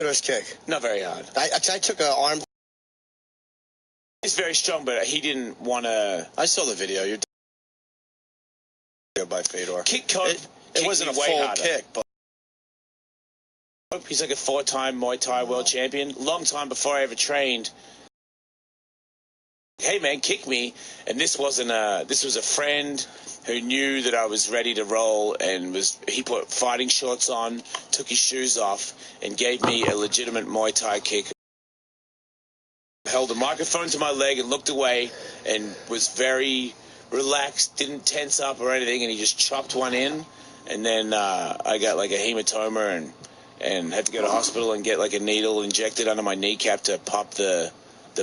First kick. Not very hard. I took an arm. He's very strong, but he didn't want to. I saw the video. You're by Fedor. Kick Cope. It wasn't a full kick, but he's like a 4-time Muay Thai world champion. Long time before I ever trained. Hey man, kick me. And this wasn't a. This was a friend who knew that I was ready to roll, and he put fighting shorts on, took his shoes off, and gave me a legitimate Muay Thai kick. Held a microphone to my leg and looked away, and was very relaxed, didn't tense up or anything, and he just chopped one in, and then I got like a hematoma and had to go to hospital and get like a needle injected under my kneecap to pop the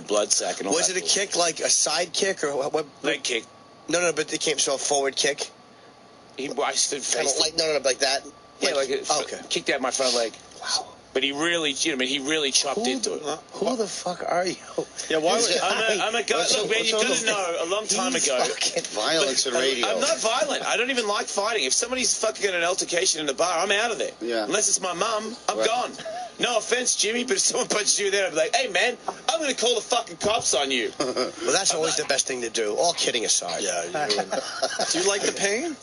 blood sac and all. Was it a kick, like a side kick, or what? Leg kick. No, but it came so a forward kick. I stood face. Like no, like that. Yeah, like okay. Kicked out my front leg. Wow. But he really, he really chopped into it. Who the fuck are you? Yeah, why would I'm a guy. Look, man, you gotta know. A long time ago, violence and radio. I'm not violent. I don't even like fighting. If somebody's fucking got an altercation in the bar, I'm out of there. Yeah. Unless it's my mum, I'm gone. No offense, Jimmy, but if someone punches you there, I'd be like, hey, man, I'm going to call the fucking cops on you. Well, that's always the best thing to do. All kidding aside. Yeah. Do you like the pain?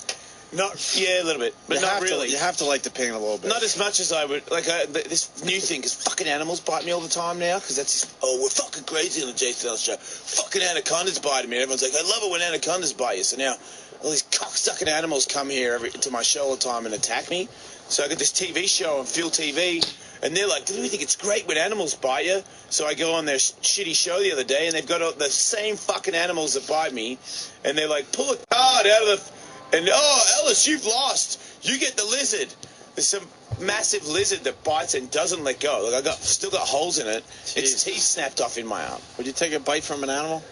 Yeah, a little bit, but not really. You have to like the pain a little bit. Not as much as I would. Like, this new thing, because fucking animals bite me all the time now, because that's we're fucking crazy on the Jason Ellis show. Fucking anacondas biting me. Everyone's like, I love it when anacondas bite you. So now all these cocksucking animals come here to my show all the time and attack me. So I got this TV show on Fuel TV, and they're like, do you think it's great when animals bite you? So I go on their shitty show the other day, and they've got the same fucking animals that bite me, and they're like, pull a card out of the... And, Ellis, you've lost. You get the lizard. There's some massive lizard that bites and doesn't let go. Like, still got holes in it. Jeez. Its teeth snapped off in my arm. Would you take a bite from an animal?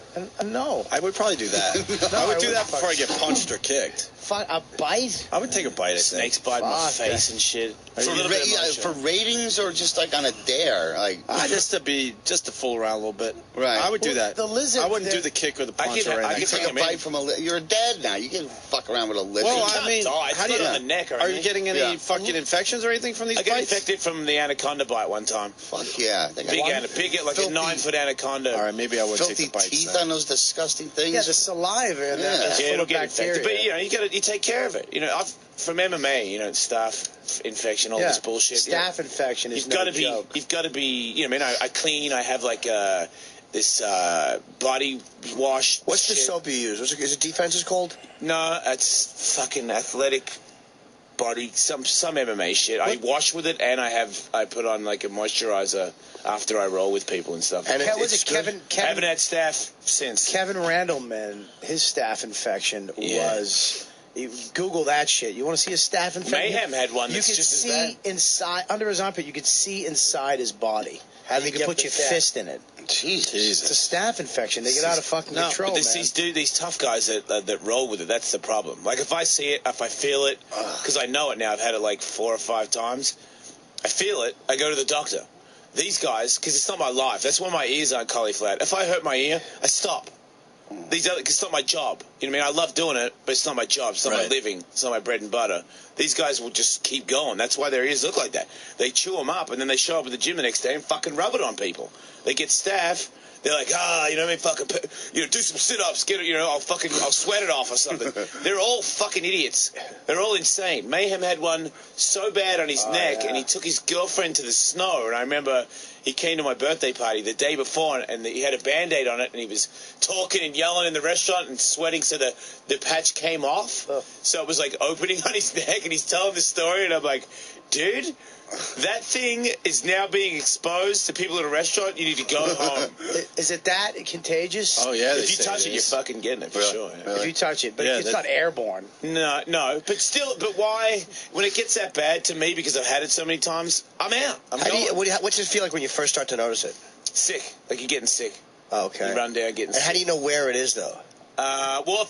No. I would probably do that. No, I would do that before I get punched or kicked. A bite? I would take a bite. Snakes bite my face and shit. For ratings or just like on a dare? Just to fool around a little bit. Right. I would do that. The lizard. I wouldn't do the kick or the punch or anything. I can take a bite from a lizard. You're dead now. You can fuck around with a lizard. Well, I mean, how do you on the neck? Are you getting any fucking infections or anything from these bites? I got infected from the anaconda bite one time. Fuck yeah. Big, like a 9-foot anaconda. All right, maybe I would take filthy the bites. Teeth on those disgusting things. Yeah, the saliva. That's full it'll of get bacteria. infected. But you take care of it. From MMA, staph infection, all this bullshit. Staph infection is no joke. You've got to be. I clean. I have like this body wash. What's the soap you use? Is it Defenses called? No, it's fucking athletic body. Some MMA shit. I wash with it, and I put on like a moisturizer after I roll with people and stuff. And it's Kevin? I haven't had staph since. Kevin Randleman, his staph infection was. You Google that shit. You want to see a staph infection? Mayhem had one. You that's could just see as bad. inside, under his armpit. You could see inside his body. How you could put your fist in it. Jesus. It's a staph infection. They get out of fucking control, but these tough guys that roll with it. That's the problem. Like if I see it, if I feel it, because I know it now. I've had it like 4 or 5 times. I feel it. I go to the doctor. These guys, because it's not my life. That's why my ears aren't cauliflowered. If I hurt my ear, I stop. Because it's not my job. You know what I mean? I love doing it, but it's not my job. It's not my living. It's not my bread and butter. These guys will just keep going. That's why their ears look like that. They chew them up, and then they show up at the gym the next day and fucking rub it on people. They get staph. They're like, fucking, do some sit-ups, I'll sweat it off or something. They're all fucking idiots. They're all insane. Mayhem had one so bad on his neck, and he took his girlfriend to the snow, and I remember he came to my birthday party the day before, and he had a Band-Aid on it, and he was talking and yelling in the restaurant and sweating so the patch came off. So it was like opening on his neck, and he's telling the story, and I'm like, dude, that thing is now being exposed to people at a restaurant. You need to go home. Is it that contagious? Oh, yeah. If you touch it, you're fucking getting it for sure. Yeah. If you touch it, but it's not airborne. No. But why? When it gets that bad to me, because I've had it so many times, I'm out. What's it feel like when you first start to notice it? Sick. Like you're getting sick. Oh, okay. You run down getting sick. And how do you know where it is, though? Well,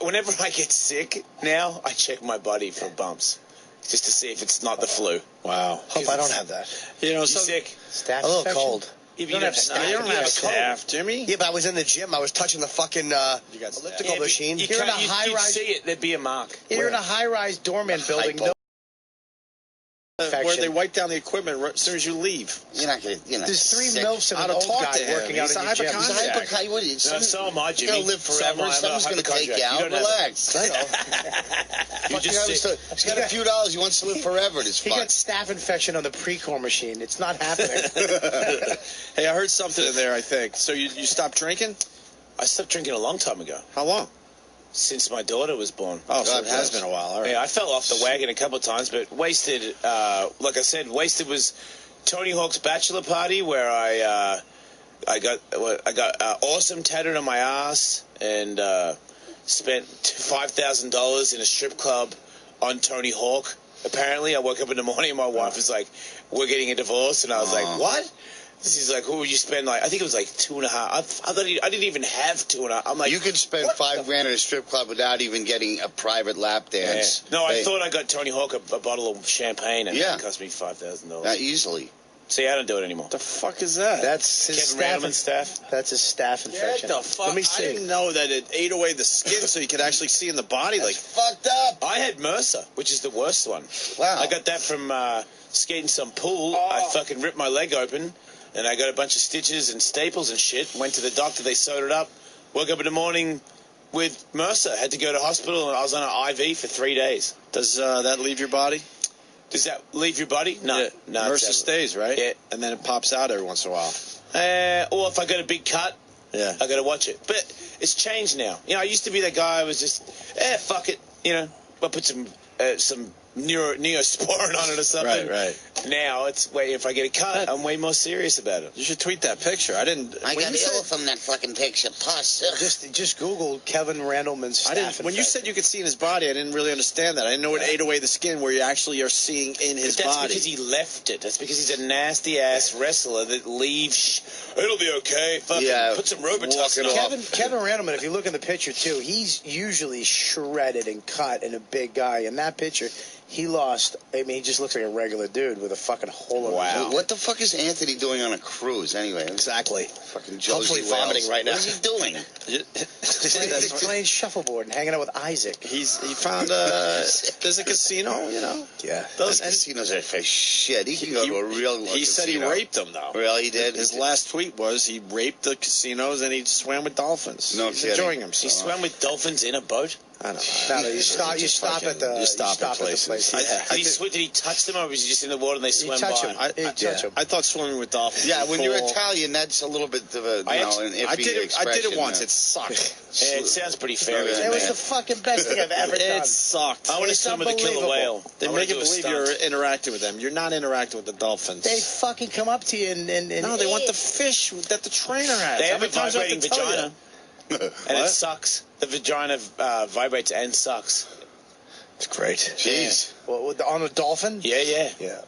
whenever I get sick now, I check my body for bumps. Just to see if it's not the flu. Wow. Hope I don't have that. You sick. Staph a little cold. You don't have staph, Jimmy. Yeah, but I was in the gym. I was touching the fucking elliptical machine. You'd see it. There'd be a mark. You're in a high-rise doorman building. where they wipe down the equipment as soon as you leave. You're not gonna. There's 3 sick. milfs and I'd an have old talked guy to him. working out He's in a your gym. hypochondriac. What are you, So am I, Jimmy. You're gonna live forever. Someone's gonna take you out. Relax. I know. You just sit. He's got a few dollars. He wants to live forever. This He fuck. got staph infection on the Precor machine. It's not happening. Hey, I heard something in there, I think. So you stopped drinking? I stopped drinking a long time ago. How long? Since my daughter was born. Oh, so God it has bless. been a while. All right. Yeah, I fell off the wagon a couple of times, but Wasted, like I said, Wasted was Tony Hawk's bachelor party where I got awesome tattooed on my ass and spent $5,000 in a strip club on Tony Hawk. Apparently, I woke up in the morning and my wife was like, "We're getting a divorce," and I was like, "What?" She's like, "Who would you spend like?" I think it was like 2.5. I didn't even have 2.5. I'm like, You could spend $5 grand at a strip club without even getting a private lap dance. No, I thought I got Tony Hawk a bottle of champagne, and it cost me $5,000. Not easily. See, I don't do it anymore. The fuck is that? That's his Kevin staph. Randleman's staph. That's his staph infection. What the fuck? Let me I see. didn't know that it ate away the skin so you could actually see in the body. That's Like, fucked up. I had MRSA, which is the worst one. Wow. I got that from skating some pool. I fucking ripped my leg open, and I got a bunch of stitches and staples and shit. Went to the doctor, they sewed it up. Woke up in the morning with MRSA. Had to go to hospital, and I was on an IV for 3 days. does that leave your body? Does that leave your body? No. Yeah. No. MRSA stays, right? Yeah. And then it pops out every once in a while. Or if I got a big cut, Yeah. I got to watch it. But it's changed now. You know, I used to be that guy who was just, fuck it. You know, I put some Neosporin on it or something. Right. Now it's if I get a cut, I'm way more serious about it. You should tweet that picture. I didn't. I when got you ill said- from that fucking picture. Pus. Just Google Kevin Randleman's staph I didn't. When you infection. said you could see in his body, I didn't really understand that. I didn't know it ate away the skin where you actually are seeing in his But that's body. because he left it. That's because he's a nasty ass wrestler that leaves. It'll be okay. Fucking put some Robitussin walk on. it Kevin Randleman, if you look in the picture too, he's usually shredded and cut and a big guy. In that picture, he lost. I mean, he just looks like a regular dude with a fucking hole in his What the fuck is Anthony doing on a cruise anyway? Exactly. Fucking Josie Hopefully Wales. vomiting right now. What is he doing? He's playing shuffleboard and hanging out with Isaac. He found there's a casino, you know. Yeah. Those casinos are for shit. He can go to a real He said he casino. raped them though. Really, he did? His last tweet was he raped the casinos and he swam with dolphins. No He's kidding. enjoying He himself. swam with dolphins in a boat. I don't know. No, you stop at the. You stop at at the places. place. Yeah. Did he touch them, or was he just in the water and they You swam touch by? him. I touch him. I thought swimming with dolphins. Yeah, was when you're cool. Italian, that's a little bit of a, an iffy I did it expression. once. It sucked. Yeah, it sounds pretty fairy. Yeah, It was man. the fucking best thing I've ever done. It sucked. I want to It's swim with a killer unbelievable. whale. They I wanna make it do a believe stunt. you're interacting with them. You're not interacting with the dolphins. They fucking come up to you and no, they want the fish that the trainer has. They How have a many times do I have vibrating to tell you? vagina, and it sucks. The vagina vibrates and sucks. It's great. Jeez. Well, on a dolphin? Yeah. Yeah.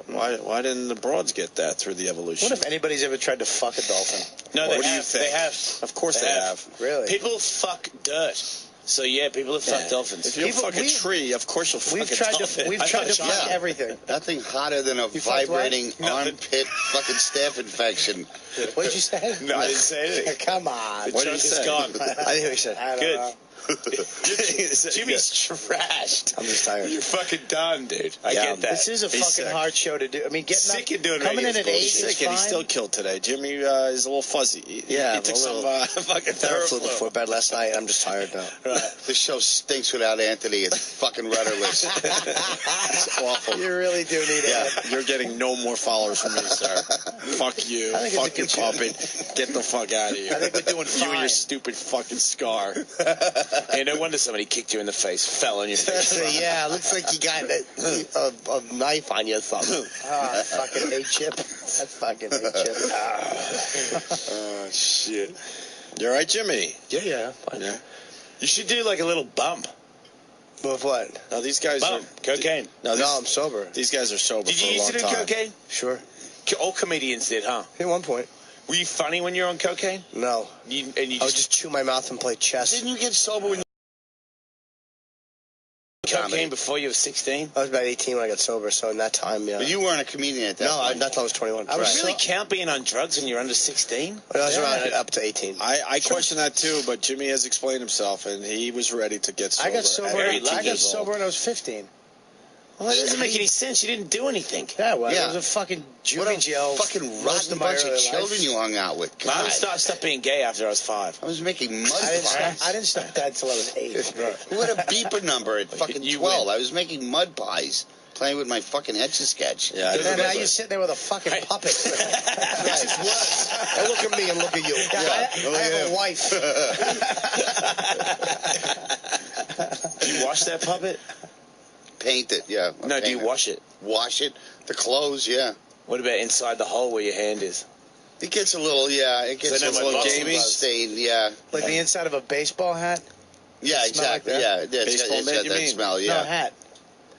Why didn't the broads get that through the evolution? What if anybody's ever tried to fuck a dolphin? No, What they do you have. think? They have. Of course they have. Really? People fuck dirt. So yeah, people have fucked dolphins. If you People- fuck a we- tree, of course you'll fuck We've a tried dolphin. to. We've I tried to fucked fuck yeah. everything. Nothing hotter than a You fucked what? vibrating armpit fucking staph infection. What did you say? No, I didn't say anything. Come on. What did you Joke is say? gone. I think we said. I don't Good. know. Jimmy's trashed. I'm just tired. You're fucking done, dude. I Yeah, get that. This is a He's fucking sick. hard show to do. I mean, getting Sick up, of doing coming in radio at 8 is is Sick fine. and he's still killed today. Jimmy is a little fuzzy. He I'm took a some little- fucking Terror flew Theraflu. before bed last night. I'm just tired now. This show stinks without Anthony. It's fucking rudderless. It's awful. You really do need it. You're getting no more followers from me, sir. Fuck you. I think it's a Fuck your good show. puppet. Get the fuck out of here. I think we're doing You and fine. your stupid fucking scar. Hey, no wonder somebody kicked you in the face, fell on your face. Yeah, looks like you got a knife on you or something. Ah, fucking A-chip. That fucking A-chip. Oh, shit. You all right, Jimmy? Yeah. Yeah. You should do like a little bump. With what? No, these guys Bump. are... Cocaine. No, No, I'm sober. these guys are sober Did for you a used long to do time. cocaine? Sure. All comedians did, huh? At one point. Were you funny when you were on cocaine? No. You I would just chew my mouth and play chess. Didn't you get sober when you cocaine before you were 16? I was about 18 when I got sober, so in that time, yeah. But you weren't a comedian at that No, point. not till I was 21. I was Right. really count being on drugs when you're under 16. I was around up to 18. I question that too, but Jimmy has explained himself, and he was ready to get sober. I got sober. at Very 18 lucky. I got years old. sober when I was 15. Well, that doesn't make any sense. You didn't do anything. Yeah, well, Yeah. it was a fucking What juvie a jail. fucking most rotten of my bunch of early children life. you hung out with. I God. stopped being gay after I was 5. I was making mud I pies. didn't stop that until I was 8. Who had a beeper number at fucking You 12? win. I was making mud pies, playing with my fucking Etch-a-Sketch. Yeah, I And then now remember. you're sitting there with a fucking puppet. Now look at me and look at you. I have a wife. Do you wash that puppet? Paint it, yeah. No, do you Paint it. wash it? Wash it? The clothes, yeah. What about inside the hole where your hand is? It gets a little, it gets So a then my little boxing gamey gloves- stained, yeah. Like the inside of a baseball hat? Yeah, It smell like exactly, that? yeah. It's Baseball got mitt, you that mean? smell, No, yeah. hat.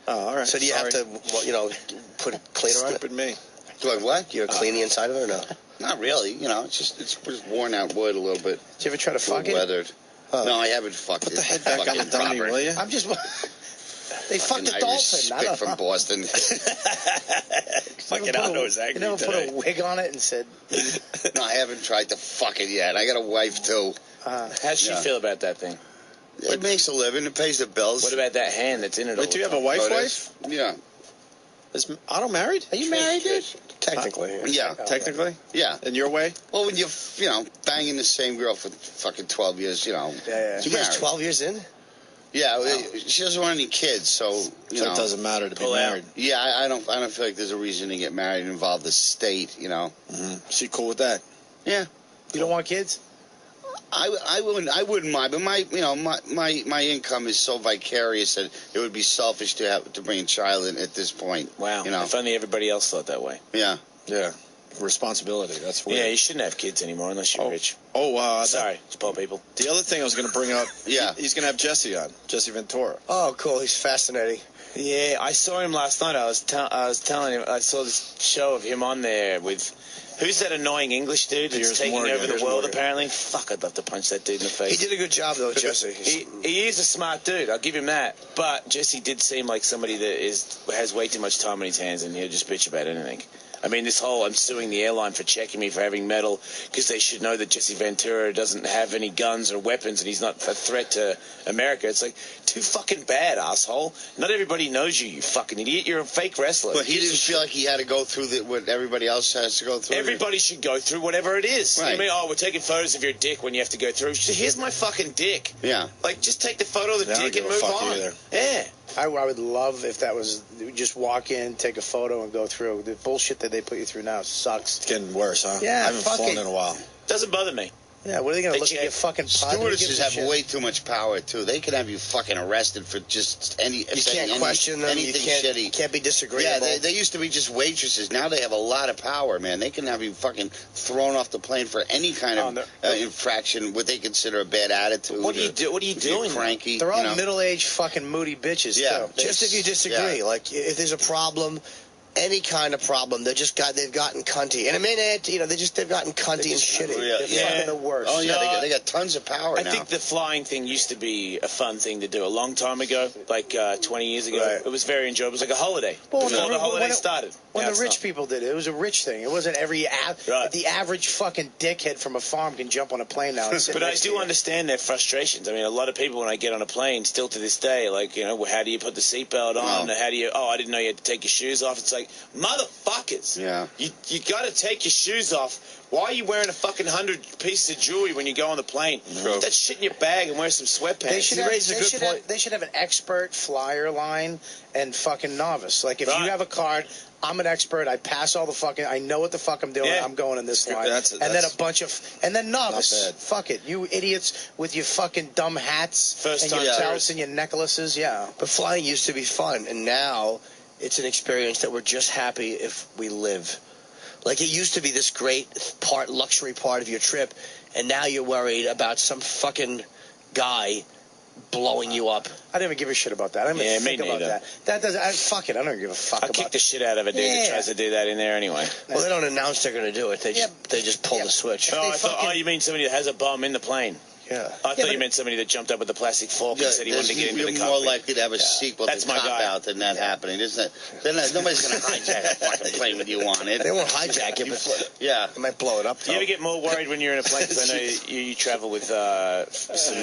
Oh, all right. So do you have to, well, put a cleaner on it? Stupid me. Do I what? Do you clean the inside of it or no? Not really, it's just worn out wood a little bit. Did you ever try to A little fuck it? weathered. Huh. No, I haven't fucked Put it. the head back on Fucking the dummy, Robert. will you? I'm just. They fucked a Irish dolphin. I spit don't from know. Boston. Fucking Aldo was angry You never today. put a wig on it and said, No, I haven't tried to fuck it yet. I got a wife, too. How'd she Yeah. feel about that thing? It makes a living. It pays the bills. What about that hand that's in it all Wait, do you the have a time? wife? Yeah. Is Otto married? "Are you married, dude?" Technically. Yeah. Technically? Yeah. In your way? Well, when you're, banging the same girl for fucking 12 years, Yeah. You guys married. 12 years in? Yeah, she doesn't want any kids, so, So it doesn't matter to be Pull out. married. Yeah, I don't feel like there's a reason to get married and involve the state, She cool with that? Yeah. You don't want kids? I wouldn't mind, but my income is so vicarious that it would be selfish to bring a child in at this point. Wow. You know. If only everybody else thought that way. Yeah. Yeah. Responsibility. That's weird. Yeah, you shouldn't have kids anymore unless you're rich. Oh, Sorry, it's poor people. The other thing I was going to bring up, Yeah. he's going to have Jesse on, Jesse Ventura. Oh, cool. He's fascinating. Yeah, I saw him last night. I was telling him I saw this show of him on there with who's that annoying English dude that's Piers taking Morgan. over the Piers world Morgan. apparently. Fuck, I'd love to punch that dude in the face. He did a good job, though, Jesse. He is a smart dude. I'll give him that. But Jesse did seem like somebody that has way too much time on his hands, and he'll just bitch about anything. I mean, this whole I'm suing the airline for checking me for having metal because they should know that Jesse Ventura doesn't have any guns or weapons and he's not a threat to America. It's like, too fucking bad, asshole. Not everybody knows you, you fucking idiot. You're a fake wrestler. But he didn't feel like he had to go through what everybody else has to go through. Everybody should go through whatever it is. Right. I mean, we're taking photos of your dick when you have to go through. Here's my fucking dick. Yeah. Like, just take the photo of the Yeah, I don't dick and give a move fuck on. either. Yeah. I would love if that was just walk in, take a photo, and go through. The bullshit that they put you through now sucks. It's getting worse, huh? Yeah, I haven't fuck flown it. in a while. Doesn't bother me. Yeah, what are they going They to look at check. your fucking pod? Who gives Stewardesses a have shit? way too much power too. They could have you fucking arrested for just You can't question them. You anything can't, shitty. can't be disagreeable. Yeah, they used to be just waitresses. Now they have a lot of power, man. They can have you fucking thrown off the plane for any kind of infraction, what they consider a bad attitude. What do you or do? What are you if you're doing? cranky. They're all you know? middle-aged fucking moody bitches, Yeah. too. Just if you disagree, Yeah. like if there's a problem, any kind of problem, they've gotten cunty, and I mean it. They've gotten cunty and shitty. Yeah. They're fucking the worst. Oh yeah, No, they got tons of power I now. think the flying thing used to be a fun thing to do a long time ago, like 20 years ago. Right. It was very enjoyable. It was like a holiday Well, before the holiday when it- started. When Now the it's rich not. people did it, it was a rich thing. It wasn't the average fucking dickhead from a farm can jump on a plane now and sit But I next to do you. understand their frustrations. I mean, a lot of people when I get on a plane, still to this day, like, how do you put the seatbelt on? Oh. How do you? Oh, I didn't know you had to take your shoes off. It's like, motherfuckers. Yeah. You got to take your shoes off. Why are you wearing a fucking 100 pieces of jewelry when you go on the plane? Put that shit in your bag and wear some sweatpants. They should, You have, raised a they, good should point. have, they should have an expert flyer line and fucking novice. Like, if Right. you have a card, I'm an expert. I pass all the fucking. I know what the fuck I'm doing. Yeah. I'm going in this line. That's- and then that's a bunch of. And then novice. not bad. Fuck it. You idiots with your fucking dumb hats First and time your tourists. belts and your necklaces. Yeah. But flying used to be fun, and now it's an experience that we're just happy if we live. Like, it used to be this great luxury part of your trip, and now you're worried about some fucking guy blowing you up. I don't even give a shit about that. I don't even Yeah, me think about neither. that. That does. Fuck it. I don't give a fuck I'll about kick the shit out of a dude Yeah. that tries to do that in there anyway. Well, they don't announce they're going to do it. They just pull Yeah. the switch. Oh, They I thought, fucking- you mean somebody that has a bomb in the plane? Yeah. I thought you meant somebody that jumped up with a plastic fork and said he wanted to get into the You're cockpit. more likely to have a sequel That's to my Cop guy. Out than that happening, isn't it? Nobody's going to hijack a fucking plane with you on it. They won't hijack it, but Yeah. they might blow it up. Do you ever get more worried when you're in a plane? Because I know you travel with some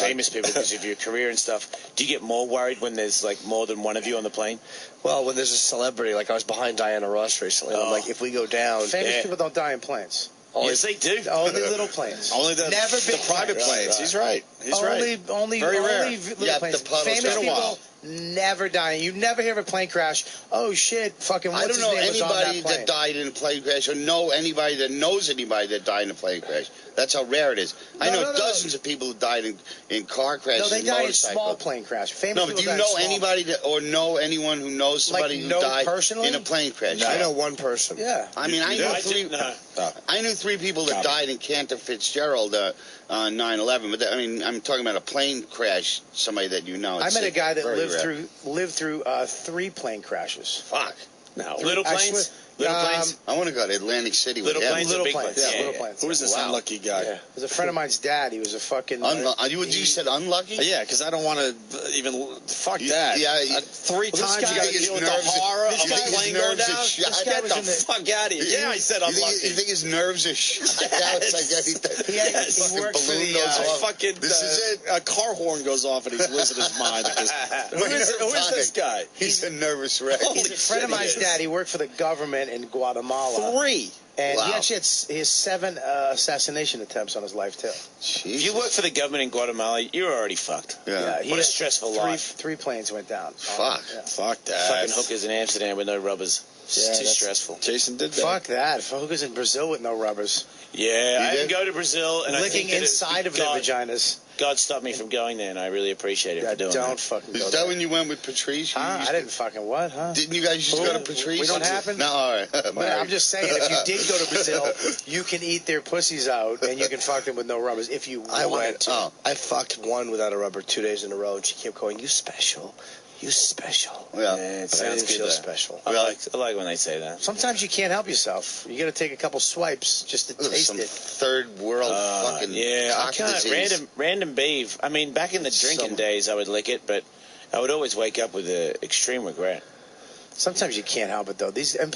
famous people because of your career and stuff. Do you get more worried when there's like more than one of you on the plane? Well, when there's a celebrity, like I was behind Diana Ross recently, and I'm like, if we go down, Famous people don't die in planes. Yes, they do. Only little planes. Only the Never big private planes. He's right. He's right. Only Very rare. little Yeah, planes. the puddles Famous been a people never die. You never hear of a plane crash. Oh shit! Fucking. I What's don't know his name was on anybody that plane. that died in a plane crash or know anybody that knows anybody that died in a plane crash. That's how rare it is. I know dozens of people who died in car crashes. No, they and die in motorcycles. small plane crash. Famous No, but do people you die in know small- anybody that, or know anyone who knows somebody who died personally? in a plane crash? I know one person. Yeah. I mean, I know three. No. I knew three people that died in Cantor Fitzgerald on 9/11. But I'm talking about a plane crash. Somebody that you know. I met a guy that Very lived rare. through 3 plane crashes. Fuck. No. Little planes? Little planes? I want to go to Atlantic City with Little him. planes or Little big planes. planes? Yeah, little planes. Who is this unlucky guy? Yeah. It was a friend of mine's dad. He was a fucking. You said unlucky? Yeah, because I don't want to even fuck that. Yeah, 3 this times guy- you got to his deal with nerves- the horror this of guy- a his plane going nerves are down. shot. Just This guy get was the in the- fuck out of here. Yeah, I said You unlucky. think his nerves are shot out? It's like anything. He worked for balloon the. goes off. Fucking, This is it. A car horn goes off and he's losing his mind. Who is this guy? He's a nervous wreck. Holy He's a friend of shit, he mine's is. dad. He worked for the government in Guatemala. 3. And Wow. he actually has 7 assassination attempts on his life, too. If you work for the government in Guatemala, you're already fucked. Yeah. he What a had stressful 3 life. 3 planes went down. Fuck. Yeah. Fuck that. Fucking hookers in Amsterdam with no rubbers. It's Yeah, too that's- stressful. Jason did that. Fuck that. Hookers in Brazil with no rubbers. Yeah, I did? didn't go to Brazil, and I Licking think that inside of their God, vaginas. God stopped me from going there, and I really appreciate it Yeah, for doing don't that. fucking go Is there. that when you went with Patrice? You Huh? used I didn't fucking what, huh? Didn't you guys used to go to Patrice? We don't happen? No, all right. But I'm just saying, if you did go to Brazil, you can eat their pussies out, and you can fuck them with no rubbers if you I wanted went. to. I fucked one without a rubber 2 days in a row, and she kept going, "You special, you special." Yeah. Yeah, it But I sounds didn't good, feel though. special. I like when they say that. Sometimes you can't help yourself. You got to take a couple swipes just to taste Some it. third world fucking Yeah, I cock can't. disease. Random beef. I mean, back in the drinking days, I would lick it, but I would always wake up with extreme regret. Sometimes you can't help it though. These and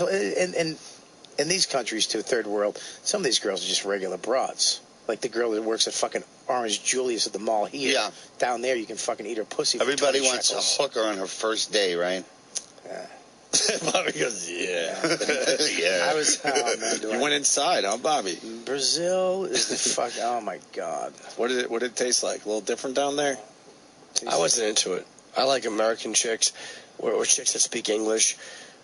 in these countries too, third world, some of these girls are just regular broads. Like the girl that works at fucking Orange Julius at the mall here. Yeah. Down there, you can fucking eat her pussy. Everybody for 20 wants shekels. a hooker on her first day, right? Bobby goes, yeah. Yeah. I was. Oh man, do You I- went inside, huh, Bobby? Brazil is the fuck. Oh my god. What did it taste like? A little different down there? I wasn't into it. I like American chicks, or chicks that speak English.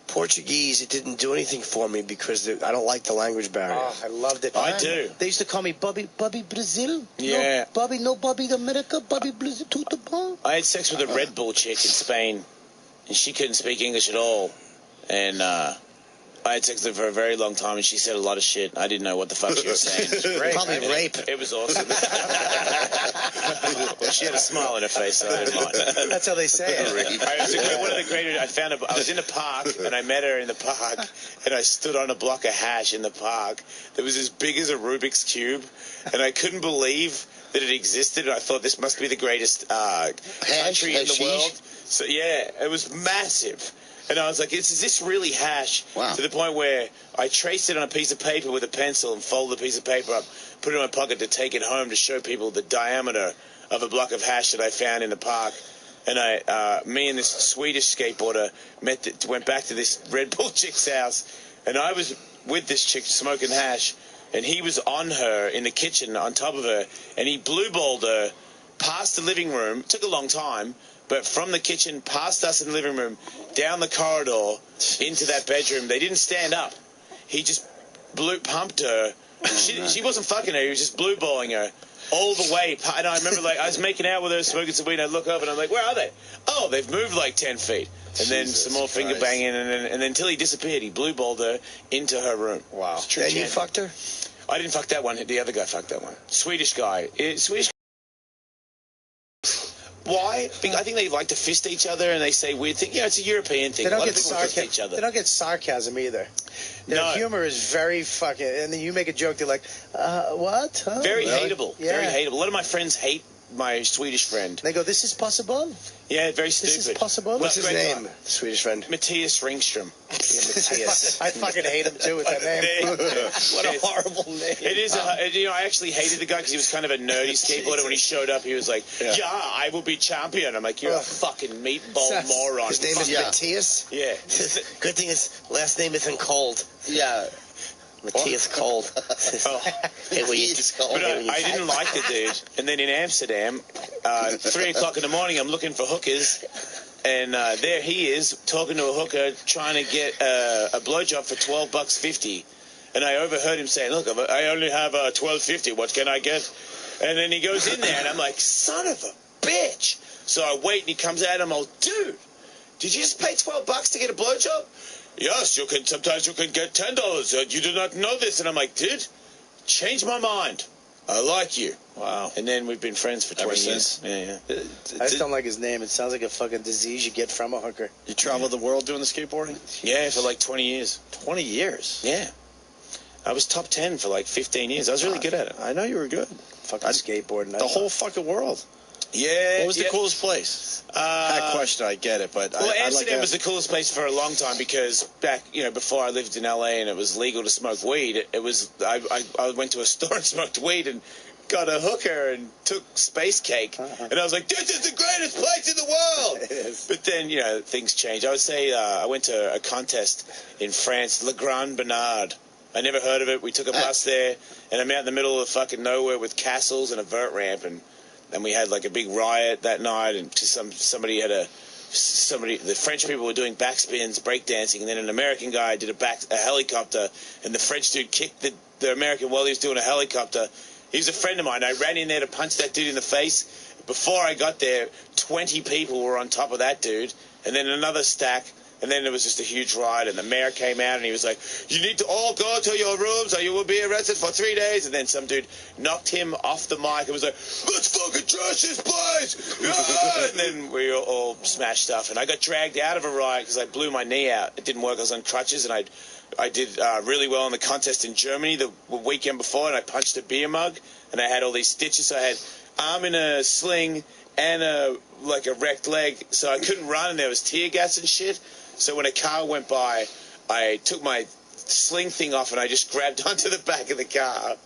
Portuguese, it didn't do anything for me because I don't like the language barrier. Oh, I loved it. I do. They used to call me Bobby Brazil. Yeah. No, Bobby, no Bobby America. Bobby Brazil. Tudo bom. I had sex with a Red Bull chick in Spain, and she couldn't speak English at all. And I had sex with her for a very long time, and she said a lot of shit. I didn't know what the fuck she was saying. Great, Probably right? rape. It was awesome. Well, she had a smile on her face, so I didn't mind. That's how they say it. One of the greatest. I was in a park and I met her in the park, and I stood on a block of hash in the park that was as big as a Rubik's cube, and I couldn't believe that it existed. I thought this must be the greatest country in the hashish? world. So yeah, it was massive. And I was like, is this really hash? Wow. To the point where I traced it on a piece of paper with a pencil and folded the piece of paper up, put it in my pocket to take it home to show people the diameter of a block of hash that I found in the park. And me and this Swedish skateboarder went back to this Red Bull chick's house, and I was with this chick smoking hash, and he was on her in the kitchen on top of her, and he blue-balled her past the living room. It took a long time, but from the kitchen, past us in the living room, down the corridor, into that bedroom. They didn't stand up. He just pumped her. She wasn't fucking her. He was just blue-balling her all the way. And I remember, I was making out with her, smoking some weed, and I look up, and I'm like, where are they? Oh, they've moved like 10 feet. And then Jesus some more finger Christ. banging, and then until he disappeared, he blue-balled her into her room. Wow. Then you fucked her? I didn't fuck that one. The other guy fucked that one. Swedish guy. Swedish. Why I think they like to fist each other and they say weird things. It's a European thing. They A don't lot get of people fist each other. They don't get sarcasm either. Their humor is very fucking. And then you make a joke, they're like, "What?" Huh? Very Really? hateable. Yeah. Very hateable. A lot of my friends hate my Swedish friend. They go, "This is possible." Yeah, very stupid. This is possible. What's his name? Swedish friend. Matthias Ringström. Matthias. I fucking hate him too with that name. What a horrible name. It is. I actually hated the guy because he was kind of a nerdy skateboarder. When he showed up, he was like, "Yeah, I will be champion." I'm like, "You're a fucking meatball moron." His name is Matthias. Yeah. Good thing his last name isn't Cold. Yeah. Matthias Cold. Hey, will you Matthias Cold. But I didn't like the dude. And then in Amsterdam, 3 o'clock in the morning, I'm looking for hookers. And there he is, talking to a hooker, trying to get a blowjob for $12.50. And I overheard him saying, "Look, I only have $12.50. What can I get?" And then he goes in there, and I'm like, "Son of a bitch!" So I wait, and he comes out, and I'm all, "Dude, did you just pay $12 to get a blowjob?" "Yes, you can. Sometimes you can get $10. You do not know this." And I'm like, "Dude, change my mind. I like you." Wow. And then we've been friends for 20 years. Yeah. I just don't like his name. It sounds like a fucking disease you get from a hooker. You traveled the world doing the skateboarding? Yeah, for like 20 years. 20 years? Yeah. I was top 10 for like 15 years. I was really good at it. I know you were good. Fucking skateboarding. The whole fucking world. Yeah. What was the coolest place? That question, I get it, but well, I Amsterdam like was the coolest place for a long time because back, before I lived in LA and it was legal to smoke weed, it was I went to a store and smoked weed and got a hooker and took space cake, and I was like, "This is the greatest place in the world." It is. But then, things changed. I would say I went to a contest in France, Le Grand Bernard. I never heard of it. We took a bus there, and I'm out in the middle of fucking nowhere with castles and a vert ramp, and we had like a big riot that night, and the French people were doing backspins, breakdancing, and then an American guy did a helicopter, and the French dude kicked the American while he was doing a helicopter. He was a friend of mine. I ran in there to punch that dude in the face. Before I got there, 20 people were on top of that dude, and then another stack, and then there was just a huge riot, and the mayor came out, and he was like, "You need to all go to your rooms, or you will be arrested for 3 days." And then some dude knocked him off the mic and was like, "Let's fucking trash this place!" Yeah! And then we all smashed stuff, and I got dragged out of a riot because I blew my knee out. It didn't work. I was on crutches, and I did really well in the contest in Germany the weekend before, and I punched a beer mug, and I had all these stitches. So I had arm in a sling and a wrecked leg, so I couldn't run, and there was tear gas and shit. So when a car went by, I took my sling thing off, and I just grabbed onto the back of the car.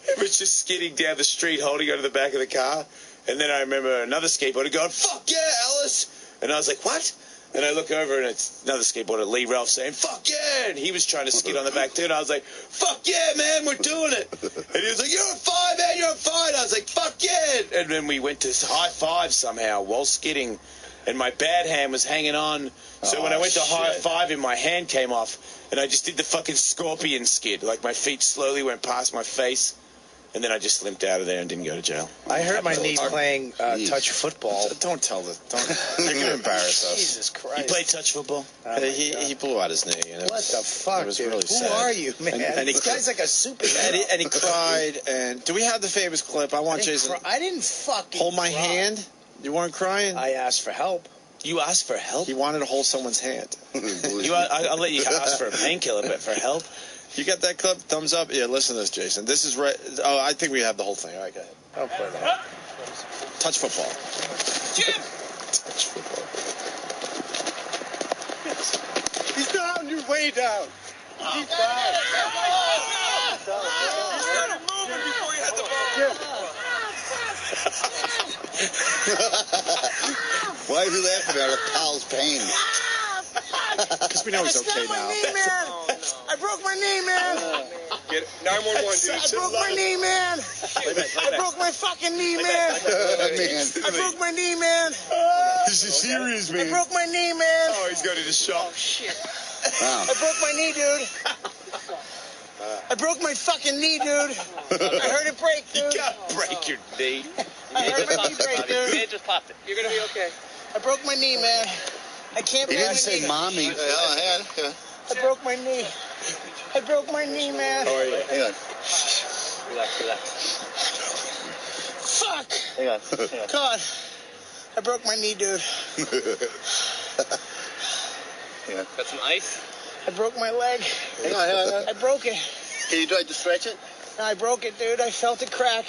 It was just skidding down the street, holding onto the back of the car. And then I remember another skateboarder going, "Fuck yeah, Ellis!" And I was like, "What?" And I look over, and it's another skateboarder, Lee Ralph, saying, "Fuck yeah!" And he was trying to skid on the back, too. And I was like, "Fuck yeah, man, we're doing it." And he was like, "You're fine, man, you're fine." I was like, "Fuck yeah." And then we went to high five somehow while skidding, and my bad hand was hanging on. So when I went to high five him, my hand came off, and I just did the fucking scorpion skid. Like, my feet slowly went past my face. And then I just limped out of there and didn't go to jail. I hurt my knee playing touch football. Don't tell this. You're going to embarrass us. Jesus Christ. You played touch football? He blew out his knee. And What the fuck, it was dude? really Who sad. are you, man? And This guy's like a superhero. And he cried. And do we have the famous clip? I want Jason. I didn't fucking Hold my cry. hand. You weren't crying? I asked for help. You asked for help? He wanted to hold someone's hand. I'll let you ask for a painkiller, but for help? You got that clip? Thumbs up? Yeah, listen to this, Jason. This is right. Oh, I think we have the whole thing. All right, go ahead. I'll play that. Touch football. Jim! Touch football. He's down. You're way down. He's down. Why are you laughing at a pal's pain? Because we know he's okay now. I broke my knee, man. Get 911, dude. I broke my knee, man. I broke my fucking knee, man. I broke my knee, man. This is serious, I broke my knee, man. Oh, he's going to the shop. Shit. Wow. I broke my knee, dude. I broke my fucking knee, dude. I heard it break, dude. You can't break your knee. I heard my knee break, dude. Man, just popped it. You're going to be okay. I broke my knee, man. I can't He break didn't my say knee. mommy. I broke my knee. I broke my knee, man. How are you? Hang on. Relax, relax. Fuck. Hang on. God. I broke my knee, dude. Yeah. Got some ice? I broke my leg. Hang on. I broke it. Can you try to stretch it? No, I broke it, dude. I felt it crack.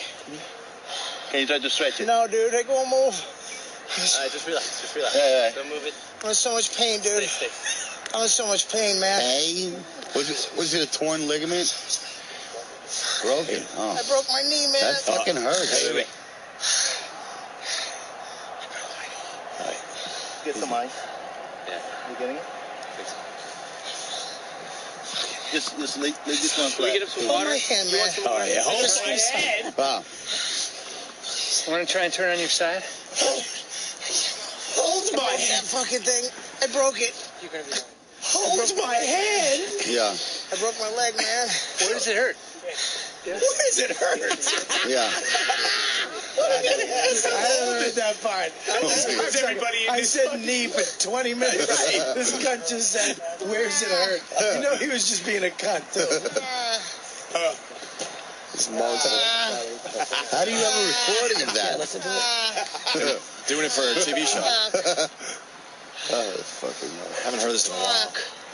Can you try to stretch it? No, dude. I won't move. All right, just relax. Yeah. Don't move it. I'm in so much pain, dude. Stay. I'm in so much pain, man. Hey, was it a torn ligament? Broken. Oh, I broke my knee, man. that fucking hurts. Wait. Get some ice. Yeah. You getting it? Just leave this one Can we get him some Hold water? my hand, You man. want some water? yeah, hold my hand. Wow. Want to try and turn on your side? Hold my That hand. fucking thing. I broke it. You're going to be fine. Hold my hand. Yeah. I broke my leg, man. Where does it hurt? Where does it hurt? Yeah. I haven't heard that part. Where's everybody in I this said fucking- knee for 20 minutes. This cunt just said, where's it hurt? You know he was just being a cunt, too. How do you have a recording of that? Doing it for a TV show. Oh, that's fucking nuts. Haven't heard this in a while.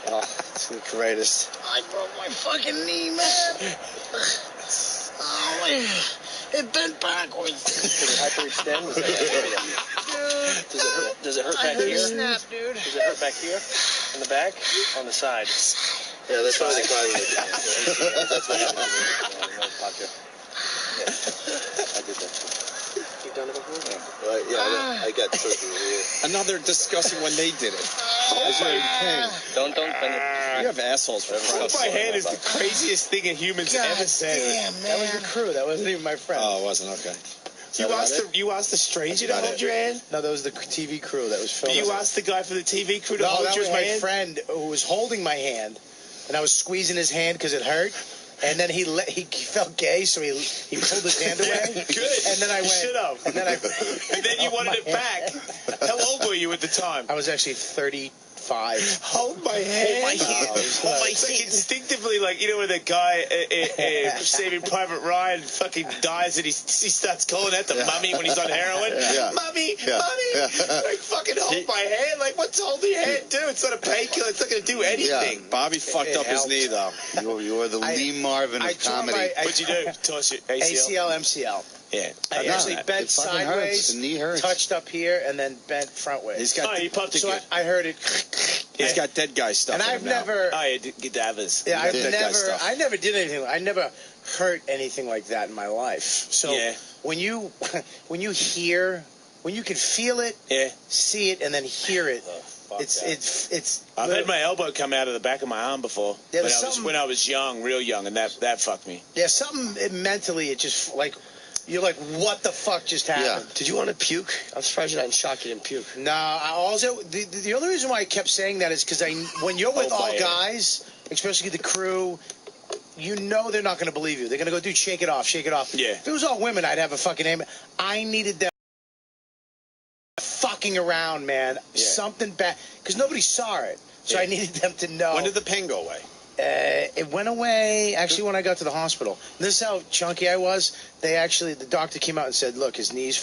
Oh, it's the greatest. I broke my fucking knee, man. Oh, it bent backwards. Did it hyperextend? Was that Dude, Does it hurt I back heard here? it snap, dude. Does it hurt back here? In the back? On the side? Yeah, that's why they call it. That's what happened to me. I did that. You've done it before? Yeah, I got surgery here. Another discussing when they did it. Don't bend it. You have assholes for Hold my hand is the craziest thing a human's God ever said. damn, man. That was your crew. That wasn't even my friend. Oh, it wasn't? Okay. You asked the stranger to That's about hold it. your hand? No, that was the TV crew that was filming. You asked the guy for the TV crew to No, hold that your was my hand? friend who was holding my hand, and I was squeezing his hand because it hurt. And then he felt gay, so he pulled his hand away. Good. And then I went. Should have. And then And then you wanted it back. How old were you at the time? I was actually 35. Hold my hand. Hold my hand. Hold my hand. Instinctively, like, you know, when the guy Saving Private Ryan fucking dies and he starts calling out the mummy when he's on heroin. Yeah. Mummy, Yeah. mummy. Yeah. Like, fucking hold my hand. Like, what's holding your hand do? It's not a painkiller. It's not going to do anything. Bobby fucked up his helped. knee, though. You're the Lee Marvin I of tore comedy. my What'd you do? Toss your ACL? ACL, MCL. Yeah. I No, actually it bent fucking hurts. sideways, The knee hurts. touched up here, and then bent frontways. He's got Oh, you popped it So good. I heard it. he's got dead guy stuff. And in I've him now. never. Oh, yeah, cadavers. Yeah, I've Dead guy never. stuff. I never did anything. I never hurt anything like that in my life. So Yeah. when you hear, when you can feel it, Yeah. see it, and then hear it, Fuck it's that. it's. I've had my elbow come out of the back of my arm before. Yeah, when, there's I was, something- when I was young, real young, and that fucked me. Yeah, something mentally. It just like you're like, what the fuck just happened? Did you want to puke? I'm surprised you're not in shock you didn't puke. No, I also the only reason why I kept saying that is because when you're with Oh, all my- guys, especially the crew, you know they're not going to believe you. They're going to go, dude, shake it off, shake it off. Yeah. If it was all women, I'd have a fucking name. I needed them fucking around, man. Yeah. Something bad because nobody saw it, so Yeah. I needed them to know. When did the pain go away? It went away actually when I got to the hospital. This is how chunky I was. The doctor came out and said, look, his knee's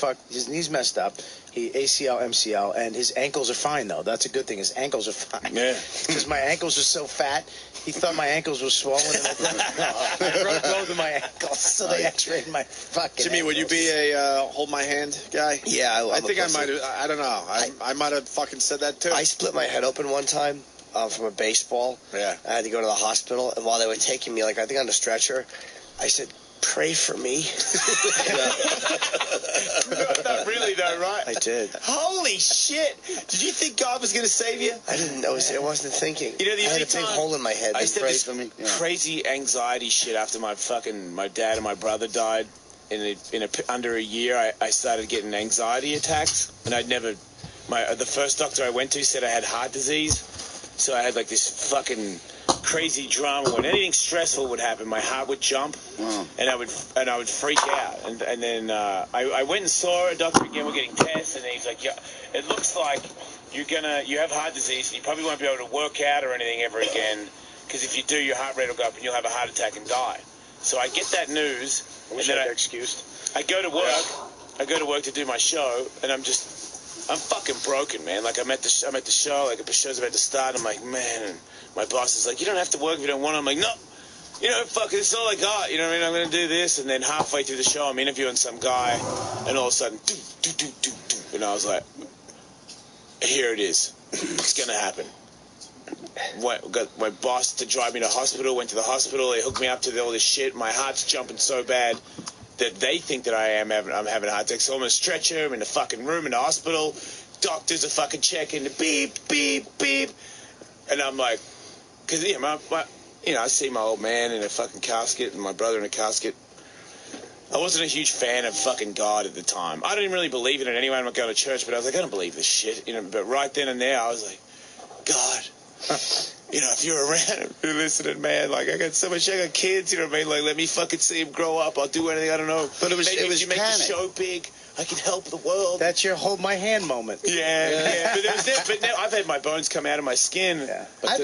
messed up. He ACL, MCL, and his ankles are fine though. That's a good thing. His ankles are fine. Yeah. Because my ankles are so fat, he thought my ankles were swollen. And I broke both of my ankles, so they x-rayed my fucking Jimmy, would you ankles. be a hold my hand guy? Yeah, I think I might have. I don't know. I might have fucking said that too. I split my head open one time from a baseball. Yeah. I had to go to the hospital, and while they were taking me, like I think on the stretcher, I said, "Pray for me." Not really though, right? I did. Holy shit! Did you think God was going to save you? I didn't know. I wasn't thinking. You know, the I had only a big time- hole in my head. I They used to have prayed this for me. crazy anxiety shit after my dad and my brother died. Under a year, I started getting anxiety attacks, and the first doctor I went to said I had heart disease, so I had like this fucking crazy drama. When anything stressful would happen, my heart would jump, and I would freak out. And then I went and saw a doctor again. We're getting tests, and he's like, "Yeah, it looks like you have heart disease. And you probably won't be able to work out or anything ever again, because if you do, your heart rate will go up, and you'll have a heart attack and die." So I get that news, and then I go to work. I go to work to do my show, and I'm just I'm fucking broken, man. Like, I'm at the show, like, the show's about to start. I'm like, man, and my boss is like, you don't have to work if you don't want to. I'm like, no. You know, fuck, this is all I got. You know what I mean? I'm going to do this. And then halfway through the show, I'm interviewing some guy, and all of a sudden, and I was like, here it is. It's going to happen. Got my boss to drive me to hospital, went to the hospital. They hooked me up to all this shit. My heart's jumping so bad that they think that I'm having a heart attack. So I'm in a stretcher. I'm in the fucking room in the hospital. Doctors are fucking checking the beep, beep, beep. And I'm like, because, I see my old man in a fucking casket and my brother in a casket. I wasn't a huge fan of fucking God at the time. I didn't really believe in it anyway. I'm not going to church, but I was like, I don't believe this shit. But right then and there, I was like, God, if you're around, if you're listening, man, like, I got so much, I got kids, you know what I mean? Like, let me fucking see them grow up. I'll do anything, I don't know. But it was you make the show big. I can help the world. That's your hold my hand moment. Yeah. But now I've had my bones come out of my skin. Yeah. I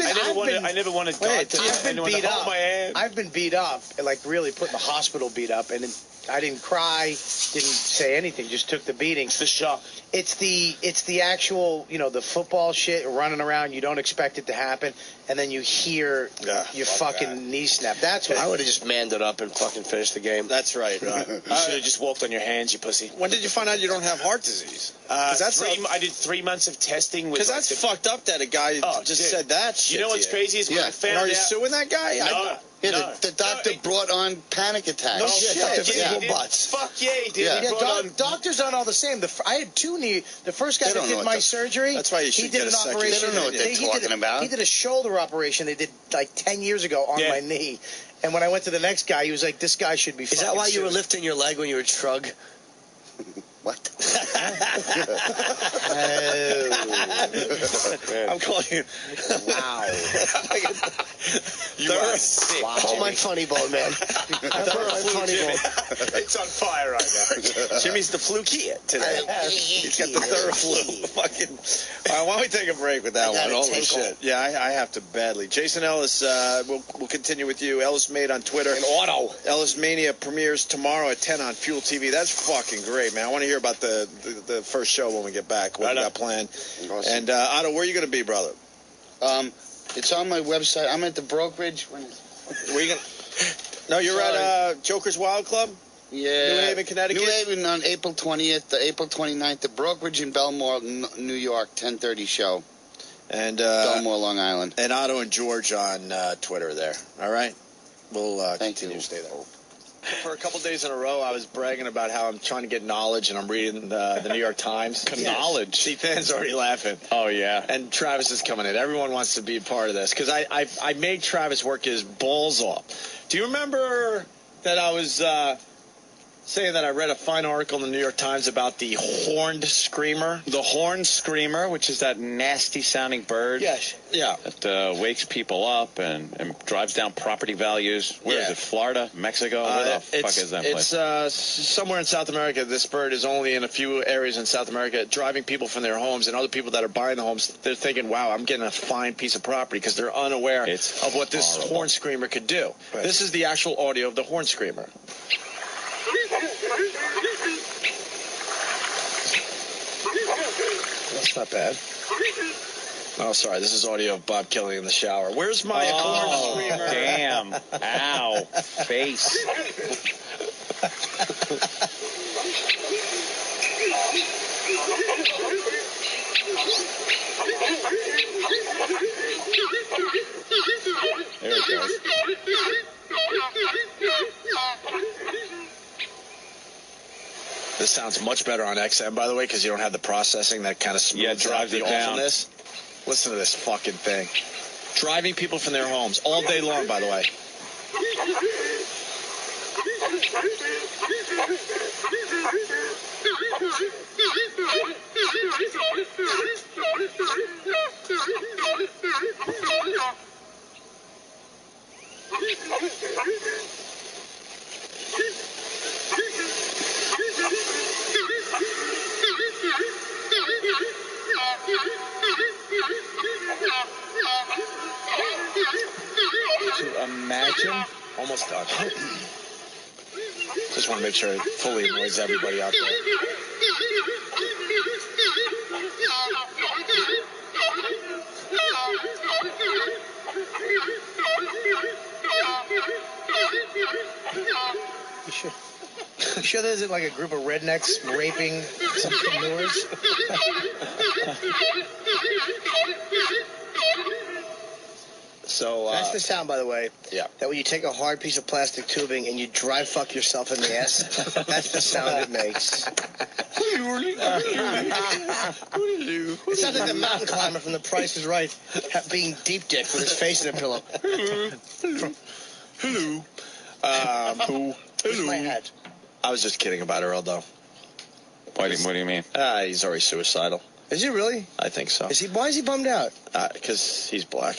never wanted God to hold my hand. I've been beat up, like really put in the hospital beat up, and I didn't cry, didn't say anything, just took the beating. It's the shock. It's the actual, the football shit, running around, you don't expect it to happen, and then you hear your fucking knee snap. That's what I would have just manned it up and fucking finished the game. That's right. You should have just walked on your hands, you pussy. When did you find out you don't have heart disease? I did 3 months of testing. Because that's fucked up that a guy just said that shit. You know what's crazy is when I found out. Are you suing that guy? No. The doctor brought on panic attacks. No shit. Dr. Butts. Fuck yeah, he did. Yeah. Doctors aren't all the same. I had 2 knee. The first guy that did my surgery, that's why you should get a second. They don't know what they're talking about. He did a shoulder operation they did like 10 years ago on my knee. And when I went to the next guy, he was like, this guy should be fucking Is that why you were sued. lifting your leg when you were shrug? What? I'm calling you. Wow. You are sick. Wow. Hold my funny bone, man. It's on fire right now. Jimmy's the fluky today. He's got the Theraflu. Fucking. All right, why don't we take a break with that one? Holy shit. Yeah, I have to badly. Jason Ellis, we'll continue with you. Ellis Made on Twitter. An auto. Ellis Mania premieres tomorrow at 10 on Fuel TV. That's fucking great, man. I want to hear about the first show when we get back. What we got planned. Awesome. And Otto, where are you going to be, brother? It's on my website. I'm at the brokerage. Where you going? No, you're at Joker's Wild Club? Yeah. New Haven, Connecticut? New Haven on April 20th, the April 29th, the brokerage in Belmore, New York, 10:30 show. And Belmore, Long Island. And Otto and George on Twitter there. All right? We'll continue to stay there. For a couple days in a row, I was bragging about how I'm trying to get knowledge, and I'm reading the New York Times. Knowledge? See, fans already laughing. Oh, yeah. And Travis is coming in. Everyone wants to be a part of this, because I made Travis work his balls off. Do you remember that I was saying that I read a fine article in the New York Times about the horned screamer? The horned screamer, which is that nasty-sounding bird. Yes. Yeah. That wakes people up and drives down property values. Where is it? Florida? Mexico? Where the fuck is that place? It's somewhere in South America. This bird is only in a few areas in South America, driving people from their homes, and other people that are buying the homes, they're thinking, wow, I'm getting a fine piece of property, because they're unaware of what this horn screamer could do. Right. This is the actual audio of the horn screamer. That's not bad. Oh, sorry. This is audio of Bob Kelly in the shower. Where's my horn screamer? Damn. Ow. Face. There it goes. This sounds much better on XM, by the way, because you don't have the processing that kind of smooths out the awfulness. Listen to this fucking thing. Driving people from their homes all day long, by the way. To imagine, almost done. Just want to make sure it fully annoys everybody out there. You sure there isn't like a group of rednecks raping some manures? So that's the sound, by the way. Yeah. That when you take a hard piece of plastic tubing and you dry fuck yourself in the ass, that's the sound it makes. It sounds like the mountain climber from The Price is Right being deep dick with his face in a pillow. Hello. Where's my hat? I was just kidding about Earl, though. What do you mean? He's already suicidal. Is he really? I think so. Is he? Why is he bummed out? Because he's black.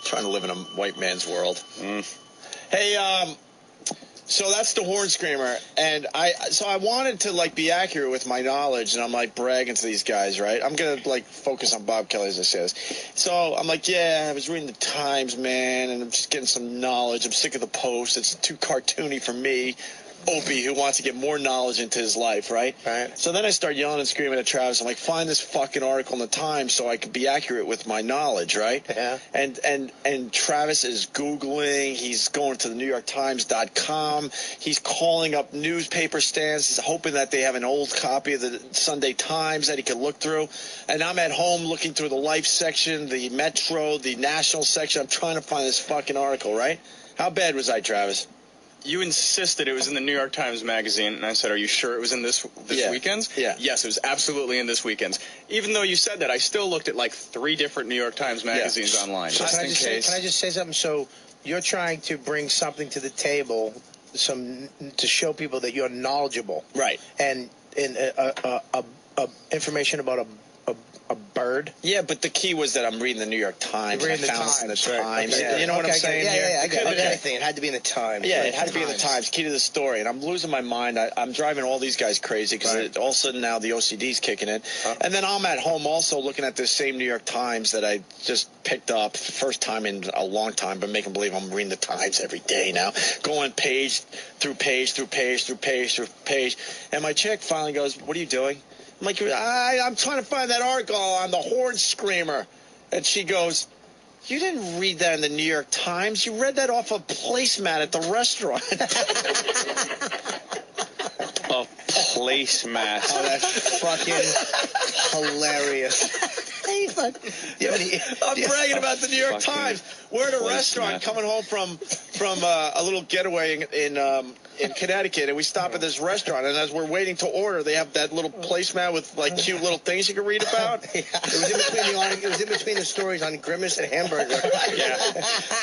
Trying to live in a white man's world. Hey, so that's the Horn Screamer, and I wanted to like be accurate with my knowledge, and I'm like bragging to these guys, right? I'm gonna like focus on Bob Kelly, as I says. So I'm like, yeah, I was reading the Times, man, and I'm just getting some knowledge. I'm sick of the Post. It's too cartoony for me. Opie, who wants to get more knowledge into his life, right? Right. So then I start yelling and screaming at Travis. I'm like, find this fucking article in the Times so I can be accurate with my knowledge, right? Yeah. And Travis is Googling. He's going to the NewYorkTimes.com. He's calling up newspaper stands. He's hoping that they have an old copy of the Sunday Times that he can look through. And I'm at home looking through the Life section, the Metro, the National section. I'm trying to find this fucking article, right? How bad was I, Travis? You insisted it was in the New York Times Magazine, and I said, are you sure it was in this weekend's? Yeah. Yes, it was absolutely in this weekend's. Even though you said that, I still looked at like 3 different New York Times magazines online. So Just can in I case. just say something? So you're trying to bring something to the table, to show people that you're knowledgeable, Right. and information about a bird. Yeah, but the key was that I'm reading the New York Times. You're and reading I found the this in the Times, right. Times. Okay. You know what I'm saying Yeah, here? yeah, I get it. Okay. Anything. It had to be in the Times. Yeah, Right. it had to be in the Times. Key to the story. And I'm losing my mind. I'm driving all these guys crazy because all of a sudden now the OCD's kicking in. And then I'm at home also looking at this same New York Times that I just picked up for the first time in a long time, but making believe I'm reading the Times every day now. Going page through page through page through page through page. And my chick finally goes, what are you doing? I'm like, I'm trying to find that article on the Horn Screamer. And she goes, you didn't read that in the New York Times. You read that off a placemat at the restaurant. A placemat. Oh, that's fucking hilarious. I'm bragging about the New York Times. We're at a restaurant coming home from a little getaway in Connecticut, and we stop at this restaurant, and as we're waiting to order, they have that little placemat with like cute little things you can read about. It was in between the stories on Grimace and Hamburger. Yeah.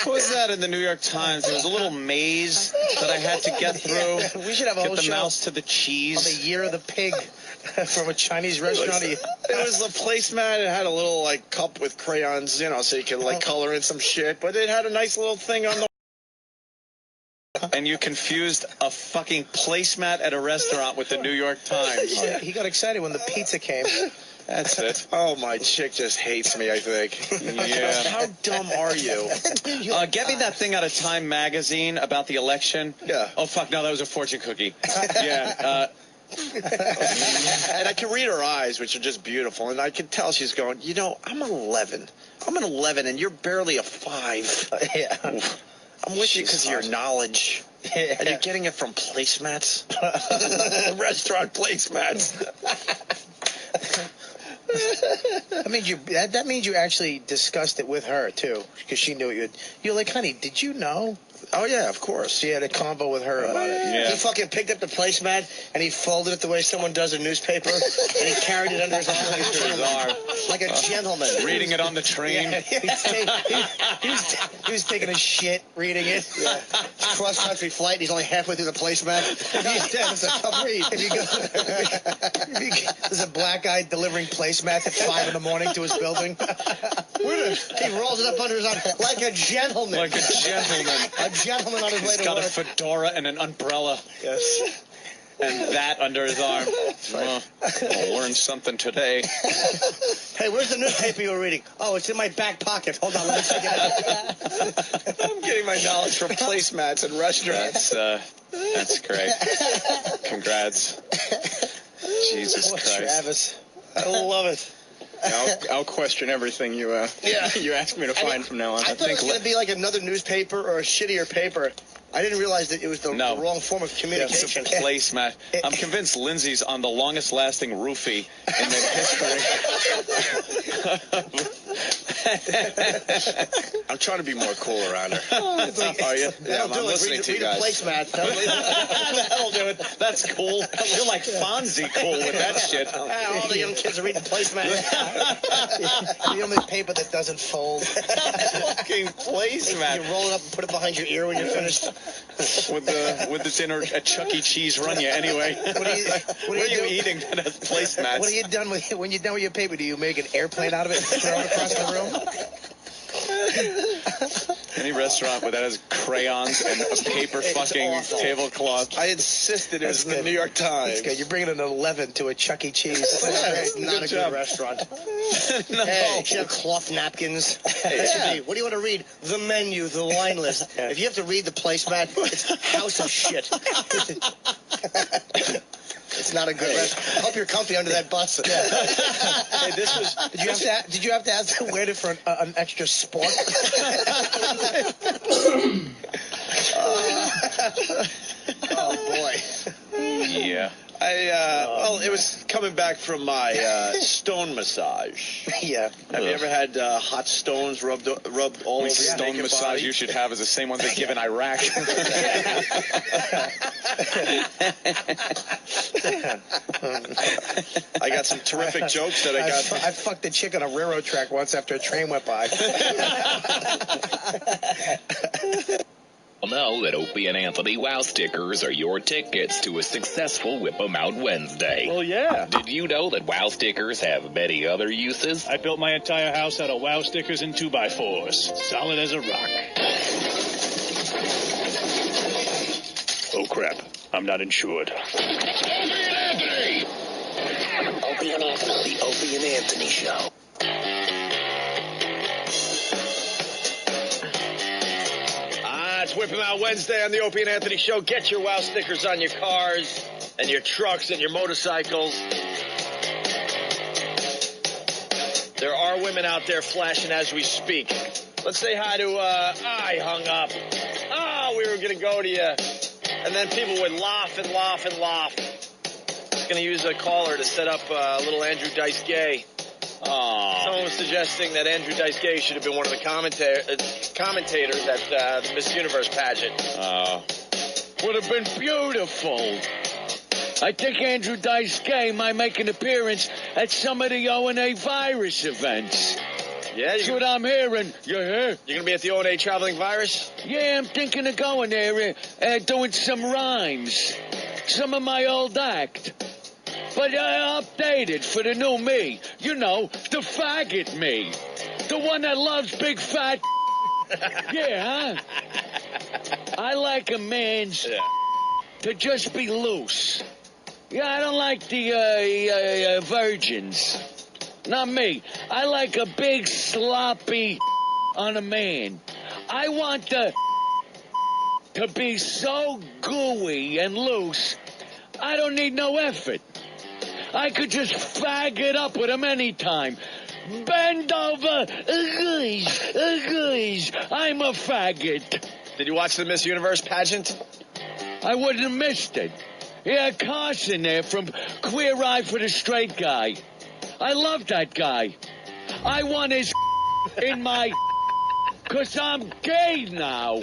What was that in the New York Times? It was a little maze that I had to get through. Yeah, we should have a whole Get the show mouse to the on cheese. the year of the pig from a Chinese restaurant. It was a placemat. It had a little like cup with crayons, so you could like color in some shit. But it had a nice little thing on the. And you confused a fucking placemat at a restaurant with the New York Times. Yeah, he got excited when the pizza came. That's it. Oh, my chick just hates me, I think. Yeah. How dumb are you? Get me that thing out of Time Magazine about the election. Yeah. Oh, fuck, no, that was a fortune cookie. Yeah. And I can read her eyes, which are just beautiful. And I can tell she's going, I'm 11. I'm an 11, and you're barely a 5. Yeah. I'm with you because of your knowledge. And you're getting it from placemats? Restaurant placemats. That means you actually discussed it with her too, because she knew you're like, honey, did you know? Oh yeah, of course. She had a convo with her about it. Yeah. He fucking picked up the placemat and he folded it the way someone does a newspaper, and he carried it under his arm like a gentleman. Reading it on the train. Yeah, he was taking a shit reading it. Yeah. Cross country flight. And he's only halfway through the placemat. It's a tough read. There's a black guy delivering placemats at 5 in the morning to his building. He rolls it up under his arm like a gentleman. Like a gentleman. A gentleman on his way He's to got work. a fedora and an umbrella. Yes. And that under his arm. Well, I'll learn something today. Hey, where's the newspaper you were reading? Oh, it's in my back pocket. Hold on, let me check it out. I'm getting my knowledge from placemats and restaurants. That's great. Congrats. Jesus Christ. Travis. I love it. I'll question everything you you ask me to find from now on. I thought it was going to be like another newspaper or a shittier paper. I didn't realize that it was the wrong form of communication. It's a placemat. I'm convinced Lindsay's on the longest-lasting roofie in the history. I'm trying to be more cool around her. Are you? Yeah, I'm listening to you guys. Placemat. That'll do it. That's cool. You're like Fonzie cool with that shit. All the young kids are reading placemat. The only paper that doesn't fold. Fucking placemat. You roll it up and put it behind your ear when you're finished. With this inner a Chuck E. Cheese run you anyway. What are you eating that has placemats? What are you done with when you're done with your paper? Do you make an airplane out of it and throw it across the room? Any restaurant where that has crayons and a paper fucking tablecloth. I insisted it was in the New York Times. That's good. You're bringing an 11 to a Chuck E. Cheese. It's not a good restaurant. No. Hey, you should have cloth napkins. What do you want to read? The menu, the wine list. If you have to read the placemat, it's house of shit. It's not a good restaurant. I hope you're comfy under that bus. Hey, this was. Did you have to ask them where for an extra sport? Oh boy. Yeah. Well, it was coming back from my stone massage. Yeah. Have you ever had hot stones rubbed all over your stone massage body? you should have is the same ones they give in Iraq. I got some terrific jokes that I got. I fucked a chick on a railroad track once after a train went by. Know that Opie and Anthony Wow stickers are your tickets to a successful Whip 'em Out Wednesday. Well, yeah. Did you know that Wow stickers have many other uses? I built my entire house out of Wow stickers and 2x4s. Solid as a rock. Oh, crap. I'm not insured. Opie and Anthony! Opie and Anthony. The Opie and Anthony Show. It's Whip 'em Out Wednesday on the Opie and Anthony Show. Get your Wow stickers on your cars and your trucks and your motorcycles. There are women out there flashing as we speak. Let's say hi to, I hung up. We were going to go to you. And then people would laugh and laugh and laugh. Going to use a caller to set up a little Andrew Dice Gay. Someone was suggesting that Andrew Dice Gay should have been one of the commentators at the Miss Universe pageant. Would have been beautiful. I think Andrew Dice Gay might make an appearance at some of the O&A virus events. Yeah, that's what I'm hearing. You hear? You're going to be at the O&A Traveling Virus? Yeah, I'm thinking of going there, doing some rhymes. Some of my old act. But I updated for the new me. You know, the faggot me. The one that loves big fat. Yeah, huh? I like a man's to just be loose. Yeah, I don't like the virgins. Not me. I like a big sloppy on a man. I want to be so gooey and loose, I don't need no effort. I could just fag it up with him anytime. Bend over. I'm a faggot. Did you watch the Miss Universe pageant? I wouldn't have missed it. Yeah, Carson there from Queer Eye for the Straight Guy. I love that guy. I want his in my... 'Cause I'm gay now.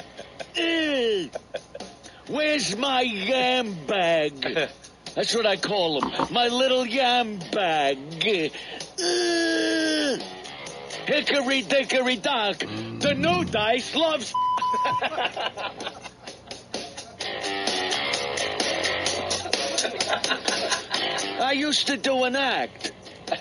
Where's my yam bag? That's what I call him. My little yam bag. Hickory dickory dock. The new dice loves... I used to do an act.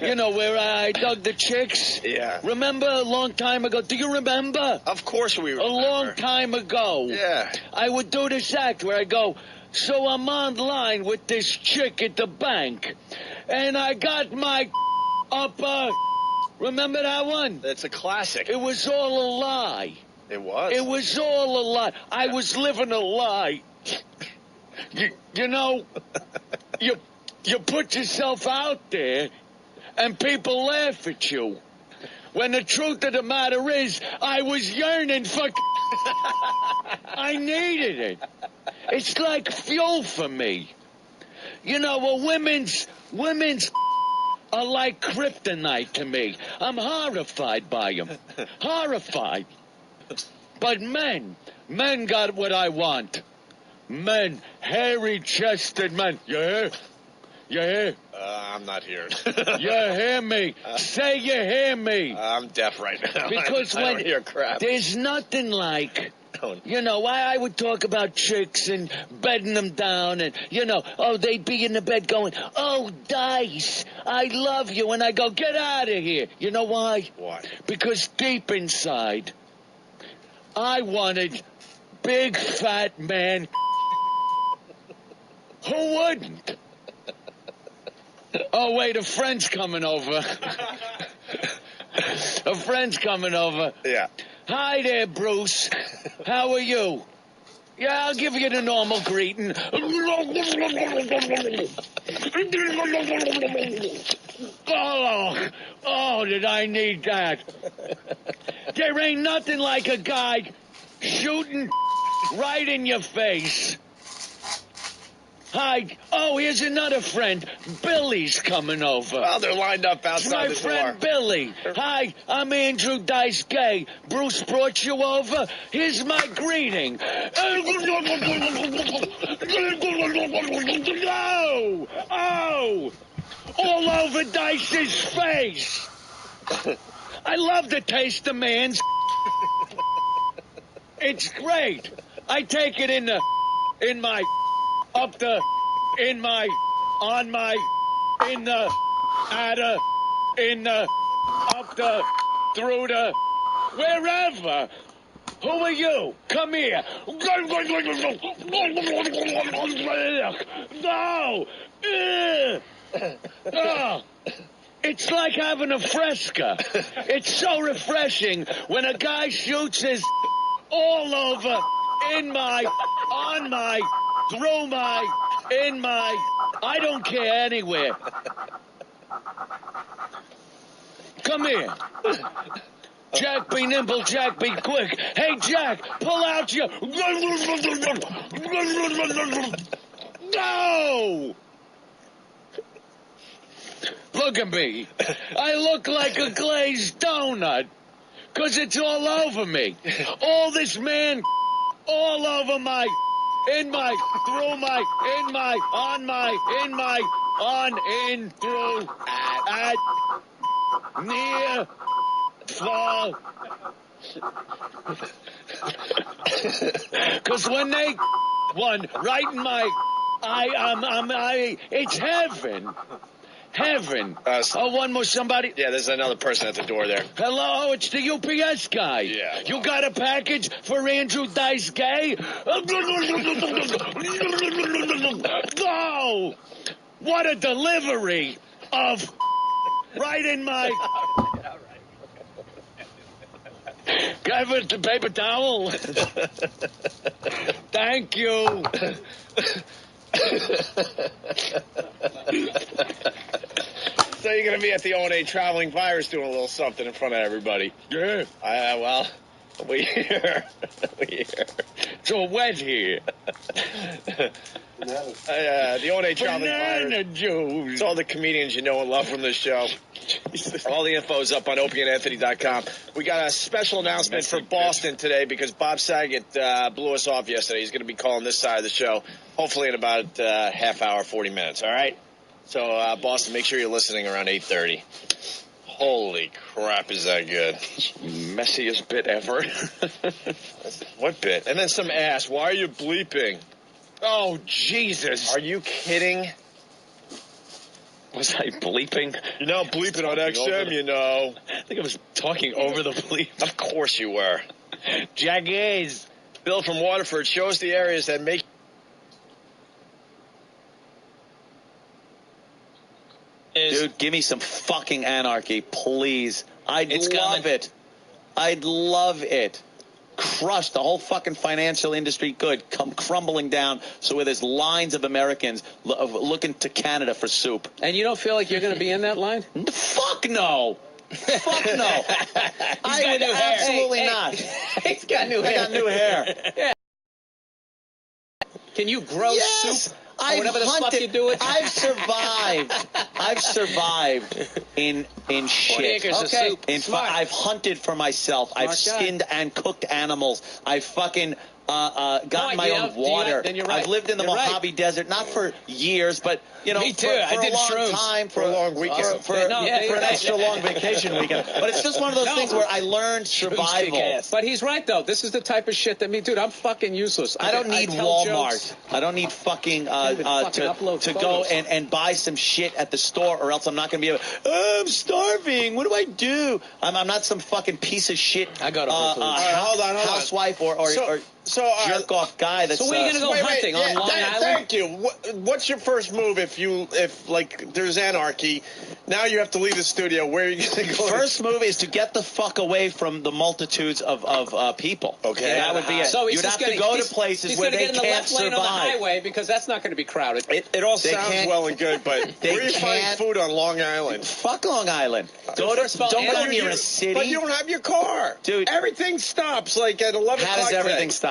You know, where I dug the chicks? Yeah. Remember a long time ago? Do you remember? Of course we remember. A long time ago. Yeah. I would do this act where I go, so I'm online with this chick at the bank, and I got my upper... Remember that one? That's a classic. It was all a lie. It was? It was all a lie. I was living a lie. You know, you put yourself out there and people laugh at you. When the truth of the matter is, I was yearning for... I needed it. It's like fuel for me. You know, well, women's are like kryptonite to me. I'm horrified by them. Horrified. But men got what I want. Men, hairy-chested men. You hear? You hear? I'm not here. You hear me? Say you hear me. I'm deaf right now. Because I don't hear crap. There's nothing like... You know, I would talk about chicks and bedding them down and, you know, oh, they'd be in the bed going, oh, Dice, I love you. And I go, get out of here. You know why? Why? Because deep inside, I wanted big, fat man. Who wouldn't? Oh, wait, a friend's coming over. A friend's coming over. Yeah. Hi there, Bruce. How are you? Yeah, I'll give you the normal greeting. Oh, did I need that? There ain't nothing like a guy shooting right in your face. Hi. Oh, here's another friend. Billy's coming over. Well, they're lined up outside the door. My friend Billy. Hi, I'm Andrew Dice Gay. Bruce brought you over. Here's my greeting. Oh! Oh! All over Dice's face. I love to taste the man's. It's great. I take it in my... Up the, in my, on my, in the, at the, in the, up the, through the, wherever. Who are you? Come here. No. Oh. It's like having a Fresca. It's so refreshing when a guy shoots his all over, in my, on my, through my, in my, I don't care anywhere. Come here. Jack, be nimble, Jack, be quick. Hey, Jack, pull out your... No! Look at me. I look like a glazed donut. Because it's all over me. All this man all over my... In my, through my, in my, on my, in my, on, in, through, at, near, fall. Because when they, one, right in my, it's heaven. Heaven. Oh, one more somebody. Yeah, there's another person at the door there. Hello, it's the UPS guy. Yeah. You got a package for Andrew Dice Gay? Oh, what a delivery of right in my... Can I have a paper towel? Thank you. So you're going to be at the O&A Traveling Virus doing a little something in front of everybody. Yeah. Well, we here. It's all wet here. The O&A Traveling Virus. Banana juice. It's all the comedians you know and love from this show. All the info's up on opieandanthony.com. We got a special announcement for Boston today because Bob Saget blew us off yesterday. He's going to be calling this side of the show, hopefully in about half hour, 40 minutes, all right? So, Boston, make sure you're listening around 8:30. Holy crap, is that good. Messiest bit ever. What bit? And then some ass. Why are you bleeping? Oh, Jesus. Are you kidding? Was I bleeping? You're now bleeping on XM, you know. I think I was talking over the bleep. Of course you were. Jackass. Bill from Waterford shows the areas that make... Dude, give me some fucking anarchy, please. I'd love it. I'd love it. crushed the whole fucking financial industry. Good, come crumbling down. So where there's lines of Americans looking to Canada for soup. And you don't feel like you're going to be in that line? Fuck no. Fuck no. I would absolutely not. He's got new hair. I got new hair. Yeah. Can you grow soup? I've whatever the fuck you do with I've survived. I've survived in shit. 40 acres of soup. I've hunted for myself. I've skinned and cooked animals. I've fucking gotten my own water. Then you're right. I've lived in the Mojave Desert, not for years, but me too. For I did a long shrooms. time, for a long weekend, for an extra long vacation weekend. But it's just one of those things where I learned survival. But he's right though. This is the type of shit that dude, I'm fucking useless. I don't need Walmart. Jokes. I don't need fucking to go and buy some shit at the store, or else I'm not going to be able. I'm starving. What do I do? I'm not some fucking piece of shit. I go to Whole Foods. Hold on. Housewife or jerk off guy. That's so where are you going to go hunting on Long Island? Thank you. What's your first move if like there's anarchy? Now you have to leave the studio. Where are you going to go? First move is to get the fuck away from the multitudes of people. Okay, that would be it. So you'd have to go to places where they can't survive. He's going to get in the left lane on the highway because that's not going to be crowded. It all sounds well and good, but where are you finding food on Long Island? Fuck Long Island. Don't go near a city. But you don't have your car, dude. Everything stops like at 11 o'clock. How does everything stop?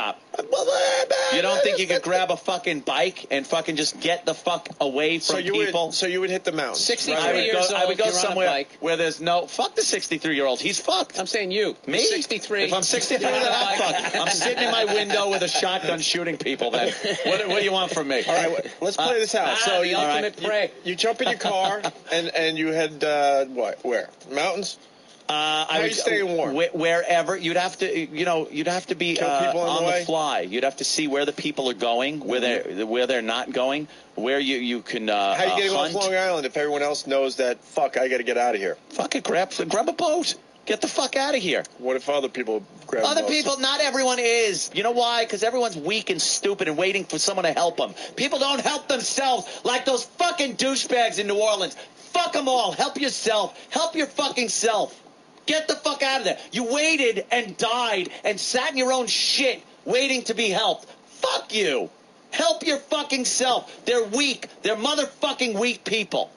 You don't think you could grab a fucking bike and fucking just get the fuck away from people? So you would hit the mountains. 63 years old. I would go somewhere where there's no. Fuck the 63-year-old. He's fucked. I'm saying you. Me? 63. If I'm 63, then I'm fucked. I'm sitting in my window with a shotgun shooting people. Then what do you want from me? All right, let's play this out. So the ultimate prey. You jump in your car and you head where? Mountains. How are you staying warm? Wherever you'd have to be on the fly. You'd have to see where the people are going, where they're not going, where you can. How are you getting hunt. off Long Island if everyone else knows that? Fuck, I got to get out of here. Fuck it, grab a boat. Get the fuck out of here. What if other people grab Other boats? people, not everyone is. You know why? Because everyone's weak and stupid and waiting for someone to help them. People don't help themselves like those fucking douchebags in New Orleans. Fuck them all. Help yourself. Help your fucking self. Get the fuck out of there. You waited and died and sat in your own shit waiting to be helped. Fuck you. Help your fucking self. They're weak. They're motherfucking weak people.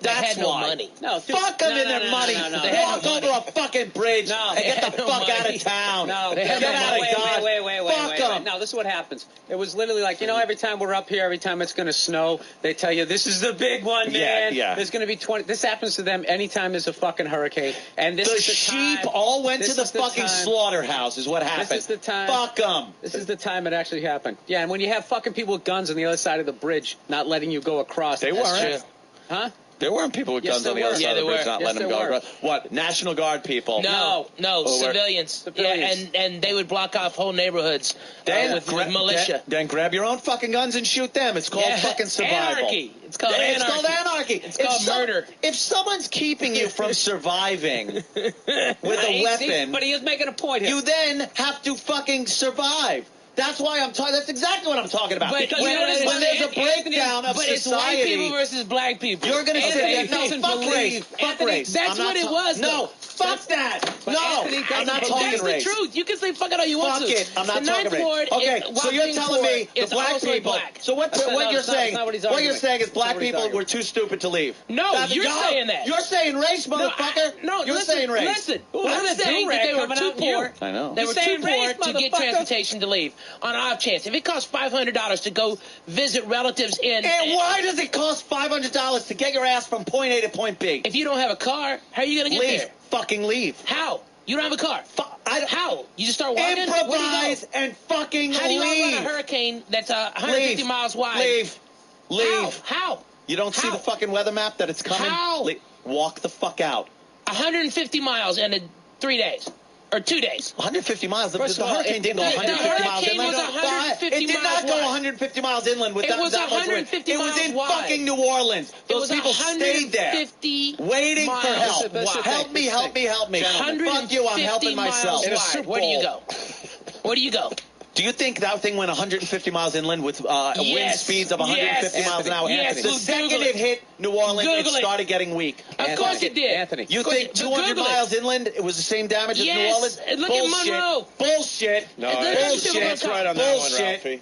That's had no why. money. No, fuck them in their money. Walk over a fucking bridge and get the fuck out of town. No, get out of Dodge. Fuck them. No, this is what happens. It was literally like, every time we're up here, every time it's going to snow, they tell you, this is the big one, man. Yeah. There's going to be 20. This happens to them anytime there's a fucking hurricane. And this the is the sheep time, all went to the fucking slaughterhouse is what happened. This is the time. Fuck them. This is the time it actually happened. Yeah, and when you have fucking people with guns on the other side of the bridge not letting you go across. They weren't. Huh? There weren't people with guns on the other side of the bridge not letting them go across. What? National Guard people? No, civilians. Yeah, and they would block off whole neighborhoods with militia. Then grab your own fucking guns and shoot them. It's called fucking survival. Anarchy. It's called anarchy. It's called murder. If someone's keeping you from surviving with a weapon, but he is making a point here. You then have to fucking survive. That's why I'm talking. That's exactly what I'm talking about. But when there's a breakdown of society, it's white people versus black people. You're going to say, no, fuck race. Fuck race. That's what it was. No, fuck that. No, I'm not talking race. That's the truth. You can say fuck it all you want to. Fuck it. I'm not talking race. Okay, so you're telling me the black people. So what you're saying? What you're saying is black people were too stupid to leave. No, you're saying that. You're saying race, motherfucker. No, you're saying race. Listen, I'm saying that they were too poor. I know. They were too poor to get transportation to leave. On an off chance. If it costs $500 to go visit relatives in... And why does it cost $500 to get your ass from point A to point B? If you don't have a car, how are you going to get there? Fucking leave. How? You don't have a car. How? You just start walking? Improvise and fucking leave. How do you outrun a hurricane that's 150 miles wide? Leave. How? You don't see the fucking weather map that it's coming? How? Walk the fuck out. 150 miles in 3 days. Or 2 days. 150 miles. The hurricane didn't go 150 miles inland. It did not go 150 miles inland with that much wind. It was in fucking New Orleans. Those people stayed there waiting for help. Help me, help me, help me. Fuck you, I'm helping myself. Where do you go? Where do you go? Do you think that thing went 150 miles inland with wind speeds of 150 miles an hour? Yes. The second it hit New Orleans, it started getting weak. Of course it did. Anthony. You think 200 miles inland, it was the same damage as New Orleans? Look at Monroe. Bullshit. No, Bullshit. that's right on that one, Bullshit. Ralphie.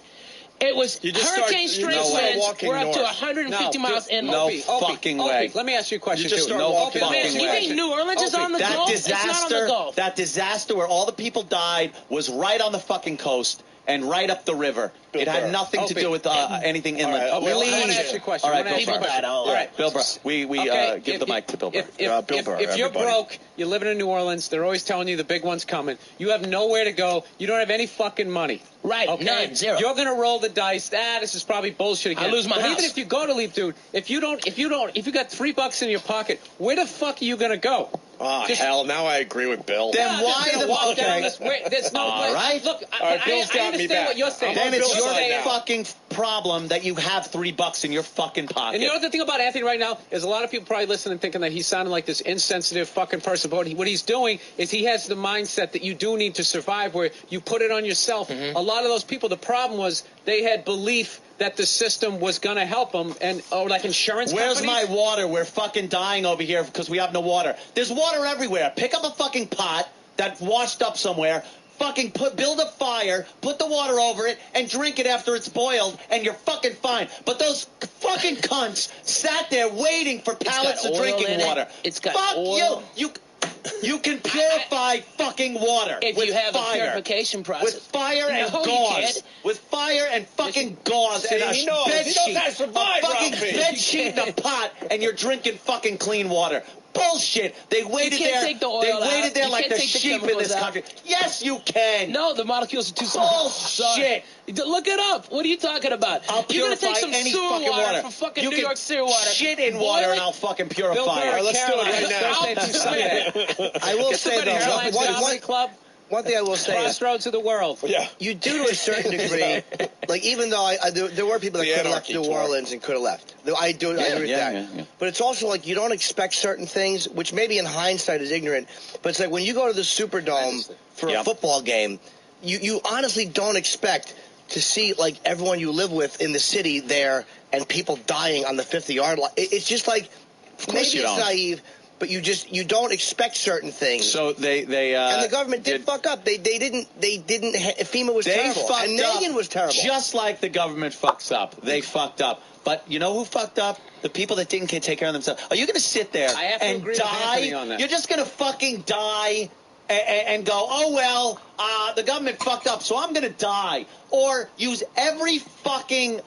It was hurricane strength winds. walking We're up to north. 150 miles inland. No fucking way. Let me ask you a question, You just too. start No walking fucking north. way. You think New Orleans is on the That Gulf? It's not on the disaster, Gulf. that disaster where all the people died was right on the fucking coast and right up the river. Bill It had Burr. nothing to do with anything inland. All right, Bill, I want to ask you a question. All right, I wanna ask you a Bill Burr. question. All right, Bill Burr. We Okay, give the mic to Bill Burr. Bill Burr, If you're everybody. broke, you're living in New Orleans, they're always telling you the big one's coming. You have nowhere to go. You don't have any fucking money. Right, Okay? none, zero. You're gonna roll the dice. This is probably bullshit again. I lose my but house. even if you go to leave, dude, if you got $3 in your pocket, where the fuck are you gonna go? Oh, hell, now I agree with Bill. Then You're why gonna the walk down okay? this way. There's no All way. right. Look, All right, Bill's I got me understand back. what you're saying. Then it's Bill's your side now. fucking problem that you have $3 in your fucking pocket. And you know the thing about Anthony right now is a lot of people probably listening thinking that he's sounding like this insensitive fucking person. But what he's doing is he has the mindset that you do need to survive, where you put it on yourself. A lot of those people, the problem was they had belief that the system was going to help them, and like insurance Where's companies. my water? We're fucking dying over here because we have no water. There's water everywhere. Pick up a fucking pot that's washed up somewhere. Fucking build a fire, put the water over it, and drink it after it's boiled, and you're fucking fine. But those fucking cunts sat there waiting for pallets of oil drinking in it. water. It's got Fuck oil. You can purify fucking water If with you have fire. a purification process. With fire and No, you gauze. can't. With fire and fucking gauze and a he knows. bed He knows sheet. how to survive, a fucking Ralphie. bed sheet and a pot, and you're drinking fucking clean water. Bullshit. They waited can't there. take the oil they out. waited there You like can't the take the sheep in chemicals this out. country. Yes, you can. No, the molecules are too small. Bullshit. Look it up. What are you talking about? I'll You're going to purify take some any sewer fucking water. from fucking You New can York sewer water. shit in boil water it, and I'll fucking purify Bill Burr, it. All right, let's do it right now. I will say, though, Airlines Comedy Club, one thing I will say is, crossroads of the world. Yeah. you do to a certain degree, like even though there were people that The could have left anarchy New tour. Orleans and could have left. I agree with that. yeah. But it's also like you don't expect certain things, which maybe in hindsight is ignorant. But it's like when you go to the Superdome for a football game, you honestly don't expect to see like everyone you live with in the city there and people dying on the 50-yard line. It's just like maybe you it's don't. naive. But you don't expect certain things. So they and the government did fuck up. They didn't. FEMA was terrible. fucked And up. Nagin was terrible. Just like the government fucks up. They fucked up. But you know who fucked up? The people that didn't take care of themselves. Are you going to sit there I have to and agree with Anthony on die? that. You're just going to fucking die and go, oh, well, the government fucked up, so I'm going to die. Or use every fucking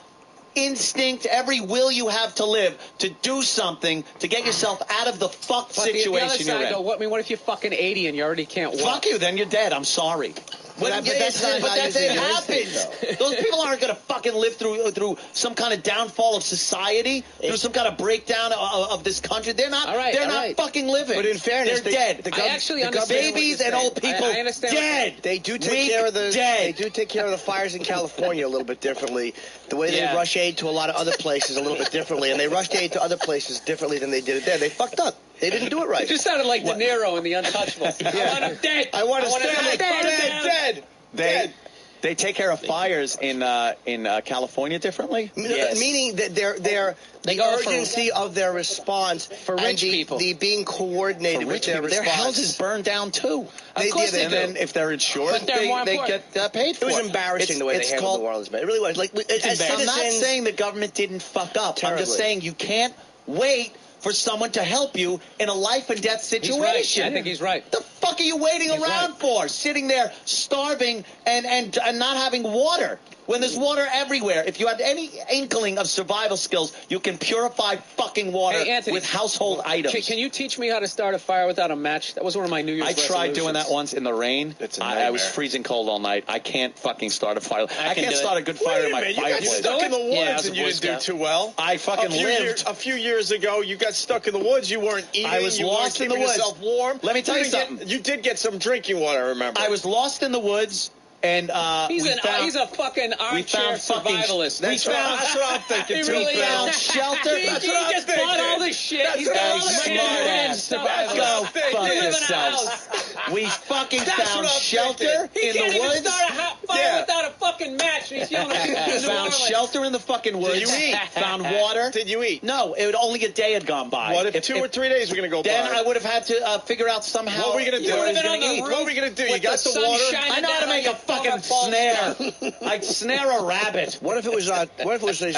instinct, every will you have to live to do something to get yourself out of the fucked But situation the other you're side, in. though, what if you're fucking 80 and you already can't walk? Fuck you, then you're dead. I'm sorry. But that's not how you it do happens. Those people aren't going to fucking live through some kind of downfall of society, through some kind of breakdown of this country. They're not. They're not fucking living. But in fairness, they're dead. the I actually understand what babies you're and saying. old people I understand dead. They do take Weak, care of the. dead. They do take care of the fires in California a little bit differently. The way they rush aid to a lot of other places a little bit differently, and they rushed aid to other places differently than they did it there. They fucked up. They didn't do it right. You just sounded like De Niro in The Untouchables. I want him dead. I want his him family dead. They take care of fires in California differently. Meaning that the go for- urgency of their response For and rich the, people. the being coordinated with their Their response. houses burn down too. Of course they and do. then if they're insured, But they're more they important. get paid for It it. was embarrassing the way they handled New Orleans, man. It really was. Like as I'm not citizens, saying the government didn't fuck up. I'm Terribly. just saying you can't wait for someone to help you in a life and death He's right. situation. I think he's right. The fuck are you waiting around for? Sitting there starving and not having water. When there's water everywhere. If you had any inkling of survival skills, you can purify fucking water Hey, Anthony, with household items. Can you teach me how to start a fire without a match? That was one of my New Year's I tried doing that resolutions. once in the rain. It's a I was nightmare. freezing cold all night. I can't fucking start a fire. I can can't do start it. a good Wait fire a in my minute, you got fireplace. stuck in the woods Yeah, I was a and you Boy didn't do Scout. too well. I fucking lived. A few years ago, you got stuck in the woods. You weren't eating. I was you lost weren't in the keeping woods. yourself warm. Let me tell you didn't something. you did get some drinking water, remember? I was lost in the woods, and He's a fucking armchair survivalist. That's what I'm thinking, He too. really Phil. is. shelter. He That's what I'm just thinking. bought all this shit. That's He's what got I'm all this thinking. money and Go stuff. fuck You live in a yourselves. house. We fucking That's found what I'm shelter thinking. He in can't the even woods. start a hot fire Yeah. without a fucking fucking match, and he's yelling at people in New Found Orleans. shelter in the fucking woods. Did you eat? Found water. Did you eat? No, only a day had gone by. What if 2 or 3 days were going to go then by? I would have had to figure out somehow. What were you going to do? You would have been on the What roof were you going to do? You with got the the sun water? shining I know how to down make on a your fucking snare. I'd snare a rabbit. What if it was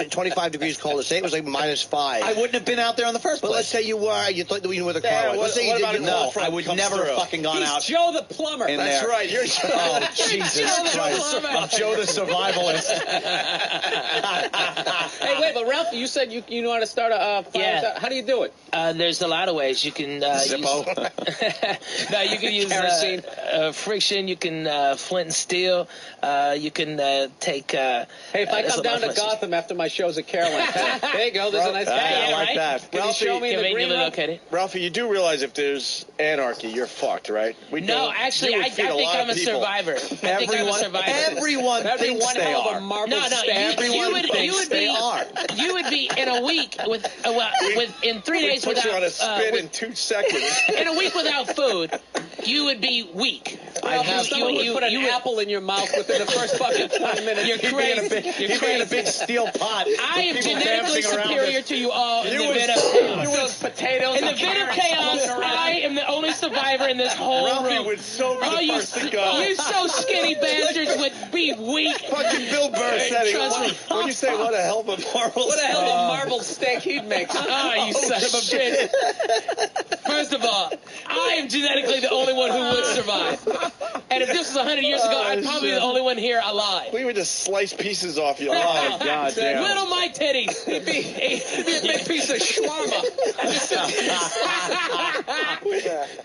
25 degrees cold? Say it was like -5. I wouldn't have been out there in the first But place. let's say you thought that you knew where the car Yeah, was. what Let's say you about did. a No, cold front I would comes never through? have fucking gone He's out. Joe the plumber. In That's there. right. You're Oh, Jesus Christ. I'm Joe the survivalist. Hey, wait, but Ralph, you said you know how to start a fire. Yeah. How do you do it? There's a lot of ways you can Zippo. No, you can use Kerosene. friction. You can flint and steel. You can take. Hey, if I come down to Gotham after my shows at Caroline, there you go. There's a nice guy. I like right? that. Can you show me in the green room? located. Ralphie, you do realize if there's anarchy, you're fucked, right? No, actually, I think I'm a survivor. I think I'm a survivor. Everyone thinks one they hell of a are. marble No, stamp. Everyone thinks they are. You would be in a week in 3 days Put without you on a spin in 2 seconds. in a week without food. You would be weak. Someone would put an apple in your mouth within the first fucking 20 minutes. You're crazy. You're He'd be in a crazy. big steel pot. I am People genetically dancing around superior it. to you all in the was- bit of chaos. You was potatoes. In the bit of chaos, I am the only survivor in this whole Ralphie room. would so be the you, first to go. you so skinny bastards would be weak. Fucking Bill Burr said it. Trust me. When you say what a hell of a marble. What the hell of a marble steak he'd make? Ah, you son of a bitch. First of all, I am genetically the only one who would survive. And if this was 100 years ago, I'd probably be the only one here alive. We would just slice pieces off you. Oh, God damn. Little my titties. He'd be a big piece of shawarma.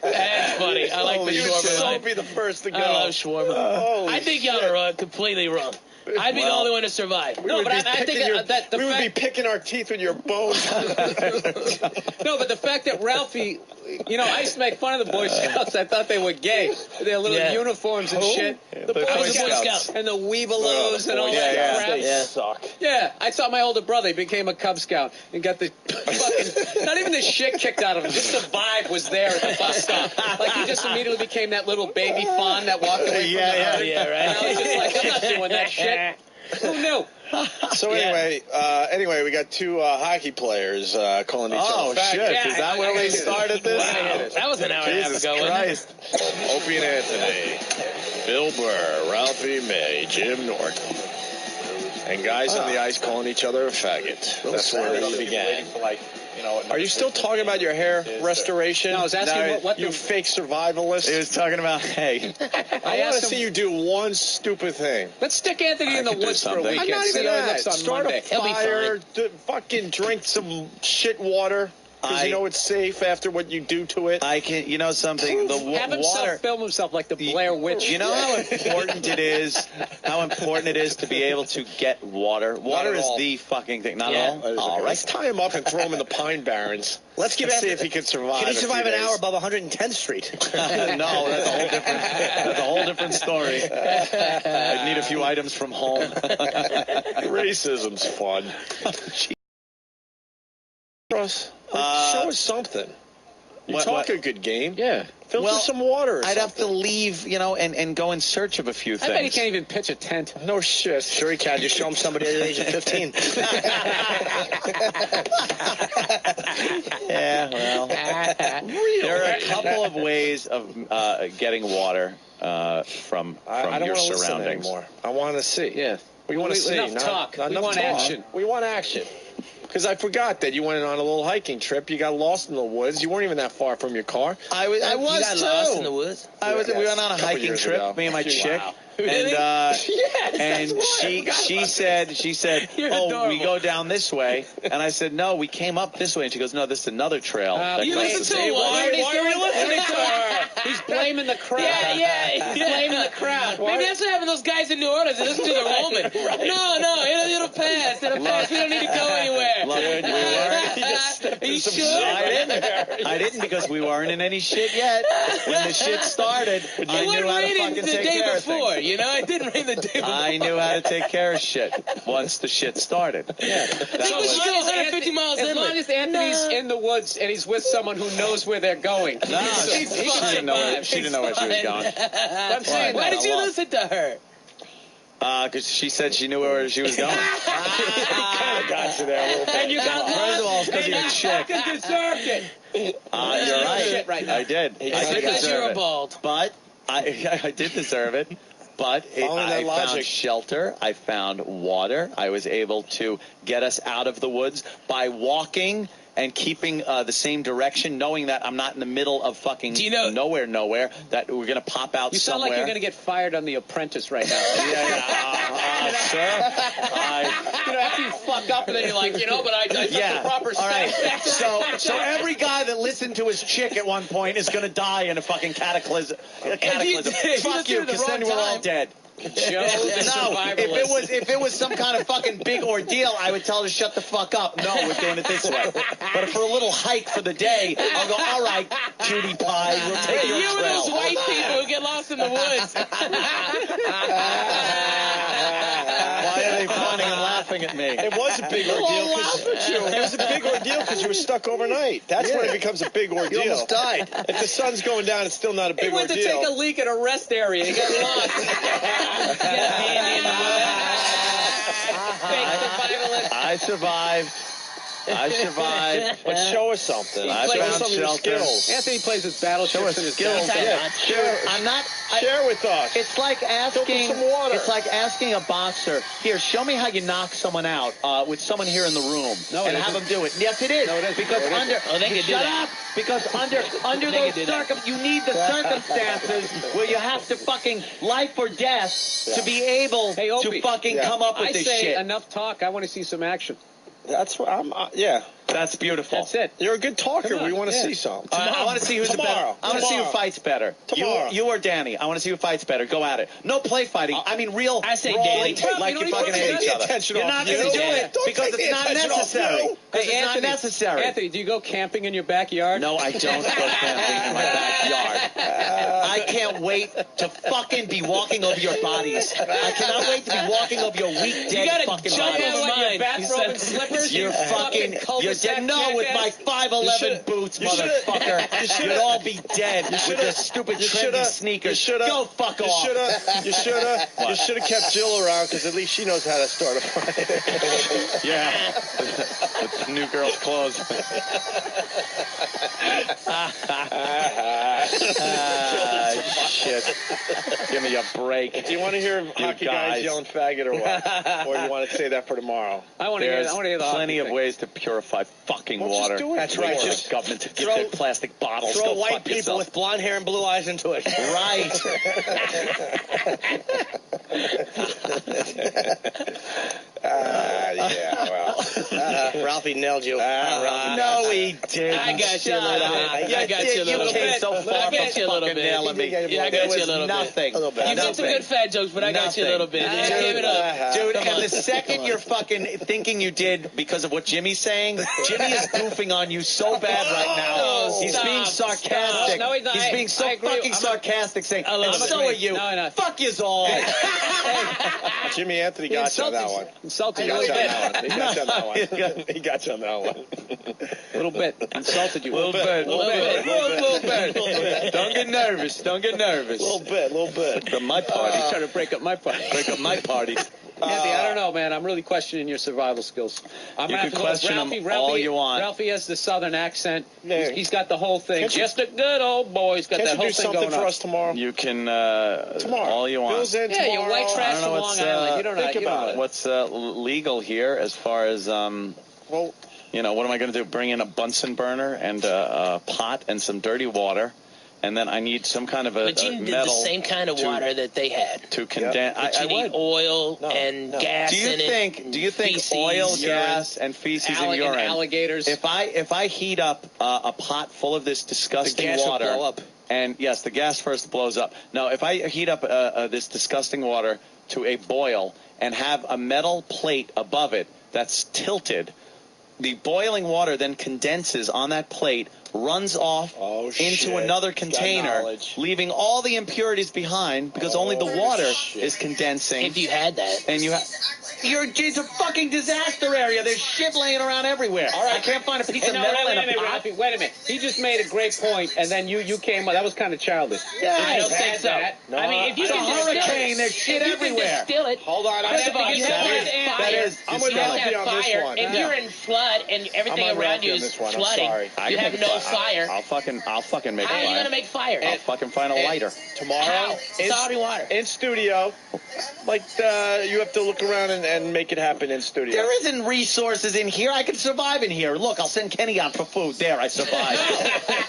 That's funny. I like the You would so shawarma. be the first to go. I love shawarma. Holy I think y'all are completely wrong. I'd be the only one to survive. We would be picking our teeth with your bones. No, but the fact that Ralphie, I used to make fun of the Boy Scouts. I thought they were gay. Their little uniforms and shit. The Boy Scouts. And the Weebelows and all that crap. They suck. Yeah, I saw my older brother. He became a Cub Scout and got the fucking, not even the shit kicked out of him. Just the vibe was there at the bus stop. Like he just immediately became that little baby fawn that walked away from the herd. Yeah, right. And I was just like, I'm not doing that shit. Who knew? So anyway, we got 2 hockey players calling each other fat. Shit. Is that where we started this? Wow. That was an hour and a half Jesus ago, wasn't it? Christ. Opie and Anthony, Bill Burr, Ralphie May, Jim Norton. And guys on the ice calling each other a faggot. That's where it began. Are you still talking about your hair restoration? No, I was asking what you fake survivalist. He was talking about, hey. I want to see you do one stupid thing. Let's stick Anthony in the woods for a weekend. I'm not See even how he that. looks on Start Monday. a fire, fucking drink some shit water. Because you know it's safe after what you do to it. I can, something, the Have himself water. film himself like the Blair Witch. You know how important it is to be able to get water? Water is the fucking thing. Not at all? All right. Let's tie him up and throw him in the Pine Barrens. Let's see if he can survive. Can he survive a an few hour days. above 110th Street? No, that's a whole different story. I need a few items from home. Racism's fun. Russ, show us something. You talk a good game. Yeah. Filter some water or I'd have to something. leave, and go in search of a few I things. bet he can't even pitch a tent. No shit. Sure he can. Just show him somebody at the age of 15. Yeah, well, there are a couple of ways of getting water from I don't your want to listen surroundings. anymore. I want to see. Yeah. We want to see. Enough talk. We enough want talk. action. We want action. Because I forgot that you went on a little hiking trip. You got lost in the woods. You weren't even that far from your car. I was You got too. lost in the woods? We went on a couple hiking years trip, ago. me and my chick. Wow. And she said, You're oh, adorable. we go down this way. And I said, no, we came up this way. And she goes, no, this is another trail. that You goes listen this to way." him. Why are you listening to her? He's blaming the crowd. Yeah. He's blaming the crowd. Maybe that's what happened to those guys in New Orleans. They listen to their woman. No, it'll pass. It'll pass. We don't need to go anywhere. Dude, we weren't. You some sure? I didn't because we weren't in any shit yet. When the shit started, It I knew wasn't how to raining fucking the take day care of before. things. It didn't rain the day before. I knew how to take care of shit once the shit started. Yeah. He was still 150 miles As long inland. as Anthony's in the woods and he's with someone who knows where they're going. No, He's she fine. didn't know where she was going. I'm saying Why that. did you listen to her? Because she said she knew where she was going. kind of got you there a little bit. And you got lost. First of all, it's because you're a chick. fucking deserved it. You're right. Right now. I did. It's because you're a bald. But I did deserve it. But I found shelter. I found water. I was able to get us out of the woods by walking and keeping the same direction, knowing that I'm not in the middle of fucking nowhere, that we're going to pop out somewhere. You sound like you're going to get fired on The Apprentice right now. Sir. After you fuck up and then you're like, but I took the proper steps. All right. So every guy that listened to his chick at one point is going to die in a fucking cataclysm. Fuck you, because then we're all dead. If it was some kind of fucking big ordeal, I would tell her to shut the fuck up. No, we're doing it this way. But for a little hike for the day, I'll go, all right, cutie pie, we'll take your You and those white people who get lost in the woods. Why are they pointing and laughing at me? It was a big ordeal. It was a big ordeal because you were stuck overnight. That's when it becomes a big ordeal. You almost died. If the sun's going down, it's still not a big ordeal. He went to take a leak at a rest area. He got lost. I survived. But show us something. Show us some of your skills. Anthony plays with battleships and his skills. Share with us. It's like asking. Some water. It's like asking a boxer. Here, show me how you knock someone out with someone here in the room, and have them do it. Yes, it is. No, it isn't. Because shut up. Because under those you need the circumstances where you have to fucking life or death to be able to fucking come up with this shit. I say enough talk. I want to see some action. That's what I'm. That's beautiful. That's it. You're a good talker. We want to see something. I want to see who's the better. I want to see who fights better. Tomorrow. You or Danny. I want to see who fights better. Go at it. No play fighting. I mean real. I say brawl, Danny. like you fucking hate each other. You're not going to do it because it's not necessary. It's not necessary. Anthony, do you go camping in your backyard? No, I don't go camping in my backyard. I can't wait to fucking be walking over your bodies. I cannot wait to be walking over your weak, dead fucking bodies. You gotta jump over mine. Your bathrobe and slippers? You're fucking. You're dead. No, with my 5'11" boots, motherfucker. You'd all be dead with your stupid trendy sneakers. Go fuck off. You should have kept Jill around because at least she knows how to start a fight. Yeah. With the new girl's clothes. Shit. Give me a break. Do you want to hear hockey guys yelling faggot or what? Or you want to say that for tomorrow? I want to hear the plenty of ways to purify fucking water. Just do it. That's right. Just government to give their plastic bottles. Throw Go white fuck people yourself. with blonde hair and blue eyes into it. Right. Ralphie nailed you. No, he didn't. I got you a little bit. I got you a little You came bit. so far I got from you a little fucking bit. nailing me. Yeah, I got you a little bit. Nothing. You made some good fat jokes, but I got you a little bit. Yeah, give it up. Dude, and the second you're fucking thinking you did because of what Jimmy's saying, Jimmy is goofing on you so bad right now. Oh, he's stop, being sarcastic. No, he's not. He's being so fucking sarcastic, saying, and so are you. No, not. Fuck yous all. Jimmy Anthony got you on that one. Insulted He you a got little you bit. on that one. He got you on that one. A little bit. Insulted you. A little bit. Don't get nervous. A little bit. From my party. He's trying to break up my party. Break up my parties. Anthony, I don't know, man. I'm really questioning your survival skills. I'm You gonna can have to go with question them all you want. Ralphie has the southern accent. Yeah. He's got the whole thing. Can't you- Just a good old boy. He's got Can't that you whole do thing something going for on. us tomorrow? You can Tomorrow. all you want. Bill's in Yeah, tomorrow. you white trash I don't know from what's, Long Island. You don't know. think you don't about know. it. What's legal here as far as Well, what am I going to do? Bring in a Bunsen burner and a pot and some dirty water, and then I need some kind of a But you need the metal same kind of water that they had. to condense. But you need oil and gas Do you in think? it. Do you think feces, oil, urine, gas, and feces and urine? alligators. If I heat up a pot full of this disgusting The gas will water, blow up. and yes, the gas first blows up. Now, if I heat up this disgusting water to a boil and have a metal plate above it that's tilted, the boiling water then condenses on that plate, runs off into another container, leaving all the impurities behind because only the water is condensing. If you had that. And you It's a fucking disaster area. There's shit laying around everywhere. All right. I can't find a piece of No, metal wait in a minute, a pot. Rafi, wait a minute. He just made a great point, and then you came up. That was kind of childish. Yeah, I don't think so. No, I mean, if you it's a can distill hurricane. it, There's shit if you everywhere. can distill it, Hold on. first of all, you have to have that fire. is I'm with You have to Ralphie have on this fire. one. If you're in flood and everything I'm on around Ralphie you on is this one. I'm flooding, sorry. you have no fire. I'll fucking make How fire. are you gonna make fire? I'll fucking find a lighter. Tomorrow, How? Salty water. in studio, like you have to look around and make it happen in studio. There isn't resources in here. I can survive in here. Look, I'll send Kenny out for food. There, I survived.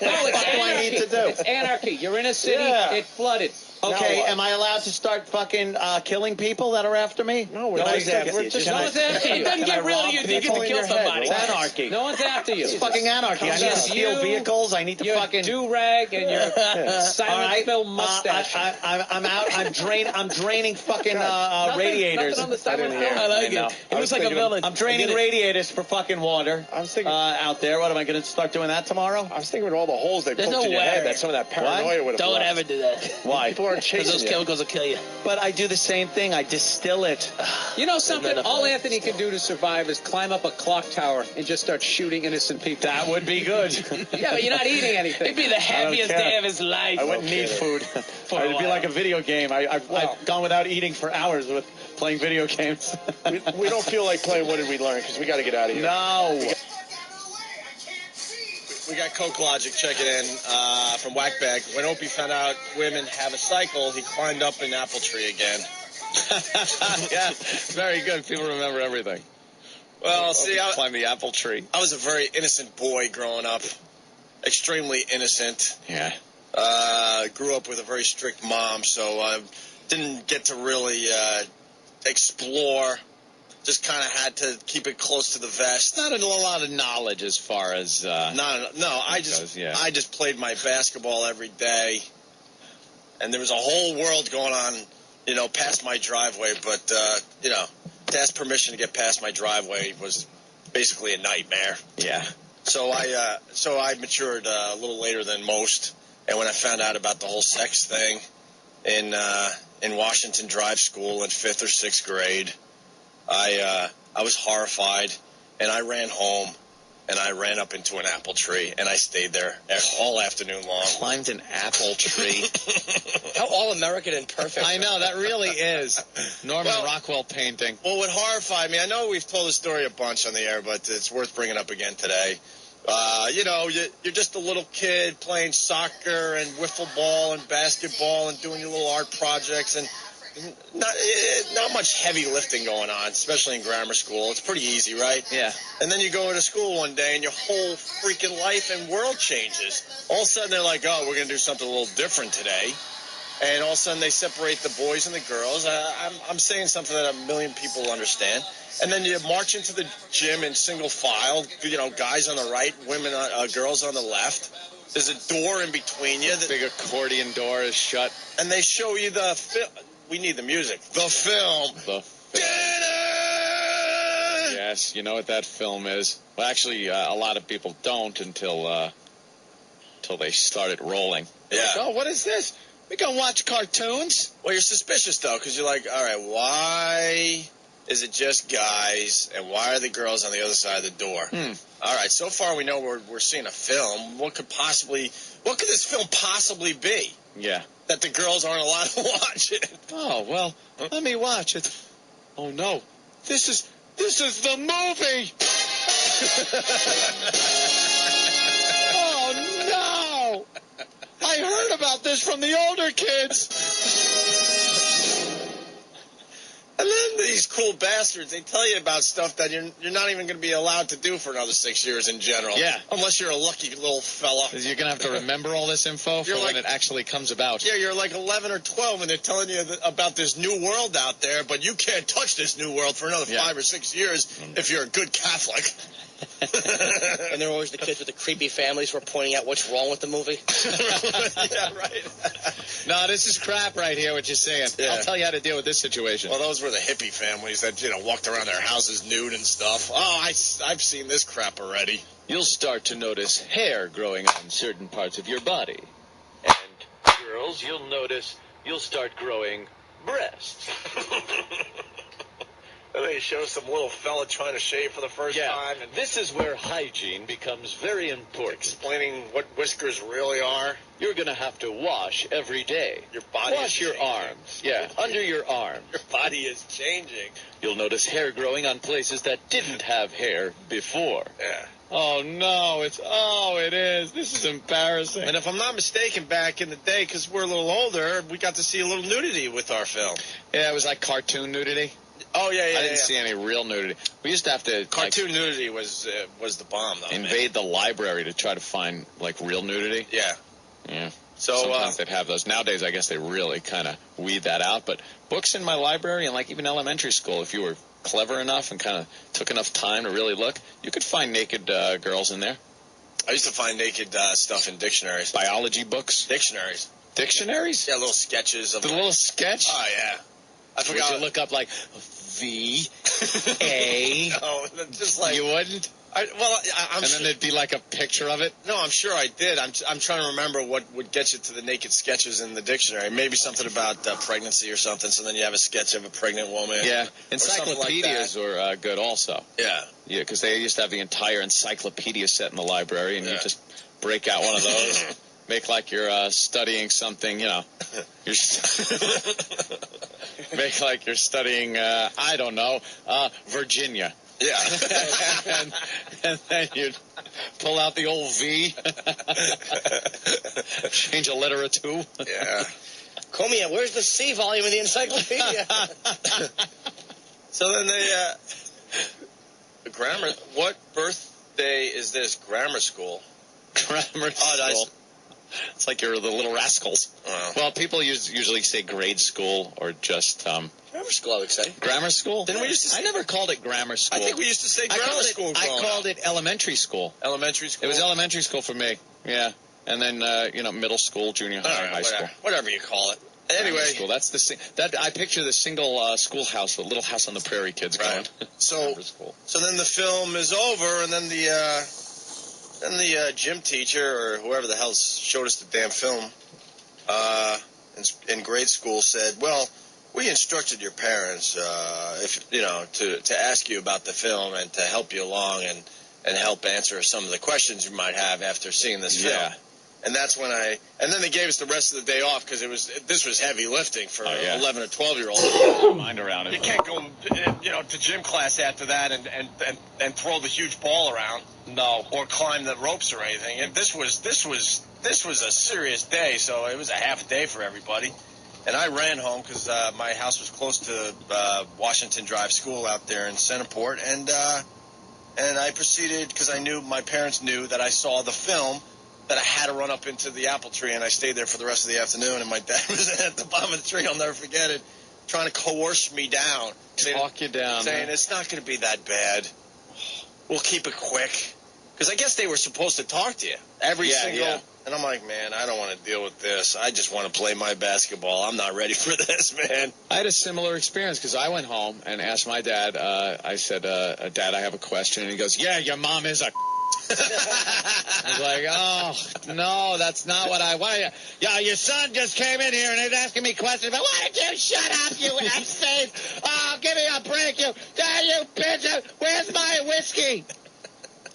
No, it's That's what I need to do. It's anarchy. You're in a city. Yeah. It flooded. Okay, what? am I allowed to start fucking killing people that are after me? No, we're Can not I- after can- you. can No I- one's after you. It doesn't Can I get real. rob You people get to in kill your head? somebody. It's anarchy. No one's after you. It's fucking anarchy. I need to Just steal you, vehicles. I need to Your fucking. do-rag and your All silent right. film mustache. I'm out. I'm draining fucking Nothing- radiators. Nothing on the silent didn't hear. film. I like know. it. It looks like a villain. I'm draining radiators for fucking water. I was thinking. Out there. What am I going to start doing that tomorrow? I was thinking with all the holes they There's poked no in your way. head, that some of that paranoia would have Don't left. ever do that. Why? People aren't Because chasing those you. chemicals will kill you. But I do the same thing. I distill it. You know something? All Anthony can do to survive is climb up a clock tower and just start shooting innocent people. That would be good. Yeah, but you're not eating anything. It'd be the happiest care. day of his life. I wouldn't need food. It'd be like a video game. I've gone without eating for hours with playing video games. We don't feel like playing What Did We Learn? Because we got to get out of here. No. We got Coke Logic checking in from Whackbag. When Opie found out women have a cycle, he climbed up an apple tree again. Yeah, very good. People remember everything. Well, see, Climb the apple tree. I was a very innocent boy growing up. Extremely innocent. Yeah. Grew up with a very strict mom, so I didn't get to really explore. Just kind of had to keep it close to the vest. Not a lot of knowledge as far as. No, I just played my basketball every day, and there was a whole world going on, past my driveway. But to ask permission to get past my driveway was basically a nightmare. Yeah. So I matured a little later than most, and when I found out about the whole sex thing in Washington Drive School in 5th or 6th grade, I was horrified, and I ran home, and I ran up into an apple tree, and I stayed there all afternoon long. Climbed an apple tree. How all-American and perfect. I know, that really is. Norman Rockwell painting. Well, what horrified me, I know we've told the story a bunch on the air, but it's worth bringing up again today. You're just a little kid playing soccer and wiffle ball and basketball and doing your little art projects, and not much heavy lifting going on, especially in grammar school. It's pretty easy, right? Yeah. And then you go into school one day and your whole freaking life and world changes. All of a sudden they're like, oh, we're going to do something a little different today. And all of a sudden they separate the boys and the girls. I'm saying something that a million people understand. And then you march into the gym in single file, guys on the right, girls on the left. There's a door in between you. The big accordion door is shut. And they show you the film. We need the music. The film. The film. Yes, you know what that film is. Well, actually, a lot of people don't until they start it rolling. Yeah. Like, oh, what is this? We gonna watch cartoons? Well, you're suspicious, though, because you're like, all right, why is it just guys, and why are the girls on the other side of the door? All right, so far we know we're seeing a film. What could this film possibly be? Yeah. That the girls aren't allowed to watch it. Oh, well, let me watch it. Oh, no. This is the movie! Oh, no! I heard about this from the older kids. And then these cool bastards, they tell you about stuff that you're not even going to be allowed to do for another 6 years in general. Yeah. Unless you're a lucky little fella. You're going to have to remember all this info for when it actually comes about. Yeah, you're like 11 or 12 and they're telling you about this new world out there, but you can't touch this new world for another 5 or 6 years if you're a good Catholic. And they're always the kids with the creepy families who are pointing out what's wrong with the movie. Yeah, right. No, this is crap right here, what you're saying. Yeah. I'll tell you how to deal with this situation. Well, those were the hippie families that, walked around their houses nude and stuff. Oh, I've seen this crap already. You'll start to notice hair growing on certain parts of your body. And girls, you'll start growing breasts. And they show some little fella trying to shave for the first time. And this is where hygiene becomes very important. Explaining what whiskers really are. You're going to have to wash every day. Your body Wash your arms. Yeah, under your arms. Your body is changing. You'll notice hair growing on places that didn't have hair before. Yeah. Oh, no, it is. This is embarrassing. And if I'm not mistaken, back in the day, because we're a little older, we got to see a little nudity with our film. Yeah, it was like cartoon nudity. Oh, yeah. I didn't see any real nudity. We used to have to... Cartoon nudity was the bomb, though. Invade the library to try to find, like, real nudity. Yeah. Yeah. So sometimes they'd have those. Nowadays, I guess they really kind of weed that out. But books in my library and, like, even elementary school, if you were clever enough and kind of took enough time to really look, you could find naked girls in there. I used to find naked stuff in dictionaries. Biology books? Dictionaries. Dictionaries? Yeah, little sketches of... The little sketch? Oh, yeah. I forgot. Would you look up, like, V, A? No, just like... You wouldn't? I'm and then there'd be like a picture of it? No, I'm sure I did. I'm trying to remember what would get you to the naked sketches in the dictionary. Maybe something about pregnancy or something, so then you have a sketch of a pregnant woman. Yeah, encyclopedias were good also. Yeah. Yeah, because they used to have the entire encyclopedia set in the library, and you just break out one of those, make like you're studying something, you know. Make like you're studying, I don't know, Virginia. Yeah. and then you'd pull out the old V, change a letter or two. Yeah. Call me out. Where's the C volume of the encyclopedia? So then they, grammar, what birthday is this? Grammar school. Grammar school. It's like you're the Little Rascals. Oh. Well, people usually say grade school or just... grammar school, I would say. Grammar school? Didn't we used to say... I never called it grammar school. I think we used to say grammar school. I called it elementary school. Elementary school? It was elementary school for me, yeah. And then, middle school, junior high, high school. Whatever you call it. Anyway. School. That's I picture the single schoolhouse, the Little House on the Prairie kids going. So then the film is over, and then the gym teacher or whoever the hell showed us the damn film in grade school said, well, we instructed your parents to ask you about the film and to help you along and help answer some of the questions you might have after seeing this film. Yeah. And that's when and then they gave us the rest of the day off because this was heavy lifting for 11 or 12-year-olds. Mind around it. You can't go, to gym class after that and throw the huge ball around. No. Or climb the ropes or anything. And this was a serious day, so it was a half day for everybody. And I ran home because my house was close to Washington Drive School out there in Centerport, and I proceeded because my parents knew that I saw the film. That I had to run up into the apple tree, and I stayed there for the rest of the afternoon, and my dad was at the bottom of the tree, I'll never forget it, trying to coerce me down. Talk you down. Saying, it's not going to be that bad. We'll keep it quick. Because I guess they were supposed to talk to you. Every single... Yeah. And I'm like, man, I don't want to deal with this. I just want to play my basketball. I'm not ready for this, man. I had a similar experience because I went home and asked my dad, I said, Dad, I have a question. And he goes, yeah, your mom is a... I was like, oh, no, that's not what I want. Yeah, your son just came in here and he's asking me questions, but why don't you shut up, you F-face? Oh, give me a break, you bitch. Where's my whiskey?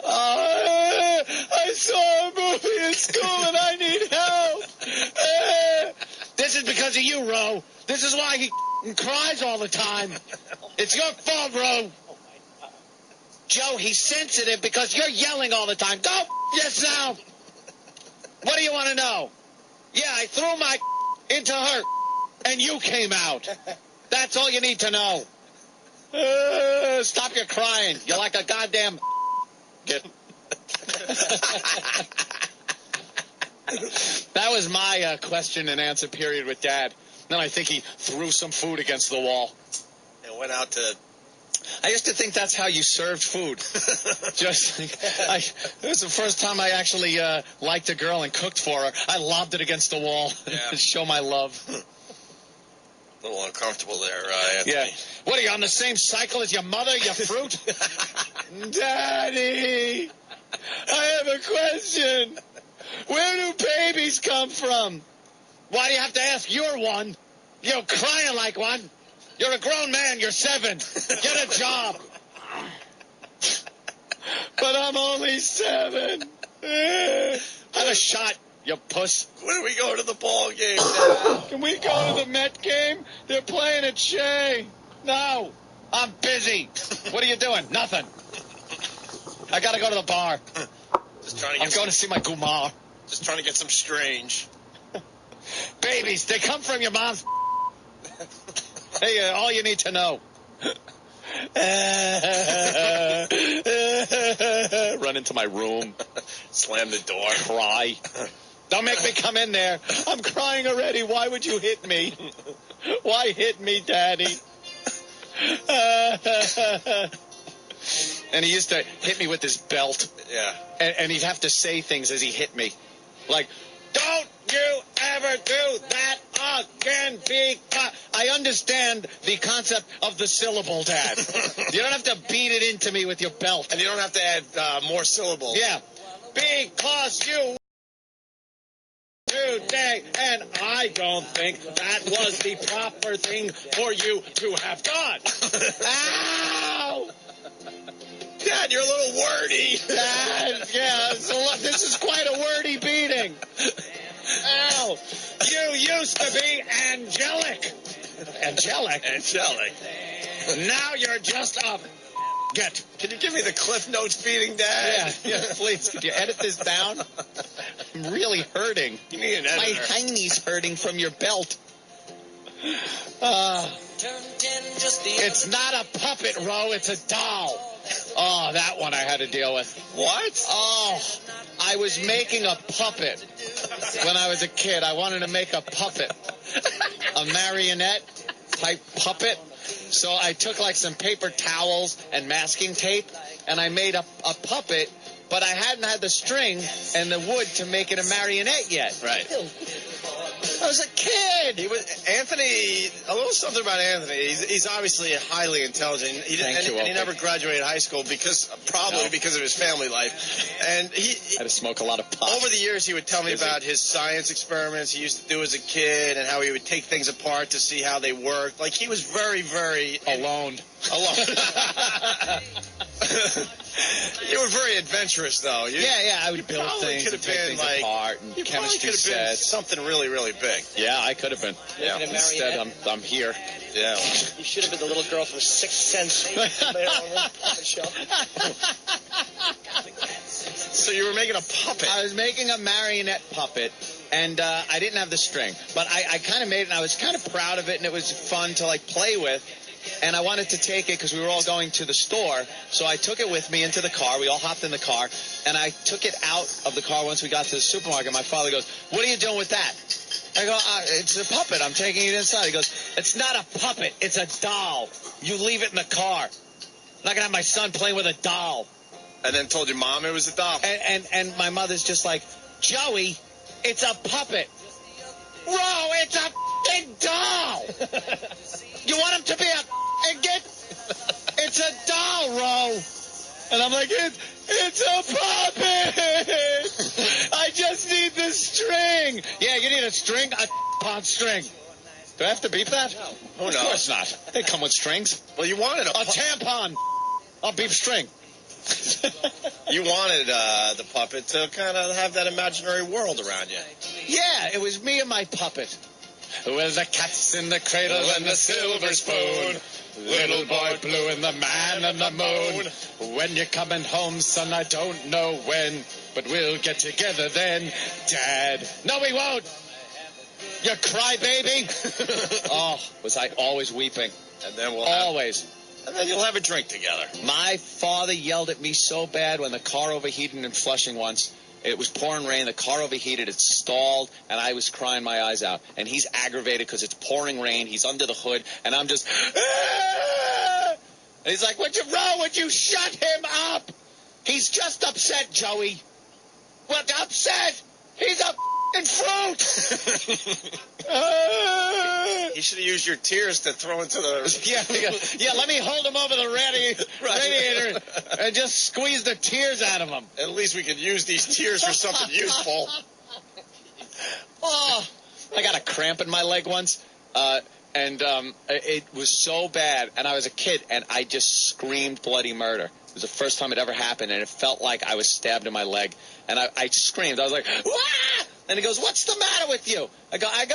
I saw a movie in school and I need help. This is because of you, Ro. This is why he cries all the time. It's your fault, Ro. Joe, he's sensitive because you're yelling all the time. Go yourself. What do you want to know? Yeah, I threw my into her, and you came out. That's all you need to know. Stop your crying. You're like a goddamn... That was my question and answer period with Dad. Then I think he threw some food against the wall. And went out to... I used to think that's how you served food. It was the first time I actually liked a girl and cooked for her. I lobbed it against the wall to show my love. A little uncomfortable there, Anthony. Yeah. What, are you on the same cycle as your mother, you fruit? Daddy, I have a question. Where do babies come from? Why do you have to ask? You're one. You're crying like one. You're a grown man. You're 7. Get a job. But I'm only 7. Have a shot, you puss. When do we go to the ball game, Dad? Can we go to the Met game? They're playing at Shea. No, I'm busy. What are you doing? Nothing. I gotta go to the bar. Just trying to I'm going to see my Gumar. Just trying to get some strange. Babies, they come from your mom's. Hey, all you need to know. Run into my room. Slam the door. Cry. Don't make me come in there. I'm crying already. Why would you hit me? Why hit me, Daddy? And he used to hit me with his belt. Yeah. And he'd have to say things as he hit me. Like, don't you ever do that again, because I understand the concept of the syllable, Dad. You don't have to beat it into me with your belt. And you don't have to add more syllables. Yeah. Because you today, and I don't think that was the proper thing for you to have done. Ow! Dad, you're a little wordy. Dad, yeah, this is quite a wordy beating. Ow! You used to be angelic. Angelic? Angelic. Now you're just a get. Can you give me the Cliff Notes beating, Dad? Yeah, please. Could you edit this down? I'm really hurting. You need an editor. My hiney's hurting from your belt. It's not a puppet, Ro. It's a doll. Oh, that one I had to deal with. What? Oh, I was making a puppet when I was a kid. I wanted to make a puppet, a marionette type puppet. So I took like some paper towels and masking tape, and I made a puppet, but I hadn't had the string and the wood to make it a marionette yet. Right. I was a kid. He was Anthony. A little something about Anthony. He's obviously highly intelligent. He never graduated high school because of his family life. And he had to smoke a lot of pot. Over the years, he would tell me about his science experiments he used to do as a kid and how he would take things apart to see how they worked. Like he was very, very alone. You were very adventurous, though. Yeah, I would build things and take things apart and chemistry sets. Something really, really big. Yeah, I could have been. Yeah. Instead, I'm here. Yeah. You should have been the little girl from Sixth Sense. So you were making a puppet. I was making a marionette puppet, and I didn't have the string. But I kind of made it, and I was kind of proud of it, and it was fun to, like, play with. And I wanted to take it because we were all going to the store. So I took it with me into the car. We all hopped in the car. And I took it out of the car once we got to the supermarket. My father goes, "What are you doing with that?" I go, "It's a puppet. I'm taking it inside." He goes, "It's not a puppet. It's a doll. You leave it in the car. I'm not going to have my son playing with a doll." And then told your mom it was a doll. And my mother's just like, "Joey, it's a puppet." "Bro, it's a big doll." "You want him to be a get? It's a doll, Ro." And I'm like, it's a puppet. I just need the string. Yeah, you need a string? A pound string. Do I have to beep that? No. Oh, no. Of course not. They come with strings. Well, you wanted a tampon. I'll beep string. You wanted the puppet to kind of have that imaginary world around you. Yeah, it was me and my puppet. With the cats in the cradle and the silver spoon. Little boy blue and the man and the moon. When you're coming home, son, I don't know when, but we'll get together then. Dad. No, we won't. You crybaby. Oh, was I always weeping. And then always. And then you'll have a drink together. My father yelled at me so bad when the car overheated in Flushing once. It was pouring rain. The car overheated. It stalled, and I was crying my eyes out. And he's aggravated because it's pouring rain. He's under the hood, and I'm just... Ah! And he's like, "Would you shut him up? He's just upset, Joey." "What, upset? He's a fruit." You should have used your tears to throw into the... Yeah, let me hold him over the radiator and just squeeze the tears out of him. At least we could use these tears for something useful. Oh, I got a cramp in my leg once. And it was so bad, and I was a kid, and I just screamed bloody murder. It was the first time it ever happened, and it felt like I was stabbed in my leg. And I screamed. I was like, "Wah!" And he goes, "What's the matter with you?" I go, I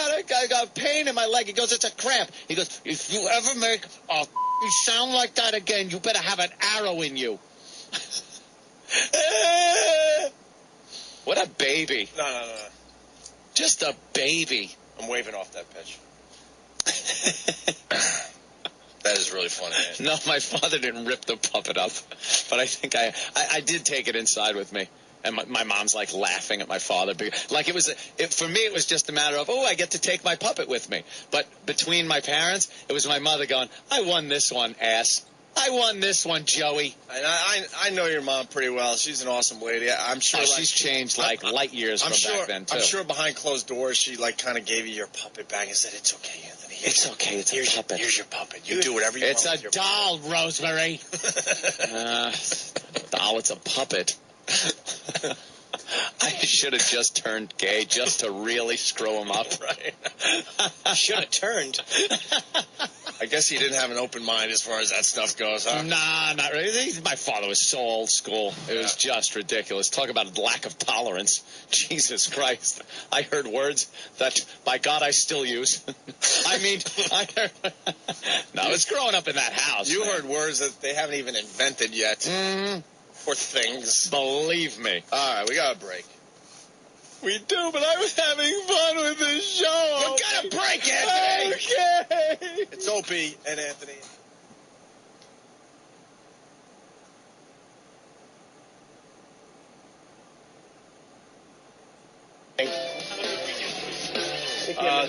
got pain in my leg. He goes, "It's a cramp." He goes, "If you ever make a sound like that again, you better have an arrow in you." What a baby. No. Just a baby. I'm waving off that pitch. That is really funny, man. No, my father didn't rip the puppet up, but I think I did take it inside with me. And my mom's like laughing at my father. Like for me, it was just a matter of, I get to take my puppet with me. But between my parents, it was my mother going, "I won this one, ass. I won this one, Joey." And I know your mom pretty well. She's an awesome lady. I'm sure she's changed like light years from back then, too. I'm sure behind closed doors, she kind of gave you your puppet back and said, "It's okay, Anthony. It's okay. It's a puppet. Here's your puppet. You do whatever you want. It's a doll, Rosemary." Doll, it's a puppet. I should have just turned gay just to really screw him up. Right. Should have turned. I guess he didn't have an open mind as far as that stuff goes, huh? Nah, not really. My father was so old school. It was just ridiculous. Talk about a lack of tolerance. Jesus Christ. I heard words that, by God, I still use. I heard... No, it's growing up in that house. You heard words that they haven't even invented yet. Mm-hmm. For things. Believe me. All right, we got a break. We do, but I was having fun with this show. We're gonna break, Anthony. Okay. It's Opie and Anthony.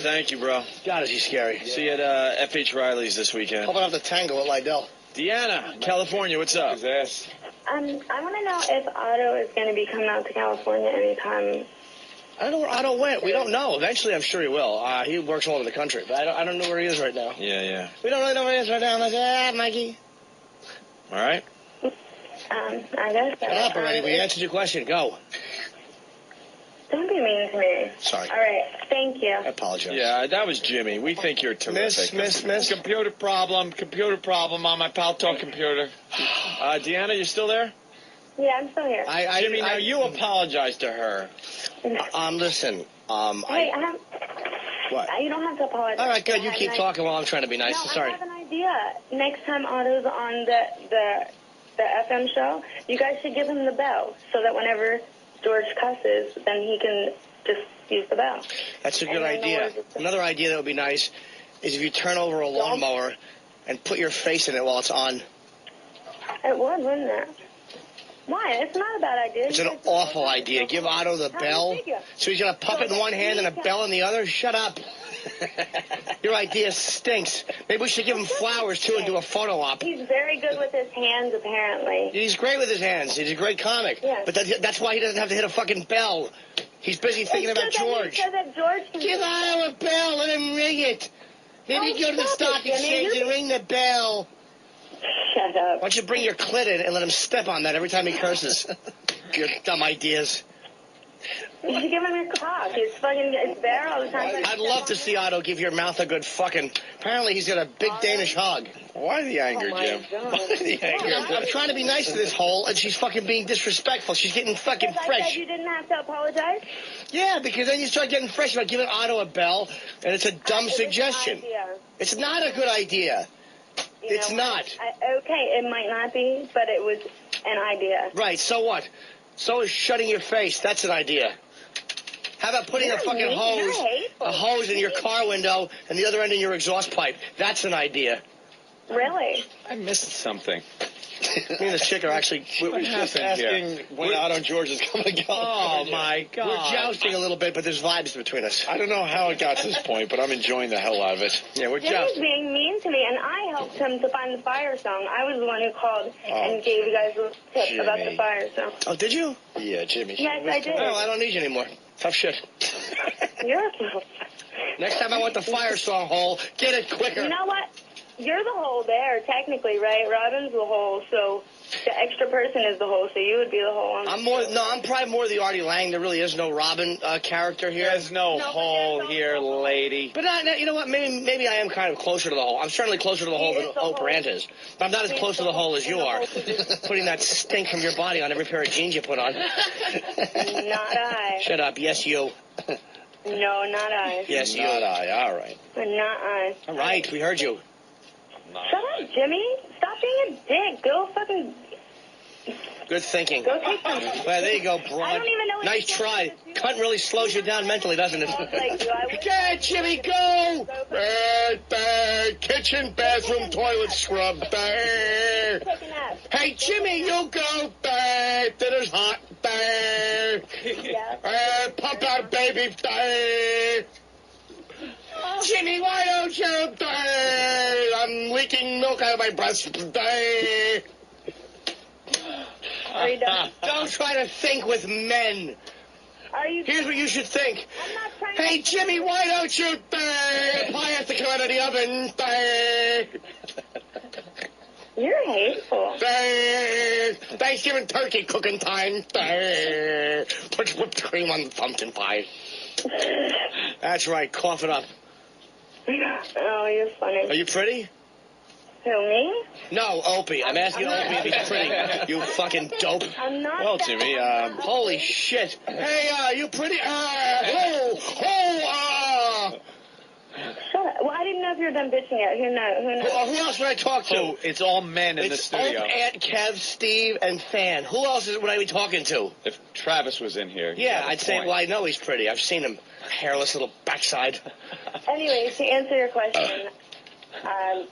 Thank you, bro. God, is he scary. See you at F.H. Riley's this weekend. Hoping I have to tango with Lydell. Deanna, California, what's up? I want to know if Otto is going to be coming out to California anytime. I don't know where Otto went. We don't know. Eventually, I'm sure he will. He works all over the country, but I don't know where he is right now. Yeah. We don't really know where he is right now. I'm like, Mikey. All right. I guess so. Shut up already. We answered your question. Go. Don't be mean to me. Sorry. All right. Thank you. I apologize. Yeah, that was Jimmy. We think you're terrific. Miss. Computer problem on my pal talk computer. Deanna, you still there? Yeah, I'm still here. Jimmy, now you apologize to her. Listen. Hey, What? You don't have to apologize. All right, good. You keep talking while I'm trying to be nice. No, Sorry. I have an idea. Next time Otto's on the FM show, you guys should give him the bell so that whenever George cusses, then he can just use the bell. That's a good idea. Another idea that would be nice is if you turn over a lawnmower and put your face in it while it's on. It would, wouldn't it? Why? It's not a bad idea. It's an awful idea. Give Otto the bell. So he's got a puppet in one hand and a bell in the other? Shut up. Your idea stinks. Maybe we should give him flowers, too, and do a photo op. He's very good with his hands, apparently. He's great with his hands. He's a great comic. Yeah. But that's why he doesn't have to hit a fucking bell. He's busy thinking about George. So that George can give Otto a bell. Let him ring it. Maybe go to the stock exchange and ring the bell. Shut up. Why don't you bring your clit in and let him step on that every time he curses? Your dumb ideas. You should give him your cock. It's there all the time. I'd love to see Otto give your mouth a good fucking... Apparently he's got a big Danish hog. Why the anger, Jim? Why the anger? I'm trying to be nice to this hole, and she's fucking being disrespectful. She's getting fucking fresh. I said you didn't have to apologize? Yeah, because then you start getting fresh by giving Otto a bell, and it's a dumb suggestion. It's not a good idea. It's not. Okay, it might not be, but it was an idea. Right, so what? So is shutting your face. That's an idea. How about putting a fucking hose in your car window and the other end in your exhaust pipe? That's an idea. Really? I missed something. Me and this chick are actually... What happened here? When Otto and George is coming to California. Oh, my God. We're jousting a little bit, but there's vibes between us. I don't know how it got to this point, but I'm enjoying the hell out of it. Yeah, we're Jim was being mean to me, and I helped him to find the fire song. I was the one who called and gave you guys a tip about the fire song. Oh, did you? Yeah, Jimmy. Yes, I did. Oh, I don't need you anymore. Tough shit. You're... Next time I want the fire song hole, get it quicker. You know what? you're the hole there, technically, right? Robin's the hole, so the extra person is the hole, so you would be the hole. I'm probably more the Artie Lang. There really is no Robin character here. There's no hole here, lady. But you know what? Maybe I am kind of closer to the hole. I'm certainly closer to the hole than Oprah is. But I'm not as close to the hole as you are. Putting that stink from your body on every pair of jeans you put on. Not I. Shut up. Yes, you. No, not I. Yes, you. Not I. All right. Not I. All right. We heard you. Shut up, Jimmy. Stop being a dick. Go fucking... Good thinking. Go take some... Well, there you go, broad. I don't even know what nice try. Cunt really slows you down mentally, doesn't it? Okay, Jimmy, go! Kitchen, bathroom, toilet scrub. Hey, Jimmy, you go. Dinner's hot. Pump out, baby. Jimmy, why don't you? I'm leaking milk out of my breast. Are you done? Don't try to think with men. Here's what you should think. Hey, Jimmy, why don't you pie has to come out of the oven? You're hateful. Thanksgiving turkey cooking time. Put whipped cream on the pumpkin pie. That's right. Cough it up. Oh, you're funny. Are you pretty? Who, me? No, Opie. I'm asking Opie if he's pretty. You fucking dope. I'm not. Well, Jimmy, holy shit. Hey, you pretty? Shut up. Well, I didn't know if you were done bitching yet. Who knows? Who else would I talk to? Oh, it's all men in the studio. It's Aunt Kev, Steve, and Fan. Who else would I be talking to? If Travis was in here. Yeah, I'd say, well, I know he's pretty. I've seen him. Hairless little backside. Anyway, to answer your question, I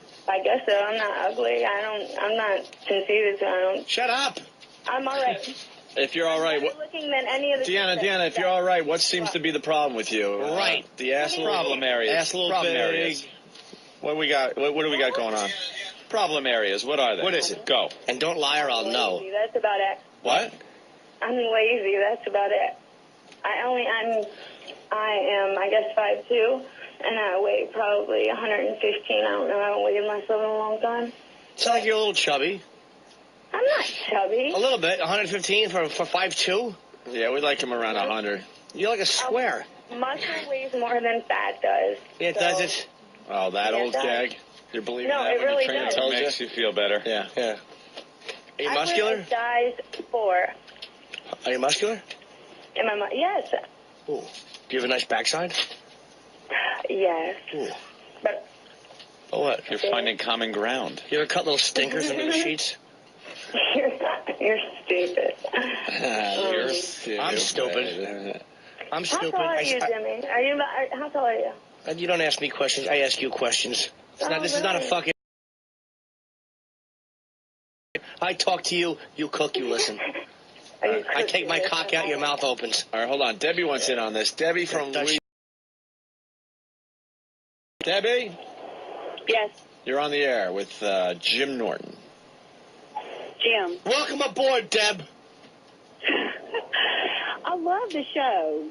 guess so. I'm not ugly. I'm not conceited, so I don't... Shut up! I'm all right. If you're all right... looking than any of the... Deanna, if you're all right, what seems to be the problem with you? Right. The ass problem areas. Ass a little problem big. areas. What do we got? What do we got going on? Problem areas. What are they? What is it? Go. And don't lie or I'll know. That's about it. What? I'm lazy. That's about it. I am, I guess, 5'2", and I weigh probably 115. I don't know. I haven't weighed myself in a long time. Sound like you're a little chubby. I'm not chubby. A little bit. 115 for 5'2"? Yeah, we like him around 100. You're like a square. Muscle weighs more than fat does. Yeah, does it? Oh, that Yeah, old it does. gag? You're believing No, that it when really your trainer does. tells you? Makes you feel better. Yeah. Yeah. Are you I muscular? weigh a size 4. Are you muscular? Yes. Ooh. Do you have a nice backside? Yes. Ooh. But Oh, what? You're finding common ground. You ever cut little stinkers under the sheets? You're stupid. You're stupid. I'm stupid. I'm How stupid. tall are you, Jimmy? How tall are you? You don't ask me questions. I ask you questions. This is not a fucking... I talk to you, you cook, you listen. I take my cock out, your mouth opens. All right, hold on. Debbie wants in on this. Debbie from Louisiana. Debbie? Yes. You're on the air with Jim Norton. Jim. Welcome aboard, Deb. I love the show.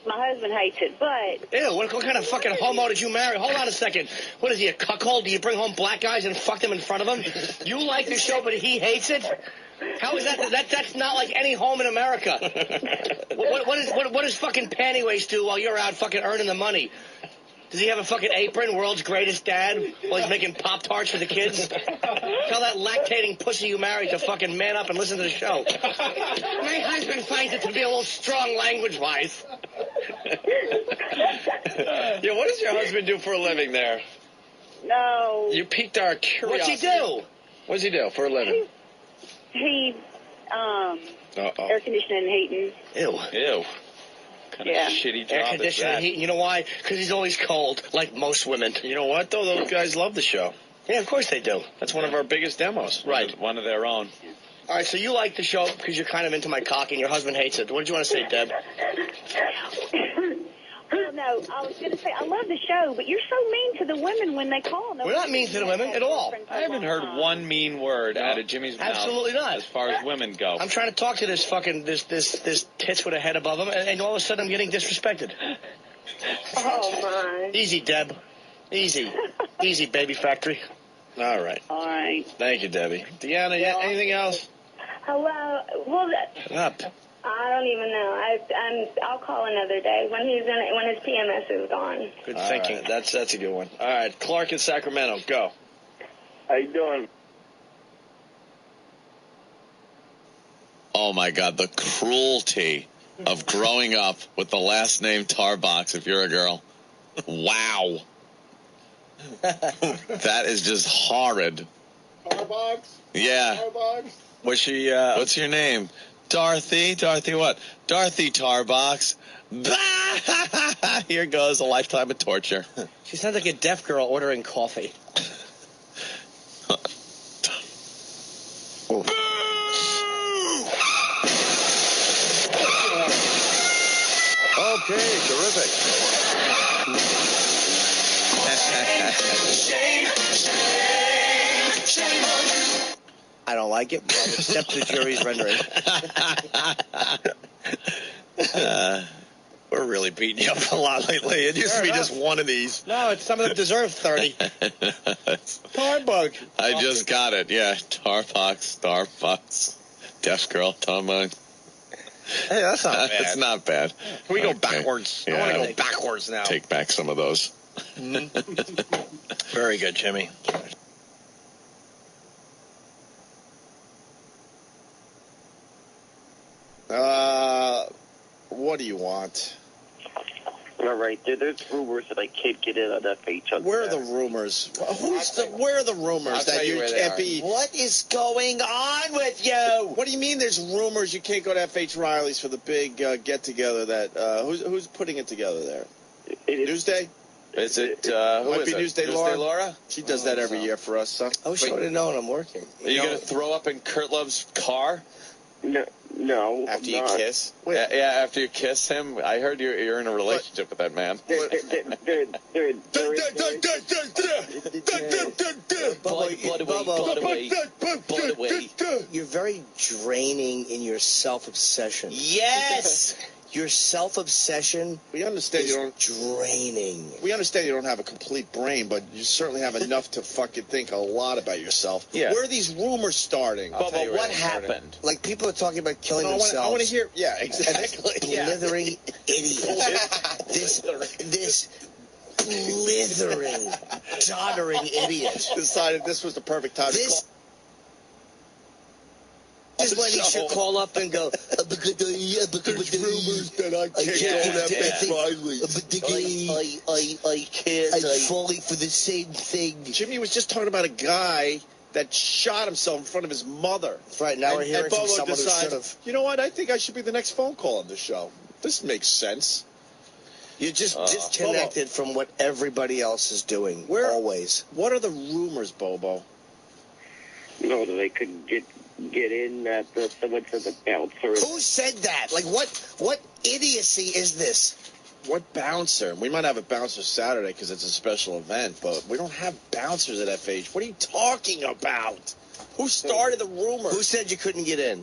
My husband hates it, but... Ew, what kind of fucking homo did you marry? Hold on a second. What is he, a cuckold? Do you bring home black guys and fuck them in front of him? You like the show, but he hates it? How is that? That's not like any home in America. What does fucking Pantywaist do while you're out fucking earning the money? Does he have a fucking apron, world's greatest dad, while he's making Pop-Tarts for the kids? Tell that lactating pussy you married to fucking man up and listen to the show. My husband finds it to be a little strong language-wise. Yeah, what does your husband do for a living there? No. You piqued our curiosity. What's he do? What does he do for a living? He, Uh-oh. air conditioning and heating. Ew. Ew. Kind of shitty job Air is conditioning, that? heat. You know why? Because he's always cold, like most women. You know what, though? Those guys love the show. Yeah, of course they do. That's one of our biggest demos. Right. One of their own. All right, so you like the show because you're kind of into my cock and your husband hates it. What did you want to say, Deb? Oh, no, I was going to say, I love the show, but you're so mean to the women when they call. We're not mean to the women at all. I haven't heard one mean word out of Jimmy's mouth. Absolutely not. As far as women go. I'm trying to talk to this fucking, this tits with a head above him, and all of a sudden I'm getting disrespected. Oh, my. Easy, Deb. Easy. Easy, baby factory. All right. All right. Thank you, Debbie. Deanna, anything else? Well, Shut up. I don't even know. I'll call another day when his PMS is gone. Good thinking. Right. That's a good one. All right, Clark in Sacramento, go. How you doing? Oh, my God, the cruelty of growing up with the last name Tarbox if you're a girl. Wow. That is just horrid. Tarbox? Yeah. Tarbox? Was she, what's your name? Dorothy? Dorothy what? Dorothy Tarbox. Here goes a lifetime of torture. She sounds like a deaf girl ordering coffee. Okay, terrific. I don't like it, but I'll accept the jury's rendering. We're really beating you up a lot lately. It used to be just one of these. No, some of them deserve 30. Tarbug. I just got it. Yeah, Tarbox, Starbucks, deaf girl, Tarbox. Hey, that's not bad. It's not bad. Can we go backwards? Yeah, I want to go backwards now. Take back some of those. Very good, Jimmy. What do you want? All right, there's rumors that I can't get in on FH. Where are the rumors? Where are the rumors that you can't be? What is going on with you? What do you mean? There's rumors you can't go to FH Riley's for the big get together. That who's putting it together there? Newsday. Is it? Who Might is be it? Newsday Laura. She does that every year for us. So. I wish I would have known I'm working. Are you going to throw up in Kurt Love's car? No. After you kiss? Yeah, after you kiss him. I heard you're in a relationship with that man. You're very draining in your self-obsession. Yes! Your self-obsession We understand you don't draining. We understand you don't have a complete brain, but you certainly have enough to fucking think a lot about yourself. Yeah. Where are these rumors starting? But what happened? Like, people are talking about killing themselves. I want to hear. Yeah, exactly. Blithering idiot. This blithering, doddering idiot. Decided this was the perfect time to call. This is when he should call up and go, There's rumors that I can't go to FH Riley's. I can't. I'm falling for the same thing. Jimmy was just talking about a guy that shot himself in front of his mother. That's right. Now we're hearing from someone who should have. You know what? I think I should be the next phone call on this show. This makes sense. You're just disconnected from what everybody else is doing. Always. What are the rumors, Bobo? No, that they couldn't get in at someone said the bouncer. Who said that? Like, what idiocy is this? What bouncer? We might have a bouncer Saturday because it's a special event, but we don't have bouncers at FH. What are you talking about? Who started the rumor? Who said you couldn't get in?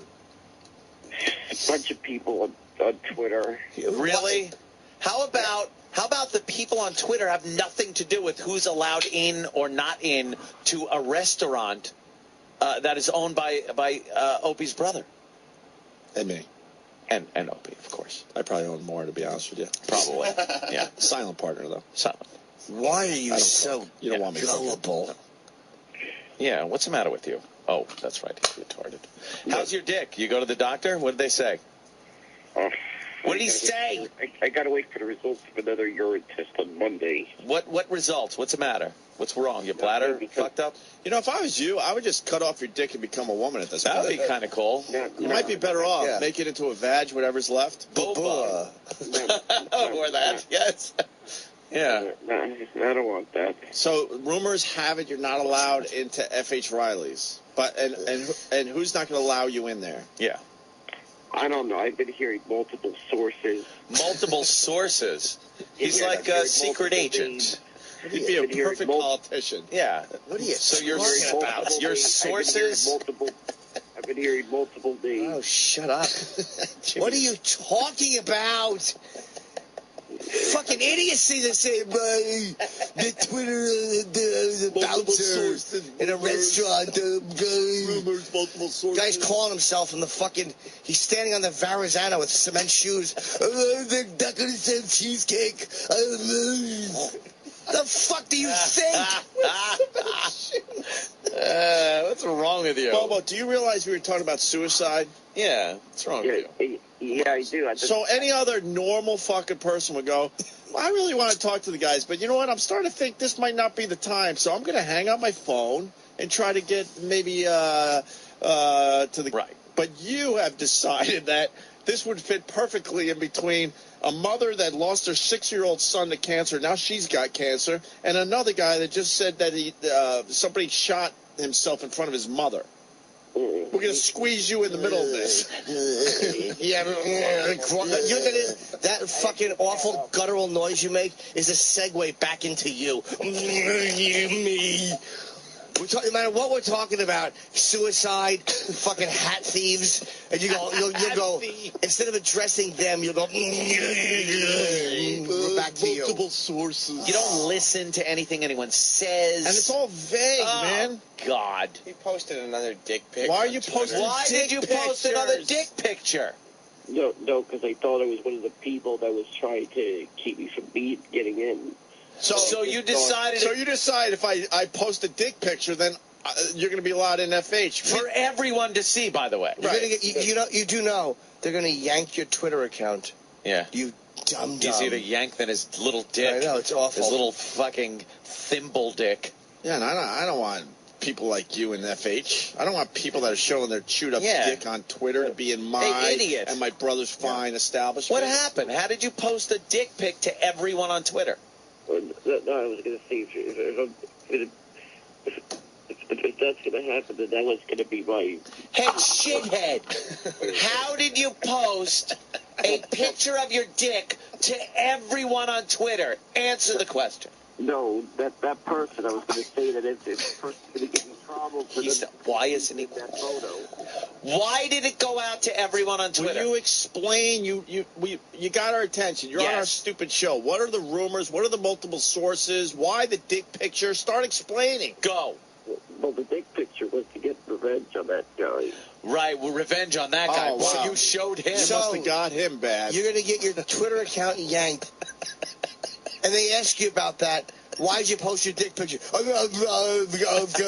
A bunch of people on Twitter. Really? How about the people on Twitter have nothing to do with who's allowed in or not in to a restaurant that is owned by Opie's brother? And me. And Opie, of course. I probably own more, to be honest with you. Probably. Yeah. Silent partner, though. Silent. Why are you so You don't want me gullible? Yeah, what's the matter with you? Oh, that's right. He's retarded. How's your dick? You go to the doctor? What did they say? What did he say? I got to wait for the results of another urine test on Monday. What results? What's the matter? What's wrong? Your bladder fucked up? You know, if I was you, I would just cut off your dick and become a woman at this point. That would be kind of cool. You might be better off. Yeah. Make it into a vag, whatever's left. Boba. Or that, yes. Yeah. No, I don't want that. So rumors have it you're not allowed into FH Riley's, but and who's not going to allow you in there? Yeah. I don't know. I've been hearing multiple sources. Multiple sources. He's like a secret agent. He'd be a perfect politician. Yeah. What are you So your sources? I've been hearing multiple names. Oh, shut up. What are you talking about? Fucking idiocy to say, the Twitter, the bouncer in a restaurant. Rumors, multiple sources. Guy's calling himself in the fucking. He's standing on the Verrazano with cement shoes. They're not going to send cheesecake. The fuck do you think? What's wrong with you? Bobo, do you realize we were talking about suicide? Yeah, what's wrong with you? Yeah, I do. So any other normal fucking person would go, well, I really want to talk to the guys, but you know what? I'm starting to think this might not be the time, so I'm going to hang up my phone and try to get maybe to the... Right. But you have decided that this would fit perfectly in between a mother that lost her 6-year-old son to cancer, now she's got cancer, and another guy that just said that somebody shot himself in front of his mother. We're going to squeeze you in the middle of this. Yeah, that fucking awful guttural noise you make is a segue back into you. Me. No matter what we're talking about, suicide, fucking hat thieves, and you'll go instead of addressing them, you'll go. We're back to you. Multiple sources. You don't listen to anything anyone says, and it's all vague, man. God. He posted another dick pic. Why are you posting? Why did you post another dick picture? No, because I thought it was one of the people that was trying to keep me from getting in. So you decided. So you decide if I post a dick picture, then you're going to be allowed in FH for everyone to see. By the way, you're gonna get, you do know they're going to yank your Twitter account. Yeah. You dumb. Easier to yank than his little dick. I know, it's awful. His little fucking thimble dick. Yeah, and I don't want people like you in FH. I don't want people that are showing their chewed up dick on Twitter to be in my idiot. and my brother's fine establishment. What happened? How did you post a dick pic to everyone on Twitter? No, I was going to say, if that's going to happen, then that was going to be my... Hey, shithead, how did you post a picture of your dick to everyone on Twitter? Answer the question. No, that person, I was going to say that if this person's going to get in trouble for why isn't he that photo? Why did it go out to everyone on Twitter? Will you explain? You got our attention. You're on our stupid show. What are the rumors? What are the multiple sources? Why the dick picture? Start explaining. Go. Well, the dick picture was to get revenge on that guy. Right, well, revenge on that guy. Wow. So you showed him. You must have got him bad. You're going to get your Twitter account yanked. And they ask you about that. Why'd you post your dick picture?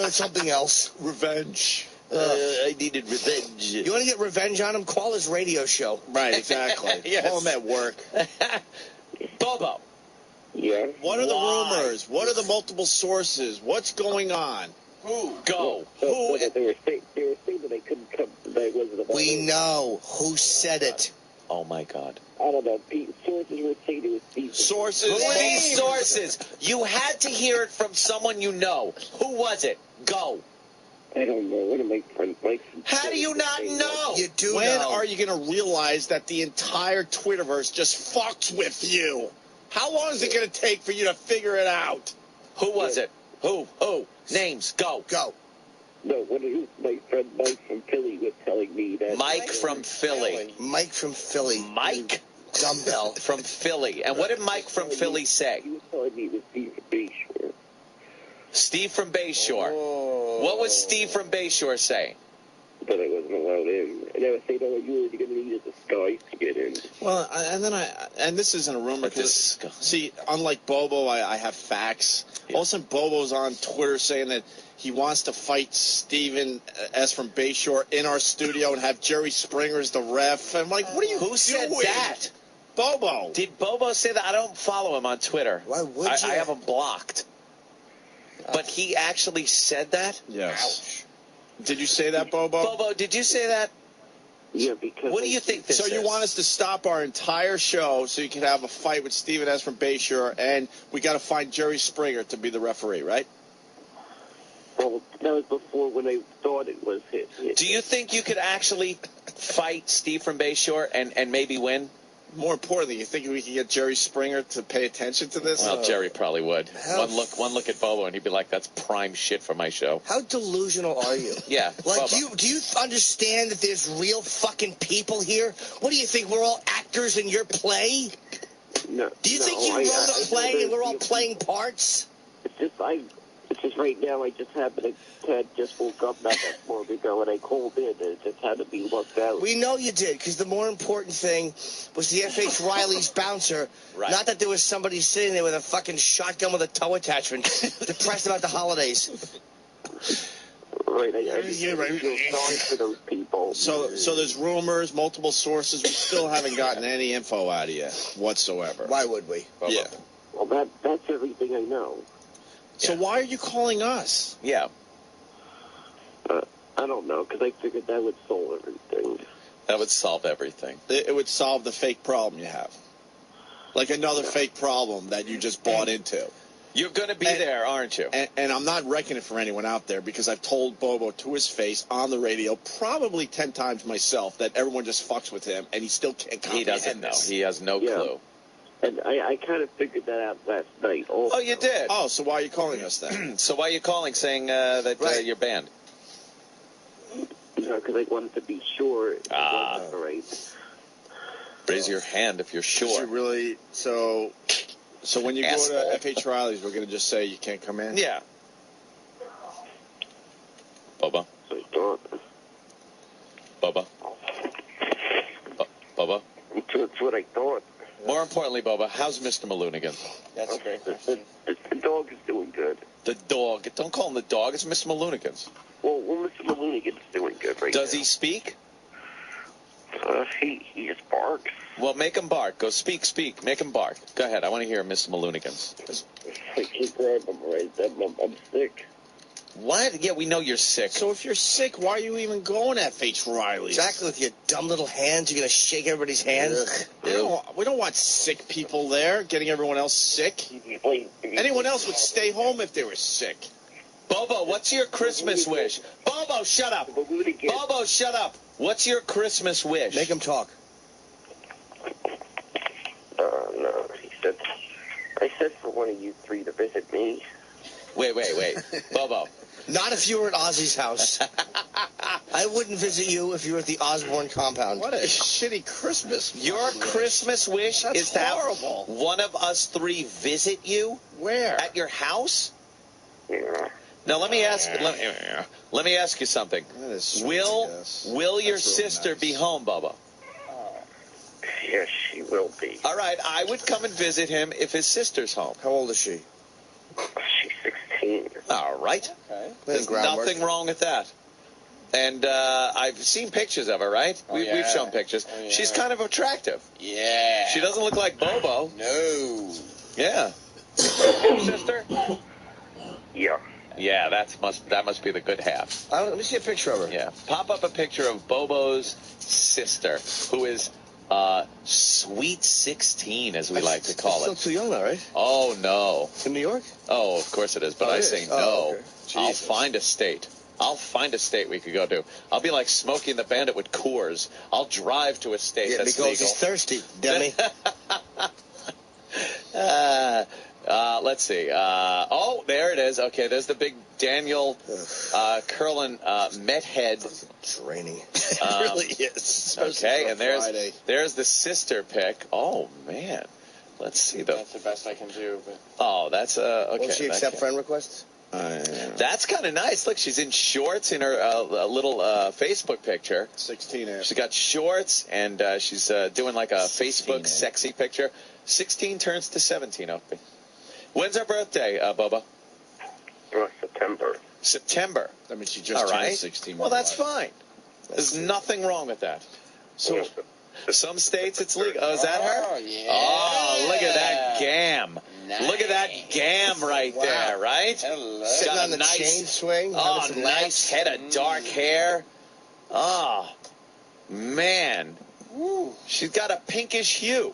Something else. Revenge. I needed revenge. You want to get revenge on him? Call his radio show. Right, exactly. Yes. Call him at work. Bobo. Yeah? What are the rumors? What are the multiple sources? What's going on? Who? Go. Who? They were saying that they couldn't come. We know. Who said it? Oh, my God. I don't know. Sources were saying it was people. Sources? Who are these sources? You had to hear it from someone you know. Who was it? Go. I don't know. One of my friends, Mike. How do you not know? You do when know. Are you going to realize that the entire Twitterverse just fucks with you? How long is it going to take for you to figure it out? Who was it? Who? Names. Go. Go. No, one of my friend Mike from Philly was telling me that. Mike from Philly. Mike from Philly. Mike? Dumbbell. From Philly. And what did Mike from Philly say? He was telling me it was Steve from Bayshore. Steve from Bayshore. Oh. What was Steve from Bayshore saying? But I wasn't allowed in. And they were saying, oh, you were going to need a disguise to get in. Well, and this isn't a rumor. See, unlike Bobo, I have facts. Yeah. All of a sudden, Bobo's on Twitter saying that he wants to fight Steven S. from Bayshore in our studio and have Jerry Springer as the ref. I'm like, what are you doing? Who said that? Bobo. Did Bobo say that? I don't follow him on Twitter. Why would you? I have him blocked. But he actually said that? Yes. Ouch. Did you say that, Bobo? Bobo, did you say that? Yeah, because... What do you think this is? So you want us to stop our entire show so you can have a fight with Steven S. from Bayshore, and we got to find Jerry Springer to be the referee, right? Well, that was before when I thought it was him. Do you think you could actually fight Steve from Bayshore and maybe win? More importantly, you think we can get Jerry Springer to pay attention to this? Well, Jerry probably would. One look at Bobo, and he'd be like, "That's prime shit for my show." How delusional are you? Yeah. Like, Bobo. do you understand that there's real fucking people here? What do you think? We're all actors in your play? No. Do you think you wrote a play and we're all playing parts? It's just right now. I just happened to. Ted just woke up not that long ago, and I called in, and it just had to be looked out. We know you did, because the more important thing was the F.H. Riley's bouncer. Right. Not that there was somebody sitting there with a fucking shotgun with a tow attachment, depressed about the holidays. Right. I feel sorry for those people. So there's rumors, multiple sources. We still haven't gotten any info out of you whatsoever. Why would we? Yeah. Well, that's everything I know. So why are you calling us? Yeah. I don't know, because I figured that would solve everything. That would solve everything. It would solve the fake problem you have. Like another fake problem that you just bought into. You're going to be there, aren't you? And I'm not wrecking it for anyone out there, because I've told Bobo to his face on the radio probably 10 times myself that everyone just fucks with him, and he still can't comprehend He doesn't know. He has no clue. And I kind of figured that out last night. Also. Oh, you did? Oh, so why are you calling us then? So why are you calling saying that you're banned? Because I wanted to be sure. Ah. All right. Raise your hand if you're sure. Really? So when you Asshole. go to F.H. Riley's, we're going to just say you can't come in? Yeah. Bubba? Bubba? Bubba? That's what I thought. More importantly, Bubba, how's Mr. Maloonigan? That's great. The dog is doing good. The dog. Don't call him the dog. It's Mr. Maloonigan's. Well, Mr. Maloonigan's doing good right now. Does he speak? He just barks. Well, make him bark. Go speak. Make him bark. Go ahead. I want to hear Mr. Maloonigan's. I can't grab him right. I'm sick. What? Yeah, we know you're sick. So if you're sick, why are you even going to F.H. Riley's? Exactly, with your dumb little hands. You're going to shake everybody's hand. We don't want sick people there, getting everyone else sick. Anyone else would stay home if they were sick. Bobo, what's your Christmas wish? Bobo, shut up. Bobo, shut up. What's your Christmas wish? Make him talk. No, I said for one of you three to visit me. Wait. Bobo. Not if you were at Ozzy's house. I wouldn't visit you if you were at the Osborne compound. What a shitty Christmas. Your Christmas wish That's is to have horrible. one of us three visit you? Where? At your house? Yeah. Now let me ask you something. Will your sister be home, Bubba? Yes, she will be. All right, I would come and visit him if his sister's home. How old is she? She's 16. All right. Okay. There's nothing wrong with that. And I've seen pictures of her, right? We've shown pictures. Oh, yeah. She's kind of attractive. Yeah. She doesn't look like Bobo. No. Yeah. Sister? Yeah. Yeah, that must be the good half. Let me see a picture of her. Yeah. Pop up a picture of Bobo's sister, who is sweet 16, as we like to call Still it. too young, though, right? Oh, no. In New York? Oh, of course it is, but Oh, I it say is? no. Oh, okay. I'll Jesus. find a state. we could go to. I'll be like Smokey and the Bandit with Coors. I'll drive to a state that's because legal. he's thirsty, dummy. Let's see. There it is. Okay, there's the big Daniel Curlin Met head. Draining. It really is. Okay, and Friday. there's the sister pic. Oh man, let's see That's the best I can do. But Oh, that's okay. Won't she accept friend requests? That's kind of nice. Look, she's in shorts in her little Facebook picture. 16. She's got shorts, and she's doing like a Facebook sexy picture. 16 turns to 17, Opie. When's her birthday, Bubba? September. September. I mean, she just All turned right. 16. Well, that's fine. There's nothing wrong with that. So, some states it's legal. Oh, is that her? Oh, yeah. Oh, look at that gam. Nice. Look at that gam right there, right? Hello. Sitting on the chain swing. Oh, having some nice naps. head of dark hair. Oh, man. She's got a pinkish hue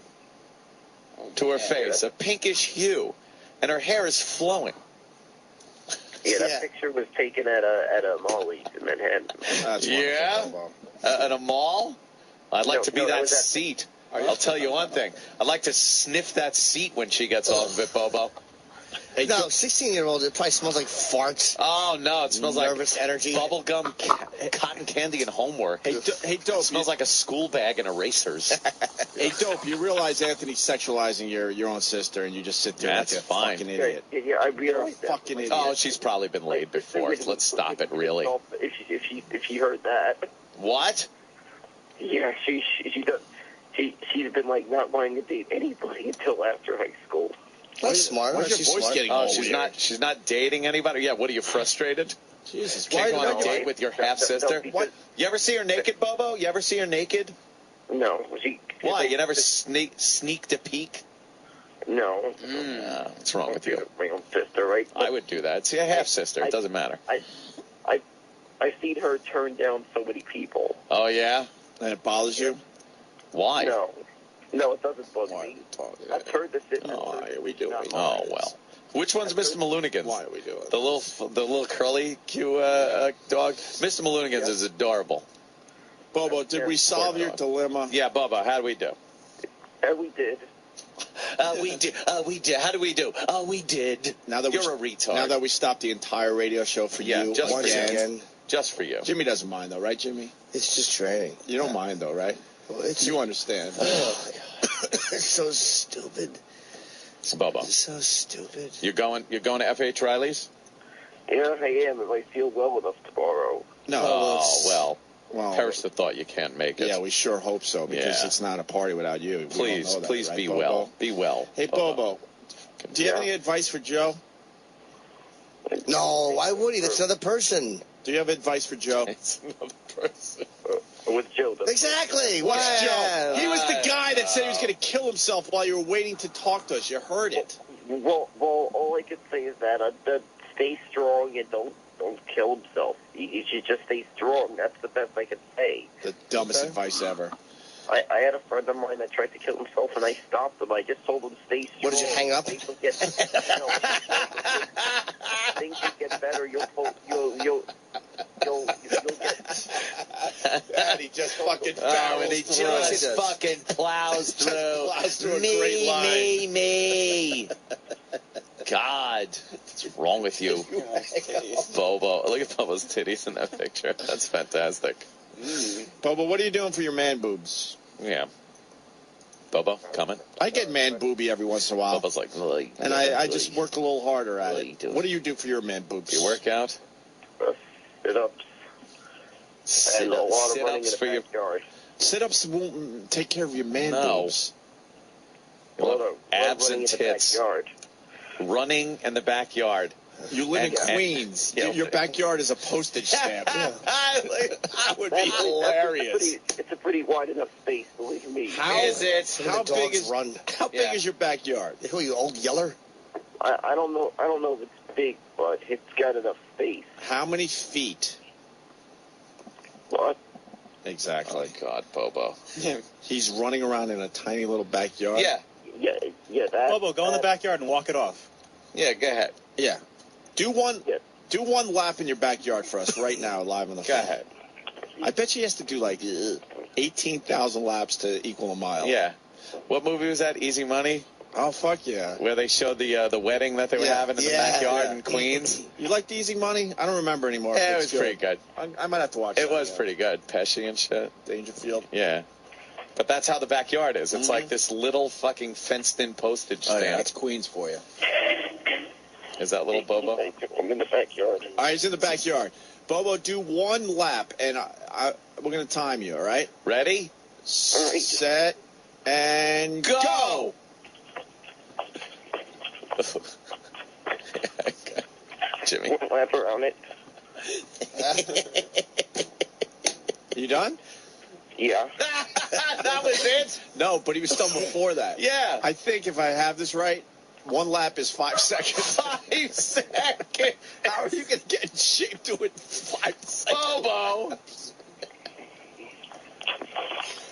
to her face, a pinkish hue. And her hair is flowing. Yeah, that picture was taken at a mall in Manhattan. At a mall? I'd like to be that that was at- seat. I'll tell you one thing. I'd like to sniff that seat when she gets off of it, Bobo. No, 16-year-old, it probably smells like farts. Oh, no, it smells like nervous energy. Bubble gum, cotton candy, and homework. Hey, Dope. It smells like a school bag and erasers. Hey, Dope, you realize Anthony's sexualizing your own sister, and you just sit there That's like a fine. fucking idiot. Yeah, I realize that. Fucking idiot. Oh, she's probably been laid before. Let's stop it, really. If she heard that. What? Yeah, she's been like not wanting to date anybody until after high school. That's smart. Why's your voice getting Oh, old she's not dating anybody. Yeah, what are you, frustrated? Jesus, Can't go on a no, date with your half sister? What? You ever see her naked, Bobo? You ever see her naked? No. Why? You never sneaked a peek? No. What's wrong with you? My own sister, right? I would do that. See, a half sister. It doesn't matter. I've seen her turn down so many people. Oh, yeah? And it bothers you? Why? No, it doesn't bother me. I've heard this. Oh, here we do it. Oh, well. Which one's Mr. Maloonigans? Why are we doing it? The little curly Q dog? Mr. Maloonigans is adorable. Bobo, did we solve your dilemma? Yeah, Bobo, how do we do? We did. We did. How do we do? We did. Now that You're a retard. Now that we stopped the entire radio show for you just once again. Just for you. Jimmy doesn't mind, though, right, Jimmy? It's just training. You don't mind, though, right? Well, you understand. Oh, my God. It's so stupid. It's Bobo. So stupid. You're going to FH Riley's? Yeah, I am. If I feel well enough tomorrow. No. Oh, well, perish the thought you can't make it. Yeah, we sure hope so, because it's not a party without you. Please, please be Bobo? well. Be well. Hey, Bobo, do you have any advice for Joe? No, why would he? That's another person. Do you have advice for Joe? It's another person. With Joe. Exactly. What's Wow. Joe? He was the guy that said he was going to kill himself while you were waiting to talk to us. You heard it. Well, all I can say is that stay strong and don't kill himself. He should just stay strong. That's the best I can say. The dumbest advice ever. I had a friend of mine that tried to kill himself, and I stopped him. I just told him stay strong. What did you hang up? Things will get, things will get better. You'll get. And he just fucking and he just fucking plows through. A great line. Me. God, what's wrong with you? Bobo. Look at Bobo's titties in that picture. That's fantastic. Bobo, what are you doing for your man boobs? Yeah. Bobo, coming? I get man booby every once in a while. Bobo's like, and I just work a little harder at it. What do you do for your man boobs? You work out? Sit-ups. And a lot of running in the backyard. Sit-ups won't take care of your man boobs. Abs and tits. Running in the backyard. You live in Queens. Your backyard is a postage stamp. That would be hilarious. It's a pretty wide enough space, believe me. How is it? How big is your backyard? Who are you, Old Yeller? I don't know. I don't know if it's big, but it's got enough space. How many feet? What? Exactly. Oh, God, Bobo. He's running around in a tiny little backyard. Yeah. Bobo, go in the backyard and walk it off. Yeah, go ahead. Yeah. Do one lap in your backyard for us right now, live on the phone. Go ahead. I bet you he has to do like 18,000 laps to equal a mile. Yeah. What movie was that? Easy Money? Oh, fuck yeah. Where they showed the wedding that they were having in the backyard in Queens. You liked Easy Money? I don't remember anymore. Yeah, it was pretty good. I might have to watch it. It was pretty good. Pesci and shit. Dangerfield. Yeah. But that's how the backyard is. It's like this little fucking fenced-in postage stamp. Yeah, that's Queens for you. Is that little Bobo? I'm in the backyard. All right, he's in the backyard. Bobo, do one lap, and we're going to time you, all right? Ready? Set, and go! Jimmy. One lap around it. You done? Yeah. That was it? No, but he was done before that. Yeah. I think if I have this right, one lap is 5 seconds. 5 seconds? How are you going to get in shape doing 5 seconds? Bobo!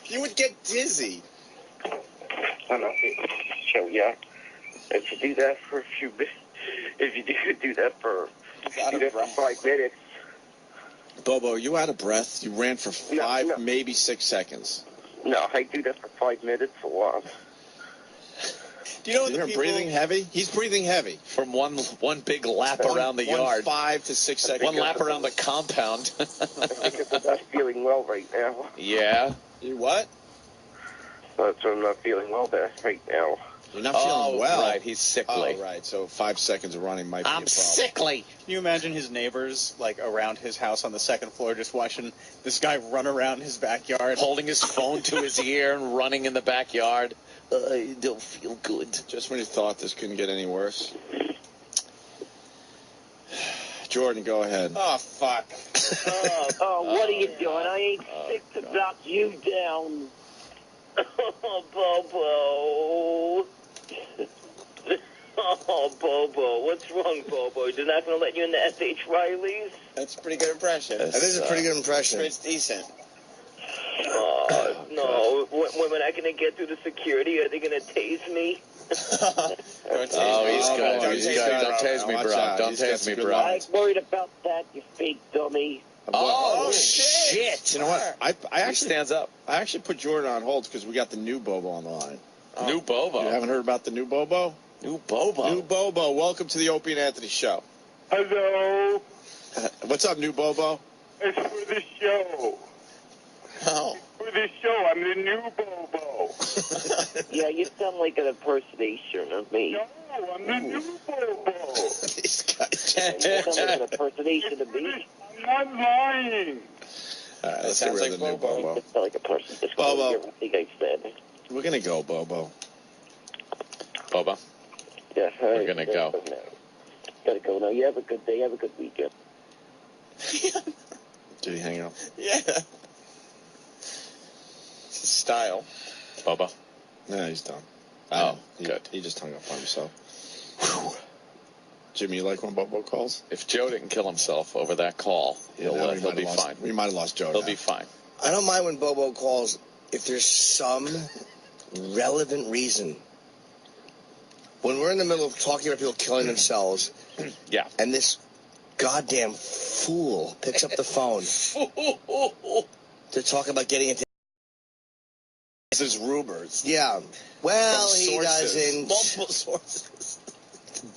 You would get dizzy. I know. So, yeah. If you do that for a few minutes, if you do that for 5 minutes. Bobo, are you out of breath? You ran for 5, maybe 6 seconds. No, I do that for 5 minutes a lot. Do you know what the people... breathing heavy? He's breathing heavy. From one big lap around the yard. 5 to 6 seconds. One lap around the compound. I think it's not feeling well right now. Yeah. You what? So I'm not feeling well there right now. You're not feeling well. Right, he's sickly. Oh, right. So 5 seconds of running might be a problem. I'm sickly. Can you imagine his neighbors, like, around his house on the second floor just watching this guy run around his backyard? Holding his phone to his ear and running in the backyard. I don't feel good. Just when you thought this couldn't get any worse. Jordan, go ahead. Oh, fuck. What are you doing? I ain't sick to knock you down. Oh, Bobo. Oh, Bobo. What's wrong, Bobo? They're not going to let you in the S.H. Riley's? That's a pretty good impression. That is a pretty good impression. It's decent. No. When I going to get through the security? Are they going to tase me? He's good. Don't tase me, bro. Don't tase me, bro. I ain't worried about that, you fake dummy. Oh, shit. You know what? I actually stands up. I actually put Jordan on hold because we got the new Bobo on the line. New Bobo? You haven't heard about the new Bobo? New Bobo. New Bobo. Welcome to the Opie and Anthony Show. Hello. What's up, new Bobo? It's for the show. Oh. For the show, I'm the new Bobo. Yeah, you sound like an impersonation of me. No, I'm the new Bobo. These guys. You sound like an impersonation of me. I'm not lying. All right, let's sounds get rid like of the new Bobo. Bobo. It's not like a person. Just Bobo. everything I said. We're going to go, Bobo. Bobo. Yeah, We're going to go. Gotta go now. You have a good day. Have a good weekend. Did he hang up? Yeah. It's his style. Bobo. No, he's done. Oh, good. He just hung up on himself. Whew. Jimmy, you like when Bobo calls? If Joe didn't kill himself over that call, he'll be fine. We might have lost Joe. He'll be fine. I don't mind when Bobo calls if there's some relevant reason. When we're in the middle of talking about people killing themselves, yeah, and this goddamn fool picks up the phone to talk about getting into his rumors. Yeah. Well, From he sources. doesn't. Multiple sources.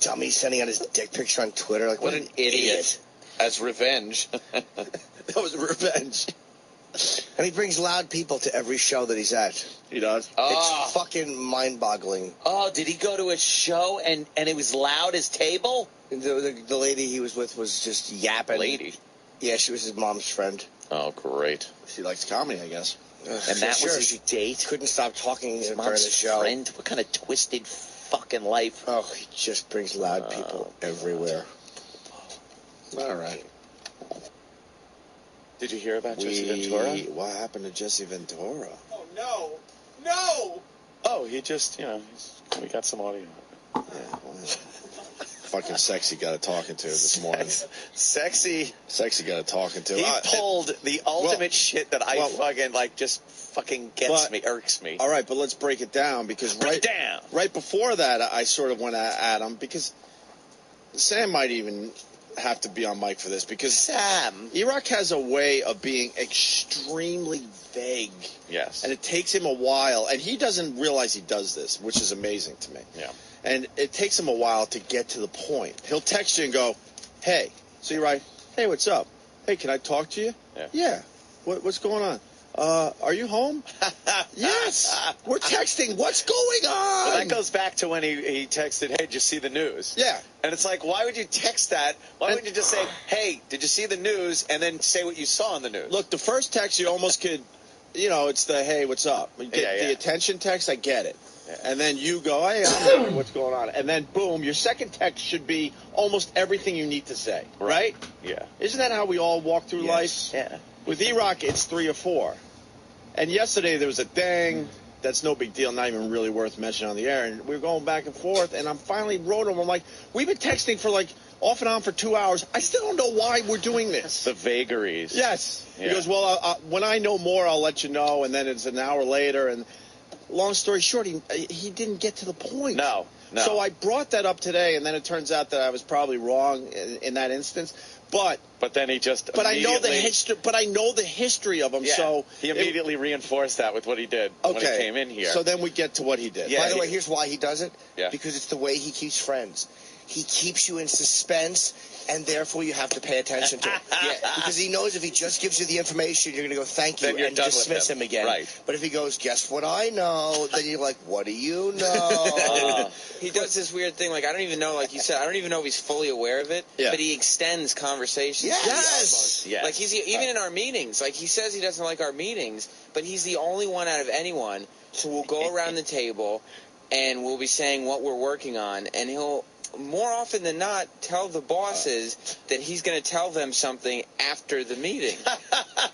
Dummy sending out his dick picture on Twitter. Like, What an idiot. As revenge. That was revenge. And he brings loud people to every show that he's at. He does. It's fucking mind-boggling. Oh, did he go to a show and it was loud as table? The lady he was with was just yapping. Lady? Yeah, she was his mom's friend. Oh, great. She likes comedy, I guess. And that was his date? Couldn't stop talking His during the mom's show. friend? What kind of twisted fucking life? Oh, he just brings loud people everywhere. All right. Did you hear about Jesse Ventura? What happened to Jesse Ventura? Oh, no. No. Oh, he just, we got some audio. Yeah, well, fucking Sexy got a talking to this morning. Sexy got a talking to. He pulled the ultimate shit that I fucking gets me, irks me. All right, but let's break it down because right before that, I sort of went at him because Sam might even have to be on mic for this because Sam E-Rock has a way of being extremely vague. Yes. And it takes him a while, and he doesn't realize he does this, which is amazing to me. Yeah. And it takes him a while to get to the point. He'll text you and go, hey. So you're right, hey, what's up? Hey, can I talk to you? Yeah. What's going on? Are you home? Yes. We're texting. What's going on? Well, that goes back to when he texted, hey, did you see the news? Yeah. And it's like, why would you text that? Why wouldn't you just say, hey, did you see the news? And then say what you saw on the news. Look, the first text you almost could, it's the, hey, what's up? You get the attention text, I get it. Yeah. And then you go, hey, I'm wondering what's going on. And then, boom, your second text should be almost everything you need to say, right? Yeah. Isn't that how we all walk through life? Yeah. With E-Rock, it's 3 or 4. And yesterday there was a thing that's no big deal, not even really worth mentioning on the air. And we were going back and forth, and I finally wrote him. I'm like, we've been texting for off and on for 2 hours. I still don't know why we're doing this. The vagaries. Yes. Yeah. He goes, well, when I know more, I'll let you know. And then it's an hour later. And long story short, he didn't get to the point. No. So I brought that up today, and then it turns out that I was probably wrong in that instance. But then he just. But I know the immediately- history. But I know the history of him. Yeah, So he immediately reinforced that with what he did when he came in here. So then we get to what he did. By the way, here's why he does it. Yeah. Because it's the way he keeps friends. He keeps you in suspense, and therefore you have to pay attention to it. Because he knows if he just gives you the information, you're going to go thank you Then you're and done with dismiss him again. Right. But if he goes, guess what I know, then you're like, what do you know? He does this weird thing, like, I don't even know, like you said, I don't even know if he's fully aware of it, Yeah. but he extends conversations. Yes. Yes. Like, he's even in our meetings, like, he says he doesn't like our meetings, but he's the only one out of anyone who will go around the table and we'll be saying what we're working on, and he'll, more often than not, tell the bosses that he's going to tell them something after the meeting.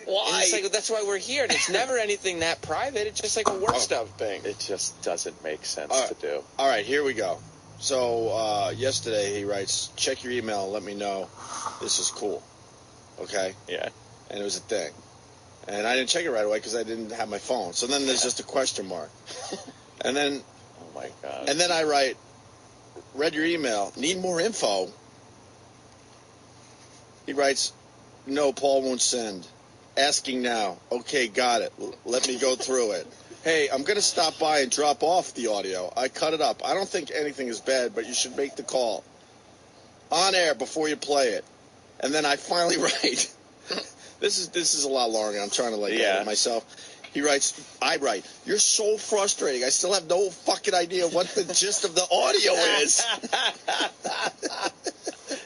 Why? And it's like, that's why we're here. And it's never anything that private. It's just like a work stuff thing. It just doesn't make sense to do. All right, here we go. So yesterday he writes, check your email and let me know this is cool. Okay? Yeah. And it was a thing. And I didn't check it right away because I didn't have my phone. So then there's just a question mark. And then, oh my God. And then I write, read your email. Need more info? He writes, no, Paul won't send. Asking now. Okay, got it. Let me go through it. Hey, I'm going to stop by and drop off the audio. I cut it up. I don't think anything is bad, but you should make the call. On air before you play it. And then I finally write. This is a lot longer. I'm trying to get it myself. He writes, I write, you're so frustrating. I still have no fucking idea what the gist of the audio is.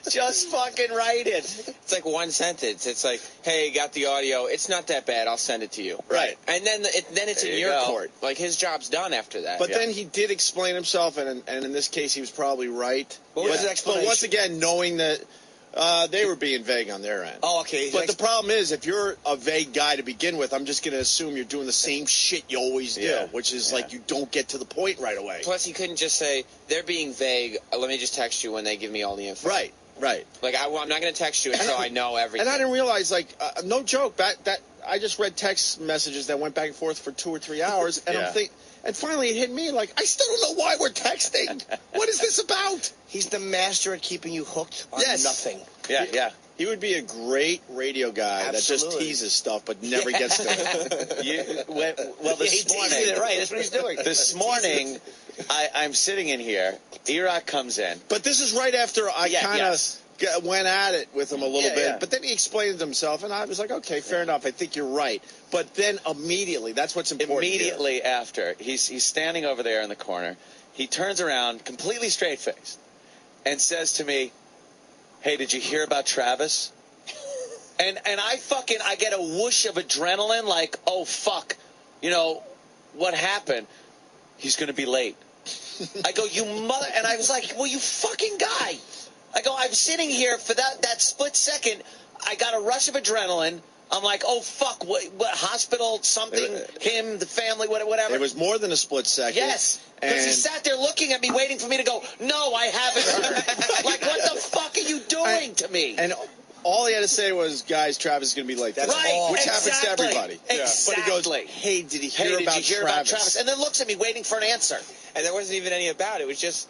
Just fucking write it. It's like one sentence. It's like, hey, got the audio. It's not that bad. I'll send it to you. Right. And then it's There in you your go. court. Like, his job's done after that. But then he did explain himself, and in this case, he was probably right. What was But- his explanation? But once again, knowing that they were being vague on their end. Oh, okay. But the problem is, if you're a vague guy to begin with, I'm just going to assume you're doing the same shit you always do, Yeah. which is like you don't get to the point right away. Plus, he couldn't just say, they're being vague. Let me just text you when they give me all the info. Right. Like, I'm not going to text you until I know everything. And I didn't realize, no joke, that I just read text messages that went back and forth for 2 or 3 hours, and I'm thinking, and finally it hit me, like, I still don't know why we're texting. What is this about? He's the master at keeping you hooked on nothing. Yeah. He would be a great radio guy that just Absolutely. teases stuff but never gets to it. Well, this morning, right? That's what he's doing. This morning, I'm sitting in here. E-Rock comes in. But this is right after I kind of went at it with him a little bit. Yeah. But then he explained himself, and I was like, okay, fair enough. I think you're right. But then immediately, that's what's important. Immediately after, he's standing over there in the corner. He turns around, completely straight-faced, and says to me, hey, did you hear about Travis? And I get a whoosh of adrenaline, like, oh, fuck. You know, what happened? He's going to be late. I go, you mother... And I was like, well, you fucking guy. I go, I'm sitting here for that split second. I got a rush of adrenaline. I'm like, oh, fuck, what hospital, something, him, the family, whatever. It was more than a split second. Yes, because he sat there looking at me, waiting for me to go, no, I haven't heard. Like, what the fuck are you doing to me? And all he had to say was, guys, Travis is going to be late. That's all. Which happens to everybody. Exactly. But he goes, hey, did you hear about Travis? And then looks at me, waiting for an answer. And there wasn't even any about it. It was just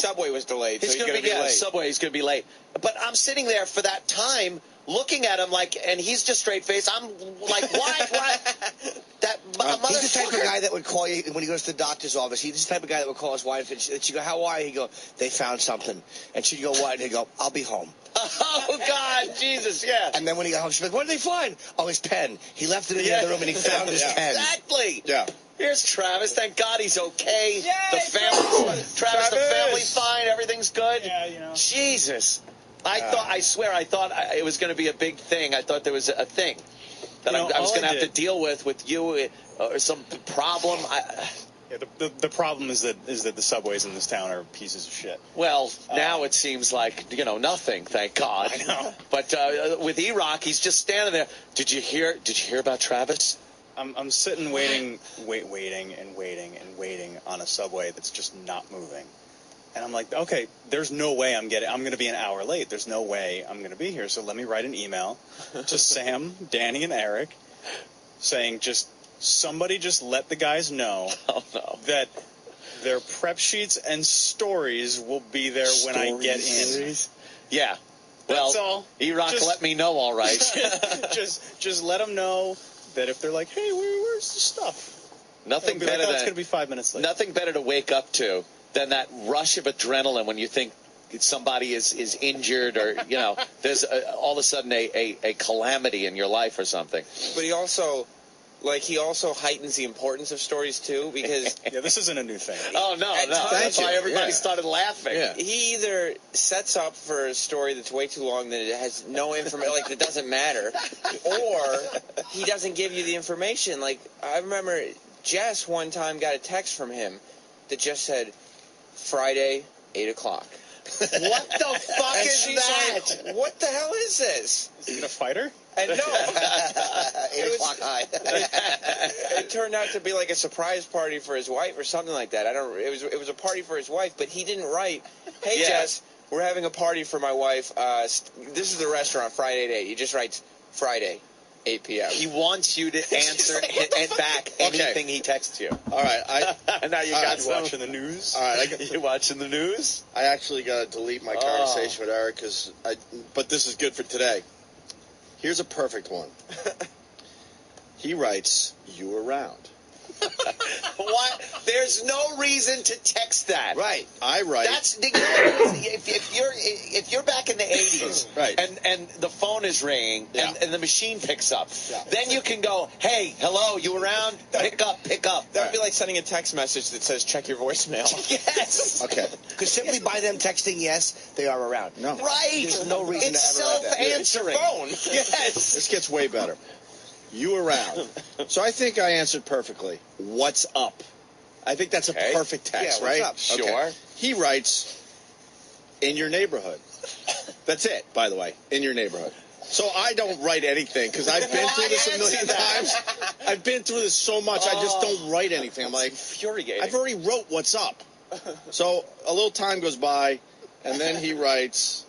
Subway was delayed, so He's he's going to be late. Subway, he's going to be late. But I'm sitting there for that time, looking at him like, and he's just straight-faced. I'm like, why? That motherfucker. He's the type of guy that would call you when he goes to the doctor's office. He's the type of guy that would call his wife, and she'd go, how are you? He'd go, they found something. And she'd go, what? And he'd go, I'll be home. Oh, God, Jesus, yeah. And then when he got home, she'd be like, what did they find? Oh, his pen. He left it in the other room, and he found his pen. Exactly. Yeah. Here's Travis. Thank God he's okay. Yay, the family, Travis, the family's fine. Everything's good. Yeah, you know. Jesus. I swear, I thought it was going to be a big thing. I thought there was a thing that I was going to have to deal with you or some problem. Yeah, the problem is that the subways in this town are pieces of shit. Well, now it seems like, nothing, thank God. I know. But with E-Rock, he's just standing there. Did you hear about Travis? I'm sitting waiting on a subway that's just not moving. And I'm like, okay, there's no way I'm going to be an hour late. There's no way I'm going to be here. So let me write an email to Sam, Danny, and Eric saying somebody just let the guys know that their prep sheets and stories will be there when I get in. Yeah. Well, That's all. E-Rock Just- let me know, all right. just let them know that if they're like, hey, where's the stuff? Nothing It'll be like, better oh, it's than going to be 5 minutes late. nothing better to wake up to than that rush of adrenaline when you think somebody is injured or there's all of a sudden a calamity in your life or something. But he also heightens the importance of stories too, because Yeah, this isn't a new thing. Oh no, At no, times- that's why everybody Yeah. started laughing. Yeah. he either sets up for a story that's way too long that it has no information, like it doesn't matter, or he doesn't give you the information. Like I remember Jess one time got a text from him that just said Friday 8 o'clock. What the fuck And is she's that? like, what the hell is this? Is it a fighter? And no, 8 o'clock high. it turned out to be like a surprise party for his wife or something like that. It was a party for his wife, but he didn't write, "Hey Yeah. Jess, we're having a party for my wife. This is the restaurant, Friday at 8." He just writes Friday, 8 p.m. He wants you to answer back anything he texts you. All right, And now you all got right, some. Watching the news? all right. You watching the news? I actually got to delete my conversation with Eric but this is good for today. Here's a perfect one. He writes, "You around." What? There's no reason to text that. Right. I write. That's if you're back in the 80s, Right. and the phone is ringing Yeah. and the machine picks up, Yeah. then you can go, hey, hello, you around? Pick up. That would be like sending a text message that says check your voicemail. Yes. Okay. Because simply by them texting yes, they are around. No. Right. There's no reason It's to ever write that. self-answering. Phone. Yes. This gets way better. You around. So I think I answered perfectly. What's up? I think that's a Okay. perfect text, Yeah, what's right? up? Sure. He writes, "In your neighborhood." That's it, by the way. In your neighborhood. So I don't write anything because I've been through this a million times. I've been through this so much. I just don't write anything. I'm like, infuriating. I've already wrote what's up. So a little time goes by, and then he writes.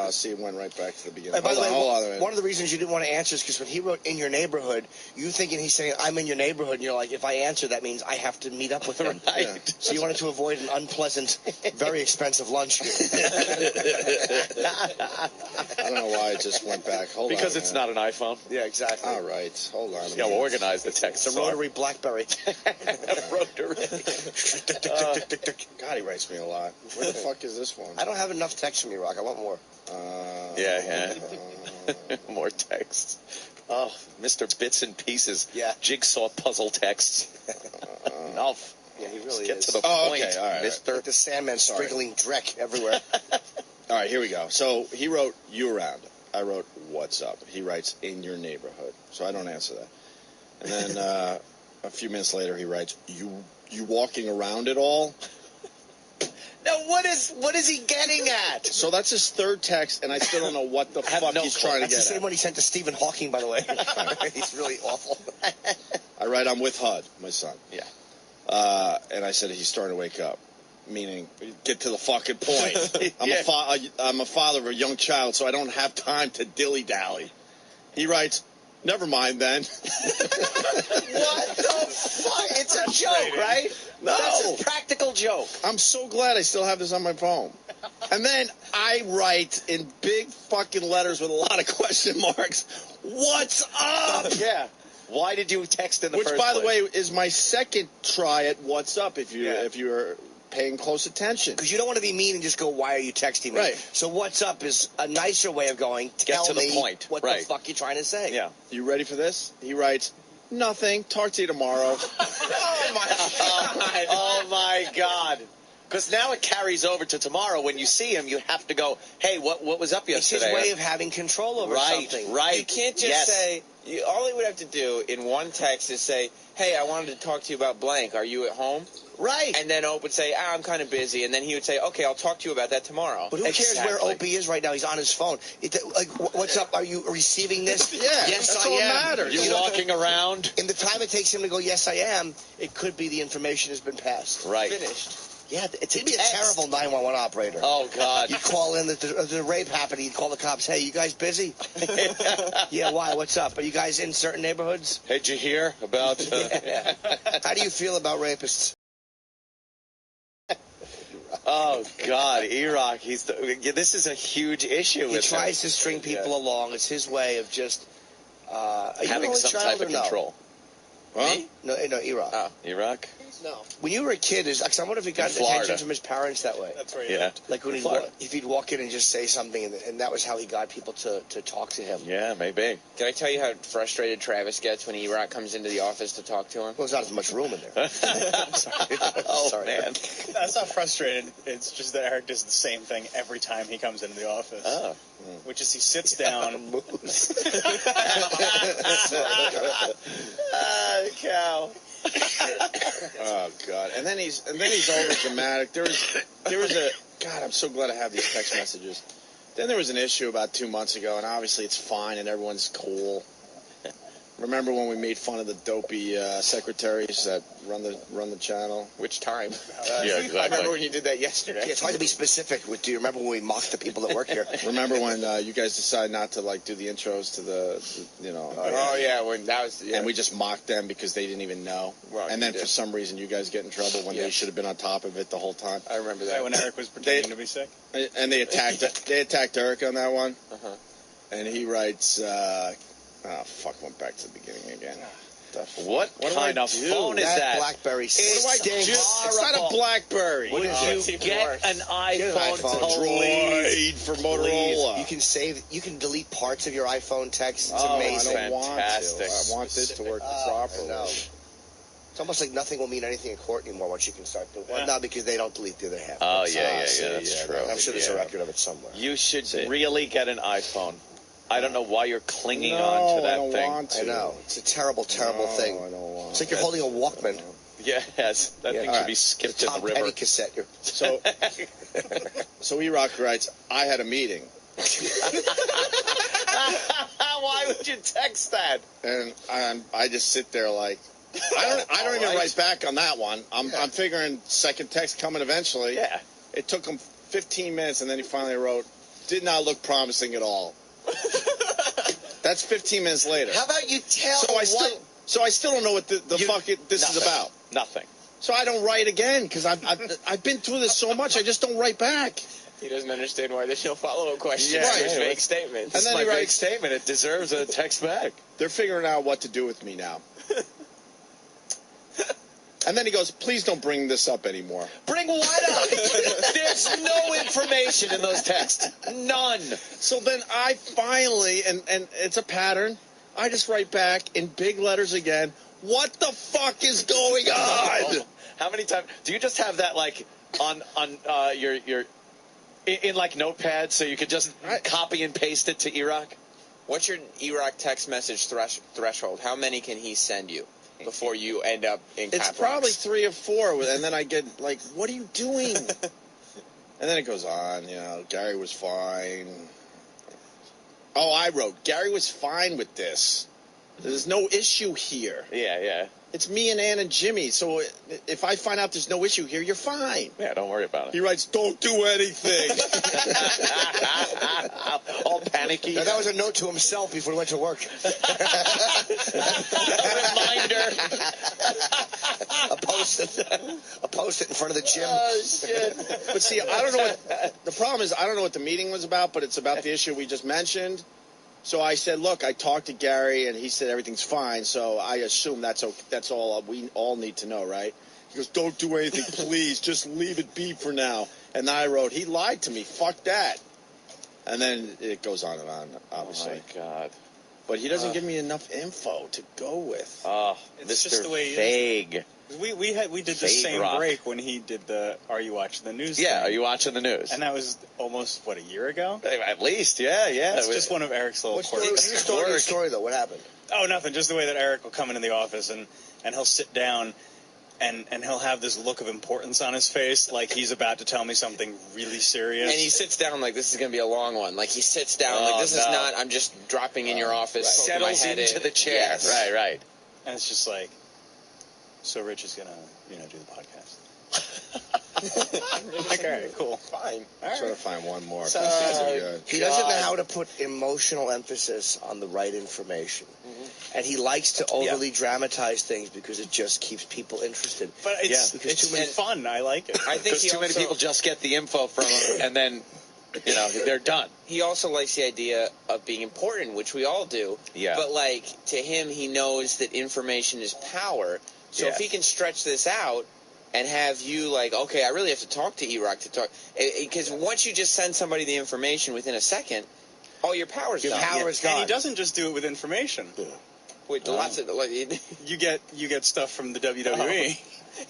See, it went right back to the beginning. And by the way, Hold on. one of the reasons you didn't want to answer is because when he wrote "in your neighborhood," you thinking he's saying "I'm in your neighborhood," and you're like, if I answer, that means I have to meet up with him. Right. Yeah. So you wanted to avoid an unpleasant, very expensive lunch. I don't know why it just went back. Hold on. Because it's not an iPhone. Yeah, exactly. All right, hold on. You got to organize the text. It's a rotary BlackBerry. Rotary. God, he writes me a lot. Where the fuck is this one? I don't have enough text from you, Rock. I want more. Yeah. More texts. Oh, Mr. Bits and Pieces. Yeah. Jigsaw puzzle texts. Enough. Yeah, he really Get is. to the Oh, point, okay, all right, Mister. Like the Sandman sprinkling dreck everywhere. All right, here we go. So he wrote "you around." I wrote "what's up." He writes "in your neighborhood," so I don't answer that. And then a few minutes later, he writes "you walking around at all?" Now, what is he getting at? So that's his third text, and I still don't know what the fuck he's trying to That's get the same at. one he sent to Stephen Hawking, by the way. He's really awful. I write, "I'm with Hud, my son." Yeah. And I said he's starting to wake up, meaning get to the fucking point. I'm a father of a young child, so I don't have time to dilly dally. He writes, "Never mind then." What the fuck? It's a joke, right? No. That's a practical joke. I'm so glad I still have this on my phone. And then I write in big fucking letters with a lot of question marks, "What's up?" Yeah. Why did you text in the Which, first by the place? way, is my second try at "what's up." If you're paying close attention, Because you don't want to be mean and just go, "Why are you texting me?" Right. So "what's up" is a nicer way of going, "Tell to the me point. what Right. the fuck you're trying to say." Yeah. you ready for this? He writes, "Nothing. Talk to you tomorrow." Oh my God. Because now it carries over to tomorrow. When you see him, you have to go, hey, what was up It's yesterday? his way of having control over something. Right. You can't just say. All he would have to do in one text is say, "Hey, I wanted to talk to you about blank. Are you at home?" Right. And then Ope would say, "I'm kind of busy," and then he would say, "Okay, I'll talk to you about that tomorrow." But who cares where Opie is right now? He's on his phone. What's up? Are you receiving this? Yeah, yes, that's I all am. that matters. You're walking around. In the time it takes him to go, "Yes, I am," it could be the information has been passed. Right. Finished. Yeah, it's He'd be a text. terrible 911 operator. Oh, God. You call in, the rape happened, you call the cops, "Hey, you guys busy?" Yeah, why? What's up? Are you guys in certain neighborhoods? Hey, did you hear about... Yeah. How do you feel about rapists? Oh God, E-Rock. This is a huge issue. He tries to string people along. It's his way of just having some type of control. Me? No, E-Rock. Oh, E-Rock. No. When you were a kid, I wonder if he got attention from his parents that way. That's right. Yeah. Like when if he'd walk in and just say something, and that was how he got people to talk to him. Yeah, maybe. Can I tell you how frustrated Travis gets when E-Rock comes into the office to talk to him? Well, there's not as much room in there. I'm sorry. Oh, man. That's not frustrated. It's just that Eric does the same thing every time he comes into the office. Oh. Which is he sits down. Cow. Oh God! And then he's over dramatic. There was a God. I'm so glad I have these text messages. Then there was an issue about 2 months ago, and obviously it's fine and everyone's cool. Remember when we made fun of the dopey secretaries that run the channel? Which time? Yeah, exactly. I remember when you did that yesterday. Yeah, it's hard to be specific. Do you remember when we mocked the people that work here? Remember when you guys decided not to do the intros to the Oh yeah, when that was. Yeah. And we just mocked them because they didn't even know. Well, and then for some reason you guys get in trouble when they should have been on top of it the whole time. I remember that. When Eric was pretending to be sick. And they attacked Eric on that one. Uh-huh. And he writes, went back to the beginning again. What kind of phone is that? BlackBerry It's It's not a BlackBerry. Would you get an iPhone Droid for Motorola. You can delete parts of your iPhone text. It's Oh, amazing. I don't want Fantastic. to. I want this to work properly. I know. It's almost like nothing will mean anything in court anymore once you can start doing. Well, not because they don't delete the other half. Oh, yeah, that's true. I'm sure there's a record of it somewhere. You should really get an iPhone. I don't know why you're clinging on to that I don't thing. want to. I know. It's a terrible, terrible thing. I don't want It's like you're holding a Walkman. Yes, that thing should be skipped in the Tom river. Petty cassette. So E-Rock writes, I had a meeting. Why would you text that? And I just sit there like, I don't even write back on that one. I'm figuring second text coming eventually. Yeah. It took him 15 minutes, and then he finally wrote, did not look promising at all. That's 15 minutes later. How about you tell So I still don't know what the fuck this is about. Nothing. So I don't write again because I've been through this so much. I just don't write back. He doesn't understand why there's no follow-up questions. Yeah, Right. right. Fake statements. And then my he writes, big statement. It deserves a text back. they're figuring out what to do with me now. And then he goes, please don't bring this up anymore. Bring what up? There's no information in those texts. None. So then I finally, and it's a pattern, I just write back in big letters again, what the fuck is going on? How many times? Do you just have that like on your in like Notepad so you could just copy and paste it to E-Rock? What's your E-Rock text message threshold? How many can he send you before you end up in It's cap probably locks? 3 or 4, and then I get like, what are you doing? And then it goes on, Gary was fine. Oh, I wrote, Gary was fine with this. There's no issue here. Yeah. It's me and Ann and Jimmy, so if I find out there's no issue here, you're fine. Yeah, don't worry about it. He writes, don't do anything. All panicky. Now, that was a note to himself before he went to work. Reminder. A post-it in front of the gym. Oh, shit. But see, I don't know the problem is I don't know what the meeting was about, but it's about the issue we just mentioned. So I said, look, I talked to Gary, and he said everything's fine, so I assume that's all we all need to know, right? He goes, don't do anything, please. Just leave it be for now. And then I wrote, he lied to me. Fuck that. And then it goes on and on, obviously. Oh, my God. But he doesn't give me enough info to go with. Oh, It's Mr. just the way he is. Vague. We did the Fade same rock. break when he did the Are You Watching the News? Yeah, thing. are you watching the news? And that was almost, a year ago? At least, yeah. That's just one of Eric's little quirks. What's your story, though? What happened? Oh, nothing. Just the way that Eric will come into the office and he'll sit down and he'll have this look of importance on his face, like he's about to tell me something really serious. And he sits down like this is going to be a long one. Like he sits down like this is not, I'm just dropping in your office. poking my Settles head into in. the chair. Yes. Right. And it's just like, so Rich is going to, do the podcast. Okay, cool. Fine. All right. Trying to find one more. So, These are good. he doesn't know how to put emotional emphasis on the right information. And he likes to overly dramatize things because it just keeps people interested. But it's because too many fun. I like it. I think Because too many people just get the info from him, and then, they're done. He also likes the idea of being important, which we all do. Yeah. But, like, to him, he knows that information is power. So if he can stretch this out and have you, like, okay, I really have to talk to E-Rock to talk. Because once you just send somebody the information within a second, all your power's gone. And he doesn't just do it with information. Wait, lots of... Like, you get stuff from the WWE.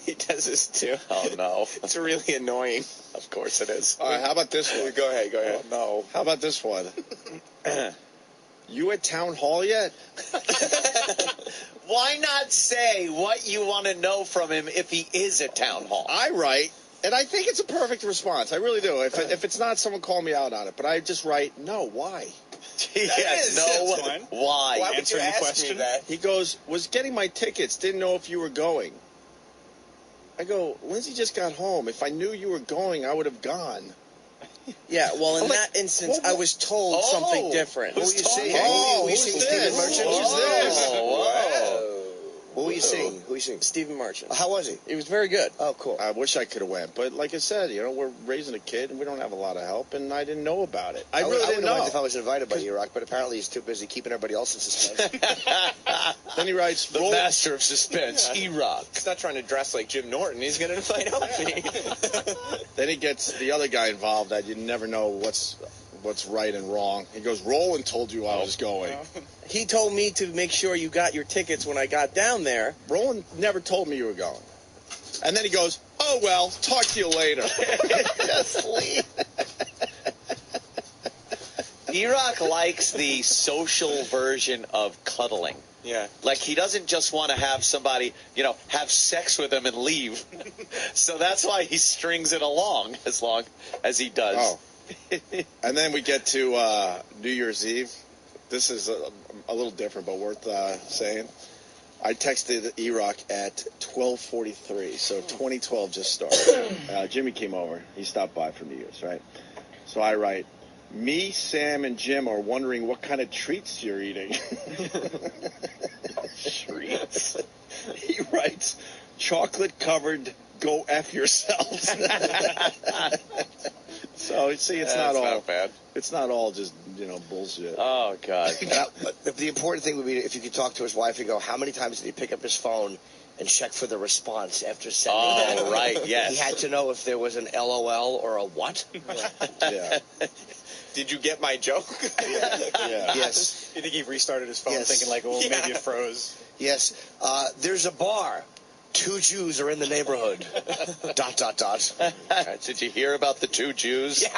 He does this too. Oh, no. It's really annoying. Of course it is. All right, how about this one? Go ahead. Oh, no. How about this one? You at town hall yet? Why not say what you want to know from him if he is at town hall? I write, and I think it's a perfect response. I really do. If it's not, someone call me out on it. But I just write, no, why? Why? Why would Answering you the ask question? me that? He goes, was getting my tickets, didn't know if you were going. I go, Lindsay just got home. If I knew you were going, I would have gone. Yeah, well, in that instance, I was told something different. What were you seeing? Oh, Who were you seeing? Stephen Merchant? Who's this? What were you seeing? Who were you seeing? Stephen Merchant. How was he? He was very good. Oh, cool. I wish I could have went, but like I said, we're raising a kid and we don't have a lot of help, and I didn't know about it. I really would didn't have know. went if I was invited by E-Rock, but apparently he's too busy keeping everybody else in suspense. Then he writes, The master of suspense, E-Rock. He's not trying to dress like Jim Norton. He's going to fight out me. Then he gets the other guy involved that you never know what's right and wrong. He goes, Roland told you I was going. He told me to make sure you got your tickets when I got down there. Roland never told me you were going. And then he goes, oh, well, talk to you later. Just leave. E-Rock likes the social version of cuddling. Yeah. Like, he doesn't just want to have somebody, have sex with him and leave. So that's why he strings it along as long as he does. Oh. And then we get to New Year's Eve. This is a little different, but worth saying. I texted E-Rock at 12:43, so 2012 just started. Jimmy came over. He stopped by for New Year's, right? So I write, me, Sam, and Jim are wondering what kind of treats you're eating. Treats? He writes, chocolate-covered, go F yourselves. So, see, it's not all bad. It's not all just, bullshit. Oh, God. But the important thing would be if you could talk to his wife and go, how many times did he pick up his phone and check for the response after sending that? Oh, right, yes. He had to know if there was an LOL or a what? Yeah. Did you get my joke? Yeah. Yes. You think he restarted his phone Yes. thinking like, oh, maybe it froze? Yes. There's a bar. 2 Jews are in the neighborhood. ... Did you hear about the 2 Jews? Yeah.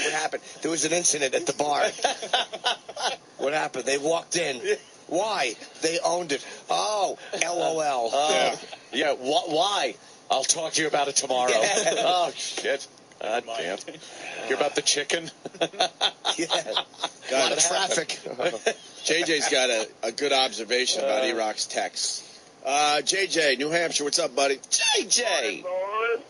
What happened? There was an incident at the bar. What happened? They walked in. Why? They owned it. Oh, LOL. Yeah, why? I'll talk to you about it tomorrow. Yeah. Oh, shit. God damn. Hear about the chicken? Yeah. A lot of traffic. JJ's got a good observation about E-Rock's text. JJ, New Hampshire, what's up, buddy? JJ!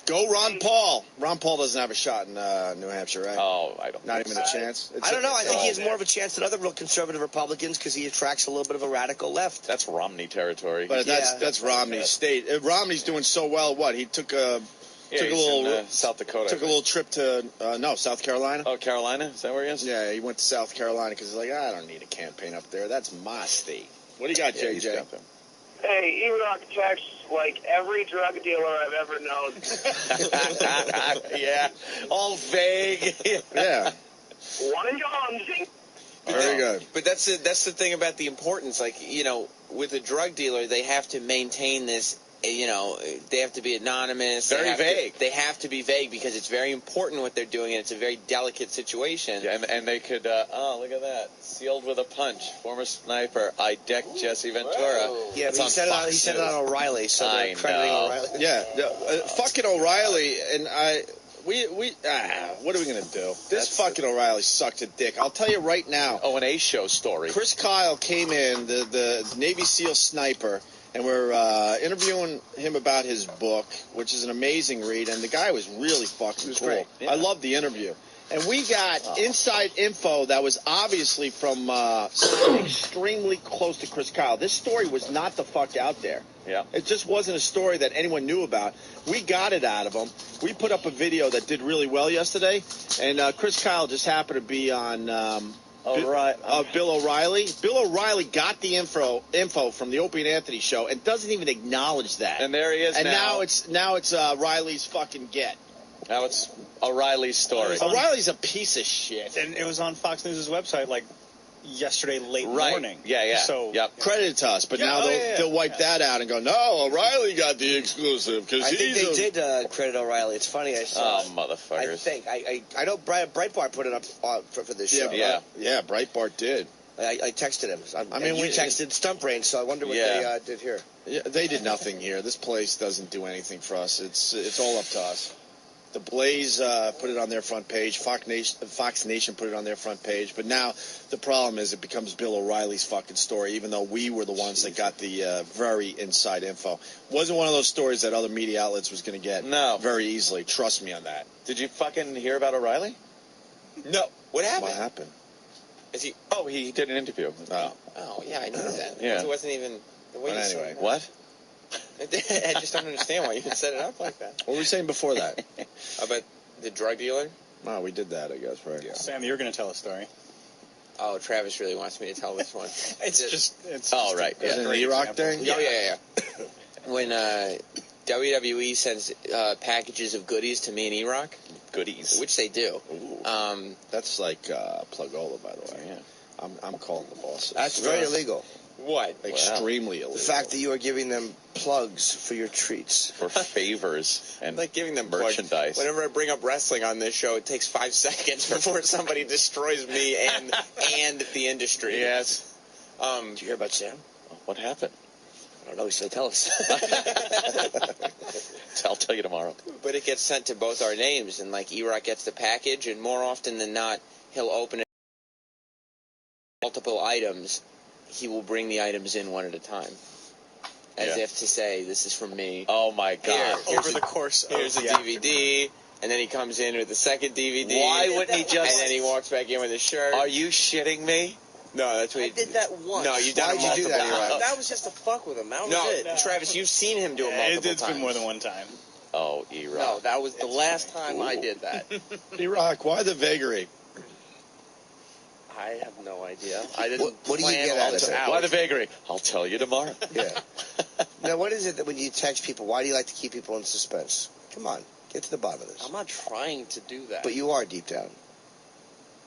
Go Ron Paul. Ron Paul doesn't have a shot in New Hampshire, right? Oh, I don't Not think even a chance? I don't know. I think he has more of a chance than other real conservative Republicans because he attracts a little bit of a radical left. That's Romney territory. But that's Romney's state. Romney's doing so well. What? He took a little South Dakota. Took a little trip to South Carolina. Oh, Carolina? Is that where he is? Yeah, he went to South Carolina because he's like, I don't need a campaign up there. That's my state. What do you got, JJ? Hey, E-Rock texts like every drug dealer I've ever known. Yeah, all vague. Yeah. One and gone. Very good. But that's the thing about the importance. Like, with a drug dealer, they have to maintain this. They have to be anonymous. Very vague. They have to be vague because it's very important what they're doing, and it's a very delicate situation. Yeah, and they could, look at that. Sealed with a punch. Former sniper, I decked Jesse Ventura. Yeah, but he said it on O'Reilly, so they're crediting O'Reilly. Yeah, fucking O'Reilly and what are we going to do? This fucking O'Reilly sucked a dick. I'll tell you right now. Oh, an A-show story. Chris Kyle came in, the Navy SEAL sniper, and we're interviewing him about his book, which is an amazing read, and the guy was really fucking cool. great. Yeah. I loved the interview. And we got inside info that was obviously from someone extremely close to Chris Kyle. This story was not the fuck out there. Yeah. It just wasn't a story that anyone knew about. We got it out of him. We put up a video that did really well yesterday, and Chris Kyle just happened to be on Bill O'Reilly. Bill O'Reilly got the info from the Opie and Anthony show and doesn't even acknowledge that. And there he is and now. now it's Riley's fucking get. Now it's O'Reilly's story. O'Reilly's a piece of shit. And it was on Fox News' website like yesterday late morning. Yeah. So credit to us, but now they'll wipe that out and go, no, O'Reilly got the exclusive because I think they did credit O'Reilly. It's funny. I saw. Oh, motherfuckers! I think I know Breitbart put it up for this show. Yeah, Breitbart did. I texted him. We texted Stump Brain, so I wonder what they did here. Yeah, they did nothing here. This place doesn't do anything for us. It's all up to us. The Blaze put it on their front page. Fox Nation put it on their front page. But now the problem is it becomes Bill O'Reilly's fucking story, even though we were the ones that got the very inside info. Wasn't one of those stories that other media outlets was going to get very easily. Trust me on that. Did you fucking hear about O'Reilly? No. What happened? What happened? Is he? Oh, he did an interview. Oh, yeah, I know that. Yeah. It wasn't even the way But you said anyway, it. What? I just don't understand why you would set it up like that. What were we saying before that? About the drug dealer? No, we did that, I guess, right? Yeah. Sam, you're going to tell a story. Oh, Travis really wants me to tell this one. It's just right. Is it an E-Rock thing? Oh, yeah. When WWE sends packages of goodies to me and E-Rock. Goodies. Which they do. That's like Plugola, by the way. Yeah. I'm calling the boss. That's very illegal. What? Extremely illegal. The fact that you are giving them plugs for your treats. For favors and like giving them merchandise. Plugs. Whenever I bring up wrestling on this show, it takes 5 seconds before somebody destroys me and the industry. Yes. Did you hear about Sam? What happened? I don't know. He said, tell us. I'll tell you tomorrow. But it gets sent to both our names, and like E-Rock gets the package, and more often than not, he'll open it multiple items. He will bring the items in one at a time, as if to say, "This is from me." Oh my God! Here's a DVD, and then he comes in with the second DVD. Why wouldn't he just? And then he walks back in with his shirt. Are you shitting me? No, that's what I did that once. No, you done it multiple times. That was just to fuck with him. That was it. No, Travis, you've seen him do it multiple times. It's been more than one time. Oh, E-Rock. No, that was the last time I did that. E-Rock, why the vagary? I have no idea. I didn't. What do you get out of it? Why the vagary? I'll tell you tomorrow. Yeah. Now, what is it that when you text people, why do you like to keep people in suspense? Come on, get to the bottom of this. I'm not trying to do that. But you are deep down.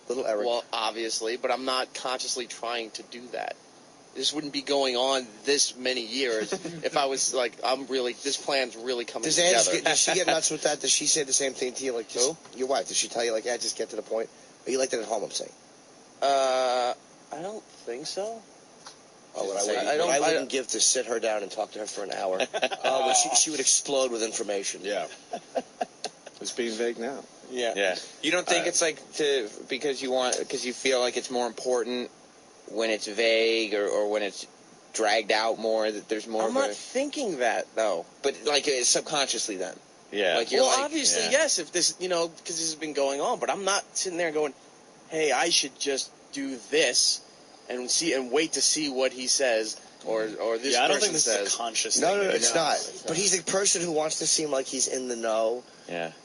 Little Eric. Well, obviously, but I'm not consciously trying to do that. This wouldn't be going on this many years if I was like, this plan's really coming together. Does she get nuts with that? Does she say the same thing to you? Like, who? Your wife? Does she tell you, like, just get to the point? Or you like that at home, I'm saying? I don't think so. Oh, what I wouldn't give to sit her down and talk to her for an hour. But she would explode with information. Yeah. It's being vague now. Yeah. You don't think it's like because you feel like it's more important when it's vague or when it's dragged out more, that there's more I'm not thinking that, though. But like subconsciously then. Yeah. Like you're obviously, yes, if this, because this has been going on, but I'm not sitting there going, hey, I should just do this and wait to see what he says or this I don't person think this says. is a conscious No, thing. it's not. But he's a person who wants to seem like he's in the know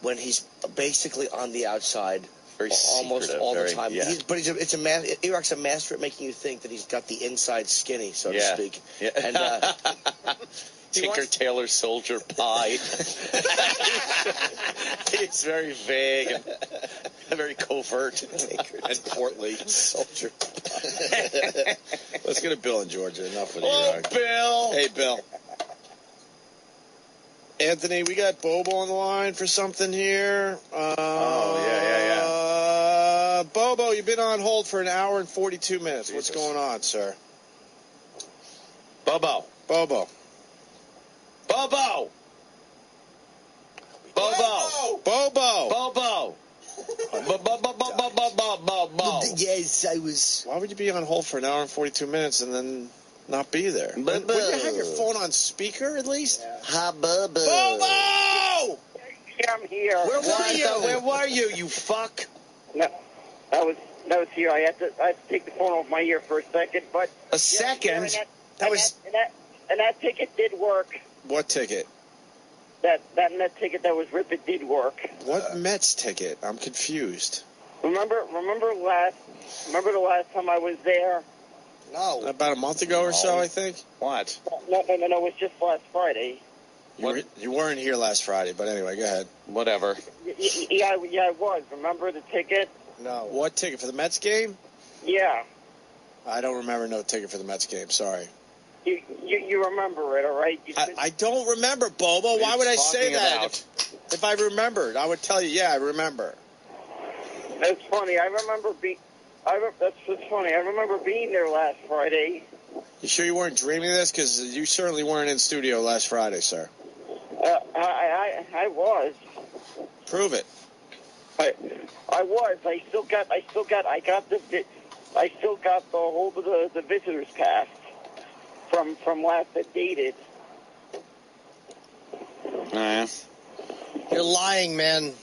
when he's basically on the outside almost all the time. Yeah. E-Rock's a master at making you think that he's got the inside skinny, so to speak. Yeah. And, Tinker Tailor Soldier Pie. It's very vague and very covert and portly. Soldier Pie. Let's get a Bill in Georgia. Enough with E-Rock. Bill. Hey, Bill. Anthony, we got Bobo on the line for something here. Bobo, you've been on hold for an hour and 42 minutes. Jesus. What's going on, sir? Bobo. Bobo. Bobo. Bobo. Bobo. Yes, I was. Why would you be on hold for an hour and 42 minutes and then not be there. Would you have your phone on speaker at least? Ha, Bobo. Bobo! I'm here. Where were you, you fuck? No, I was here. I had to take the phone off my ear for a second, but a second. And that ticket did work. What ticket? That Met ticket that was ripped, it did work. What Mets ticket? I'm confused. Remember the last time I was there? No. About a month ago or so, I think. What? No, it was just last Friday. You weren't here last Friday, but anyway, go ahead. Whatever. Yeah, I was. Remember the ticket? No. What ticket for the Mets game? Yeah. I don't remember no ticket for the Mets game. Sorry. You remember it, all right? I don't remember, Bobo. Why would I say that? If I remembered, I would tell you. Yeah, I remember. That's funny. That's funny. I remember being there last Friday. You sure you weren't dreaming of this? Because you certainly weren't in studio last Friday, sir. I was. Prove it. I was. I still got the hold of the visitor's pass from last that dated. Yeah. You're lying, man.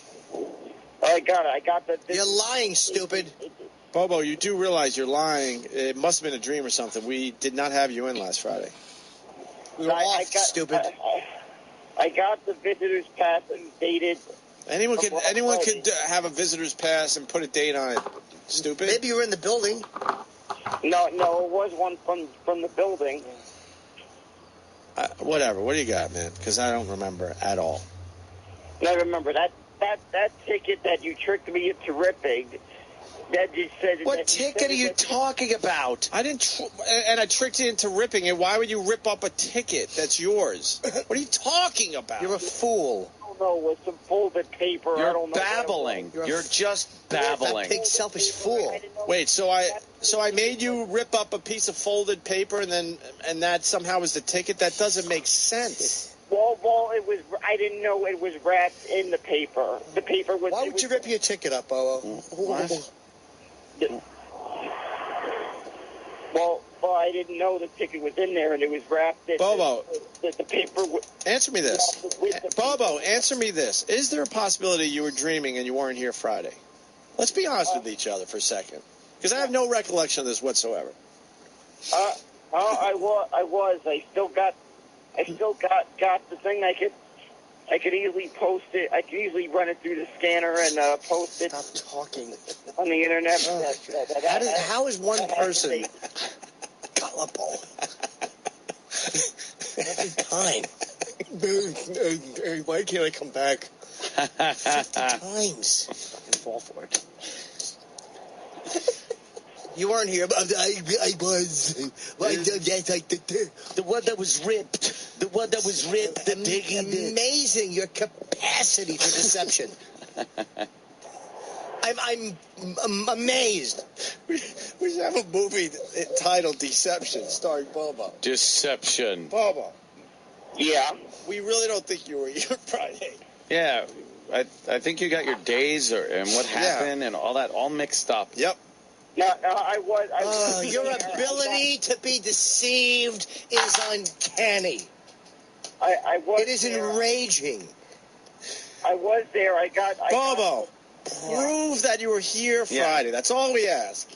I got the. You're lying, stupid. Bobo, you do realize you're lying. It must have been a dream or something. We did not have you in last Friday. We were off, stupid. I got the visitor's pass and dated. Anyone could have a visitor's pass and put a date on it. Stupid. Maybe you were in the building. No, it was one from the building. Whatever. What do you got, man? Because I don't remember at all. I remember that ticket that you tricked me into ripping. That just said. What ticket are you talking about? I didn't, and I tricked you into ripping it. Why would you rip up a ticket that's yours? What are you talking about? You're a fool. I don't know, with some folded paper. I don't know. Babbling. You're just babbling. That big selfish fool. Wait, so I made you rip up a piece of folded paper and that somehow was the ticket? That doesn't make sense. Well, it was. I didn't know it was wrapped in the paper. The paper was. Why would you rip your ticket up, Bobo? What? Well, I didn't know the ticket was in there, and it was wrapped. Bobo, the paper. Answer me this. Bobo, answer me this. Is there a possibility you were dreaming and you weren't here Friday? Let's be honest with each other for a second, because I have no recollection of this whatsoever. I was. I still got the thing. I could easily post it. I could easily run it through the scanner and post it. Stop talking on the internet. How is one person gullible? Every time. Why can't I come back? 50 times. I can fall for it. You weren't here, but I was. The one that was ripped. The one that was ripped. Amazing, your capacity for deception. I'm amazed. We should have a movie titled Deception, starring Bobo. Deception. Bobo. Yeah. We really don't think you were here Friday. Yeah, I think you got your days and what happened and all that all mixed up. Yep. No, I was. Your ability to be deceived is uncanny. I was. It is enraging. I was there. Bobo, prove that you were here Friday. That's all we ask.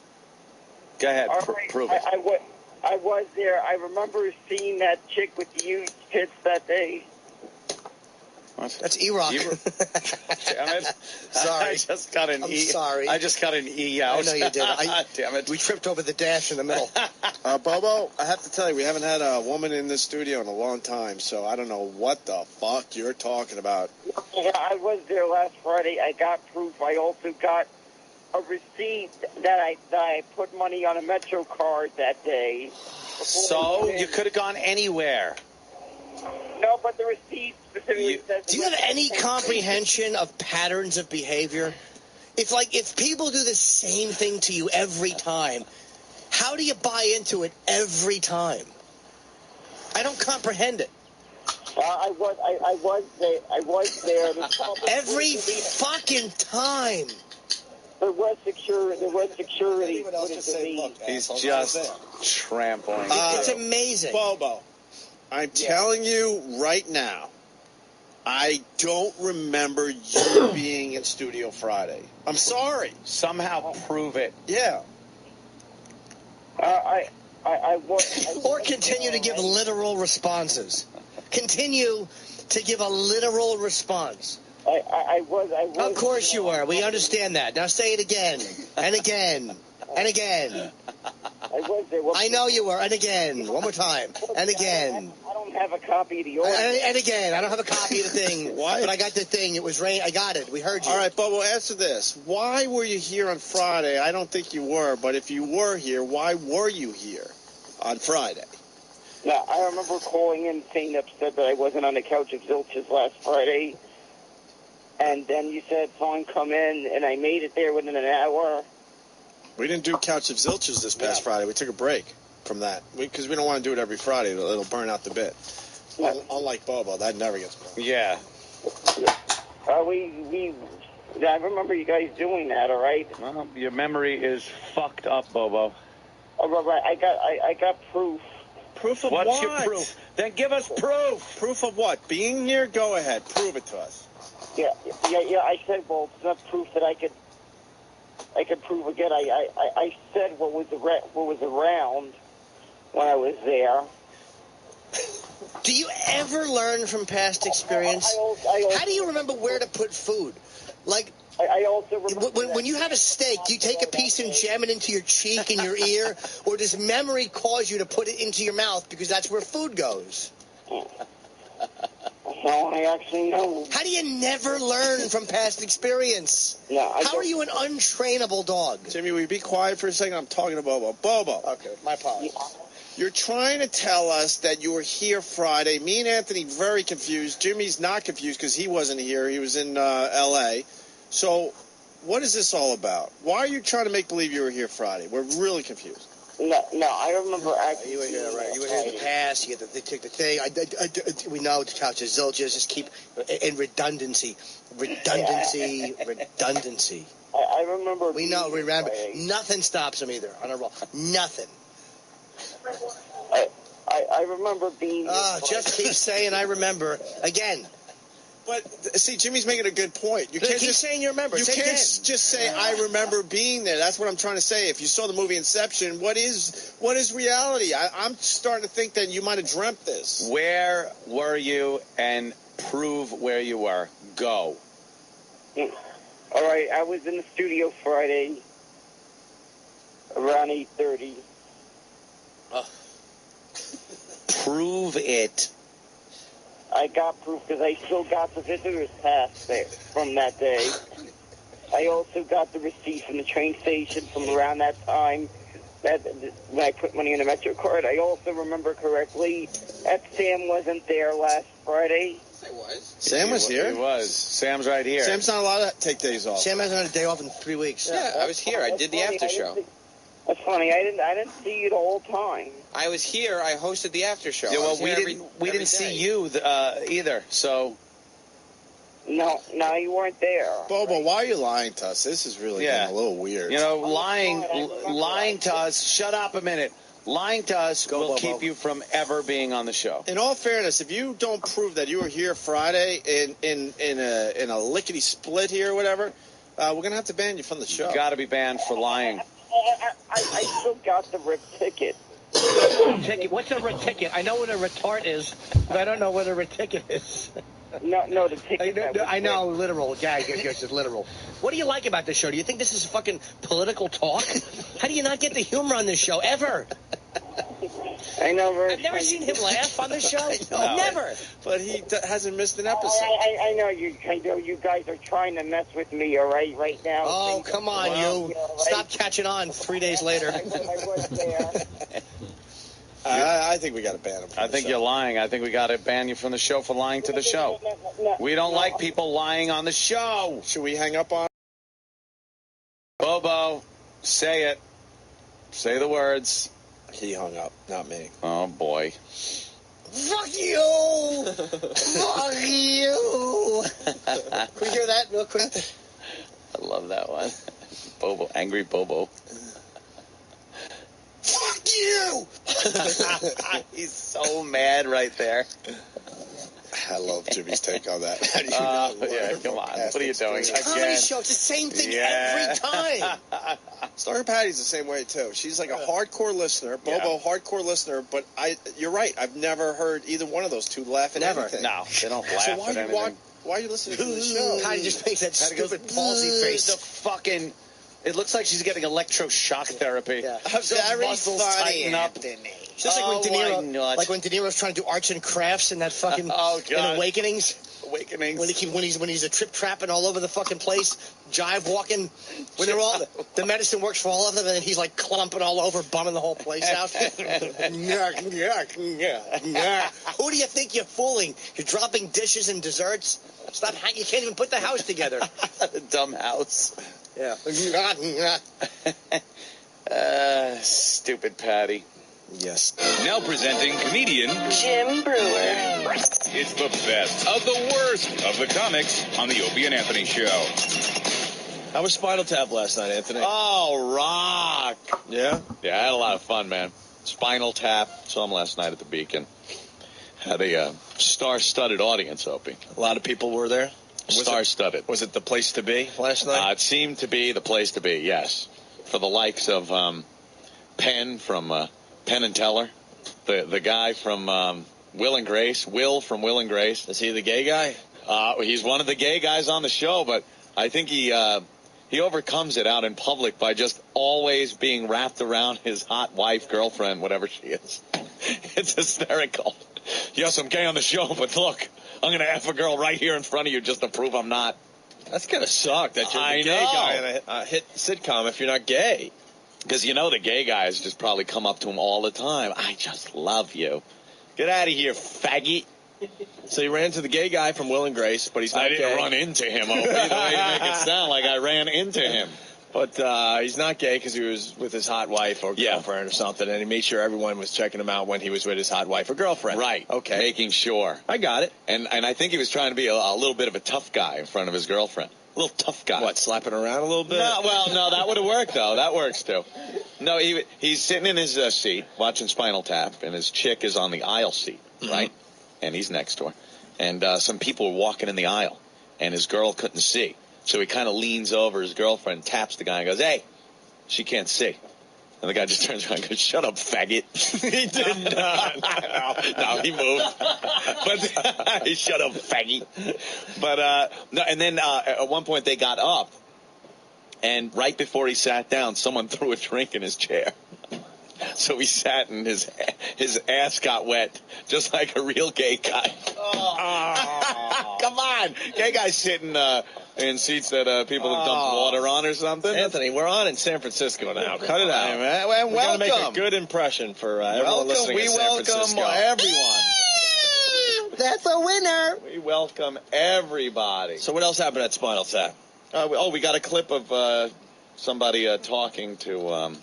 Go ahead, Right. prove it. I was there. I remember seeing that chick with the huge tits that day. What? That's E-Rock. Damn it. Sorry. I just got an I'm E. sorry. I just got an E out. I know you did. Damn it. We tripped over the dash in the middle. Bobo, I have to tell you, we haven't had a woman in this studio in a long time, so I don't know what the fuck you're talking about. Yeah, I was there last Friday. I got proof. I also got a receipt that I put money on a Metro card that day. So you could have gone anywhere. No, but the receipt specifically says... Do you have any comprehension of patterns of behavior? If people do the same thing to you every time, how do you buy into it every time? I don't comprehend it. I was there. Every fucking time. There was security. He's just trampling. It's amazing. Bobo, I'm telling you right now, I don't remember you being in Studio Friday. I'm sorry. Somehow prove it. Yeah. I was. Or continue to give literal responses. Continue to give a literal response. I was. Of course you were. We understand that. Now say it again. And again. And again. I was there. I know you were. And again. One more time. And again. I don't have a copy of the order. And again. I don't have a copy of the thing. Why? But I got the thing. It was rain. I got it. We heard you. All right, Bobo, answer this. Why were you here on Friday? I don't think you were, but if you were here, why were you here on Friday? Now, I remember calling in saying upset that I wasn't on the couch of Zilch's last Friday. And then you said, fine, come in, and I made it there within an hour. We didn't do Couch of Zilches this past Friday. We took a break from that because we don't want to do it every Friday. It'll burn out the bit. Unlike Bobo, that never gets burned. Yeah. I remember you guys doing that, all right? Well, your memory is fucked up, Bobo. Oh, right. I got proof. Proof of What's what? your proof? Then give us proof. Proof of what? Being here? Go ahead. Prove it to us. Yeah. I said, well, it's not proof that I could prove again. I said what was around when I was there. Do you ever learn from past experience? How do you remember where to put food? Like, I also remember when you have a steak, do you take a piece and jam it into your cheek and your ear, or does memory cause you to put it into your mouth because that's where food goes? No, I actually know. How do you never learn from past experience? How are you an untrainable dog? Jimmy, will you be quiet for a second? I'm talking to Bobo. Bobo. Okay, my apologies. You're trying to tell us that you were here Friday. Me and Anthony very confused. Jimmy's not confused because he wasn't here. He was in L.A. So what is this all about? Why are you trying to make believe you were here Friday? We're really confused. No, I remember actually. You were here, right? You were here in the past. You get they took the thing. We know the couch is Zilches. Just keep in redundancy. I remember. We know. We remember. Nothing stops him either on a roll. Nothing. I remember being. Just keep saying I remember again. But see, Jimmy's making a good point. You Keep can't just saying you remember. You Say can't again. just say I remember being there. That's what I'm trying to say. If you saw the movie Inception, what is reality? I'm starting to think that you might have dreamt this. Where were you? And prove where you were. Go. All right, I was in the studio Friday around 8:30. Prove it. I got proof because I still got the visitor's pass there from that day. I also got the receipt from the train station from around that time that when I put money in the Metro card. I also remember correctly that Sam wasn't there last Friday. Sam was here. He was. Sam's right here. Sam's not allowed to take days off. Sam hasn't had a day off in 3 weeks. Yeah, I was here. I did the after show. That's funny. I didn't see you the whole time. I was here. I hosted the after show. Yeah, I well, was here we every didn't see day. you either. So. No, you weren't there. Bobo, why are you lying to us? This is really getting a little weird. You know, lying to us. Shut up a minute. Lying to us will keep you from ever being on the show. In all fairness, if you don't prove that you were here Friday in a lickety split here or whatever, we're gonna have to ban you from the show. You got to be banned for lying. I still got the RIP ticket. What's a ticket? I know what a retort is, but I don't know what a ticket is. No, the ticket. I know, literal. Yeah, it's literal. What do you like about this show? Do you think this is fucking political talk? How do you not get the humor on this show ever? I know. I've never seen him laugh on this show. No. Never. But he hasn't missed an episode. I know you. I know you guys are trying to mess with me. All right now. Oh, come on, you! Stop catching on. 3 days later. I was there. I think we got to ban him. I think you're lying. I think we got to ban you from the show for lying to the show. We don't like people lying on the show. Should we hang up on Bobo? Say it. Say the words. He hung up, not me. Oh, boy. Fuck you! Fuck you! Can we hear that real quick? I love that one. Bobo, angry Bobo. Fuck you! He's so mad right there. I love Jimmy's take on that. How do you not yeah, come on. What are you doing? It's a comedy show. It's the same thing every time. Star Patty's the same way too. She's like a hardcore listener, Bobo hardcore listener. But you're right. I've never heard either one of those two laugh at anything. No, they don't laugh So at anything. why are you listening to the show? Patty just makes that stupid palsy face. The fucking. It looks like she's getting electroshock therapy. Yeah. So Very muscles funny, tighten up. It's just like when De Niro's trying to do arts and crafts in that fucking in Awakenings. When he's a trip trapping all over the fucking place, jive walking. When they're all the medicine works for all of them, and then he's like clumping all over, bumming the whole place out. Who do you think you're fooling? You're dropping dishes and desserts. Stop! You can't even put the house together. The dumb house. Yeah. Stupid Patty. Yes. Now presenting comedian Jim Brewer. It's the best of the worst of the comics on the Opie and Anthony Show. How was Spinal Tap last night, Anthony? Oh, rock. Yeah? Yeah, I had a lot of fun, man. Spinal Tap. Saw him last night at the Beacon. Had a star-studded audience, Opie. A lot of people were there? Star-studded. Was it the place to be last night? It seemed to be the place to be, yes. For the likes of Penn from Penn and Teller, the guy from Will and Grace, Will from Will and Grace. Is he the gay guy? He's one of the gay guys on the show, but I think he overcomes it out in public by just always being wrapped around his hot wife, girlfriend, whatever she is. It's hysterical. Yes, I'm gay on the show, but look, I'm going to F a girl right here in front of you just to prove I'm not. That's going to suck that you're the gay guy in a hit sitcom if you're not gay. Because you know the gay guys just probably come up to him all the time. I just love you. Get out of here, faggot. So you ran into the gay guy from Will and Grace, but he's not gay. I didn't run into him, Opie. The way you make it sound like I ran into him. But he's not gay because he was with his hot wife or girlfriend or something, and he made sure everyone was checking him out when he was with his hot wife or girlfriend. Right. Okay. Making sure. I got it. And I think he was trying to be a little bit of a tough guy in front of his girlfriend. A little tough guy. What, slapping around a little bit? No, that would have worked, though. That works, too. No, he's sitting in his seat watching Spinal Tap, and his chick is on the aisle seat, right? And he's next to her. And some people were walking in the aisle, and his girl couldn't see. So he kind of leans over his girlfriend, taps the guy, and goes, "Hey, she can't see." And the guy just turns around and goes, "Shut up, faggot." He did not. No, he moved. But he shut up, faggot. But no, and then at one point they got up, and right before he sat down, someone threw a drink in his chair. So he sat and his ass got wet, just like a real gay guy. Oh. Come on, gay guys sitting in seats that people have dumped water on or something. Anthony, we're on in San Francisco now. Cut it out. Hey, man. Well, we're going to make a good impression for everyone listening in San Francisco. We welcome everyone. That's a winner. We welcome everybody. So what else happened at Spinal Tap? We got a clip of somebody talking to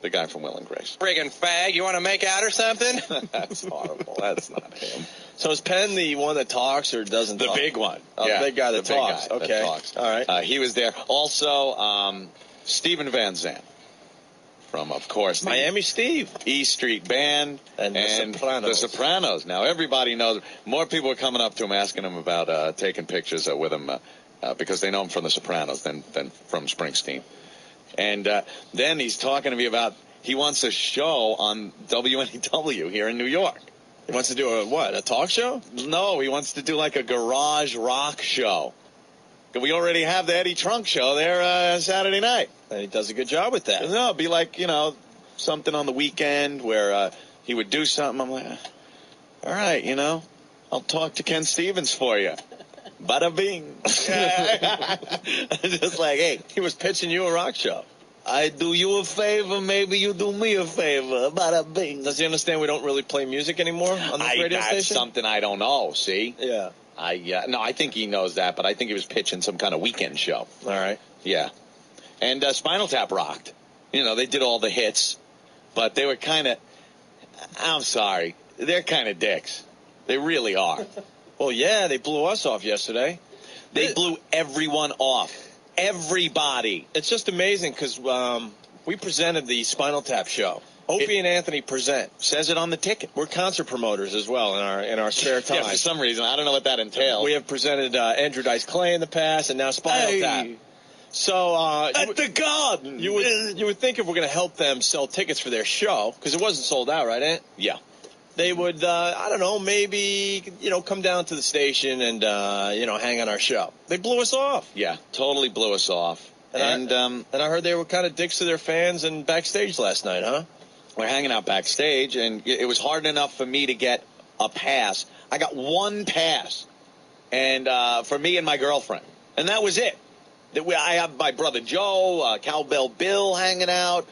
the guy from Will and Grace. Friggin' fag, you want to make out or something? That's horrible. That's not him. So is Penn the one that talks or doesn't talk? The big one. Oh, yeah, the big guy that the talks. Big guy okay. That talks. All right. He was there. Also, Steven Van Zandt from, of course, Miami Steve. E Street Band and The Sopranos. Now, everybody knows. More people are coming up to him asking him about taking pictures with him because they know him from The Sopranos than from Springsteen. And then he's talking to me about he wants a show on WNEW here in New York. He wants to do a talk show? No, he wants to do like a garage rock show. We already have the Eddie Trunk show there Saturday night. And he does a good job with that. No, it'd be like, something on the weekend where he would do something. I'm like, all right, I'll talk to Ken Stevens for you. Bada bing. Just like, hey, he was pitching you a rock show. I do you a favor, maybe you do me a favor. Bada bing. Does he understand we don't really play music anymore on this radio station? That's something I don't know, see? Yeah. No, I think he knows that, but I think he was pitching some kind of weekend show. All right. Yeah. And Spinal Tap rocked. They did all the hits, but they were kind of, I'm sorry, they're kind of dicks. They really are. Well, yeah, they blew us off yesterday. They blew everyone off. everybody. It's just amazing because we presented the Spinal Tap show. Opie and Anthony present. Says it on the ticket. We're concert promoters as well in our spare time. Yeah, for some reason. I don't know what that entails. We have presented Andrew Dice Clay in the past, and now Spinal Tap. So at the Garden, you would think if we're going to help them sell tickets for their show, because it wasn't sold out, right, Ant? Yeah. They would, I don't know, maybe, come down to the station and, hang on our show. They blew us off. Yeah, totally blew us off. And I heard they were kind of dicks to their fans and backstage last night, huh? We're hanging out backstage, and it was hard enough for me to get a pass. I got one pass, and for me and my girlfriend, and that was it. I have my brother Joe, Cowbell Bill hanging out,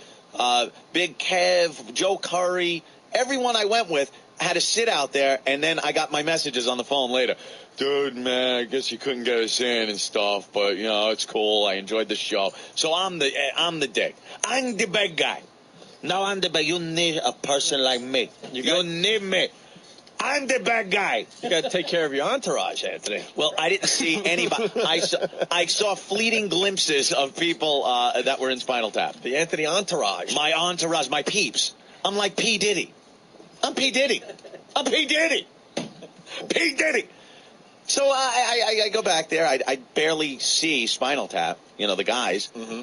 Big Kev, Joe Curry. Everyone I went with had to sit out there, and then I got my messages on the phone later. Dude, man, I guess you couldn't get us in and stuff, but, it's cool. I enjoyed the show. So I'm the dick. I'm the bad guy. No, I'm the bad. You need a person like me. You need me. I'm the bad guy. You got to take care of your entourage, Anthony. Well, I didn't see anybody. I saw fleeting glimpses of people that were in Spinal Tap. The Anthony entourage. My entourage, my peeps. I'm like P. Diddy. I'm P. Diddy. I'm P. Diddy. P. Diddy. So I go back there. I barely see Spinal Tap, the guys. Mm-hmm.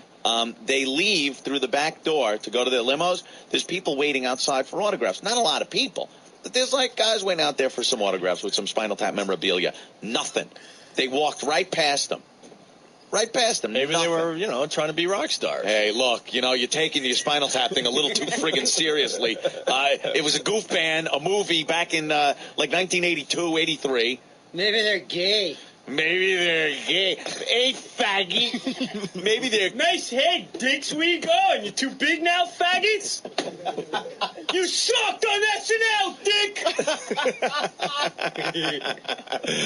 They leave through the back door to go to their limos. There's people waiting outside for autographs. Not a lot of people. But there's guys waiting out there for some autographs with some Spinal Tap memorabilia. Nothing. They walked right past them. Right past them. Maybe Nothing. they were, trying to be rock stars. Hey, look, you're taking your Spinal Tap thing a little too friggin' seriously. It was a goof band, a movie back in 1982, 83. Maybe they're gay. Maybe they're gay. Hey, faggy. Maybe they're... Nice head, dicks. Where you going? You too big now, faggots? You sucked on SNL,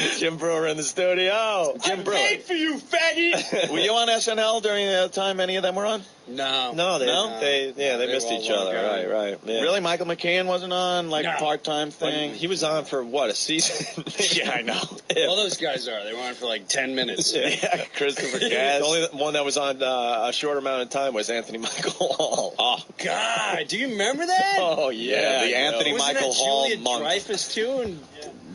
dick! Jim Brewer in the studio. Jim Brewer. I paid for you, faggot! Were you on SNL during the time any of them were on? No. They missed each other. Right. Yeah. Really? Michael McKean wasn't on, part-time thing? He was on for, what, a season? Yeah, I know. All those guys are. They were on for 10 minutes. Yeah, Christopher Gass. The only one that was on a short amount of time was Anthony Michael Hall. Oh, God. Do you remember that? Oh, yeah. The Anthony Wasn't Michael that Hall Julia monk. Dreyfus, too? And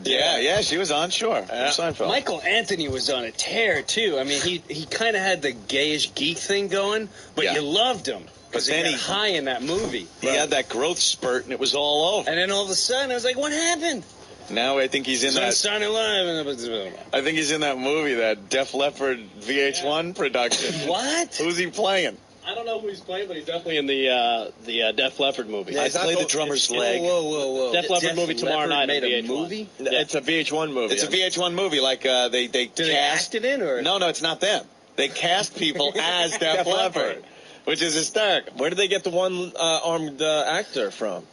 Yeah, she was on, sure. Seinfeld. Michael Anthony was on a tear, too. I mean, he kind of had the gayish geek thing going, but you loved him. Because he got high in that movie. He had that growth spurt, and it was all over. And then all of a sudden, I was like, what happened? Now I think he's in that. Sunny Live. I think he's in that movie, that Def Leppard VH1 production. What? Who's he playing? I don't know who he's playing, but he's definitely in the Def Leppard movie. I played the drummer's leg. Whoa. Def Leppard movie tomorrow night. Made on a VH1. movie? Yeah. It's a VH1 movie. It's a VH1 movie. They Did cast. they act it in, or? No, it's not them. They cast people as Def Leppard, which is hysterical. Where did they get the one armed actor from?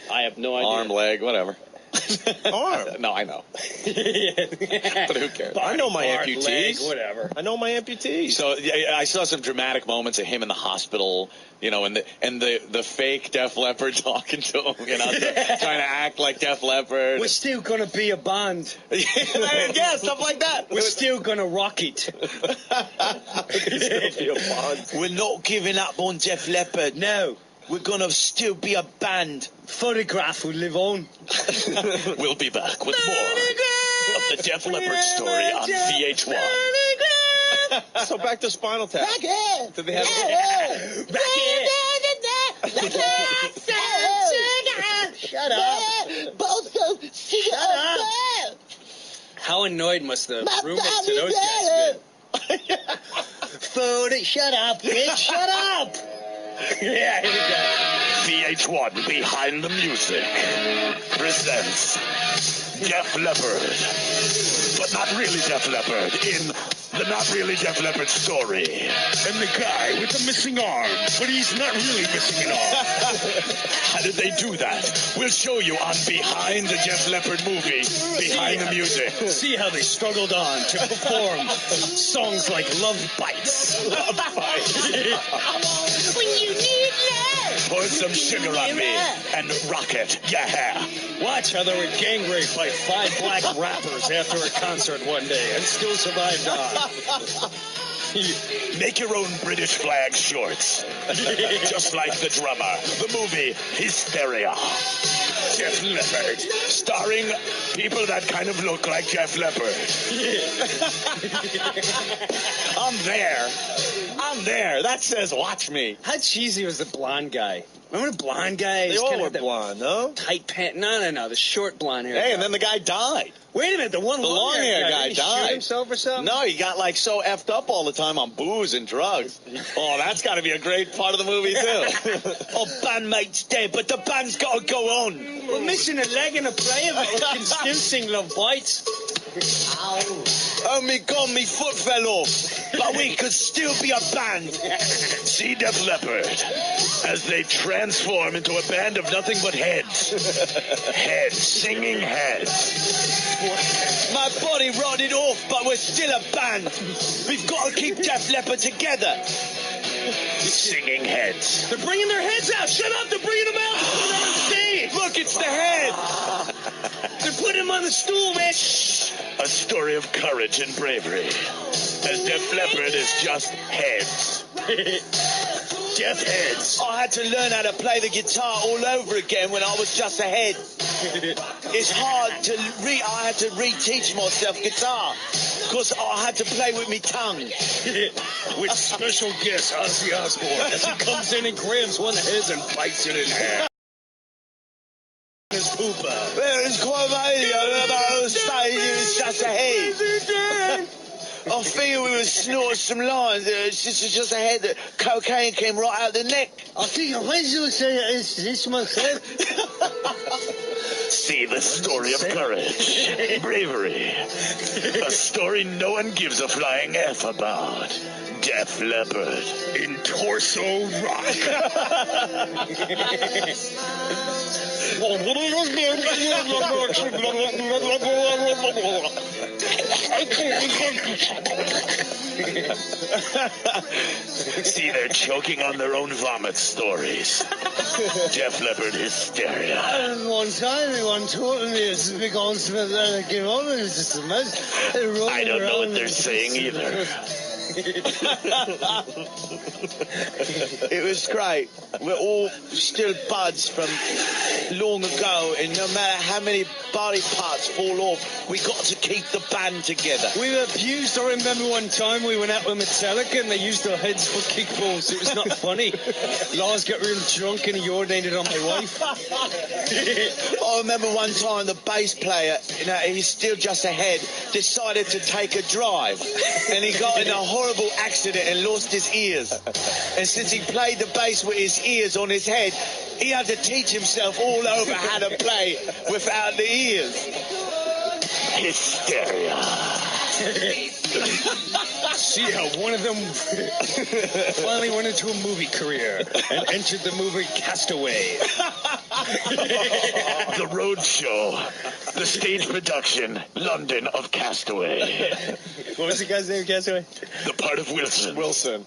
I have no idea. Arm, leg, whatever. Arm? No, I know. But who cares? I know my amputees. Leg, whatever. I know my amputees. So I saw some dramatic moments of him in the hospital, and the fake Def Leppard talking to him, trying to act like Def Leppard. We're still gonna be a band. Yeah, stuff like that. We're still gonna rock it. We're not giving up on Def Leppard. No. We're gonna still be a band. Photograph will live on. We'll be back with more of the Def Leppard story on VH1. So back to Spinal Tap. Did they have Shut up. Shut up. How annoyed must the roommates to those guys be? Shut up, bitch. Shut up. Yeah, here we go. VH1 Behind the Music presents Def Leppard, but not really Def Leppard, in the Not Really Def Leppard story. And the guy with the missing arm, but he's not really missing an arm. How did they do that? We'll show you on Behind the Def Leppard movie, Behind the Music. See how they struggled on to perform songs like Love Bites. Love Bites. When you need love. Pour some sugar on me and rock it, yeah. Watch how they were gang raped by 5 black rappers after a concert one day and still survived on. Make your own British flag shorts. Just like the drummer. The movie Hysteria. Jeff Leppard. Starring people that kind of look like Jeff Leppard. I'm there. That says watch me. How cheesy was the blonde guy? Remember the blonde guy? They all were blonde, no? Tight pants. No. The short blonde hair. Hey, and then the guy died. Wait a minute. The long hair guy did he died. shoot himself or something? No, he got like so effed up all the time on booze and drugs. Oh, that's got to be a great part of the movie too. Oh, bandmate's dead, but the band's got to go on. We're missing a leg in a player, but we can still sing Love Bites. Oh, me God, me foot fell off. But we could still be a band. See Def Leppard as they transform into a band of nothing but heads. Heads, singing heads. My body rotted off, but we're still a band. We've got to keep Def Leppard together. Singing heads. They're bringing their heads out. Shut up. They're bringing them out. They're putting them on the stage. Look, it's the head. They're putting them on the stool, man. A story of courage and bravery. As Def Leppard is just heads. Jeff Heads. I had to learn how to play the guitar all over again when I was just a head. It's hard to I had to reteach myself guitar because I had to play with me tongue. With special guest Ozzy Osbourne as he comes in and grabs one of his and bites it in half. His pooper. Well, it's quite amazing. On stage, it was just a head. I feel we were snorting some lines. It's just a head that cocaine came right out the neck. I think I might as well say it's myself. See the story of courage, bravery. A story no one gives a flying F about. Def Leppard in Torso Rock. See, they're choking on their own vomit stories. Def Leppard hysteria. One time, one told me it's a big old Smith and I came on and it's just a mess. I don't know what they're saying either. It was great. We're all still buds from long ago, and no matter how many body parts fall off, we got to keep the band together. We were abused. I remember one time we went out with Metallica and they used our heads for kickballs. It was not funny. Lars got real drunk and he urinated on my wife. I remember one time the bass player, he's still just a head, decided to take a drive, and he got in a horrible accident and lost his ears. And since he played the bass with his ears on his head, he had to teach himself all over how to play without the ears. Hysteria. See how one of them finally went into a movie career and entered the movie Castaway. The road show. The stage production, London of Castaway. What was the guy's name, Castaway? The part of Wilson. Wilson.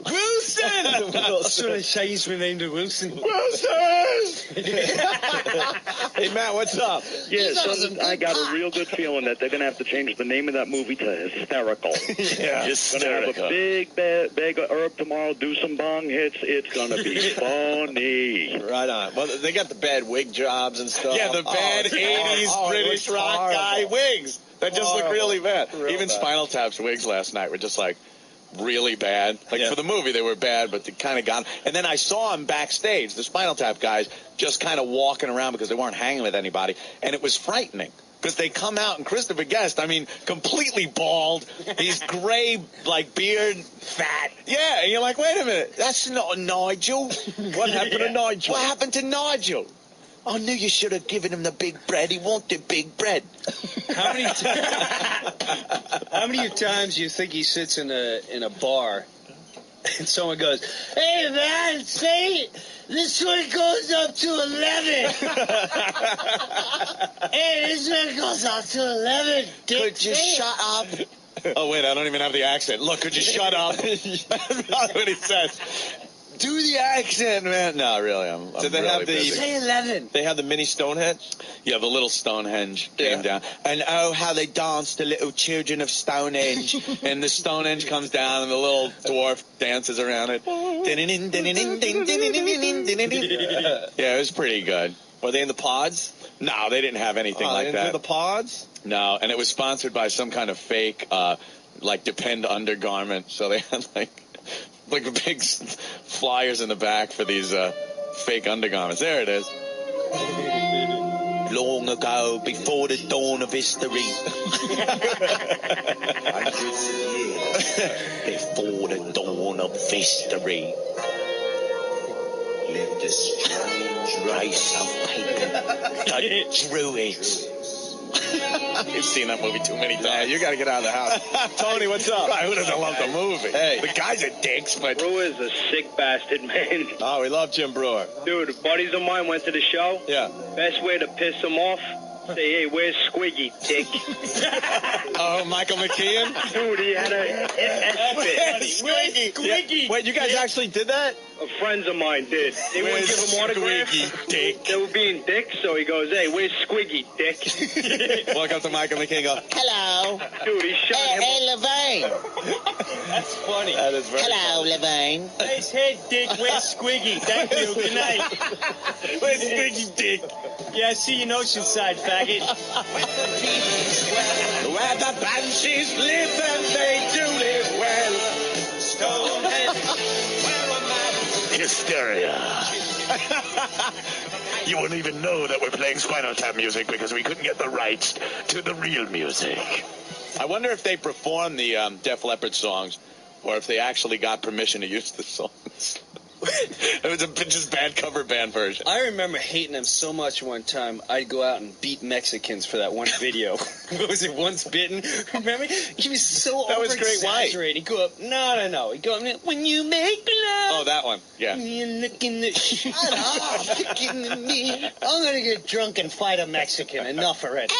So they changed my name to Wilson. Hey, Matt, what's up? Yeah, something, I got a real good feeling that they're going to have to change the name of that movie to Hysterical. Yeah, Hysterical. Going to have a big bag of herb tomorrow, do some bong hits. It's going to be funny. Right on. Well, they got the bad wig jobs and stuff. Yeah, the bad 80s British rock guy wigs. That just look really bad. Even bad. Spinal Tap's wigs last night were just like really bad. Like for the movie they were bad, but they kind of got. And then I saw him backstage, the Spinal Tap guys, just kind of walking around because they weren't hanging with anybody, and it was frightening. Because they come out, and Christopher Guest, I mean, completely bald. He's gray, like beard, fat. Yeah, and you're like, wait a minute, that's not Nigel. What happened to Nigel? What happened to Nigel? I knew you should have given him the big bread. He wanted big bread. How many times do you think he sits in a bar and someone goes, "Hey man, see, this one goes up to 11. Hey, this one goes up to 11. Could you shut up?" Oh wait, I don't even have the accent. Look, could you shut up? That's not what he says. Do the accent, man. No, really, I'm Did they really have the- busy. Say 11. They had the mini Stonehenge? Yeah, the little Stonehenge came down. And oh, how they danced, the little children of Stonehenge. And the Stonehenge comes down and the little dwarf dances around it. Yeah, it was pretty good. Were they in the pods? No, they didn't have anything Oh, like they didn't that. do the pods? No, and it was sponsored by some kind of fake, like, Depend undergarment. So they had, like big flyers in the back for these fake undergarments. There it is. Long ago, before the dawn of history. Hundreds of years before the dawn of history. Lived a strange race of people, the Druids. You've seen that movie too many times. Yeah, you got to get out of the house. Tony, what's up? Right, who doesn't love the movie? Hey. The guy's a dicks, but... Brewer's a sick bastard, man. Oh, we love Jim Brewer. Dude, buddies of mine went to the show. Yeah. Best way to piss him off, say, hey, where's Squiggy, dick? Oh, Michael McKeon? Dude, he had a Squiggy. Squiggy. Wait, you guys actually did that? Friends of mine did. They wouldn't give him autographs. Squiggy, dick? They were being dicks, so he goes, hey, where's Squiggy, dick? Walk up to Michael McKeon and go, hello. Dude, he shot him. Hey, Levain. That's funny. That is very Hello, Levain. Nice head, dick. Where's Squiggy? Thank you. Good night. Where's Squiggy, dick? Yeah, see you in Oceanside, faggot. Where the banshees live and they do live well. Stonehenge. Hysteria. You wouldn't even know that we're playing Spinal Tap music because we couldn't get the rights to the real music. I wonder if they perform the Def Leppard songs or if they actually got permission to use the songs. It was a just bad cover band version. I remember hating them so much one time, I'd go out and beat Mexicans for that one video. What was it, Once Bitten? Remember? He was so That was Great White. He'd go up, no. He'd go up, when you make love. Oh, that one. Yeah. You're looking at... Shut up, looking at me. I'm going to get drunk and fight a Mexican. Enough already.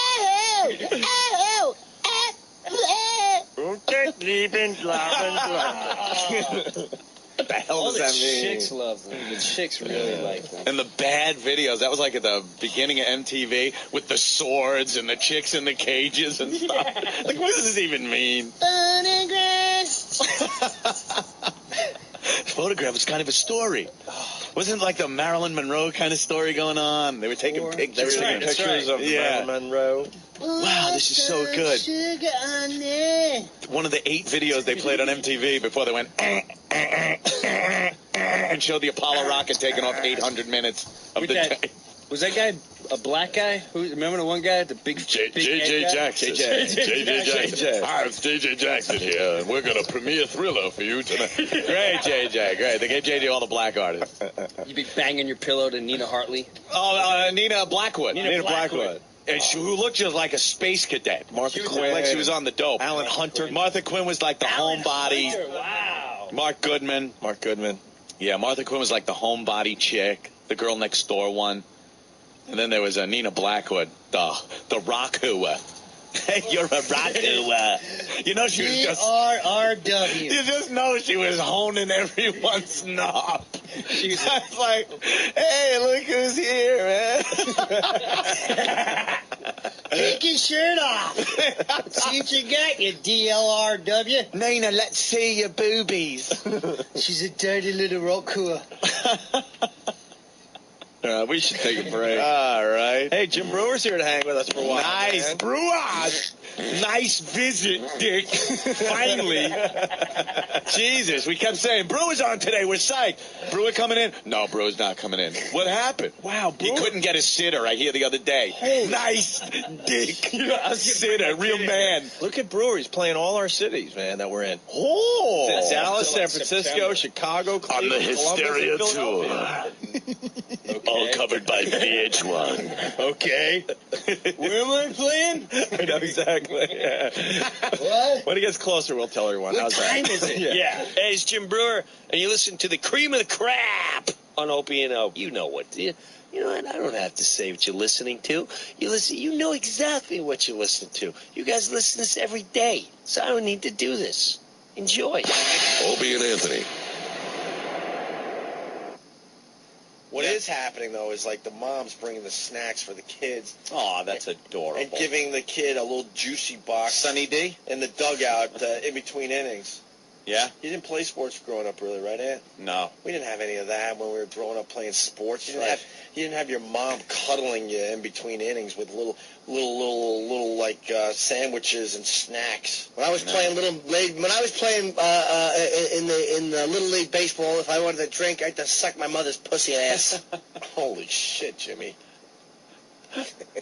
What the hell All does the that mean? chicks love them. The chicks really like them. And the bad videos. That was like at the beginning of MTV with the swords and the chicks in the cages and stuff. Like, what does this even mean? Photograph was kind of a story. Wasn't it like the Marilyn Monroe kind of story going on? They were taking pictures. They were taking pictures of Marilyn Monroe. Wow, this is so good. One of the 8 videos they played on MTV before they went and showed the Apollo rocket taking off 800 minutes of the day. Was that guy a black guy? Remember the one guy, the big J.J. Jackson. J.J. Jackson. Hi, it's J.J. Jackson here, and we're going to premiere Thriller for you tonight. Great, J.J. Great. They gave J.J. all the black artists. You be banging your pillow to Nina Hartley? Oh, Nina Blackwood. Nina Blackwood. And who looked just like a space cadet. Martha Quinn. Like she was on the dope. Alan Hunter. Martha Quinn was like the homebody. Wow. Mark Goodman. Yeah, Martha Quinn was like the homebody chick. The girl next door one. And then there was Nina Blackwood, the rock hooer. You're a rock hooer. You know she was just... R.R.W. You just know she was honing everyone's knob. She was like, hey, look who's here, man. Take your shirt off. See what you got, you DLRW. Nina, let's see your boobies. She's a dirty little rock hooer. We should take a break. All right. Hey, Jim Brewer's here to hang with us for a while. Nice. Man. Brewers. Nice visit, Dick. Finally. Jesus, we kept saying, Brewer's on today. We're psyched. Brewer coming in? No, Brewer's not coming in. What happened? Wow, Brewer. He couldn't get a sitter, I hear the other day. Nice, Dick. A sitter, real man. Look at Brewer. He's playing all our cities, man, that we're in. Oh. Dallas, San Francisco, Chicago, Cleveland, On the Hysteria Columbus, and Tour. All covered by VH1. Okay. Where am I playing? I know exactly. Yeah. What? When he gets closer, we'll tell everyone. What How's time that? is it? Yeah. Hey, it's Jim Brewer, and you listen to the cream of the crap on Opie and O. You know what, you know what? I don't have to say what you're listening to. You know exactly what you listen to. You guys listen to this every day, so I don't need to do this. Enjoy. Opie and Anthony. is happening though is like the mom's bringing the snacks for the kids. Oh, that's adorable. And giving the kid a little juicy box. Sunny D? In the dugout in between innings. Yeah? You didn't play sports growing up, really, right, Aunt? No. We didn't have any of that when we were growing up playing sports. You didn't, Right. you didn't have your mom cuddling you in between innings with little sandwiches and snacks. When I was playing in the little league baseball, if I wanted a drink, I had to suck my mother's pussy ass. Holy shit, Jimmy!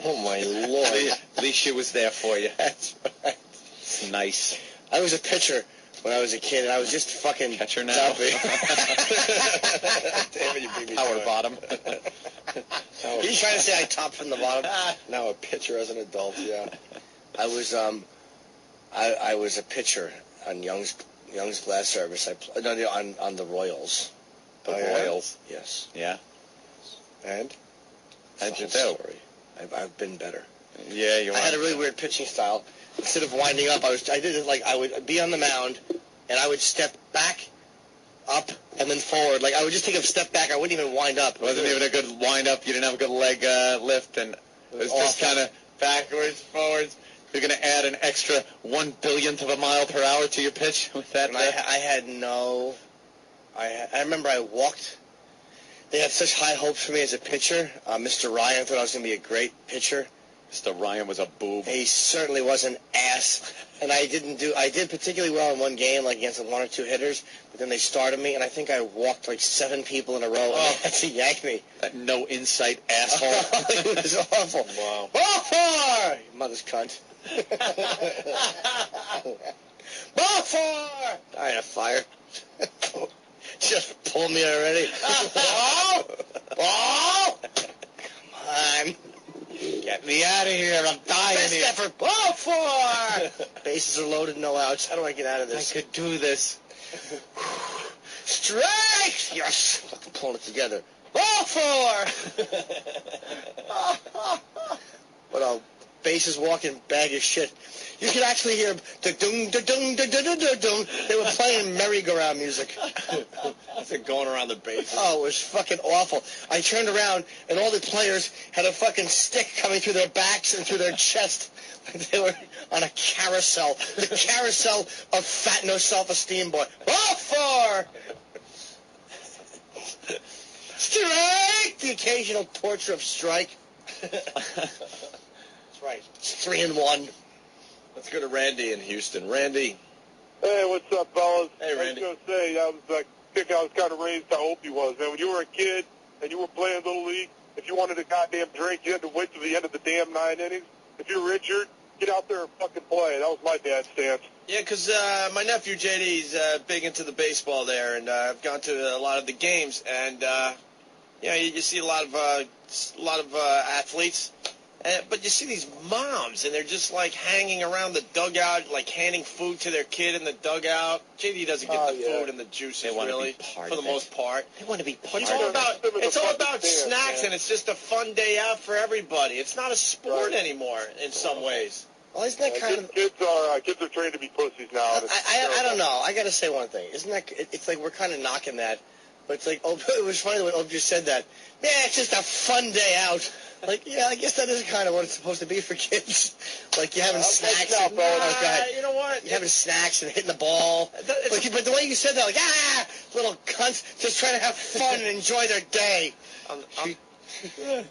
Oh my Lord! At least she was there for you. That's right. It's nice. I was a pitcher when I was a kid, and I was just fucking catcher now. dumpy. Damn it, you beat me. Power bottom. Are you trying to say I topped from the bottom? Now a pitcher as an adult, yeah. I was I was a pitcher on Young's Glass Service. On the Royals. The Royals? Yes. Yeah. And? How'd you do? I've been better. Yeah, you I had a really weird pitching style. Instead of winding up, I did it like I would be on the mound, and I would step back, up, and then forward. Like I would just take a step back. I wouldn't even wind up. It wasn't even a good wind up. You didn't have a good leg lift, and it was just kind of backwards, forwards. You're going to add an extra 1/1000th of a mile per hour to your pitch with that. And I remember I walked. They had such high hopes for me as a pitcher. Mr. Ryan thought I was going to be a great pitcher. Mr. Ryan was a boob. He certainly was an ass. And I did particularly well in one game, like against one or two hitters, but then they started me, and I think I walked like 7 people in a row, and they had to yank me. That no insight asshole. It was awful. Wow. Ball 4! Mother's cunt. Ball 4! I had a fire. Just pulled me already. Ball! Ball! Come on. Get me out of here. I'm dying Best here. effort. Ball 4! Bases are loaded, no outs. How do I get out of this? I could do this. Strike! Yes! I'm pulling it together. Ball 4! What a bases walking bag of shit. You could actually hear da-dung, da-dung, da-dung, da-dung. They were playing merry-go-round music. They're going around the base. Oh, it was fucking awful. I turned around, and all the players had a fucking stick coming through their backs and through their chest. They were on a carousel. The carousel of fat, no self-esteem boy. Ball 4! Strike! The occasional torture of strike. That's right. It's 3-1. Let's go to Randy in Houston. Randy. Hey, what's up, fellas? Hey, Randy. I was going to say, I was kind of raised how Opie was. Man, when you were a kid and you were playing Little League, if you wanted a goddamn drink, you had to wait till the end of the damn 9 innings. If you're Richard, get out there and fucking play. That was my dad's stance. Yeah, because my nephew JD's big into the baseball there, and I've gone to a lot of the games, and you see a lot of athletes. But you see these moms, and they're just, like, hanging around the dugout, like, handing food to their kid in the dugout. JD doesn't get the food and the juices, really, for the most part. They want to be part It's all about snacks, and it's just a fun day out for everybody. It's not a sport anymore in some ways. Well, isn't that kind of... Kids are trained to be pussies now. I don't know. I got to say one thing. Isn't that... It's like we're kind of knocking that. But it's like, it was funny when Ob just said that. Yeah, it's just a fun day out. Like, yeah, I guess that is kind of what it's supposed to be for kids. Like, you're having snacks. You know what? You're having snacks and hitting the ball. But the way you said that, like, little cunts, just trying to have fun and enjoy their day. I'm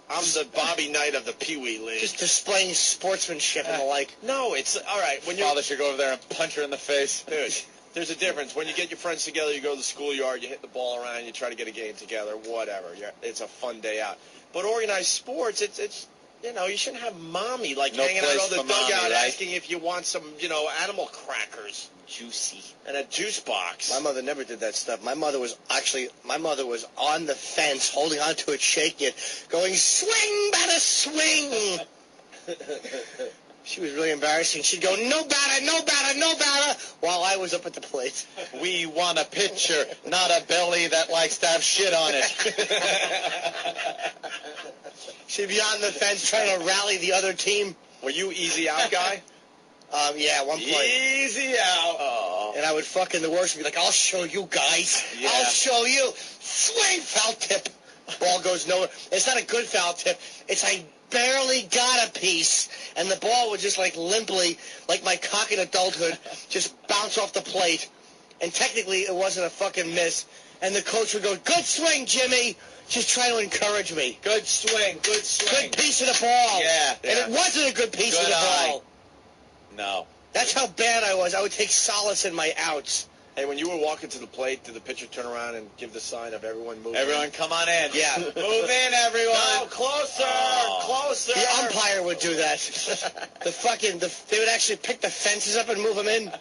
the Bobby Knight of the Pee Wee League. Just displaying sportsmanship and the like. No, it's all right. When Father should go over there and punch her in the face. Dude, there's a difference. When you get your friends together, you go to the schoolyard, you hit the ball around, you try to get a game together, whatever. It's a fun day out. But organized sports, it's you shouldn't have mommy hanging out on the dugout asking if you want some, animal crackers. Juicy. And a juice box. My mother never did that stuff. My mother was on the fence, holding onto it, shaking it, going, swing, batter, swing. She was really embarrassing. She'd go, no batter, no batter, no batter, while I was up at the plate. We want a pitcher, not a belly that likes to have shit on it. She'd be on the fence trying to rally the other team. Were you easy out guy? Yeah, at one point. Easy out. Oh. And I would fucking the worst be like, I'll show you guys. Yeah. I'll show you. Swing, foul tip. Ball goes nowhere. It's not a good foul tip. It's I barely got a piece, and the ball would just like limply, like my cock in adulthood, just bounce off the plate. And technically, it wasn't a fucking miss. And the coach would go, "Good swing, Jimmy." Just trying to encourage me. Good swing. Good swing. Good piece of the ball. Yeah. And it wasn't a good piece of Good the eye. ball. No. That's how bad I was. I would take solace in my outs. Hey, when you were walking to the plate, did the pitcher turn around and give the sign of everyone moving? Everyone, come on in. Yeah. Move in, everyone. No, closer, closer. The umpire would do that. They would actually pick the fences up and move them in.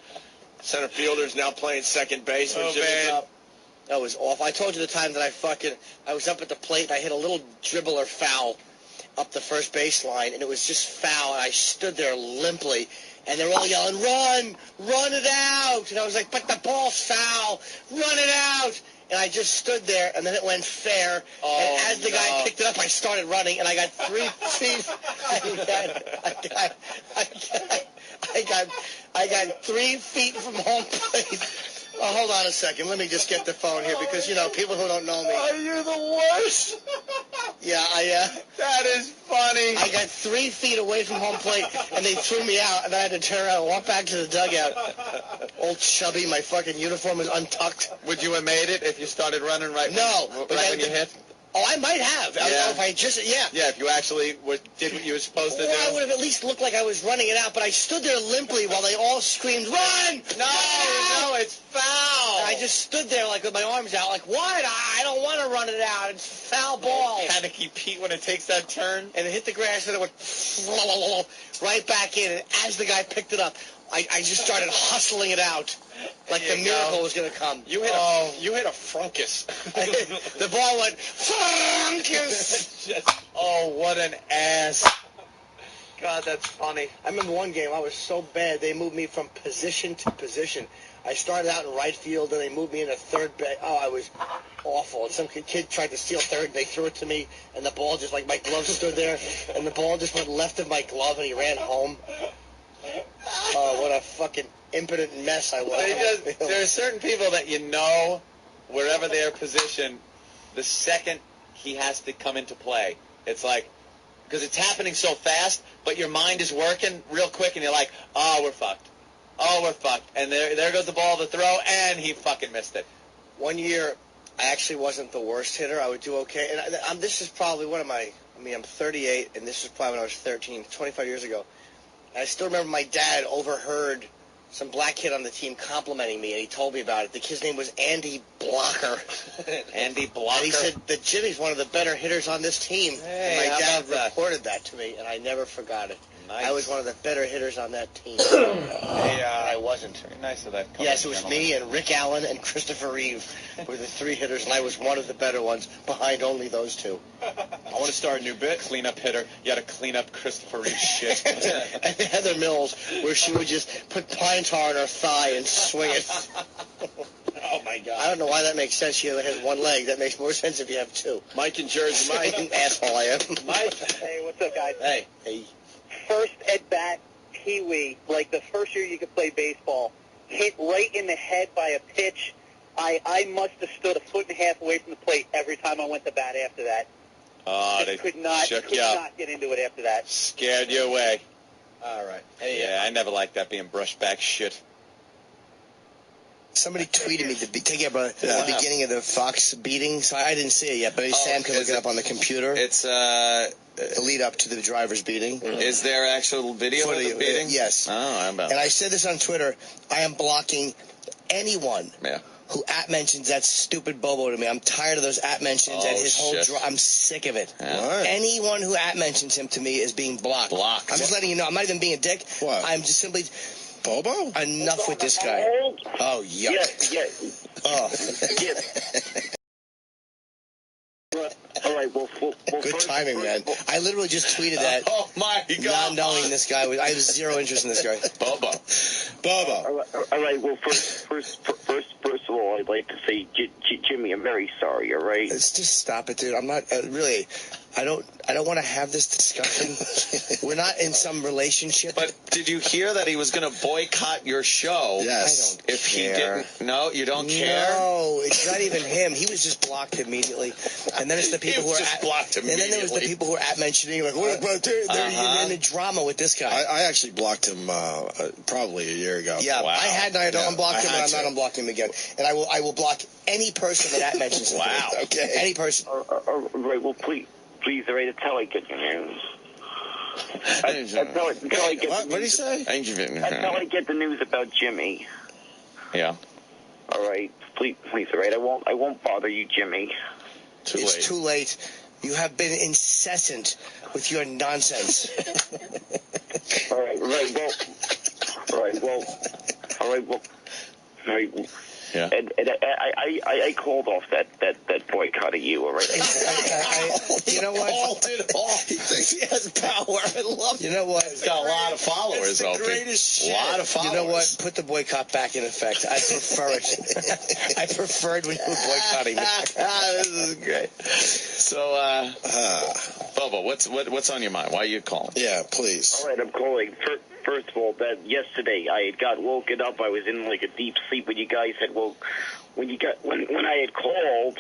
Center fielder's now playing second base. When Oh, Jimmy's man. up. That was awful. I told you the time that I was up at the plate and I hit a little dribbler foul up the first baseline, and it was just foul, and I stood there limply, and they're all yelling, run it out. And I was like, but the ball's foul, run it out. And I just stood there, and then it went fair. And as the guy picked it up, I started running, and I got 3 feet. I got 3 feet from home plate. Oh, hold on a second. Let me just get the phone here because, people who don't know me. Oh, you're the worst. Yeah, That is funny. I got 3 feet away from home plate, and they threw me out, and I had to turn around and walk back to the dugout. Old chubby, my fucking uniform was untucked. Would you have made it if you started running right when you hit? Oh, I might have. I don't know if I just, Yeah, if you actually did what you were supposed to do. I would have at least looked like I was running it out, but I stood there limply while they all screamed, run! No, it's foul! And I just stood there like with my arms out, like, what? I don't want to run it out. It's foul ball. Panicky Pete when it takes that turn. And it hit the grass, and it went right back in, and as the guy picked it up, I just started hustling it out. Like the miracle was going to come. You hit a frunkus. The ball went frunkus. Oh, what an ass. God, that's funny. I remember one game, I was so bad, they moved me from position to position. I started out in right field, and they moved me into third base. Oh, I was awful. And some kid tried to steal third, and they threw it to me, and the ball just, like, my glove stood there, and the ball just went left of my glove, and he ran home. Oh, what a fucking impotent mess I was. There are certain people that wherever they're positioned, the second he has to come into play, it's like, because it's happening so fast, but your mind is working real quick, and you're like, oh, we're fucked. Oh, we're fucked. And there goes the ball to throw, and he fucking missed it. One year, I actually wasn't the worst hitter. I would do okay. And this is probably I'm 38, and this is probably when I was 13, 25 years ago. And I still remember my dad overheard some black kid on the team complimenting me, and he told me about it. The kid's name was Andy Blocker. Andy Blocker? And he said that Jimmy's one of the better hitters on this team. Hey, and my how dad about that? reported that to me, and I never forgot it. Nice. I was one of the better hitters on that team. Hey, I wasn't. Very nice of that. Yes, it was me and Rick Allen and Christopher Reeve were the 3 hitters, and I was one of the better ones, behind only those 2. I want to start a new bit. Cleanup hitter. You got to clean up Christopher Reeve's shit. And Heather Mills, where she would just put pine tar on her thigh and swing it. Oh, my God. I don't know why that makes sense. She only has one leg. That makes more sense if you have 2. Mike in Jersey. Mike. Asshole I am. Mike. Hey, what's up, guys? Hey. First at bat, Pee-wee, like the first year you could play baseball, hit right in the head by a pitch. I must have stood 1.5 feet away from the plate every time I went to bat after that. Oh, they could not get into it after that. Scared you away. All right. Hey, yeah, I never liked that being brushed back shit. Somebody tweeted me the beginning of the Fox beating, so I didn't see it yet, but Sam can look it up on the computer. It's the lead up to the driver's beating. Is there actual video of the beating? Yes. Oh, I'm about. And I said this on Twitter. I am blocking anyone who mentions that stupid Bobo to me. I'm tired of those mentions and his whole I'm sick of it. Yeah. Anyone who mentions him to me is being blocked. I'm just letting you know. I'm not even being a dick. What? I'm just simply... Bobo? Enough with this guy. Oh, yuck. Yes. Oh. All right, well, good timing, man. I literally just tweeted that. Oh, my God. Not knowing this guy. I have zero interest in this guy. Bobo. All right, well, first of all, I'd like to say, Jimmy, I'm very sorry, all right? Let's just stop it, dude. I'm not really... I don't want to have this discussion. We're not in some relationship. But did you hear that he was going to boycott your show? Yes. If he didn't. No, you don't care? No, it's not even him. He was just blocked immediately. And then it's the people who are blocked and then there was the people who are mentioning like, what about they're in a drama with this guy. I actually blocked him probably a year ago. Yeah, wow. I don't unblock him, and I'm not unblocking him again. And I will block any person that mentions him. Wow. Okay. Any person. Right, well, please, until I get your news. Until I get what did he say? Until I get the news about Jimmy. Yeah. All right, please, all right. I won't bother you, Jimmy. It's too late. You have been incessant with your nonsense. All right. Yeah. And I called off that boycott of you, all right? You know what? Called it off. He thinks he has power. I love it. You know what? He's got a lot of followers, It's the Opie. greatest shit. A lot of followers. You know what? Put the boycott back in effect. I prefer it. I preferred when you were boycotting me. This is great. So, Bubba, what's on your mind? Why are you calling? Yeah, please. All right, I'm calling. First of all, that yesterday I had got woken up. I was in like a deep sleep when you guys had woke. When I had called,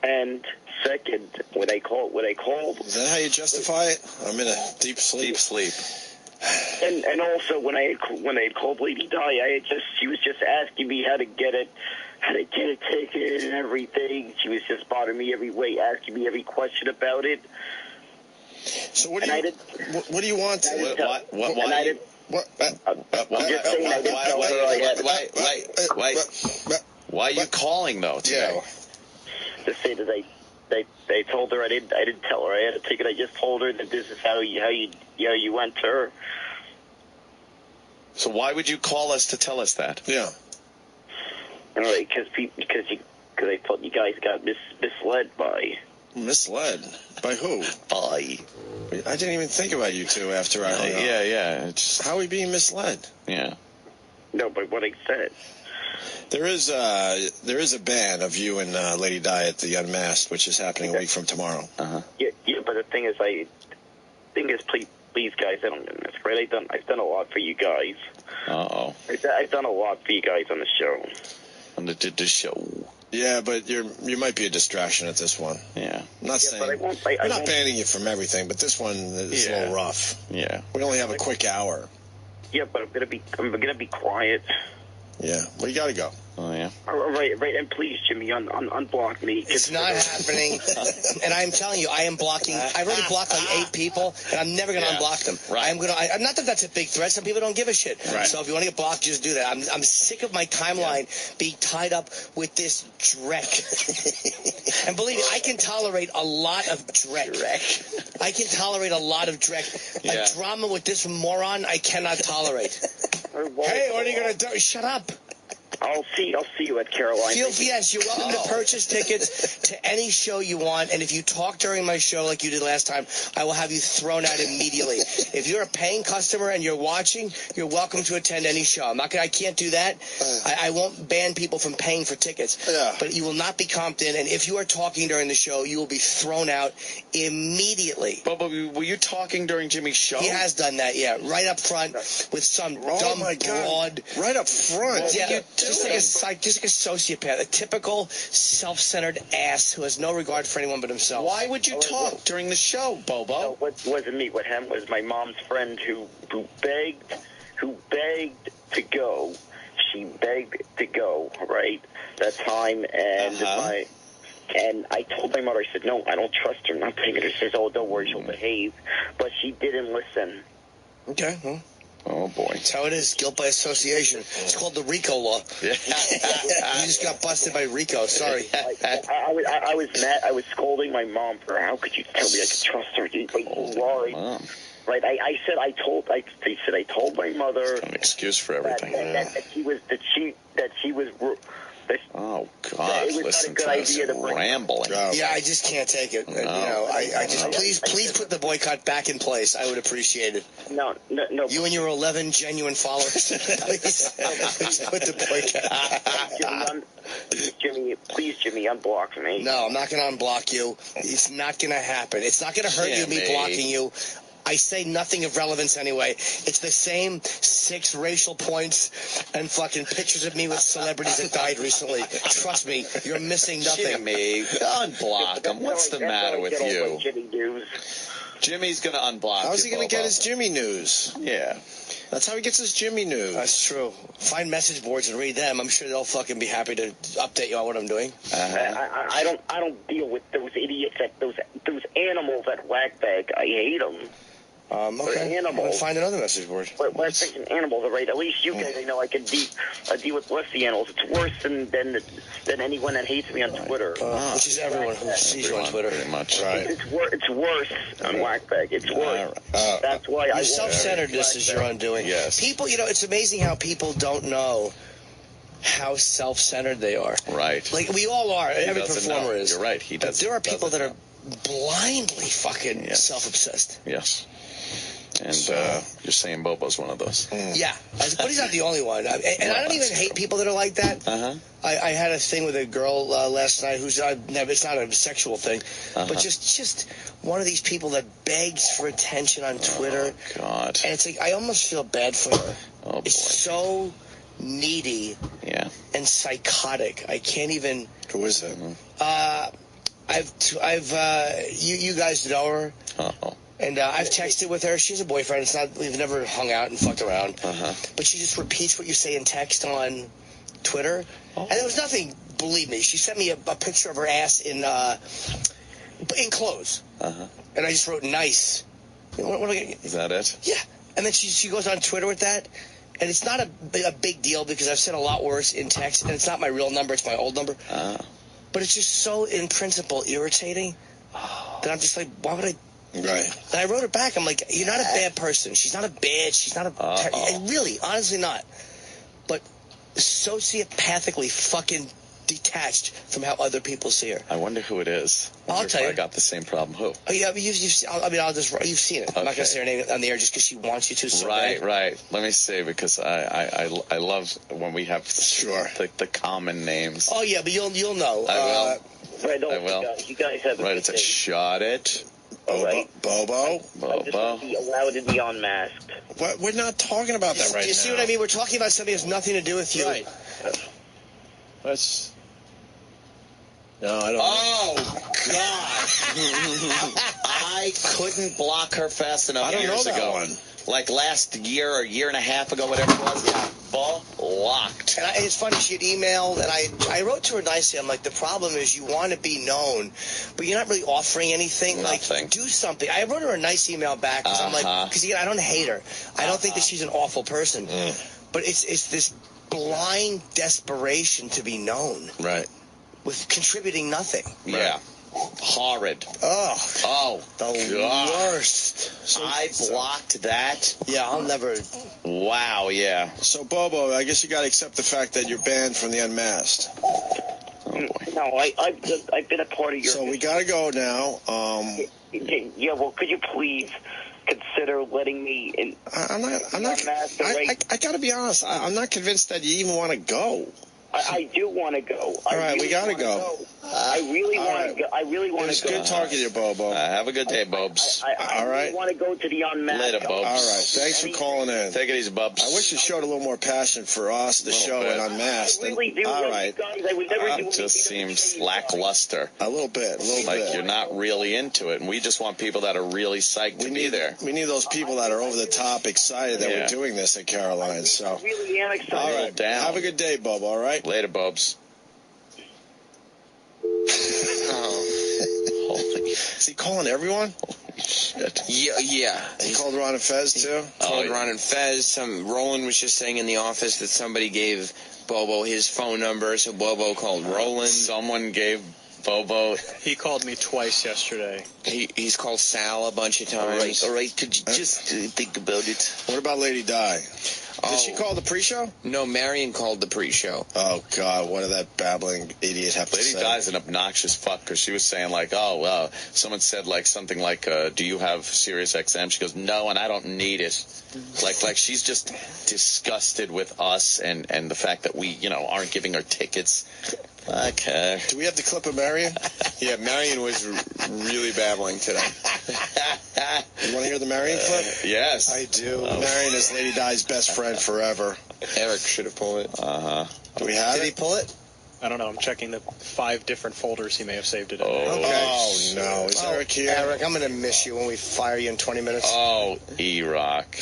and second when I called. Is that how you justify it? I'm in a deep sleep. Deep sleep. And also when I had called Lady Di, she was just asking me how to get a ticket and everything. She was just bothering me every way, asking me every question about it. So what do you want? Why are you calling though today? To say that they told her I didn't tell her I had a ticket. I just told her that this is how you enter. So why would you call us to tell us that? Yeah. All right, because I thought you guys got misled by. Misled? By who? By. I didn't even think about you two after I hung up. Yeah. How are we being misled? Yeah. No, by what I said. There is a ban of you and Lady Di at the Unmasked, which is happening a week from tomorrow. Uh-huh. Yeah, but the thing is, please, guys, I don't get this right. I've done a lot for you guys. Uh-oh. I've done a lot for you guys on the show. On the show. Yeah, but you might be a distraction at this one. Yeah. I'm not saying we're not banning you from everything, but this one is a little rough. Yeah. We only have a quick hour. Yeah, but I'm gonna be quiet. Yeah. Well, you got to go. Oh, yeah. Right. And please, Jimmy, unblock me. It's not happening. And I'm telling you, I am blocking. I've already blocked like 8 people, and I'm never going to unblock them. Right. I'm not that that's a big threat. Some people don't give a shit. Right. So if you want to get blocked, just do that. I'm sick of my timeline being tied up with this dreck. And believe me, I can tolerate a lot of dreck. I can tolerate a lot of dreck. Yeah. A drama with this moron, I cannot tolerate. Hey, what are you going to do? Shut up. I'll see you at Carolina. Yes, you're welcome to purchase tickets to any show you want, and if you talk during my show like you did last time, I will have you thrown out immediately. If you're a paying customer and you're watching, you're welcome to attend any show. I can't do that. I won't ban people from paying for tickets. Yeah. But you will not be comped in, and if you are talking during the show, you will be thrown out immediately. But were you talking during Jimmy's show? He has done that, yeah, right up front with some dumb broad. Right up front. Yeah. Just like a sociopath, a typical self-centered ass who has no regard for anyone but himself. Why would you talk during the show, Bobo? No, what wasn't me. What happened was my mom's friend who begged to go. She begged to go, right? That time, and and I told my mother, I said, no, I don't trust her. I'm not taking her. She says, oh, don't worry, she'll behave. But she didn't listen. Okay, well. Oh, boy. That's how it is. Guilt by association. It's called the RICO law. Yeah. You just got busted by RICO. Sorry. I was mad. I was scolding my mom for how could you tell me I could trust her? Right. I told my mother. An excuse for everything. That she was Oh, God, It was not a listen good to this idea to bring- rambling. Yeah, I just can't take it. You know, I just please put the boycott back in place. I would appreciate it. No. You and your 11 genuine followers, please put the boycott. Jimmy, please, Jimmy, unblock me. No, I'm not going to unblock you. It's not going to happen. It's not going to hurt you me Jimmy. blocking you. I say nothing of relevance anyway. It's the same 6 racial points and fucking pictures of me with celebrities that died recently. Trust me, you're missing nothing. Jimmy, unblock him. What's the matter with you? Jimmy news. Jimmy's going to unblock you. How's he going to Bobo. get his Jimmy news? Yeah. That's how he gets his Jimmy news. That's true. Find message boards and read them. I'm sure they'll fucking be happy to update you on what I'm doing. I don't deal with those idiots, those animals at Whackbag. I hate them. Okay. Animals. We'll find another message board. We're thinking animals, all right? At least you guys, I know I can deal with less the animals. It's worse than anyone that hates me on Twitter. Which is everyone who sees you on Twitter. Pretty much. Right. It's worse on Whackbag. It's worse. That's why Your self-centeredness is your undoing. Yes. People, you know, it's amazing how people don't know how self-centered they are. Right. Like, we all are. Every doesn't performer know. is. You're right. He But does. there are people that are blindly fucking self-obsessed. Yes. And you're saying Bobo's one of those. Yeah, but he's not the only one. And I don't even hate people that are like that. I had a thing with a girl last night who's it's not a sexual thing, but just one of these people that begs for attention on Twitter. Oh, God. And it's like I almost feel bad for her. Oh, boy. It's so needy. Yeah. And psychotic. I can't even. Who is it? You guys know her. Uh-oh. And I've texted with her. She has a boyfriend. It's not. We've never hung out and fucked around. But she just repeats what you say in text on Twitter. And there was nothing. Believe me. She sent me a picture of her ass in clothes. And I just wrote nice. Is that it? Yeah. And then she goes on Twitter with that. And it's not a big deal because I've said a lot worse in text. And it's not my real number. It's my old number. But it's just so, in principle, irritating that I'm just like, why would I? Right. And I wrote her back. I'm like, you're not a bad person. She's not a bitch. She's not a... really, honestly not. But sociopathically fucking detached from how other people see her. I wonder who it is. I'll tell you. I got the same problem. Who? Oh, yeah, you've seen it. I'm not going to say her name on the air just because she wants you to. So Right. bad. Let me see, because I love when we have the common names. Oh yeah, but you'll know. I will. I will. You guys have Right, it's a shot it. Bobo? I just want to be allowed to be unmasked. What? We're not talking about that right now. You see what I mean? We're talking about something that has nothing to do with you. Right. Let's... No, I don't. Oh, God. I couldn't block her fast enough I don't years know that ago. one. Like last year or year and a half ago, whatever it was. Yeah. Blocked. And it's funny, she had emailed, and I wrote to her nicely. I'm like, the problem is you want to be known, but you're not really offering anything. Nothing. Like, do something. I wrote her a nice email back, because I'm like, because I don't hate her. I don't think that she's an awful person. But it's this blind desperation to be known. Right. With contributing nothing. Yeah. Horrid. Oh, the worst. I blocked that. Yeah, I'll never. Wow, yeah. So, Bobo, I guess you got to accept the fact that you're banned from the Unmasked. No, I've been a part of your... So we got to go now. Yeah, well, could you please consider letting me in? I got to be honest. I'm not convinced that you even want to go. I do want to go. All right, we got to go. I really want to go. I really want to go. It was good talking to you, Bobo. Have a good day, Bubs. I really want to go to the Unmasked. Later, Bubs. All right, thanks for calling in. Take it easy, Bubs. I wish you showed a little more passion for us, the show, and Unmasked. I really do. All right. Guys, I would never do It just seems lackluster. A little bit. Like you're not really into it, and we just want people that are really psyched to be there. We need those people that are over the top excited that we're doing this at Caroline's. So. I really am excited. All right. Have a good day, Bob. All right. Later, Bubs. Is he calling everyone? Holy shit. Yeah. He called Ron and Fez too? Called Ron and Fez. Roland was just saying in the office that somebody gave Bobo his phone number, so Bobo called Roland. Someone gave Bobo. He called me twice yesterday. He's called Sal a bunch of times. All right. Could you just think about it? What about Lady Di? Did she call the pre-show? No, Marion called the pre-show. Oh, God, what did that babbling idiot have to Lady say? Di's an obnoxious fuck because she was saying, like, someone said, like, something like, do you have Sirius XM? She goes, no, and I don't need it. Like she's just disgusted with us and the fact that we, aren't giving her tickets. Okay. Do we have the clip of Marion? Yeah, Marion was really babbling today. You want to hear the Marion clip? Yes. I do. Marion is Lady Di's best friend forever. Eric should have pulled it. Do we have it? Did he pull it? I don't know. I'm checking the 5 different folders he may have saved it in. Oh, no. Is Eric here? Eric, I'm going to miss you when we fire you in 20 minutes. Oh, E-Rock.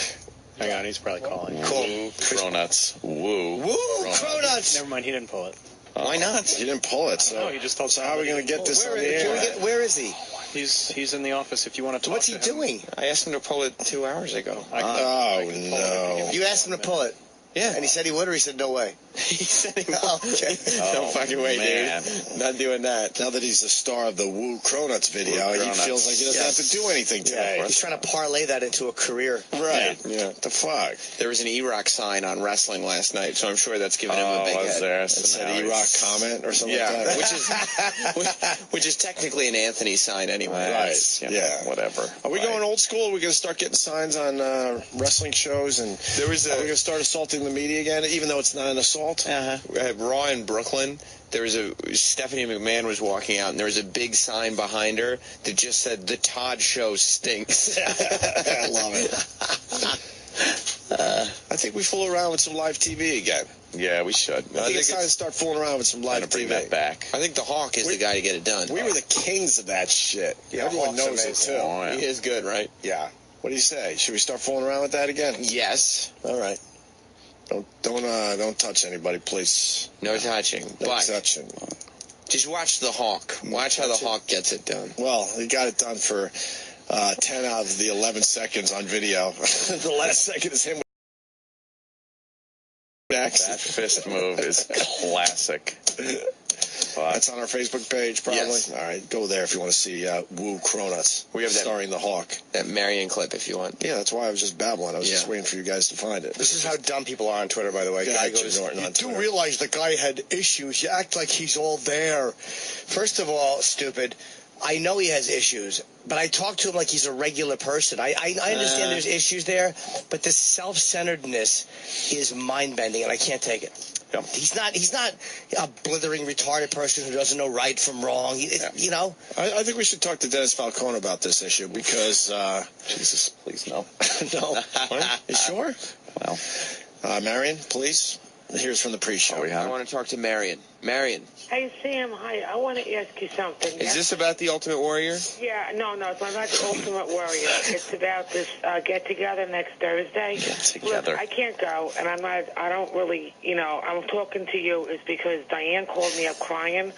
Hang on, he's probably calling. Cool. Woo, Cronuts. Woo. Woo, Cronuts. Never mind, he didn't pull it. Why not? He didn't pull it. So, he just told so how are we going to get this on the air? Where is he? He's in the office if you want to talk What's to he him. doing? I asked him to pull it 2 hours ago. Oh, no. You asked him to pull it? Yeah. And he said he would, or he said no way? He said he would. Oh, okay. No fucking way, man. dude. Not doing that. Now that he's the star of the Woo Cronuts video, Woo he Cronuts. feels like he doesn't have to do anything today. He's trying to parlay that into a career. Right. Yeah. The fuck? There was an E-Rock sign on wrestling last night, so I'm sure that's giving him a big was head. there? It said E-Rock comment or something Yeah, like that. which is technically an Anthony sign anyway. Right. Yeah. Whatever. Are we going old school? Are we going to start getting signs on wrestling shows? And There was are we going to start assaulting the media again, even though it's not an assault? At Raw in Brooklyn, there was Stephanie McMahon was walking out, and there was a big sign behind her that just said, "The Todd Show stinks." I love it. I think we fool around with some live TV again. Yeah, we should. I think it's time to start fooling around with some live Gotta bring TV. that back. I think the Hawk is the guy to get it done. We were the kings of that shit. Yeah, Everyone Hawk's knows amazing. it, too. Oh, yeah. He is good, right? Yeah. What do you say? Should we start fooling around with that again? Yes. All right. Don't touch anybody, please. No touching. No But touching. just watch the Hawk. Watch how the Hawk gets it done. Well, he got it done for 10 out of the 11 seconds on video. The last second is him. That fist move is classic. That's on our Facebook page, probably. Yes. All right, go there if you want to see Woo Cronuts. We have that- starring the Hawk. That Marion clip, if you want. Yeah, that's why I was just babbling. I was just waiting for you guys to find it. This is how dumb people are on Twitter, by the way. Yeah, Guy Jim goes, Norton on you do Twitter. realize the guy had issues. You act like he's all there. First of all, stupid, I know he has issues, but I talk to him like he's a regular person. I understand there's issues there, but this self-centeredness is mind-bending, and I can't take it. Yep. He's not a blithering, retarded person who doesn't know right from wrong. You know? I think we should talk to Dennis Falcone about this issue because... Jesus, please no. No. You sure? Well. Marion, please. Here's from the pre-show. I want to talk to Marion. Marion, Hey, Sam, hi. I want to ask you something. is this about the Ultimate Warrior? Yeah, no, it's not about the Ultimate Warrior. It's about this get-together next Thursday. Get-together. Look, I can't go, and I don't really, I'm talking to you is because Diane called me up crying,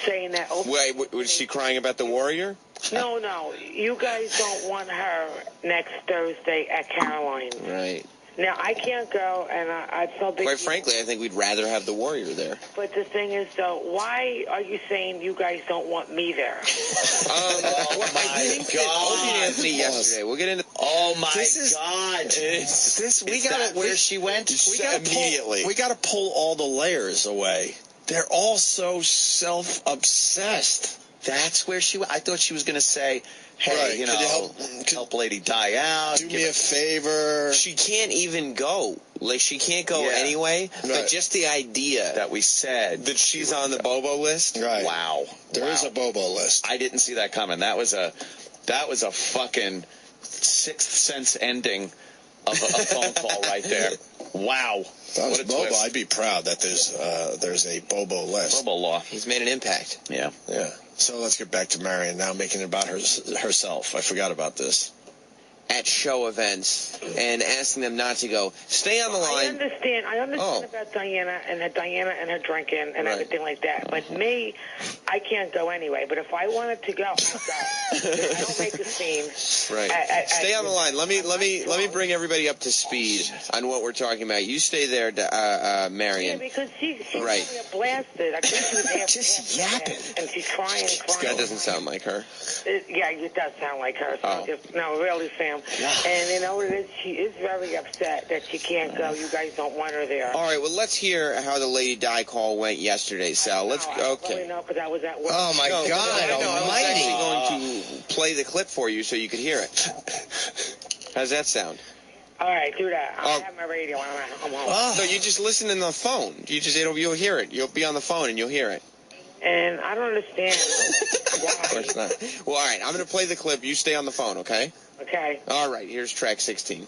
saying that... Wait, was she crying about the Warrior? No, you guys don't want her next Thursday at Caroline. Right. Now, I can't go, and I feel big... Quite frankly, I think we'd rather have the Warrior there. But the thing is, though, why are you saying you guys don't want me there? Oh, my God. Anthony yesterday. We'll get into... Oh, my God. We got to... Where she went? We got to pull all the layers away. They're all so self-obsessed. That's where she went. I thought she was going to say... Hey, Right. you Could know, you help Lady Di out. Do me a favor. She can't even go. Like, she can't go Yeah. anyway. Right. But just the idea That we said. that she's on the Bobo list. Right. Wow. There is a Bobo list. I didn't see that coming. That was a fucking Sixth Sense ending of a phone call right there. Wow. If I was What a Bobo, twist. I'd be proud that there's a Bobo list. Bobo law. He's made an impact. Yeah. Yeah. So let's get back to Marion now, making it about herself. I forgot about this. at show events and asking them not to go. Stay on the line. I understand about Diana and her drinking and everything like that. But me, I can't go anyway. But if I wanted to go, I'll go. I don't make a scene. Right. Stay on the line. Let me bring everybody up to speed on what we're talking about. You stay there, Marion. Yeah, because she's right. blasted. I think she was half just yapping. And she's crying and crying. That doesn't sound like her. Yeah, it does sound like her. So no, really, Sam. And you know what it is? She is very upset that she can't go. You guys don't want her there. All right, well, let's hear how the Lady Di call went yesterday, Sal. Let's okay. No, because I was at work. Oh, my God I was almighty. actually going to play the clip for you so you could hear it. How's that sound? All right, do that. I have my radio. I'm home. No, you just listen in the phone. You'll hear it. You'll be on the phone and you'll hear it. And I don't understand why. Of course not. Well, all right, I'm going to play the clip. You stay on the phone, okay? Okay. All right, here's track 16.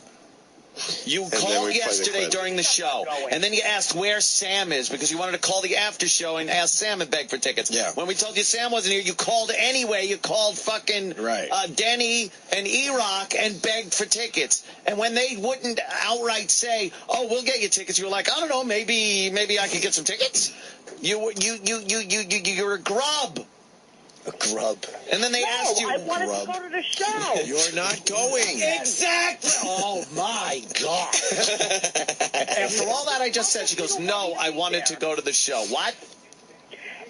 You called yesterday during the show, and then you asked where Sam is because you wanted to call the after show and ask Sam and beg for tickets. Yeah. When we told you Sam wasn't here, you called anyway. You called fucking Denny and E-Rock and begged for tickets. And when they wouldn't outright say, "Oh, we'll get you tickets," you were like, "I don't know, maybe I could get some tickets." You're a grub. A grub. And then they asked you, I wanted to go to the show. You're not going. Exactly. Oh, my God. After all that I just said, she goes, "No, I wanted to go to the show." What?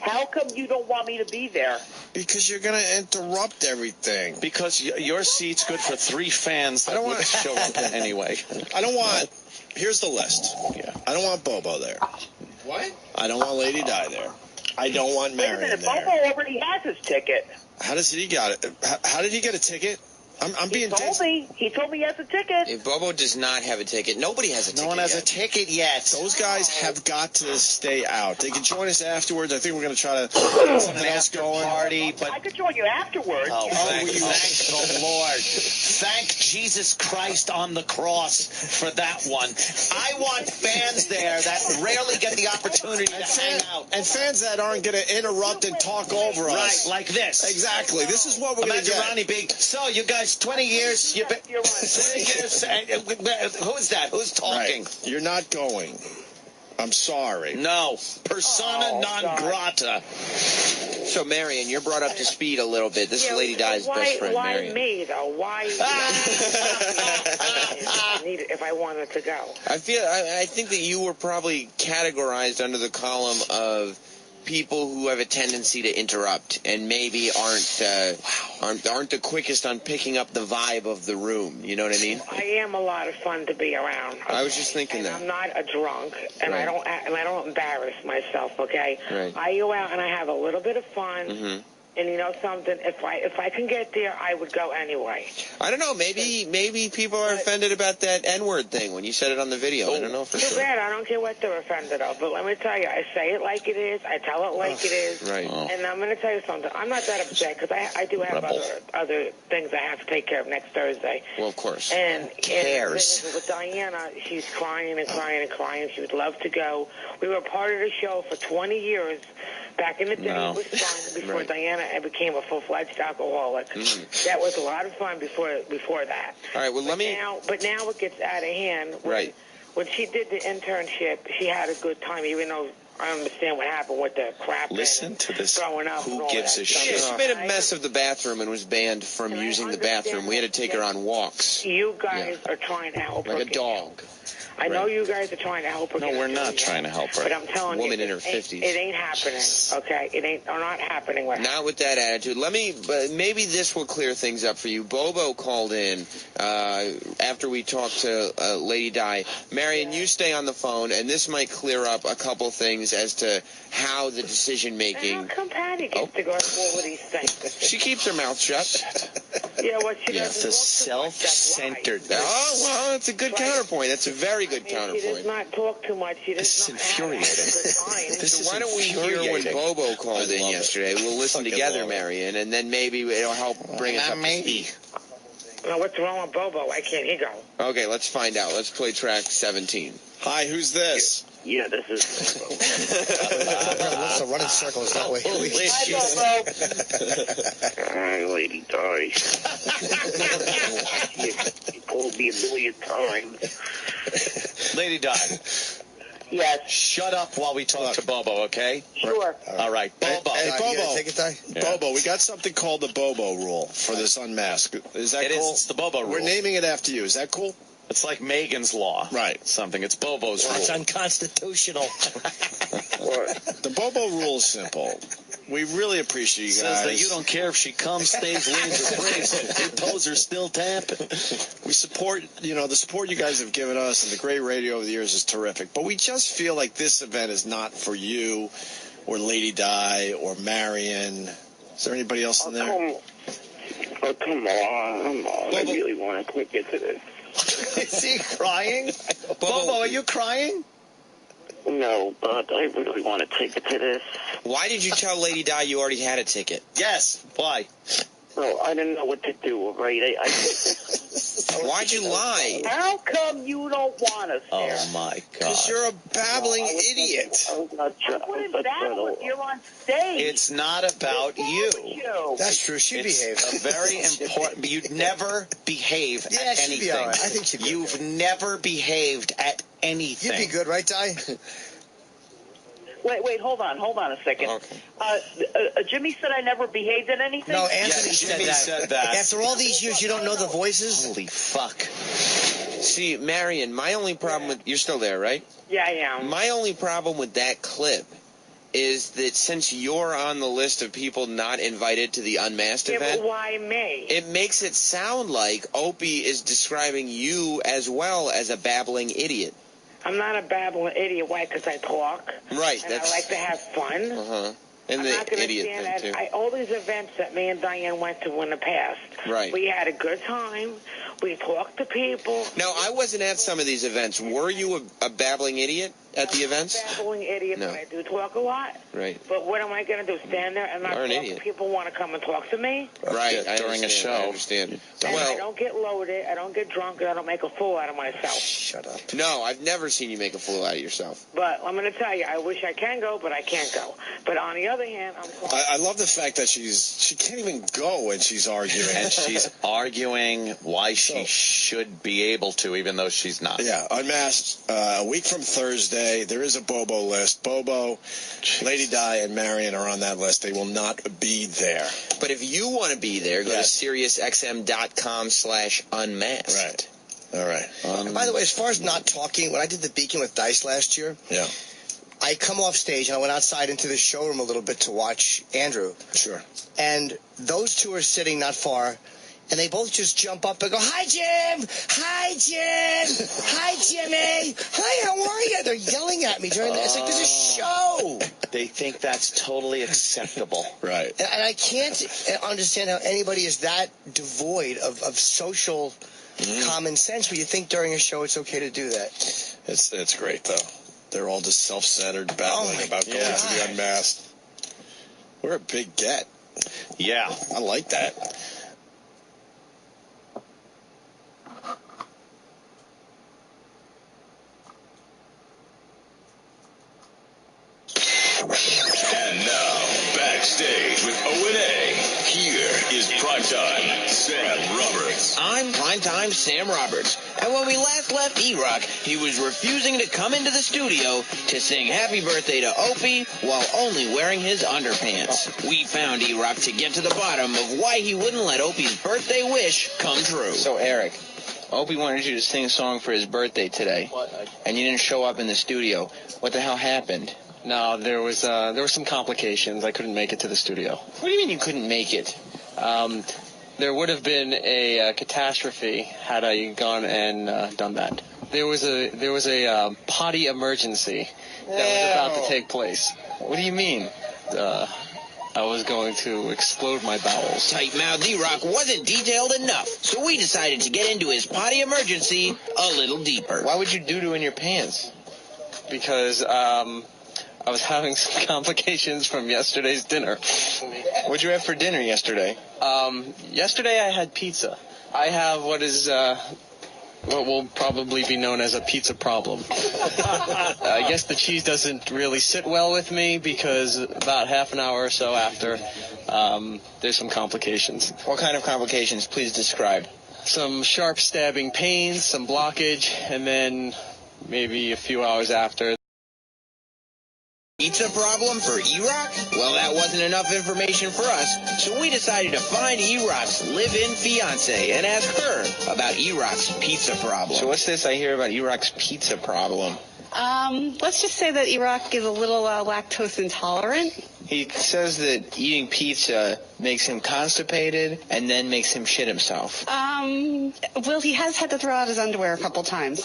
How come you don't want me to be there? Because you're going to interrupt everything. Because your seat's good for 3 fans that wouldn't show up anyway. I don't want... Here's the list. Yeah. I don't want Bobo there. What? I don't want Lady Di there. I don't want Marion there. Bobo already has his ticket. How does he got it? How did he get a ticket? I'm being He told me he has a ticket. If Bobo does not have a ticket, nobody has a ticket. No one has a ticket yet. Those guys have got to stay out. They can join us afterwards. I think we're going to try to get something else going. Party, but I could join you afterwards. thank the Lord. Thank Jesus Christ on the cross for that one. I want fans there that rarely get the opportunity to hang out. And fans that aren't going to interrupt and talk over us. Right, like this. Exactly. This is what we're going to Imagine get. Ronnie B. So, you guys, 20 years, you've been... 20 years, who is that? Who's talking? Right. You're not going. I'm sorry. No. Persona non grata. So, Marion, you're brought up to speed a little bit. This is Lady Di's best friend, Marion. Why me, though? Why? If I wanted to go. I think that you were probably categorized under the column of people who have a tendency to interrupt and maybe aren't the quickest on picking up the vibe of the room. You know what I mean? I am a lot of fun to be around. Okay? I was just thinking that. I'm not a drunk, and Right. I don't embarrass myself. Okay. Right. I go out and I have a little bit of fun. Mm-hmm. And you know something? If I can get there, I would go anyway. I don't know. Maybe people are offended about that N-word thing when you said it on the video. I don't know for Too sure. bad. I don't care what they're offended of. But let me tell you, I say it like it is. I tell it like it is. Right. And I'm going to tell you something. I'm not that upset because I do have other things I have to take care of next Thursday. Well, of course. And cares? With Diana, she's crying and crying and crying. She would love to go. We were part of the show for 20 years. Back in the day, it was fun before Diana became a full-fledged alcoholic. That was a lot of fun before that. All right, well, But now it gets out of hand. When she did the internship, she had a good time, even though I understand what happened with the crap. Listen to this. Throwing up. Who gives a shit? She made a mess of the bathroom and was banned from using the bathroom. We had to take her on walks. You guys are trying to help her. Like a dog. I know you guys are trying to help her. No, we're not trying to help her. But I'm telling Woman you, in her 50s. It ain't happening. Okay, it ain't. Or not happening with her. Not with that attitude. Maybe this will clear things up for you. Bobo called in after we talked to Lady Di. Marion, you stay on the phone, and this might clear up a couple things as to how the decision making. How come Patty gets to go through all of these things? She keeps her mouth shut. Yeah, what she does. The self-centered. Oh well, that's a good counterpoint. That's a very good counterpoint. She does not talk too much. She does This is infuriating. So why don't we hear when Bobo called in yesterday? We'll listen together, Marion, and then maybe it'll help bring us up to speed. Now, what's wrong with Bobo? Why can't he go? Okay, let's find out. Let's play track 17. Hi, who's this? Yeah, this is Bobo. Let's run in circles that way. Hi, Lady Di. called me a million times. Lady Di. Yes. Shut up while we talk to Bobo, okay? Sure. All right, Bobo. Hey, Bobo. Take it, Di? Yeah. Bobo, we got something called the Bobo rule for this unmask. Is that It cool? is. It's the Bobo rule. We're naming it after you. Is that cool? It's like Megan's Law. Right. Something. It's Bobo's Well, it's rule. unconstitutional. The Bobo rule is simple. We really appreciate you guys. Says that you don't care if she comes, stays, leaves, or breaks. Your toes are still tapping. We support, the support you guys have given us and the great radio over the years is terrific. But we just feel like this event is not for you or Lady Di or Marion. Is there anybody else in there? Come on. I really want to take it to this. Is he crying? Bobo, are you crying? No, but I really want to take it to this. Why did you tell Lady Di you already had a ticket? Yes. Why? Well, I didn't know what to do, right? Why'd you lie? How come you don't want us there? Oh, my God. Because you're a babbling idiot. I was not trying. What is that? You're on stage. It's not about you. That's true. She behaved. It's a very important. You'd never behave Yeah, at she'd anything. be all right. I think she'd be You've okay. never behaved at anything. You'd be good, right, Di? Wait, hold on a second. Okay. Jimmy said I never behaved at anything? No, Anthony Jimmy said that. After all these years, you don't know the voices? Holy fuck. See, Marion, my only problem with... You're still there, right? Yeah, I am. My only problem with that clip is that since you're on the list of people not invited to the Unmasked Yeah, event... but why me? It makes it sound like Opie is describing you as well as a babbling idiot. I'm not a babbling idiot. Why? Because I talk. Right. And I like to have fun. Uh-huh. And I'm the not going to idiot stand thing, that. too. All these events that me and Diane went to in the past. Right. We had a good time. We talked to people. Now, I wasn't at some of these events. Were you a babbling idiot at the events? I'm a babbling idiot, No. but I do talk a lot. Right. But what am I going to do? Stand there and not You're an talk? idiot. People want to come and talk to me. Right. Yeah, during a I show. understand. And I Well, don't get loaded. I don't get drunk. And I don't make a fool out of myself. Shut up. no, I've never seen you make a fool out of yourself. But I'm going to tell you, I wish I can go, but I can't go. But on the other hand, I'm I love the fact that she can't even go when she's arguing. And she's arguing why she should be able to, even though she's not. Yeah, Unmasked, a week from Thursday, there is a Bobo list. Bobo, Lady Di, and Marion are on that list. They will not be there. But if you want to be there, go Yes. to SiriusXM.com/unmasked. Right. All right. And by the way, as far as not talking, when I did the Beacon with Dice last year, Yeah. I come off stage and I went outside into the showroom a little bit to watch Andrew. Sure. And those two are sitting not far, and they both just jump up and go, "Hi, Jim! Hi, Jim! Hi, Jimmy! Hi, how are you?" They're yelling at me during the... It's like, there's a show! They think that's totally acceptable. Right. And I can't understand how anybody is that devoid of social common sense where you think during a show it's okay to do that. It's great, though. They're all just self-centered, babbling about going to the Unmasked. We're a big get. Yeah. I like that. And now, backstage with O&A, here is Primetime Sam Roberts. I'm Primetime Sam Roberts, and when we last left E-Rock, he was refusing to come into the studio to sing Happy Birthday to Opie while only wearing his underpants. We found E-Rock to get to the bottom of why he wouldn't let Opie's birthday wish come true. So, Eric, Opie wanted you to sing a song for his birthday today, and you didn't show up in the studio. What the hell happened? No, there was some complications. I couldn't make it to the studio. What do you mean you couldn't make it? There would have been a catastrophe had I gone and done that. There was a potty emergency that was about to take place. What do you mean? I was going to explode my bowels. Tight-mouthed E-Rock wasn't detailed enough, so we decided to get into his potty emergency a little deeper. Why would you doo-doo in your pants? Because I was having some complications from yesterday's dinner. What'd you have for dinner yesterday? Yesterday I had pizza. I have what will probably be known as a pizza problem. I guess the cheese doesn't really sit well with me because about half an hour or so after, there's some complications. What kind of complications? Please describe. some sharp stabbing pains, some blockage, and then maybe a few hours after. Pizza problem for E-Rock? Well, that wasn't enough information for us, so we decided to find E-Rock's live-in fiance and ask her about E-Rock's pizza problem. So what's this I hear about E-Rock's pizza problem? Let's just say that E-Rock is a little lactose intolerant. He says that eating pizza makes him constipated and then makes him shit himself. Well, he has had to throw out his underwear a couple times.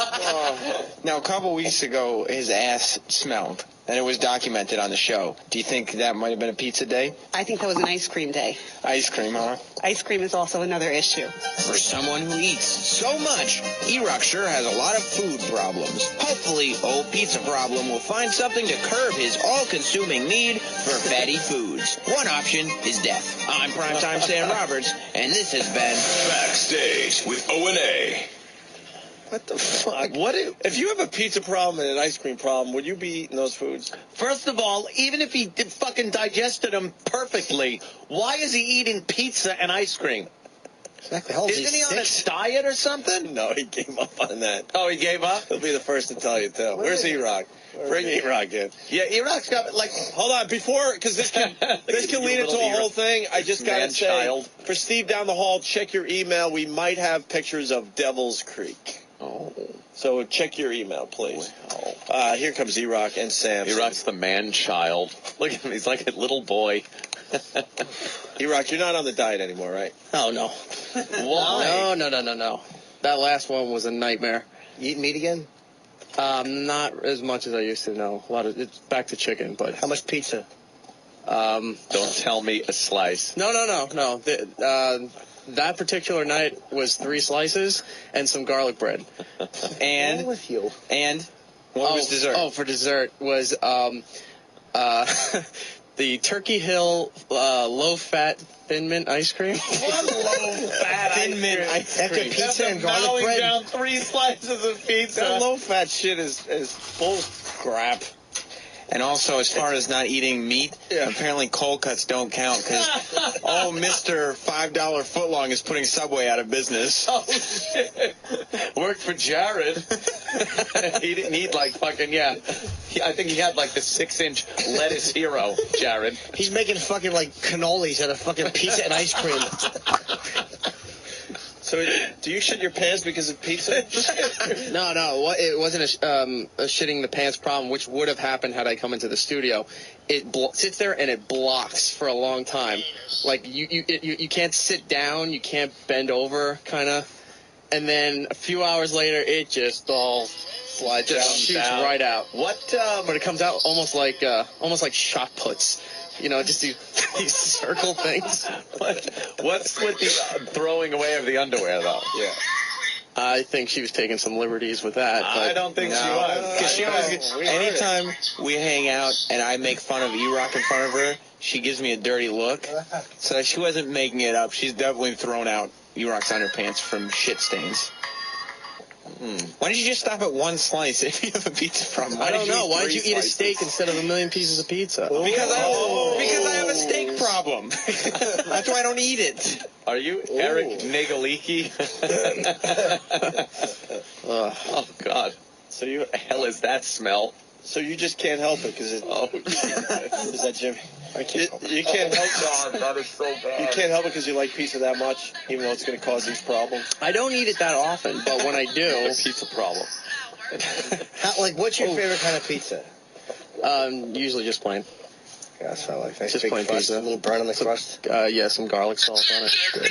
Now, a couple weeks ago, his ass smelled, and it was documented on the show. Do you think that might have been a pizza day? I think that was an ice cream day. Ice cream, huh? Ice cream is also another issue. For someone who eats so much, E-Rock sure has a lot of food problems. Hopefully, old Pizza Problem will find something to curb his all-consuming need for fatty foods. One option is death. I'm Primetime Sam Roberts, and this has been Backstage with O&A. What the fuck? If you have a pizza problem and an ice cream problem, would you be eating those foods? First of all, even if he fucking digested them perfectly, why is he eating pizza and ice cream? Exactly. Isn't he on a diet or something? No, he gave up on that. Oh, he gave up? He'll be the first to tell you, too. Where's E-Rock? Bring E-Rock in. Yeah, E-Rock's got, like... Hold on, before, because this can lead into a whole thing. I just got to say, for Steve down the hall, check your email. We might have pictures of Devil's Creek. Oh. So check your email, please. Here comes E-Rock and Sam. E-Rock's the man-child. Look at him. He's like a little boy. E-Rock, you're not on the diet anymore, right? Oh, no. Why? No. That last one was a nightmare. You eat meat again? Not as much as I used to, no. It's back to chicken, but... How much pizza? Don't tell me a slice. No. That particular night was 3 slices and some garlic bread. And What's wrong with you? And what was dessert? Oh, for dessert was the Turkey Hill low-fat Thin Mint ice cream. What low-fat Thin Mint ice After cream. pizza and garlic Mowing bread? down 3 slices of pizza. That low-fat shit is bull crap. And also, as far as not eating meat, apparently cold cuts don't count because Mr. $5 footlong is putting Subway out of business. Oh, shit. Worked for Jared. He didn't eat like fucking, I think he had like the 6-inch lettuce hero, Jared. He's making fucking like cannolis out of fucking pizza and ice cream. So, do you shit your pants because of pizza? No. It wasn't a shitting the pants problem, which would have happened had I come into the studio. It sits there and it blocks for a long time. Like you can't sit down, you can't bend over, kind of. And then a few hours later, it just all slides down, shoots right out. But it comes out almost like shot puts. You know, just these circle things. What's with the throwing away of the underwear, though? Yeah. I think she was taking some liberties with that. But I don't think she was. Because she always, anytime we hang out and I make fun of E-Rock in front of her, she gives me a dirty look. So she wasn't making it up. She's definitely thrown out E-Rock's underpants from shit stains. Why did you just stop at 1 slice if you have a pizza problem? I don't know. Why did you eat a steak instead of 1,000,000 pieces of pizza? Because I have a steak problem. That's why I don't eat it. Are you Eric Nagaliki? Oh, God. So hell is that smell? So you just can't help it because it... Oh, is that Jimmy? You can't help it. That is so bad. You can't help it because you like pizza that much, even though it's going to cause these problems. I don't eat it that often, but when I do... Pizza problem. What's your favorite kind of pizza? Usually just plain. Yeah, that's what I like. Just plain crust, pizza. A little burn on the crust. Yeah, some garlic salt on it. Good.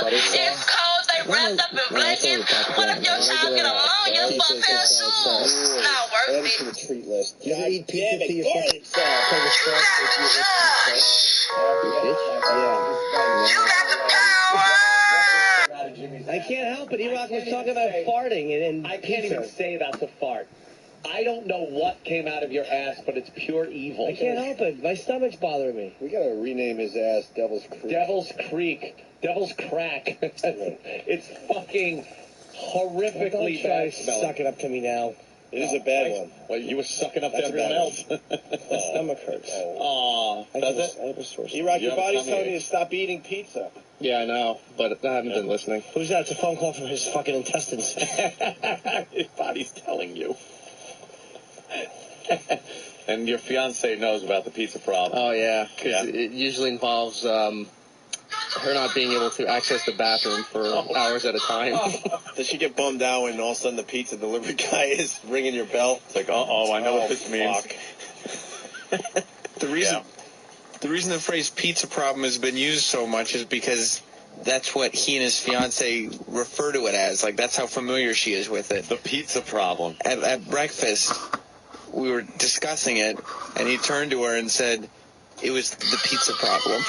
It's cold, they wrapped up in blankets. What if your child get ammonia for a pair of shoes? Not worth it. To the treat list. You eat pizza to your I can't help it. E-Rock was talking about farting and I can't even say that's a fart. I don't know what came out of your ass, but it's pure evil. I can't help it. My stomach's bothering me. We gotta rename his ass Devil's Creek. Devil's Creek. Devil's Crack. It's fucking horrifically Don't try bad to smelling. suck it up to me now. It is a bad one. Well, you were sucking up That's to everyone a bad else. My stomach hurts. Oh, does it? I have a sore stomach. Your body's telling you to stop eating pizza. Yeah, I know, but I haven't been listening. Who's that? It's a phone call from his fucking intestines. His body's telling you. And your fiance knows about the pizza problem. Oh, yeah, because it usually involves her not being able to access the bathroom for hours at a time. Does she get bummed out when all of a sudden the pizza delivery guy is ringing your bell? It's like, I know what this means. The reason the phrase pizza problem has been used so much is because that's what he and his fiance refer to it as. Like, that's how familiar she is with it. The pizza problem. At breakfast, we were discussing it, and he turned to her and said, it was the pizza problem.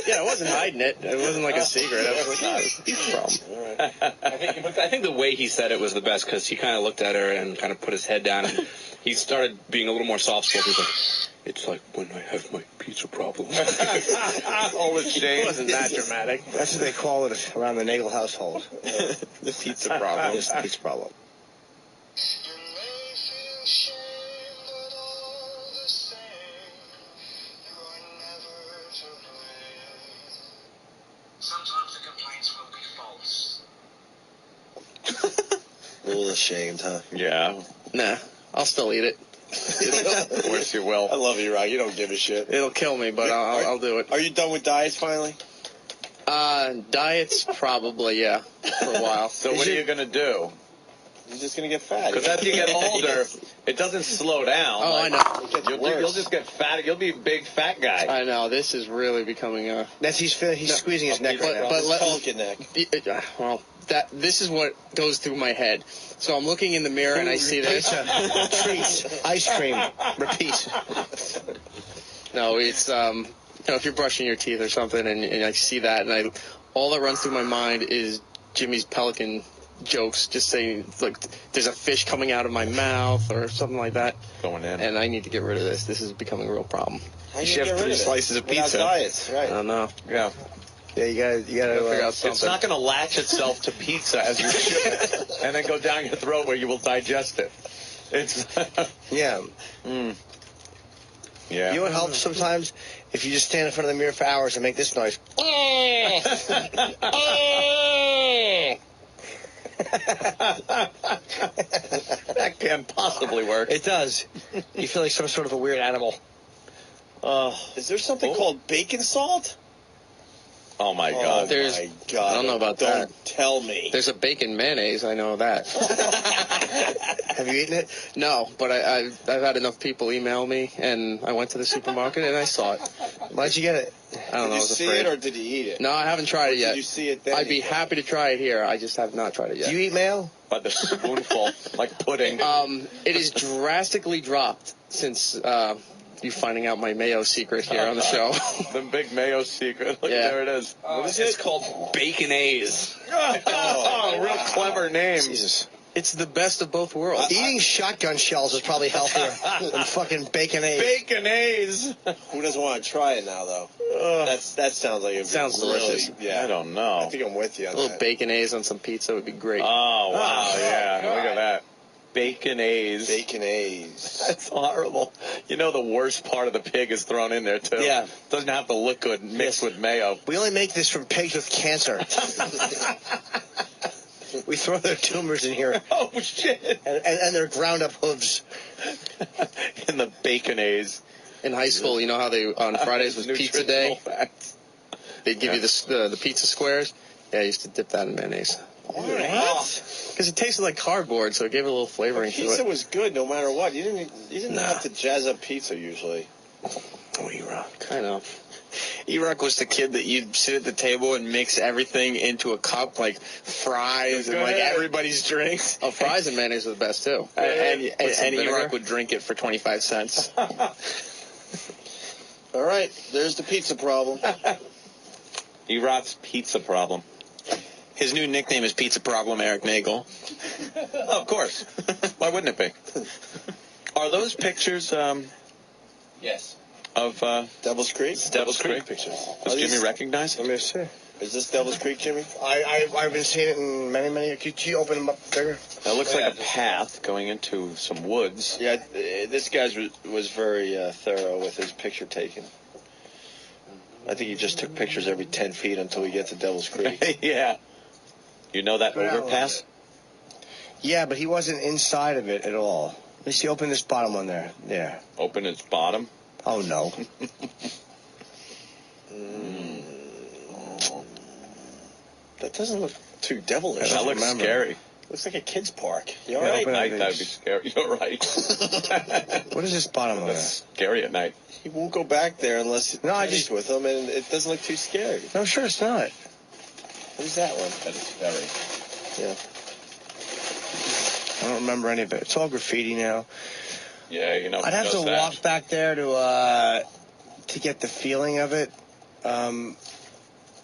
Yeah, I wasn't hiding it. It wasn't like a secret. I was like, it's a pizza problem. I think the way he said it was the best, because he kind of looked at her and kind of put his head down, and he started being a little more soft-spoken. He's like, it's like when I have my pizza problem. All the shame. It wasn't that dramatic. That's what they call it around the Nagel household. The pizza problem. Just the pizza problem. Sometimes the complaints will be false. A little ashamed, huh? Yeah. Nah, I'll still eat it. Of course you will. I love you, Rock. You don't give a shit. It'll kill me, but I'll do it. Are you done with diets finally? Diets, probably, yeah, for a while. So what are you going to do? You're just going to get fat. Because as you get older, it doesn't slow down. Oh, I know. You'll just get fat. You'll be a big fat guy. I know. This is really becoming a... He's squeezing his neck right now. But neck. Well, this is what goes through my head. So I'm looking in the mirror and I see this. Treats, ice cream, repeat. No, it's if you're brushing your teeth or something and I see that and all that runs through my mind is Jimmy's Pelican jokes, just saying like there's a fish coming out of my mouth or something like that. Going in. And I need to get rid of this. This is becoming a real problem. How You you should get have rid 3 of it? slices of Without pizza. diets, right? I don't know. Yeah. Yeah, you gotta figure out something. It's not going to latch itself to pizza as you should, and then go down your throat where you will digest it. It's yeah. Yeah. You know what helps sometimes? If you just stand in front of the mirror for hours and make this noise. That can't possibly work. It does. You feel like some sort of a weird animal. Is there something called bacon salt? Oh my God! My God! I don't know about that. Don't tell me. There's a bacon mayonnaise. I know that. Have you eaten it? No, but I've had enough people email me, and I went to the supermarket and I saw it. Why'd you get it? I don't know. I Did you was see afraid. it or did you eat it? No, I haven't tried it yet. Did you see it then? I'd be happy to try it here. I just have not tried it yet. Do you eat mayo? By the spoonful, like pudding. It is drastically dropped since you finding out my mayo secret here on the show. The big mayo secret. Look, Yeah. there it is. What is it? It's called Baconaise. Oh, real clever name. Jesus. It's the best of both worlds. Eating shotgun shells is probably healthier than fucking Baconaise. Baconaise. Who doesn't want to try it now, though? That sounds like it Sounds really, delicious. Yeah, I don't know. I think I'm with you A on little that. baconaise on some pizza would be great. Oh, wow, yeah. Look at that. Baconaise. Baconaise. That's horrible. You know the worst part of the pig is thrown in there, too. Yeah. Doesn't have to look good mixed with mayo. We only make this from pigs with cancer. We throw their tumors in here. Oh, shit. And their ground up hooves. In the Baconaise. In high school, you know how they on Fridays was pizza day? Facts. They'd give you the pizza squares. Yeah, I used to dip that in mayonnaise. What? Because it tasted like cardboard, so it gave it a little flavoring to Pizza it. was good no matter what. You didn't have to jazz up pizza usually. Oh, E-Rock. I know. E-Rock was the kid that you'd sit at the table and mix everything into a cup, like fries and like everybody's drinks. Oh, fries and mayonnaise are the best, too. And vinegar. E-Rock would drink it for 25 cents. All right, there's the pizza problem. E-Rock's pizza problem. His new nickname is Pizza Problem Eric Nagel. Of course. Why wouldn't it be? Are those pictures Yes. of Devil's Creek? Devil's Creek pictures. Does Jimmy recognize Let it? me see. Is this Devil's Creek, Jimmy? I've been seeing it in many. Could you open them up bigger? That looks like a path going into some woods. Yeah, this guy was very thorough with his picture taking. I think he just took pictures every 10 feet until we get to Devil's Creek. Yeah. You know that overpass? Yeah, but he wasn't inside of it at all. Let me see, open this bottom one there. There. Open its bottom? Oh, no. That doesn't look too devilish. That looks scary. Looks like a kid's park. You all Yeah, right? at night, that'd be scary. You're right. What is this bottom one? That's scary at night. He won't go back there unless he's with him, and it doesn't look too scary. No, sure it's not. What is that one? That is scary. Yeah. I don't remember any of it. It's all graffiti now. Yeah, you know. I'd have to walk back there to get the feeling of it.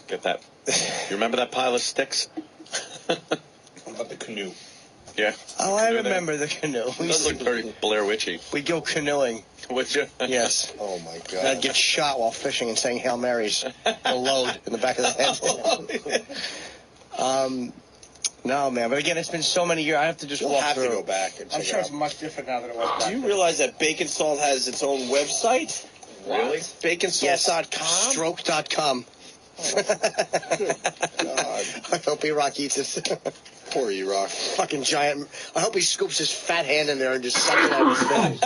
Get that. You remember that pile of sticks? What about the canoe? Yeah. Oh, I remember the canoe. It does look very Blair Witchy. We'd go canoeing. Would you? Yes. Oh, my God. And I'd get shot while fishing and saying Hail Marys. A load in the back of the head. No, man. But again, it's been so many years. I have to just walk through. You'll have to go back and check I'm sure it it's out. much different now than it was back Do you then. realize that Bacon Salt has its own website? Really? BaconSalt.com? Stroke.com. God. I hope E-Rock eats it. Poor E-Rock. Fucking giant. I hope he scoops his fat hand in there and just sucks it out of his face.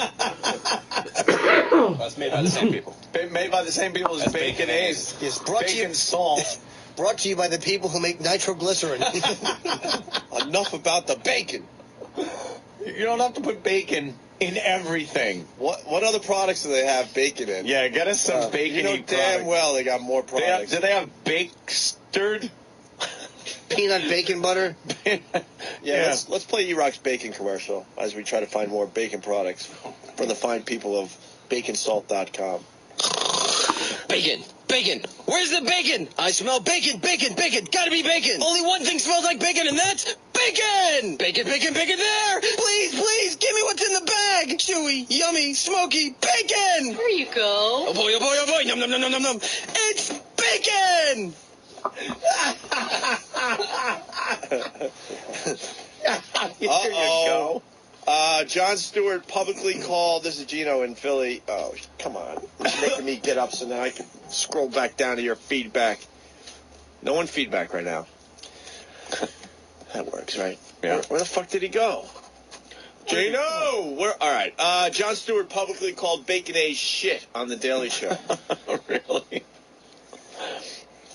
That's made by the same people. Made by the same people as Bacon A's. Yes, brought to you. Bacon Salt. Brought to you by the people who make nitroglycerin. Enough about the bacon. You don't have to put bacon in everything. What other products do they have bacon in? Yeah, get us some bacon. You know damn well they got more products. Do they have Bakesterd? Peanut bacon butter. Yeah. Let's play E-Rock's bacon commercial as we try to find more bacon products for the fine people of BaconSalt.com. Bacon. Bacon. Where's the bacon? I smell bacon, bacon, bacon. Gotta be bacon. Only one thing smells like bacon, and that's bacon. Bacon, bacon, bacon there. Please, please, give me what's in the bag. Chewy, yummy, smoky bacon. There you go. Oh boy, oh boy, oh boy. Num, num, num, num, num, num. It's bacon. Uh-oh. Jon Stewart publicly called, this is Gino in Philly. Oh, come on. It's making me get up so now I can scroll back down to your feedback. No one feedback right now. That works, right? Yeah. Where the fuck did he go? Gino! All right. Jon Stewart publicly called Bacon A's shit on The Daily Show. Really?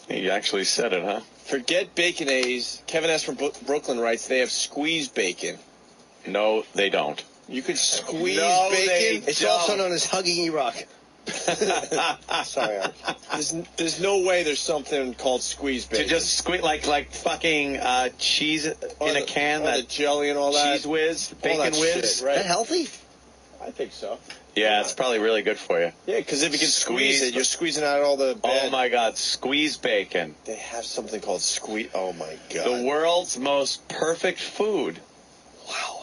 He actually said it, huh? Forget Bacon A's. Kevin S. from Brooklyn writes they have squeezed bacon. No, they don't. You could squeeze No, bacon? It's also known as hugging E-Rock. Sorry, there's no way there's something called squeeze bacon. To just squeeze like fucking cheese in a can, the jelly and all that. Cheese whiz, bacon that whiz. shit, right? That healthy? I think so. Yeah, it's probably really good for you. Yeah, because if you can squeeze Squeeze- it, you're squeezing out all the bad. Oh my God, squeeze bacon. They have something called squeeze. Oh my God. The world's most perfect food. Wow.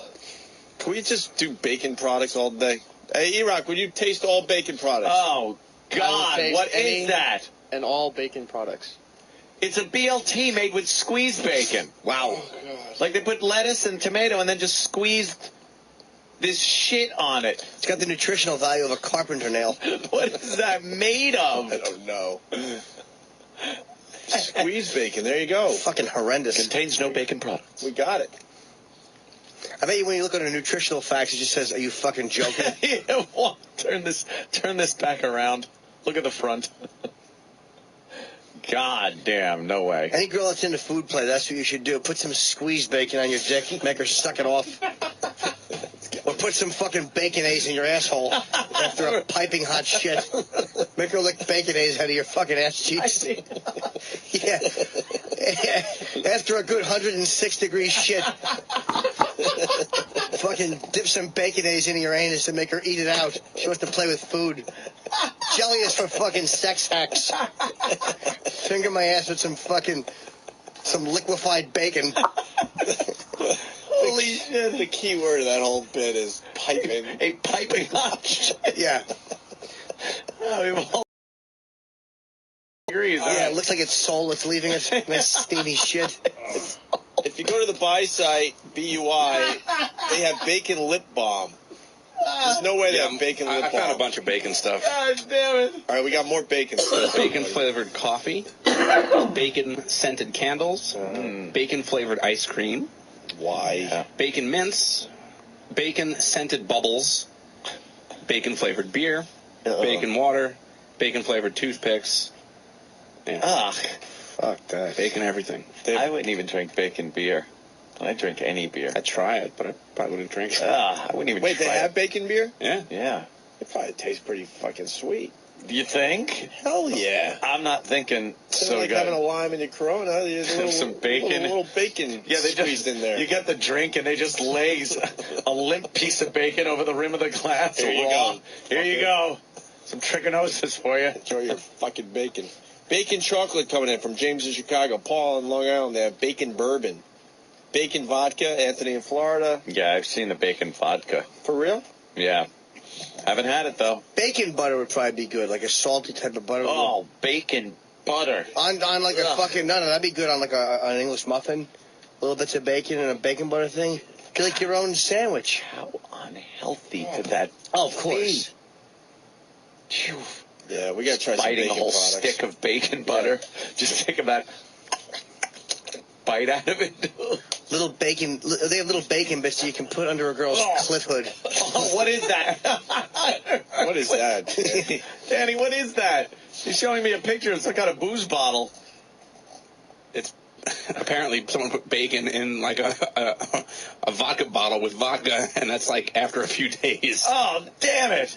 Can we just do bacon products all day? Hey, E-Rock, would you taste all bacon products? Oh God, what is that? And all bacon products. It's a BLT made with squeezed bacon. Wow. Like they put lettuce and tomato and then just squeezed this shit on it. It's got the nutritional value of a carpenter nail. What is that made of? I don't know. Squeeze bacon. There you go. Fucking horrendous. Contains no bacon products. We got it. I bet you when you look at a nutritional facts, it just says, "Are you fucking joking?" Yeah, well, turn this back around. Look at the front. God damn, no way. Any girl that's into food play, that's what you should do. Put some squeezed bacon on your dick, make her suck it off. Or put some fucking Bacon A's in your asshole after a piping hot shit. Make her lick Bacon A's out of your fucking ass cheeks. Yeah. After a good 106-degree shit. Fucking dip some Bacon A's into your anus and make her eat it out. She wants to play with food. Jelly is for fucking sex hacks. Finger my ass with some liquefied bacon. Holy shit. The key word of that whole bit is piping. A piping hot shit. Yeah. Oh, we've all degrees. Yeah, it looks like it's soul. It's leaving it. Nice steamy shit. If you go to the buy site, BUI, they have bacon lip balm. There's no way they have bacon lip balm. I found a bunch of bacon stuff. God damn it. All right, we got more bacon stuff. Bacon flavored coffee, bacon scented candles, bacon flavored ice cream. Why? Bacon mints, bacon scented bubbles, bacon flavored beer, bacon water, bacon flavored toothpicks. Yeah. Fuck that. Bacon everything. I wouldn't even drink bacon beer. I drink any beer. I'd try it, but I probably wouldn't drink it. I wouldn't even Wait, try they have bacon beer? Yeah. Yeah. It probably tastes pretty fucking sweet. Do you think? Hell yeah. I'm not thinking so like good. having a lime in your Corona. There's a little, some bacon. Little bacon squeezed in there. You get the drink and they just lays a limp piece of bacon over the rim of the glass. Here you raw. go. Here you go. Some trichinosis for you. Enjoy your fucking bacon. Bacon chocolate coming in from James in Chicago. Paul in Long Island. They have bacon bourbon. Bacon vodka. Anthony in Florida. Yeah, I've seen the bacon vodka. For real? Yeah. Haven't had it, though. Bacon butter would probably be good, like a salty type of butter. Oh, bacon butter. On like a fucking, no, that'd be good on like an English muffin. Little bits of bacon and a bacon butter thing. Get like your own sandwich. How unhealthy could that Oh, of course. be? Yeah, we got to try some Biting bacon a whole products. stick of bacon butter. Just take that bite out of it. Little bacon, they have little bacon bits that you can put under a girl's clit hood. Oh, what is that? What is that? Danny, what is that? He's showing me a picture of some kind of booze bottle. It's apparently someone put bacon in like a vodka bottle with vodka, and that's like after a few days. Oh, damn it.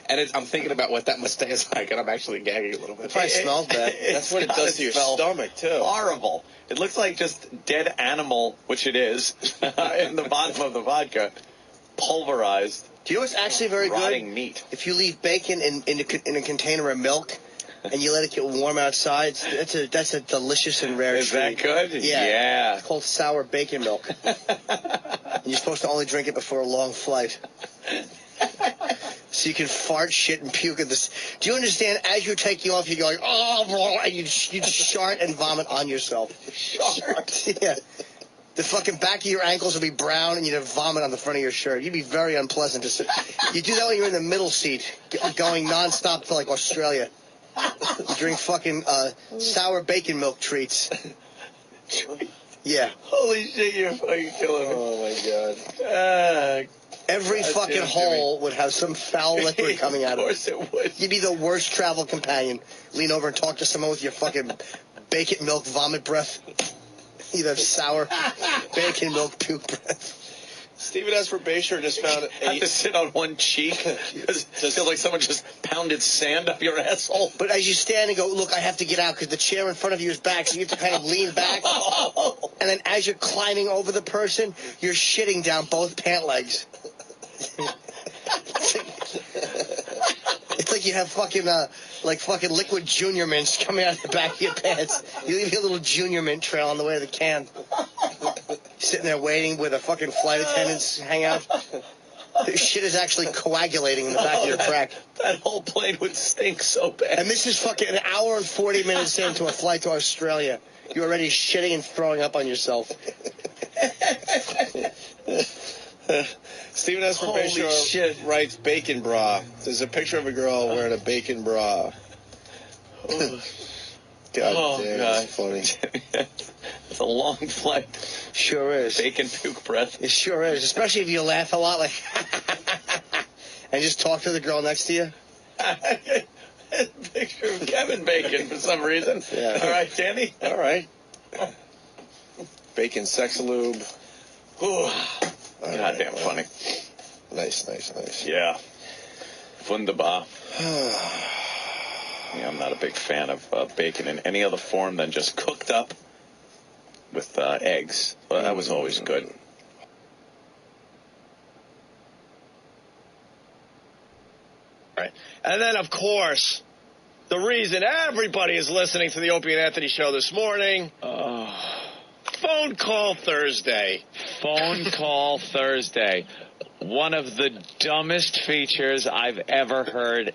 And I'm thinking about what that must taste like, and I'm actually gagging a little bit. It probably smells bad. That's what it does to your stomach, too. Horrible. It looks like just dead animal, which it is, in the bottom of the vodka, pulverized. Do you know what's actually very rotting good? Meat. If you leave bacon in a container of milk and you let it get warm outside, that's a delicious and rare Is treat. that good? Yeah. It's called sour bacon milk. And you're supposed to only drink it before a long flight. So you can fart, shit, and puke at this. Do you understand? As you're taking off, you're going, oh, and you shart and vomit on yourself. Shart? Yeah. The fucking back of your ankles will be brown, and you'd have vomit on the front of your shirt. You'd be very unpleasant to sit. You do that when you're in the middle seat, going nonstop to like Australia. You drink fucking sour bacon milk treats. Yeah. Holy shit, you're fucking killing me. Oh, my God. Every fucking hole would have some foul liquid coming out of it. Of course it would. You'd be the worst travel companion. Lean over and talk to someone with your fucking bacon milk vomit breath. You'd have sour bacon milk puke breath. Stephen S. for Bayshore just found Have to sit on one cheek. Just feel like someone just pounded sand up your asshole. But as you stand and go, look, I have to get out because the chair in front of you is back, so you have to kind of lean back. And then as you're climbing over the person, you're shitting down both pant legs. It's like you have fucking liquid junior mints coming out of the back of your pants. You leave your little junior mint trail on the way to the can. Sitting there waiting where the fucking flight attendants hang out. This shit is actually coagulating in the back of your crack. That whole plane would stink so bad. And this is fucking an hour and 40 minutes into a flight to Australia. You're already shitting and throwing up on yourself. Stephen S. for Holy Bayshore shit. writes bacon bra. There's a picture of a girl wearing a bacon bra. God damn, that's funny. It's a long flight. Sure is. Bacon puke breath. It sure is, especially if you laugh a lot, like, and just talk to the girl next to you. Picture of Kevin Bacon for some reason. Yeah. All right, Danny. All right. Bacon sex lube. Ooh. Goddamn funny. Nice. Yeah. Wunderbar. Yeah, I'm not a big fan of bacon in any other form than just cooked up with eggs. Well, that was always good. Right. And then, of course, the reason everybody is listening to the Opie and Anthony show this morning. Phone Call Thursday. Phone Call Thursday. One of the dumbest features I've ever heard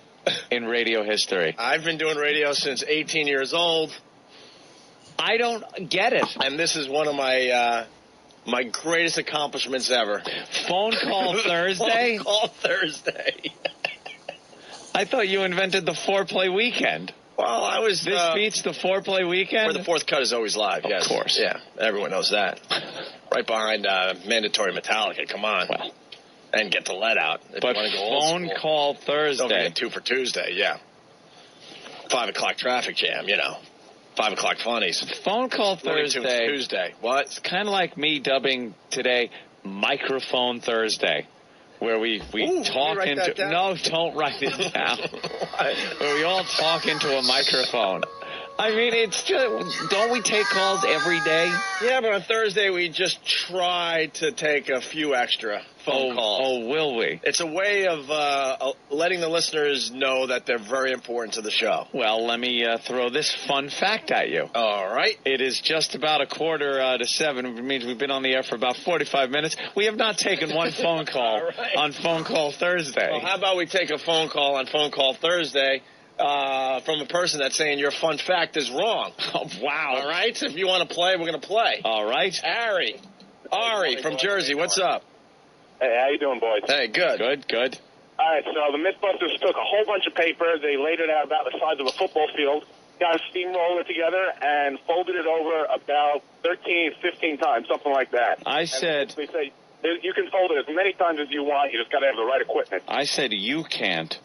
in radio history. I've been doing radio since 18 years old. I don't get it. And this is one of my my greatest accomplishments ever. Phone call Thursday? Phone call Thursday. I thought you invented the foreplay weekend. Well, I was... This beats the foreplay weekend? Where the fourth cut is always live, yes. Of course. Yeah, everyone knows that. Right behind Mandatory Metallica, come on. Well. And Get the Lead Out. If But you want to go old phone school. call Thursday. Don't forget 2 for Tuesday, yeah. 5 o'clock traffic jam, you know. 5 o'clock funnies. Phone call Looney Tunes Thursday. Tuesday. What? It's kind of like me dubbing today Microphone Thursday, where we talk write into... that down? No, don't write it down. Where we all talk into a microphone. I mean, it's just... Don't we take calls every day? Yeah, but on Thursday we just try to take a few extra phone calls. Oh, will we? It's a way of letting the listeners know that they're very important to the show. Well, let me throw this fun fact at you. All right. It is just about 6:45. It means we've been on the air for about 45 minutes. We have not taken one phone call on Phone Call Thursday. Well, how about we take a phone call on Phone Call Thursday from a person that's saying your fun fact is wrong. Oh, wow. All right? If you want to play, we're going to play. All right. Ari from Jersey, what's up? Hey, how you doing, boys? Hey, good. Good. All right, so the Mythbusters took a whole bunch of paper. They laid it out about the size of a football field, got a steamroller together, and folded it over about 13, 15 times, something like that. I said... They say you can fold it as many times as you want. You just got to have the right equipment. I said you can't.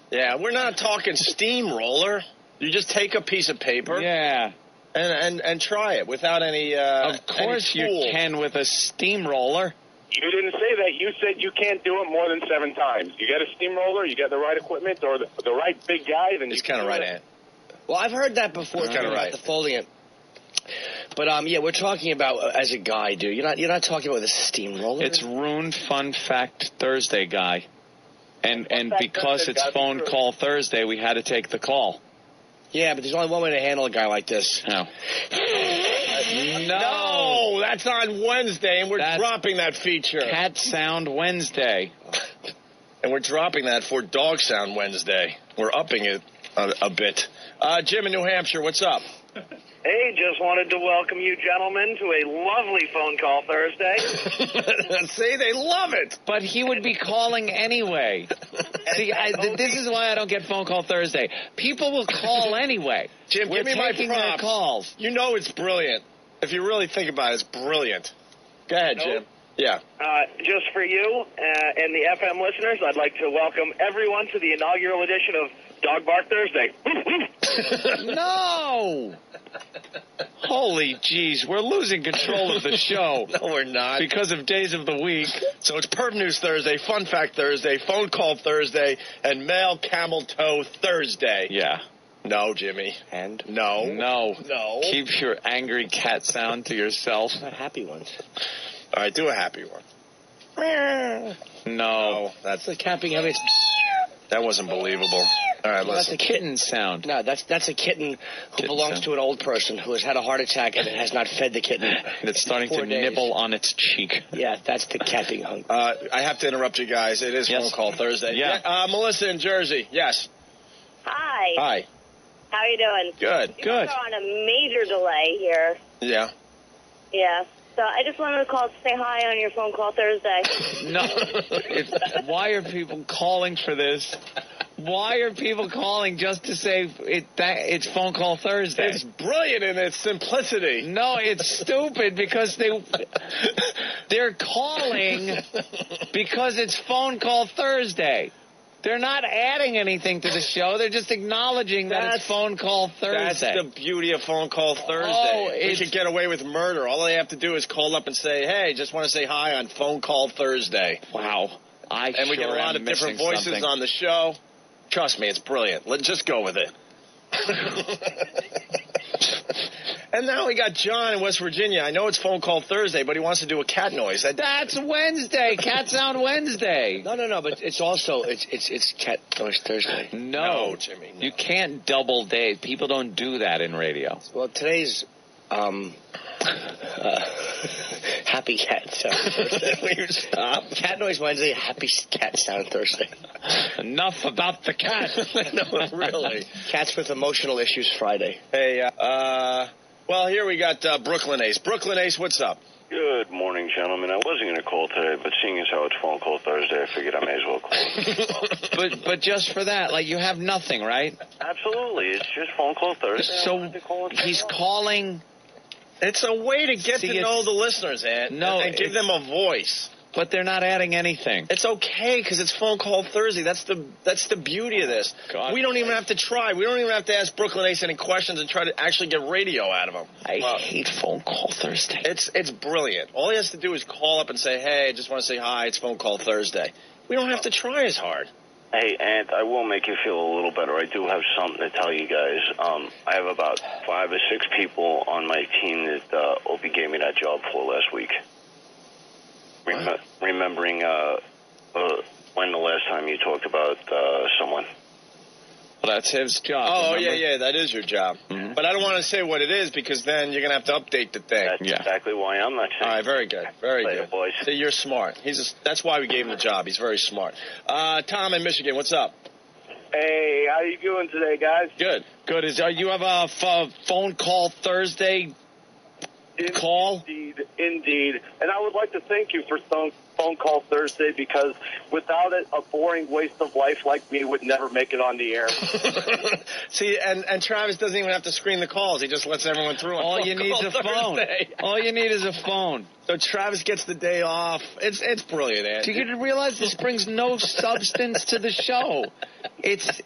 Yeah, we're not talking steamroller. You just take a piece of paper. Yeah. And try it without any Of course you can with a steamroller. You didn't say that. You said you can't do it more than 7 times. You get a steamroller, you get the right equipment, or the right big guy, then He's you can kind of do right, it. Ant. Well, I've heard that before. Kinda about right. the folding it. But yeah, we're talking about as a guy, dude. You're not talking about the steamroller. It's Rune Fun Fact Thursday, guy. And because it's Phone Call Thursday, we had to take the call. Yeah, but there's only one way to handle a guy like this. No. No, that's on Wednesday, and we're dropping that feature. Cat Sound Wednesday. And we're dropping that for Dog Sound Wednesday. We're upping it a bit. Jim in New Hampshire, what's up? Hey, just wanted to welcome you gentlemen to a lovely phone call Thursday. See, they love it. But he would be calling anyway. See, this is why I don't get Phone Call Thursday. People will call anyway. Jim, We're give me my taking their props. calls. You know it's brilliant. If you really think about it, it's brilliant. Go ahead, Jim. Yeah. Just for you and the FM listeners, I'd like to welcome everyone to the inaugural edition of Dog Bark Thursday. No! Holy jeez, we're losing control of the show. No, we're not. Because of days of the week. So it's Perv News Thursday, Fun Fact Thursday, Phone Call Thursday, and Male Camel Toe Thursday. Yeah. No, Jimmy. And? No. No. No. Keep your angry cat sound to yourself. Not happy ones. All right, do a happy one. No. That's the capping of it. That wasn't believable. All right, Well, that's listen. a kitten sound. No, that's a kitten who belongs to an old person who has had a heart attack and has not fed the kitten. And it's starting to 4 days. nibble on its cheek. Yeah, that's the capping hung. I have to interrupt you guys. It is Phone Call Thursday. Yeah. Melissa in Jersey. Yes. Hi. Hi. How you doing? Good. You guys are on a major delay here. Yeah. Yeah. So I just wanted to call to say hi on your phone call Thursday. No. Why are people calling for this? Why are people calling just to say it's Phone Call Thursday? It's brilliant in its simplicity. No, it's stupid because they're calling because it's Phone Call Thursday. They're not adding anything to the show. They're just acknowledging that it's Phone Call Thursday. That's the beauty of Phone Call Thursday. Oh, we could get away with murder. All they have to do is call up and say, hey, just want to say hi on Phone Call Thursday. Wow. And we get a lot of different voices on the show. Trust me, it's brilliant. Let's just go with it. And now we got John in West Virginia. I know it's Phone Call Thursday, but he wants to do a cat noise. That's Wednesday. Cat Sound Wednesday. No, but it's also it's Cat Noise Thursday. No, Jimmy. No. You can't double day. People don't do that in radio. Well, today's Happy Cat Sound Thursday. Will you stop? Cat Noise Wednesday, Happy Cat Sound Thursday. Enough about the cat. No, really. Cats with emotional issues Friday. Hey, well, here we got Brooklyn Ace. Brooklyn Ace, what's up? Good morning, gentlemen. I wasn't going to call today, but seeing as how it's phone call Thursday, I figured I may as well call. But just for that, like, you have nothing, right? Absolutely. It's just phone call Thursday. So he's calling. It's a way to get to know the listeners, Ant. No, and give them a voice. But they're not adding anything. It's okay because it's phone call Thursday. That's the beauty of this. God. We don't even have to try. We don't even have to ask Brooklyn Ace any questions and try to actually get radio out of him. I hate phone call Thursday. It's brilliant. All he has to do is call up and say, "Hey, I just want to say hi. It's phone call Thursday." We don't have to try as hard. Hey, Ant, I will make you feel a little better. I do have something to tell you guys. I have about 5 or 6 people on my team that Opie gave me that job for last week. Remembering when the last time you talked about someone. Well, that's his job. Oh, remember? yeah, that is your job. Mm-hmm. But I don't want to say what it is because then you're going to have to update the thing. That's exactly why I'm not saying. All right, very good. Very Later, good. boys. See, you're smart. That's why we gave him the job. He's very smart. Tom in Michigan, what's up? Hey, how you doing today, guys? Good. Good. You have a phone call Thursday call? Indeed. And I would like to thank you for phone call Thursday because without it, a boring waste of life like me would never make it on the air. See, and Travis doesn't even have to screen the calls. He just lets everyone through. All you need is a phone. All you need is a phone. So Travis gets the day off. It's brilliant, Ed. Do you realize this brings no substance to the show? It's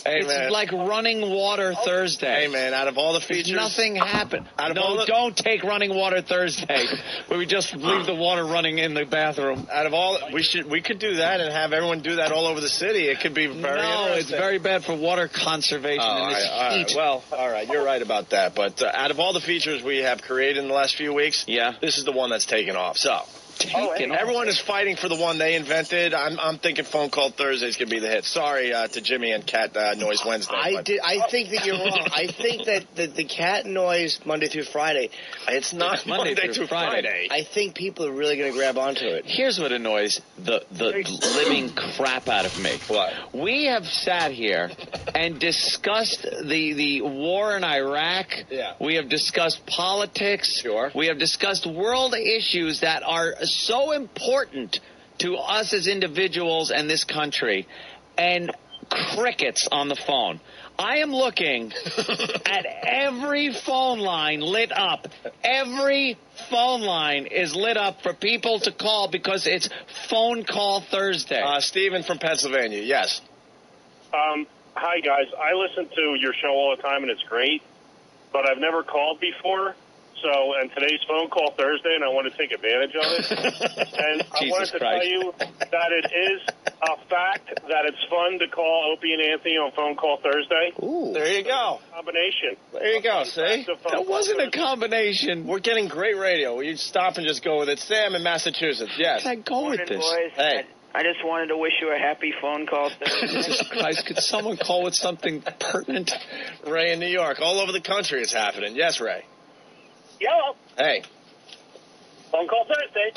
like running water Thursday. Hey, man, out of all the features... Nothing happened. Don't take running water Thursday, where we just leave the water running in the bathroom. Out of all... We could do that and have everyone do that all over the city. It could be very interesting. It's very bad for water conservation in this heat. Well, all right, you're right about that. But out of all the features we have created in the last few weeks, this is the one that's taken off. So... Everyone is fighting for the one they invented. I'm thinking phone call Thursday is going to be the hit. Sorry to Jimmy and Cat Noise Wednesday. I think that you're wrong. I think that the Cat Noise Monday through Friday. It's not Monday through Friday. I think people are really going to grab onto it. Here's what annoys the living crap out of me. What? We have sat here and discussed the war in Iraq. Yeah. We have discussed politics. Sure. We have discussed world issues that are so important to us as individuals and this country, and crickets on the phone. I am looking at every phone line lit up. Every phone line is lit up for people to call because it's phone call Thursday. Stephen from Pennsylvania, yes. Hi, guys. I listen to your show all the time, and it's great, but I've never called before. So, and today's phone call Thursday, and I want to take advantage of it. And I wanted to tell you that it is a fact that it's fun to call Opie and Anthony on phone call Thursday. Ooh, there you go. Combination. There you go. See, that wasn't a combination. We're getting great radio. Will you stop and just go with it? Sam in Massachusetts. Yes. Can I go with this? Boys. Hey. I just wanted to wish you a happy phone call Thursday. Jesus Christ, could someone call with something pertinent? Ray in New York. All over the country it's happening. Yes, Ray. Yellow. Hey. Phone call Thursday.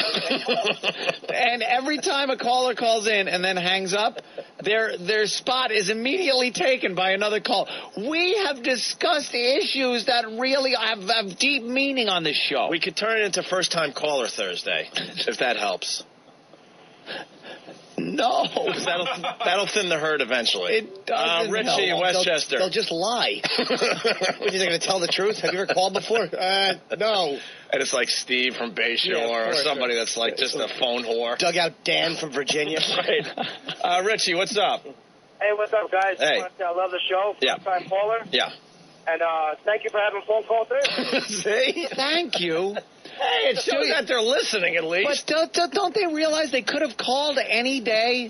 And every time a caller calls in and then hangs up, their spot is immediately taken by another call. We have discussed issues that really have deep meaning on this show. We could turn it into First Time Caller Thursday, if that helps. No. That'll thin the herd eventually. It doesn't. Richie in Westchester. They'll just lie. What, are they going to tell the truth? Have you ever called before? No. And it's like Steve from Bayshore or somebody that's like just a phone whore. Dugout Dan from Virginia. Right. Richie, what's up? Hey, what's up, guys? Hey. I love the show. Yeah. First-time caller. Yeah. And thank you for having a phone call Thursday. See? Thank you. Hey, it shows that they're listening at least. But don't they realize they could have called any day?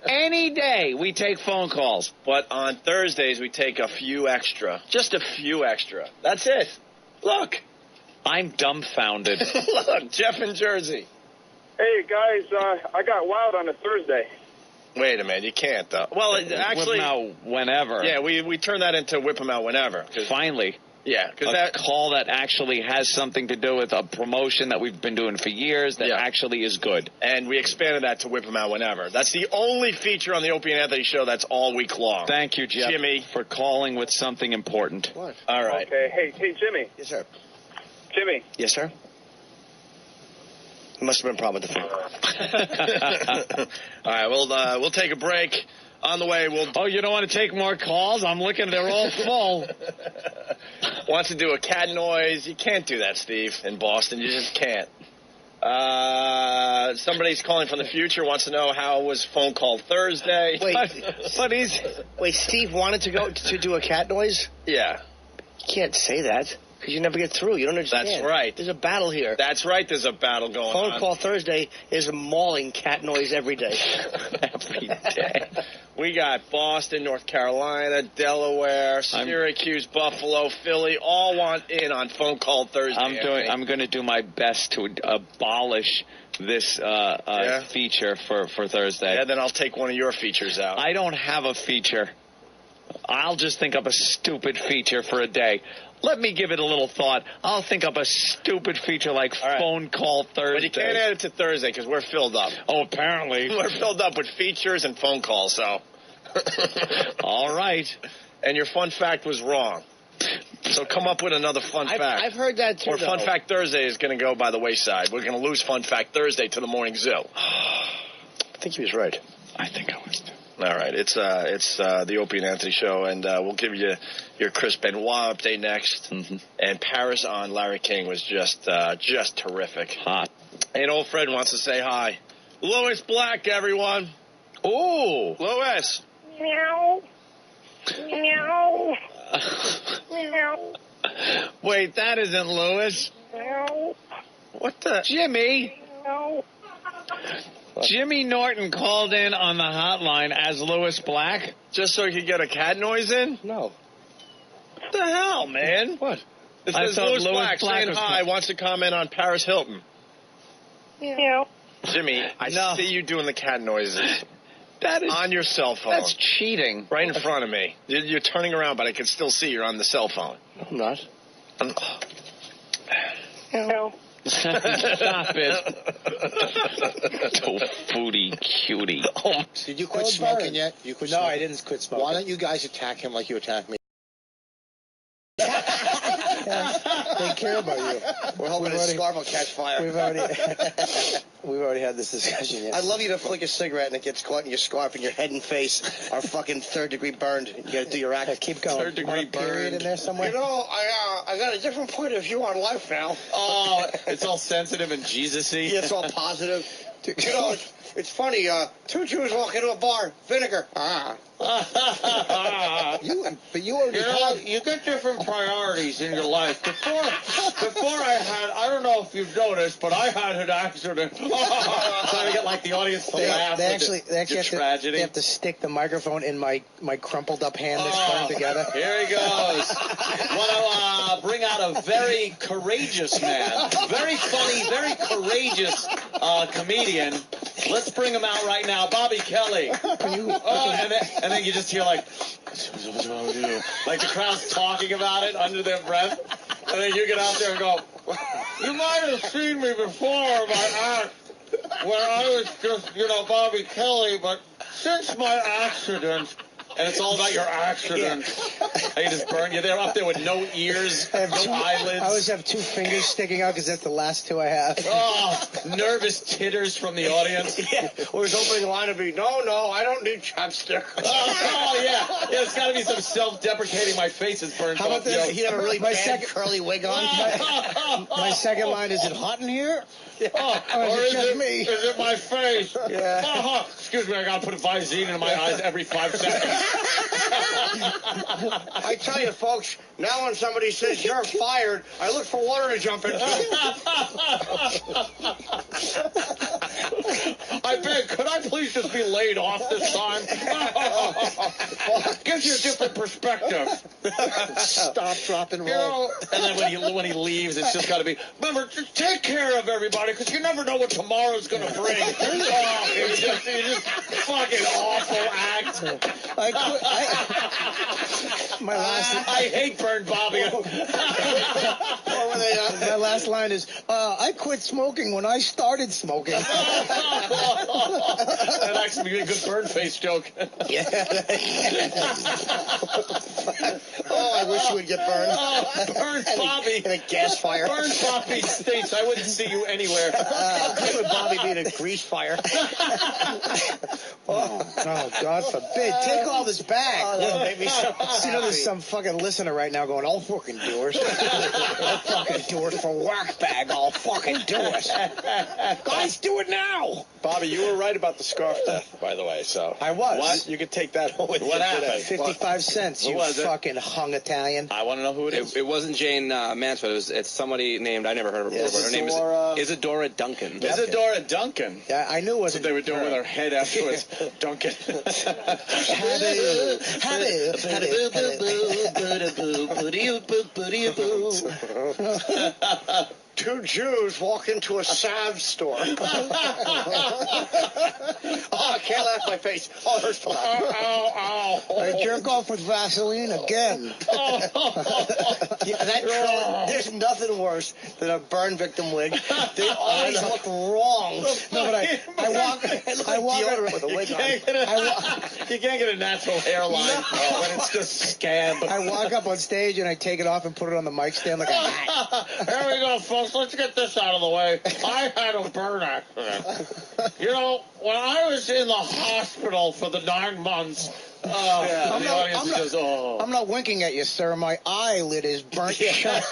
Any day we take phone calls. But on Thursdays we take a few extra. Just a few extra. That's it. Look. I'm dumbfounded. Look, Jeff in Jersey. Hey, guys, I got wild on a Thursday. Wait a minute, you can't, though. Well, actually... Whip 'em out whenever. Yeah, we turn that into whip 'em out whenever. Finally. Yeah, because a call that actually has something to do with a promotion that we've been doing for years that actually is good. And we expanded that to whip them out whenever. That's the only feature on the Opie and Anthony show that's all week long. Thank you, Jeff, Jimmy, for calling with something important. What? All right. Okay. Hey, Jimmy. Yes, sir. Jimmy. Yes, sir. Must have been a problem with the phone. All right, we'll take a break. On the way, we'll... Oh, you don't want to take more calls? I'm looking, they're all full. Wants to do a cat noise. You can't do that, Steve, in Boston. You just can't. Somebody's calling from the future, wants to know how was phone call Thursday. Wait, Steve wanted to do a cat noise? Yeah. You can't say that. Because you never get through. You don't understand. That's right. There's a battle here. That's right. There's a battle going on. Phone call Thursday is a mauling cat noise every day. Every day. We got Boston, North Carolina, Delaware, Syracuse, Buffalo, Philly, all want in on phone call Thursday. I'm going to do my best to abolish this feature for Thursday. Yeah, then I'll take one of your features out. I don't have a feature. I'll just think up a stupid feature for a day. Let me give it a little thought. I'll think up a stupid feature like phone call Thursday. But you can't add it to Thursday because we're filled up. Oh, apparently. We're filled up with features and phone calls, so. All right. And your fun fact was wrong. So come up with another fun fact. I've heard that too. Or Fun Fact Thursday is going to go by the wayside. We're going to lose Fun Fact Thursday to the Morning Zoo. I think he was right. I think I was too. All right, it's the Opie and Anthony show, and we'll give you your Chris Benoit update next. Mm-hmm. And Paris on Larry King was just terrific. Hot. And old Fred wants to say hi. Louis Black, everyone. Ooh, Louis. Meow. Meow. Meow. Wait, that isn't Louis. Meow. What the? Jimmy. Meow. Jimmy Norton called in on the hotline as Louis Black. Just so he could get a cat noise in? No. What the hell, man? What? It says Louis Black saying hi, wants to comment on Paris Hilton. Meow. Jimmy, I see you doing the cat noises. That is on your cell phone. That's cheating. Right in front of me. You're turning around, but I can still see you're on the cell phone. I'm not. Meow. Stop it. Foodie cutie. Did you quit smoking yet? You quit smoking? I didn't quit smoking. Why don't you guys attack him like you attack me? They care about you. We're hoping his scarf will catch fire. We've already had this discussion. Yes. I'd love you to flick a cigarette and it gets caught in your scarf and your head and face are fucking 3rd degree burned. You got to do your act. Yeah, keep going. 3rd degree period in there somewhere. You know, I got a different point of view on life now. Oh, it's all sensitive and Jesus-y. Yeah, it's all positive. You know, it's funny. 2 Jews walk into a bar. Vinegar. You get different priorities in your life. Before I don't know if you've noticed, but I had an accident. Trying to get like the audience to laugh. They actually tragedy. have to stick the microphone in my crumpled up hand that's thrown together. Here he goes. Want to bring out a very courageous man, very funny, very courageous comedian. Let's bring him out right now, Bobby Kelly. And then you just hear like the crowd's talking about it under their breath, and then you get out there and go, you might have seen me before my act when I was just, Bobby Kelly, but since my accident, and it's all about your accident. They just burn you. They're up there with no ears, no eyelids. I always have 2 fingers sticking out because that's the last 2 I have. Oh, nervous titters from the audience. Yeah. Or his opening line would be, no, I don't need chapstick. Oh, yeah. Yeah, it's got to be some self-deprecating, my face is burned. How about this? He had a really bad curly wig on. My second line, is it hot in here? Oh, or is it me? Is it my face? Yeah. Excuse me, I got to put a Visine in my eyes every 5 seconds. I tell you, folks, now when somebody says you're fired, I look for water to jump into. I beg, could I please just be laid off this time? Gives you a different perspective. Stop, drop, and roll. You know, and then when he leaves, it's just got to be, remember, just take care of everybody, because you never know what tomorrow's going to bring. It's just fucking awful act. I hate Burn Bobby. My last line is, I quit smoking when I started smoking. That'd actually be a good burn face joke. Yeah. I wish you would get burned. Burn Bobby. In a gas fire. Burn Bobby stinks. I wouldn't see you anywhere. How good would Bobby be in a grease fire? Oh, God forbid. Take all this back. That made me so You know, there's some fucking listener right now going, I'll fucking do it. I'll fucking do it for whack bag. I'll fucking do it. Guys, do it now. Bobby, you were right about the scarf death, by the way. So I was. What? You could take that home with you today. 55 cents, Who you was it? fucking hung Italian. I want to know who it is. It wasn't Jane Mansfield. It's somebody named, I never heard of her before. Her name is Isadora Duncan. Isadora Duncan. Yeah, I knew it That's wasn't what they were doing with her head afterwards. Duncan. Two Jews walk into a salve store. Oh, I can't laugh my face. Oh, it hurts to laugh. I jerk off with Vaseline again. There's nothing worse than a burn victim wig. They always look wrong. No, but I walk deodorant with a wig on. You can't get a natural hairline when it's just scab. I walk up on stage and I take it off and put it on the mic stand like a hat. Here we go, folks. Let's get this out of the way. I had a burn accident. You know, when I was in the hospital for the 9 months, I'm not winking at you, sir. My eyelid is burnt shut.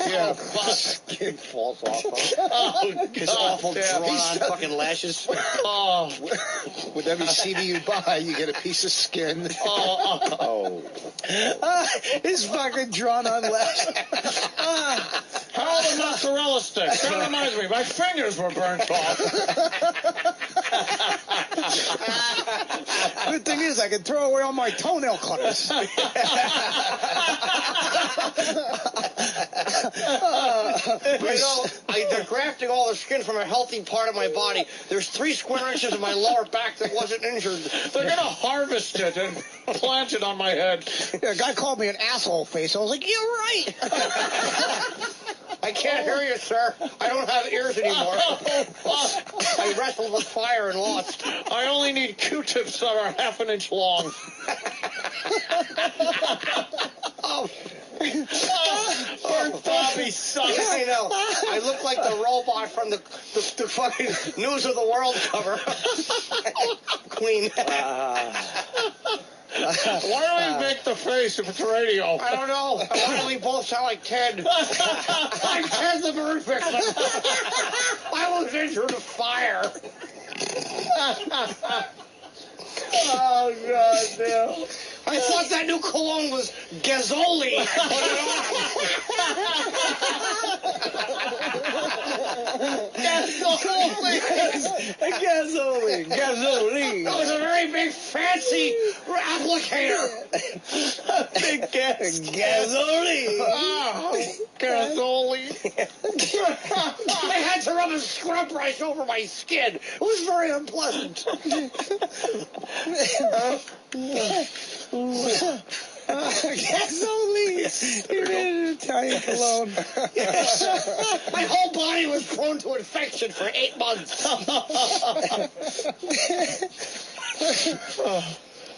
Yeah. Skin falls off. His awful drawn-on fucking lashes. With every CD you buy, you get a piece of skin. His fucking drawn-on lashes. How are the mozzarella sticks? That reminds me, my fingers were burnt off. Good thing is, I can throw away all my toenail cutters. They're grafting all the skin from a healthy part of my body. There's 3 square inches of my lower back that wasn't injured. They're going to harvest it and plant it on my head. Yeah, a guy called me an asshole face. I was like, you're right. I can't hear you, sir. I don't have ears anymore. I wrestled with fire and lost. I only need Q-tips that are half an inch long. Bobby sucks. Yeah, I know. I look like the robot from the fucking News of the World cover. Queen. Why do we make the face if it's radio? I don't know. Why do we both sound like Ted? I'm Ted the bird victim. I was injured in fire. Oh, God, damn. I thought that new cologne was Gazzoli. Gazzoli. That was a very big, fancy applicator. Big Gazzoli. Oh, Gazzoli. I had to rub a scrub brush over my skin. It was very unpleasant. Gazzoli. You made an Italian cologne. Yes. My whole body was prone to infection for 8 months.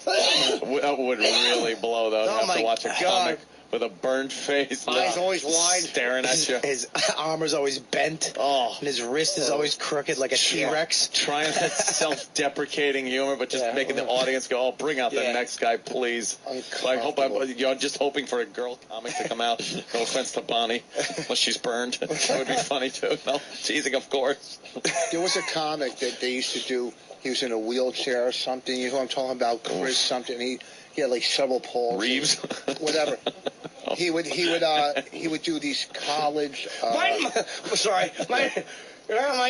That would really blow, though, to have to watch a comic with a burned face. Eyes always wide. Staring at you. His armor's always bent. And his wrist is always crooked like a T-Rex. Trying that self-deprecating humor, but just making the audience go, bring out the next guy, please. I hope I'm just hoping for a girl comic to come out. No offense to Bonnie, unless she's burned. That would be funny, too. No, teasing, of course. There was a comic that they used to do. He was in a wheelchair or something. You know what I'm talking about? Chris something. He had like several poles. Reeves? Whatever. He would do these college. My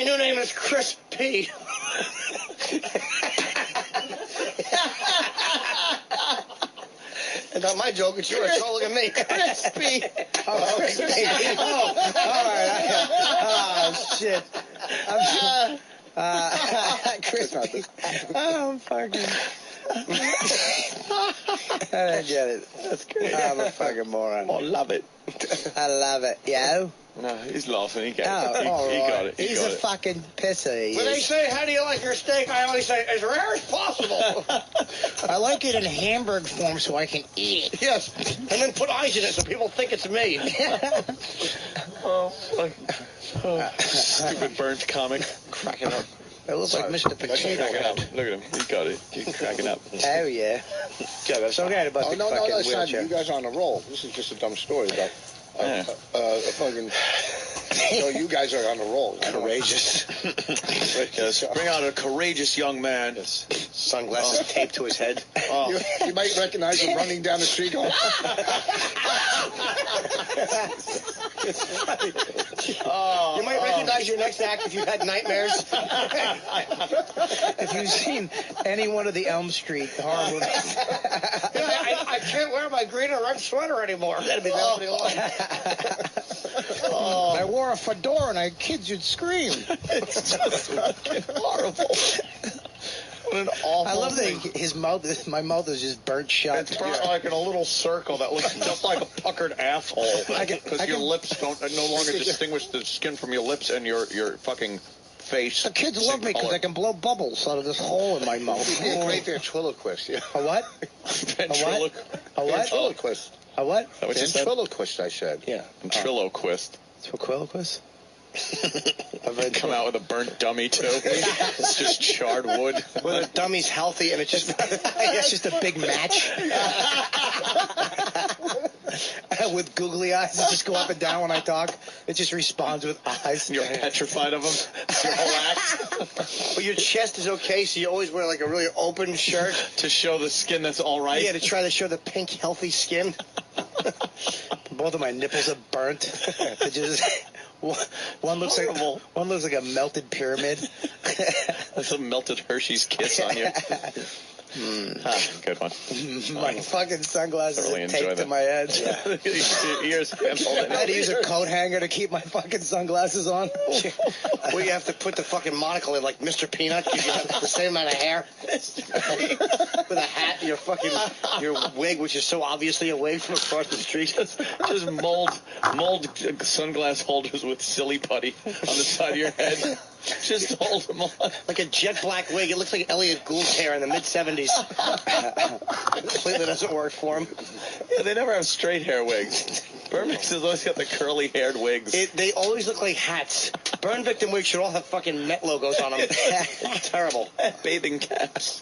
new name is Chris P. It's not my joke, it's yours. So look at me. Crispy. Oh, crispy. Oh, all right. Oh, shit. Crispy. Oh, I'm fucking... I don't get it. That's great. I'm a fucking moron. I love it. I love it. Yo? No, he's laughing. He Oh, got it. He got it. He He's got a it. fucking pisser. When they say, how do you like your steak? I always say, as rare as possible. I like it in Hamburg form so I can eat it. Yes. And then put eyes in it so people think it's me. Stupid burnt comic. Cracking up. It looks like Mr. Potato Cracking up. Head. Look at him. He got it. He's cracking up. Oh, yeah. Forget about the no, fucking son. wheelchair. You guys are on a roll. This is just a dumb story about fucking... No, you guys are on a roll. Courageous. Yes, bring out a courageous young man. Sunglasses taped to his head. Oh. You might recognize him running down the street going... You might recognize your next act if you've had nightmares. If you've seen any one of the Elm Street horror movies. I can't wear my green or red sweater anymore. That'd be I wore a fedora and kids would scream. It's just fucking horrible. What an awful I love thing. that his mouth. My mouth is just burnt shut. It's burnt like in a little circle that looks just like a puckered asshole. Because your lips don't no longer distinguish the skin from your lips and your fucking face. The kids love me because I can blow bubbles out of this hole in my mouth. You'd be a great ventriloquist. Yeah. A what? A what? A what? Ventriloquist. A what? Ventriloquist, I said. Yeah. Ventriloquist. Ventriloquist? Come out with a burnt dummy, too. It's just charred wood. Well, the dummy's healthy and it's just it's just a big match. With googly eyes that just go up and down when I talk. It just responds with eyes. You're petrified of them. It's your whole act. But your chest is okay, so you always wear like a really open shirt. To show the skin that's all right? Yeah, to try to show the pink, healthy skin. Both of my nipples are burnt. It just... One looks like a melted pyramid. That's a melted Hershey's Kiss on you. Good one. My fucking sunglasses Thoroughly are taped enjoy to that. my head. Your ears can't hold it. I had to use a coat hanger to keep my fucking sunglasses on. Well, you have to put the fucking monocle in like Mr. Peanut because you have the same amount of hair. With a hat, your wig, which is so obviously a wig from across the street. Just mold sunglass holders with silly putty on the side of your head. Just hold them on. Like a jet black wig. It looks like Elliot Gould's hair in the mid-'70s. Completely doesn't work for him. Yeah, they never have straight hair wigs. Burmix has always got the curly-haired wigs. They always look like hats. Burn victim wigs should all have fucking Met logos on them. It's terrible. Bathing caps.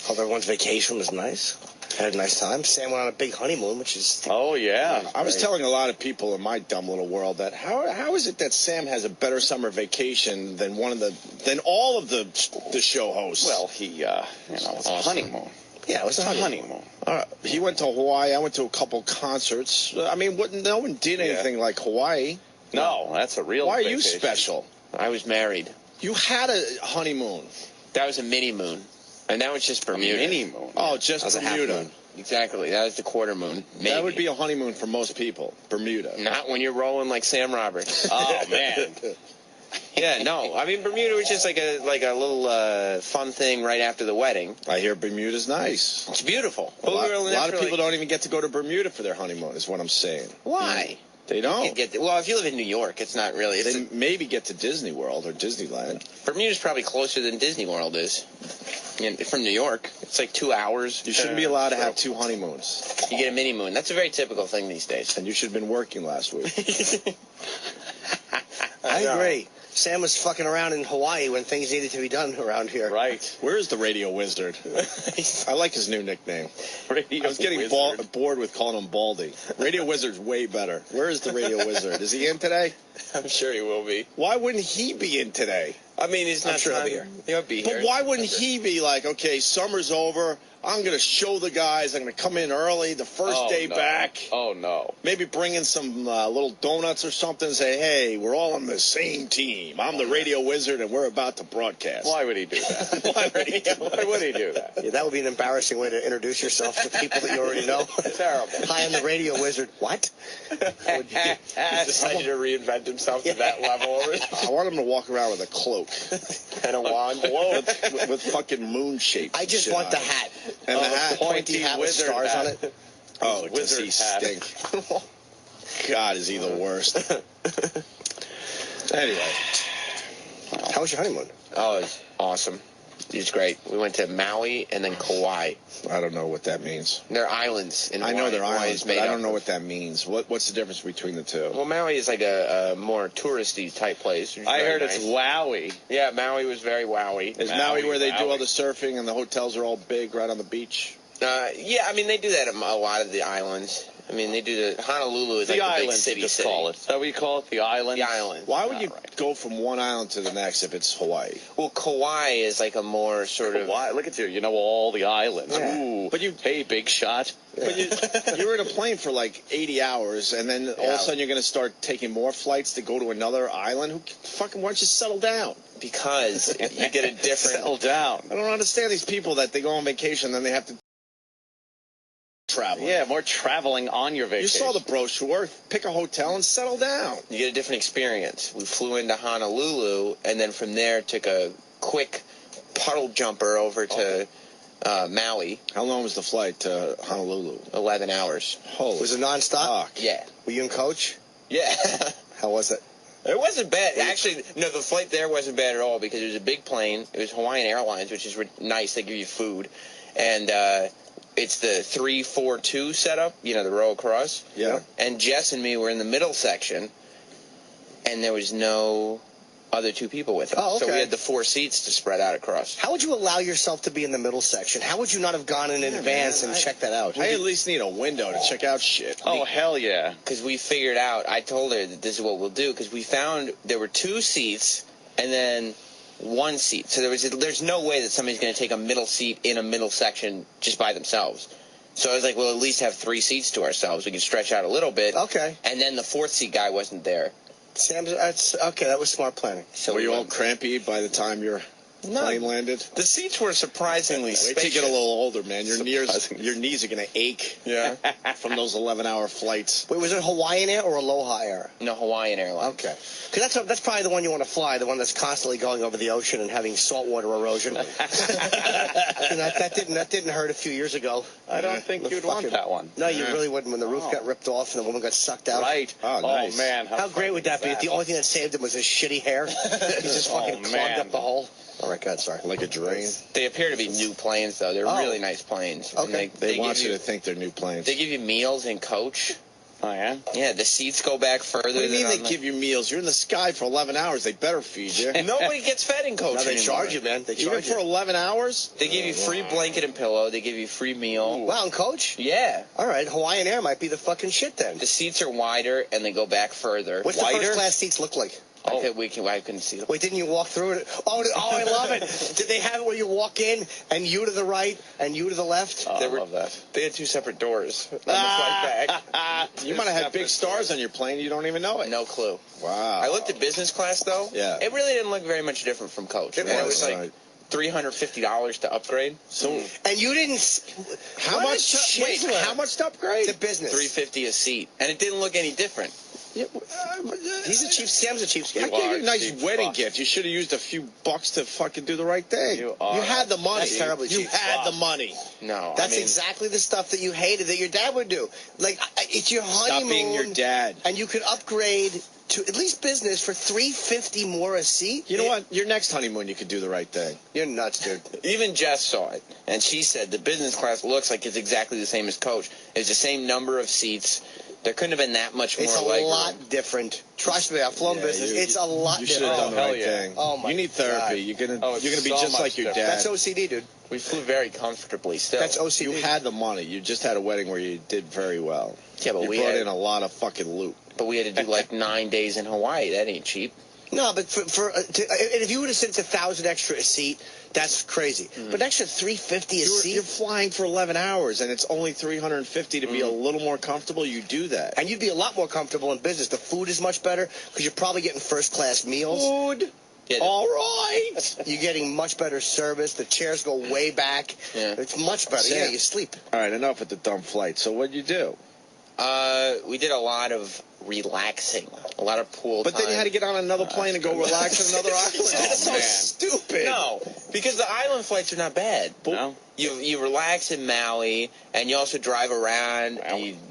Hope everyone's vacation was nice. Had a nice time. Sam went on a big honeymoon, which is... Oh, yeah. I was telling a lot of people in my dumb little world that how is it that Sam has a better summer vacation than all of the show hosts? Well, he, it's a honeymoon. Yeah, it was a honeymoon. He went to Hawaii. I went to a couple concerts. I mean, no one did anything like Hawaii. No, that's a real Why vacation. are you special? I was married. You had a honeymoon. That was a mini moon. And now it's just Bermuda. Mini moon. Oh, just That was a half Bermuda. moon. Exactly. That was the quarter moon. Maybe. That would be a honeymoon for most people. Bermuda. Not when you're rolling like Sam Roberts. Oh, man. Yeah, no. I mean, Bermuda was just like a little fun thing right after the wedding. I hear Bermuda's nice. It's beautiful. A lot of people don't even get to go to Bermuda for their honeymoon, is what I'm saying. Why? They don't. Well, if you live in New York, it's not really. They maybe get to Disney World or Disneyland. Bermuda's probably closer than Disney World is. From New York, it's like 2 hours. You shouldn't be allowed to have two honeymoons. You get a mini moon. That's a very typical thing these days. And you should have been working last week. I agree. Sam was fucking around in Hawaii when things needed to be done around here. Right. Where is the Radio Wizard? I like his new nickname. I was getting bored with calling him Baldy. Radio Wizard's way better. Where is the Radio Wizard? Is he in today? I'm sure he will be. Why wouldn't he be in today? I mean, he's not sure he'll be here. here. He'll be here. But why wouldn't he be like, okay, summer's over. I'm going to show the guys. I'm going to come in early the first day back. Oh, no. Maybe bring in some little donuts or something. Say, hey, we're all on the same team. I'm the radio wizard, and we're about to broadcast. Why would he do that? Why would he do that? Why would he do that? Yeah, that would be an embarrassing way to introduce yourself to people that you already know. Terrible. Hi, I'm the radio wizard. What? He decided to reinvent himself to that level. I want him to walk around with a cloak And a wand. with fucking moon shape. I just want the hat. And the hat. Pointy hat with wizard stars hat. on it. Oh, does he Wizard hat. stink? God, is he the worst? Anyway. How was your honeymoon? Oh, it's awesome. It's great. We went to Maui and then Kauai. I don't know what that means. They're islands in I Hawaii. know they're Hawaii islands, is but made I up don't know of- what that means. What's the difference between the two? Well, Maui is like a more touristy type place. which is I very heard nice. it's wowie. Yeah, Maui was very wowie. Is Maui where they do all the surfing and the hotels are all big right on the beach? Yeah, I mean, they do that at a lot of the islands. I mean, they do the Honolulu is The like the big islands, city. you just call it. Is that what you call it? The island? The island. Why would you go from one island to the next if it's Hawaii? Well, Kauai is like a more sort of. Why? Look at you. You know all the islands. Yeah. Ooh. But you- Hey, big shot. But you're in a plane for like 80 hours, and then all of a sudden you're going to start taking more flights to go to another island? Why don't you settle down? Because you get a different. Settle down. I don't understand these people that they go on vacation, then they have to travel. Yeah, more traveling on your vacation. You saw the brochure. Pick a hotel and settle down. You get a different experience. We flew into Honolulu, and then from there took a quick puddle jumper over to Maui. How long was the flight to Honolulu? 11 hours. Holy Was it nonstop? fuck. Yeah. Were you and Coach? Yeah. How was it? It wasn't bad. Actually, no, the flight there wasn't bad at all because it was a big plane. It was Hawaiian Airlines, which is nice. They give you food. And it's the 3-4-2 setup, you know, the row across. Yeah. And Jess and me were in the middle section, and there was no other two people with us. Oh, okay. So we had the 4 seats to spread out across. How would you allow yourself to be in the middle section? How would you not have gone in advance and checked that out? I at least need a window to check out shit. Oh, hell yeah. Because we figured out, I told her that this is what we'll do, because we found there were 2 seats and then 1 seat. So there's no way that somebody's going to take a middle seat in a middle section just by themselves. So I was like, we'll at least have 3 seats to ourselves. We can stretch out a little bit. Okay. And then the 4th seat guy wasn't there. Sam's, okay, that was smart planning. So Were we you all went- crampy by the time your plane landed? The seats were surprisingly Wait till you spacious. get a little older, man. Your knees are going to ache. Yeah. From those 11-hour flights. Wait, was it Hawaiian Air or Aloha Air? No, Hawaiian Airlines. Okay. Because that's probably the one you want to fly, the one that's constantly going over the ocean and having saltwater erosion. that didn't hurt a few years ago. I don't think you'd want that one. No, you really wouldn't when the roof got ripped off and the woman got sucked out. Right. Oh, nice. Man. How great would that be if the only thing that saved him was his shitty hair? He just fucking clogged up the hole. All right, God, sorry. Like a drain. They appear to be new planes, though. They're really nice planes. And Okay. They want give you to think they're new planes. They give you meals in coach. Oh, yeah? Yeah, the seats go back further. What do you mean than they on the- give you meals? You're in the sky for 11 hours. They better feed you. Nobody gets fed in coach No, they anymore. charge you, man. They Even charge for you. 11 hours? They give you free blanket and pillow. They give you free meal. Wow, and Coach? Yeah. All right, Hawaiian Air might be the fucking shit then. The seats are wider and they go back further. What's the first class seats look like? I couldn't see them. Wait, didn't you walk through it? Oh, I love it. Did they have it where you walk in and you to the right and you to the left? I love that. They had 2 separate doors on the flight back. You might have had big stars on your plane. You don't even know it. No clue. Wow. I looked at business class, though. Yeah. It really didn't look very much different from coach. It was like right. $350 to upgrade. So And you didn't. how What a much? Wait, chiseler. how much to upgrade? To business. $350 a seat, and it didn't look any different. He's a cheap. Sam's a cheapskate. I gave you a nice cheap wedding fuck. gift. You should have used a few bucks to fucking do the right thing. You are had the money. That's terribly You cheap. had the money. No, That's I mean, exactly the stuff that you hated that your dad would do. Like it's your honeymoon. Stop being your dad. And you could upgrade to at least business for $350 more a seat. You know what? Your next honeymoon, you could do the right thing. You're nuts, dude. Even Jess saw it, and she said the business class looks like it's exactly the same as coach. It's the same number of seats. There couldn't have been that much more It's a legroom. lot different. Trust me, I've flown business. It's a lot You should different. have done the right thing. Oh my You need therapy. God. You're gonna Oh, it's you're gonna be so just much like your different. dad. That's OCD, dude. We flew very comfortably still. That's OCD. You had the money. You just had a wedding where you did very well. Yeah, but you we brought had- in a lot of fucking loot. But we had to do like 9 days in Hawaii. That ain't cheap. No, but if you would have said it's 1,000 extra a seat, that's crazy. But an extra $350 a seat. You're flying for 11 hours, and it's only $350 to be a little more comfortable. You do that, and you'd be a lot more comfortable in business. The food is much better because you're probably getting first class meals. Food. All right. You're getting much better service. The chairs go way back. Yeah. It's much better. Yeah, you sleep. All right, enough with the dumb flight. So what'd you do? We did a lot of relaxing, a lot of pool But time. then you had to get on another plane and go relax on another island. That's so stupid. No, because the island flights are not bad. No. You relax in Maui, and you also drive around.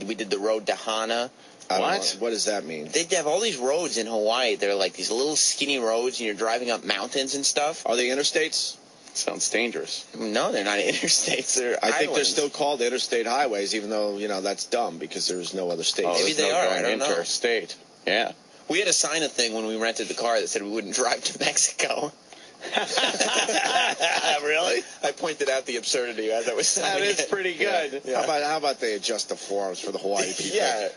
We did the road to Hana. What does that mean? They have all these roads in Hawaii. They're like these little skinny roads, and you're driving up mountains and stuff. Are they interstates? Sounds dangerous. No, they're not interstates. They're I think they're islands. still called interstate highways, even though, that's dumb because there's no other state. Maybe they are. I don't know. Interstate. Yeah. We had to sign a thing when we rented the car that said we wouldn't drive to Mexico. Really? I pointed out the absurdity as I was signing That is it. pretty good. Yeah. How about they adjust the forms for the Hawaii people? Yeah.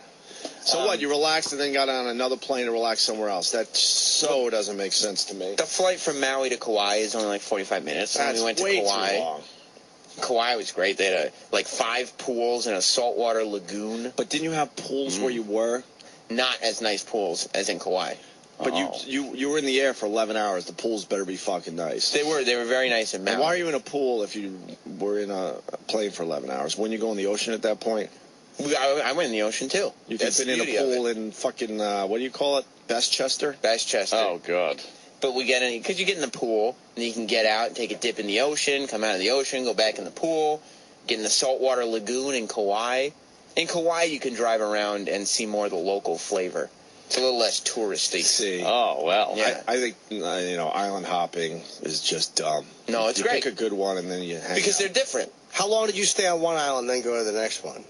So what? You relaxed and then got on another plane to relax somewhere else? That so doesn't make sense to me. The flight from Maui to Kauai is only like 45 minutes. And That's we went to way Kauai. too long. Kauai was great. They had 5 pools and a saltwater lagoon. But didn't you have pools where you were? Not as nice pools as in Kauai. But you were in the air for 11 hours. The pools better be fucking nice. They were very nice in Maui. And why are you in a pool if you were in a plane for 11 hours? Wouldn't you go in the ocean at that point? I went in the ocean too. You've That's been the in a beauty of pool it. in fucking, what do you call it? Bestchester? Bestchester. Oh, God. But we get in, because you get in the pool, and you can get out and take a dip in the ocean, come out of the ocean, go back in the pool, get in the saltwater lagoon in Kauai. In Kauai, you can drive around and see more of the local flavor. It's a little less touristy. See. Oh, well. Yeah. I think, island hopping is just dumb. No, it's you great. pick a good one and then you hang Because out. they're different. How long did you stay on one island and then go to the next one?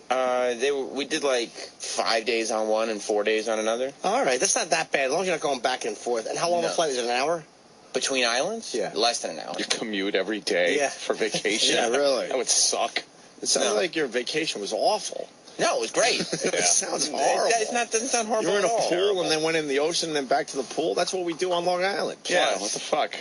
We did 5 days on one and 4 days on another. All right, that's not that bad. As long as you're not going back and forth. And how long No. a flight is it? An hour? Between islands? Yeah. Less than an hour. You commute every day for vacation. Yeah, really. That would suck. It sounded like your vacation was awful. No, it was great. It sounds horrible. It doesn't sound horrible You were in a at all. pool and then went in the ocean and then back to the pool? That's what we do on Long Island. Yeah, What the fuck?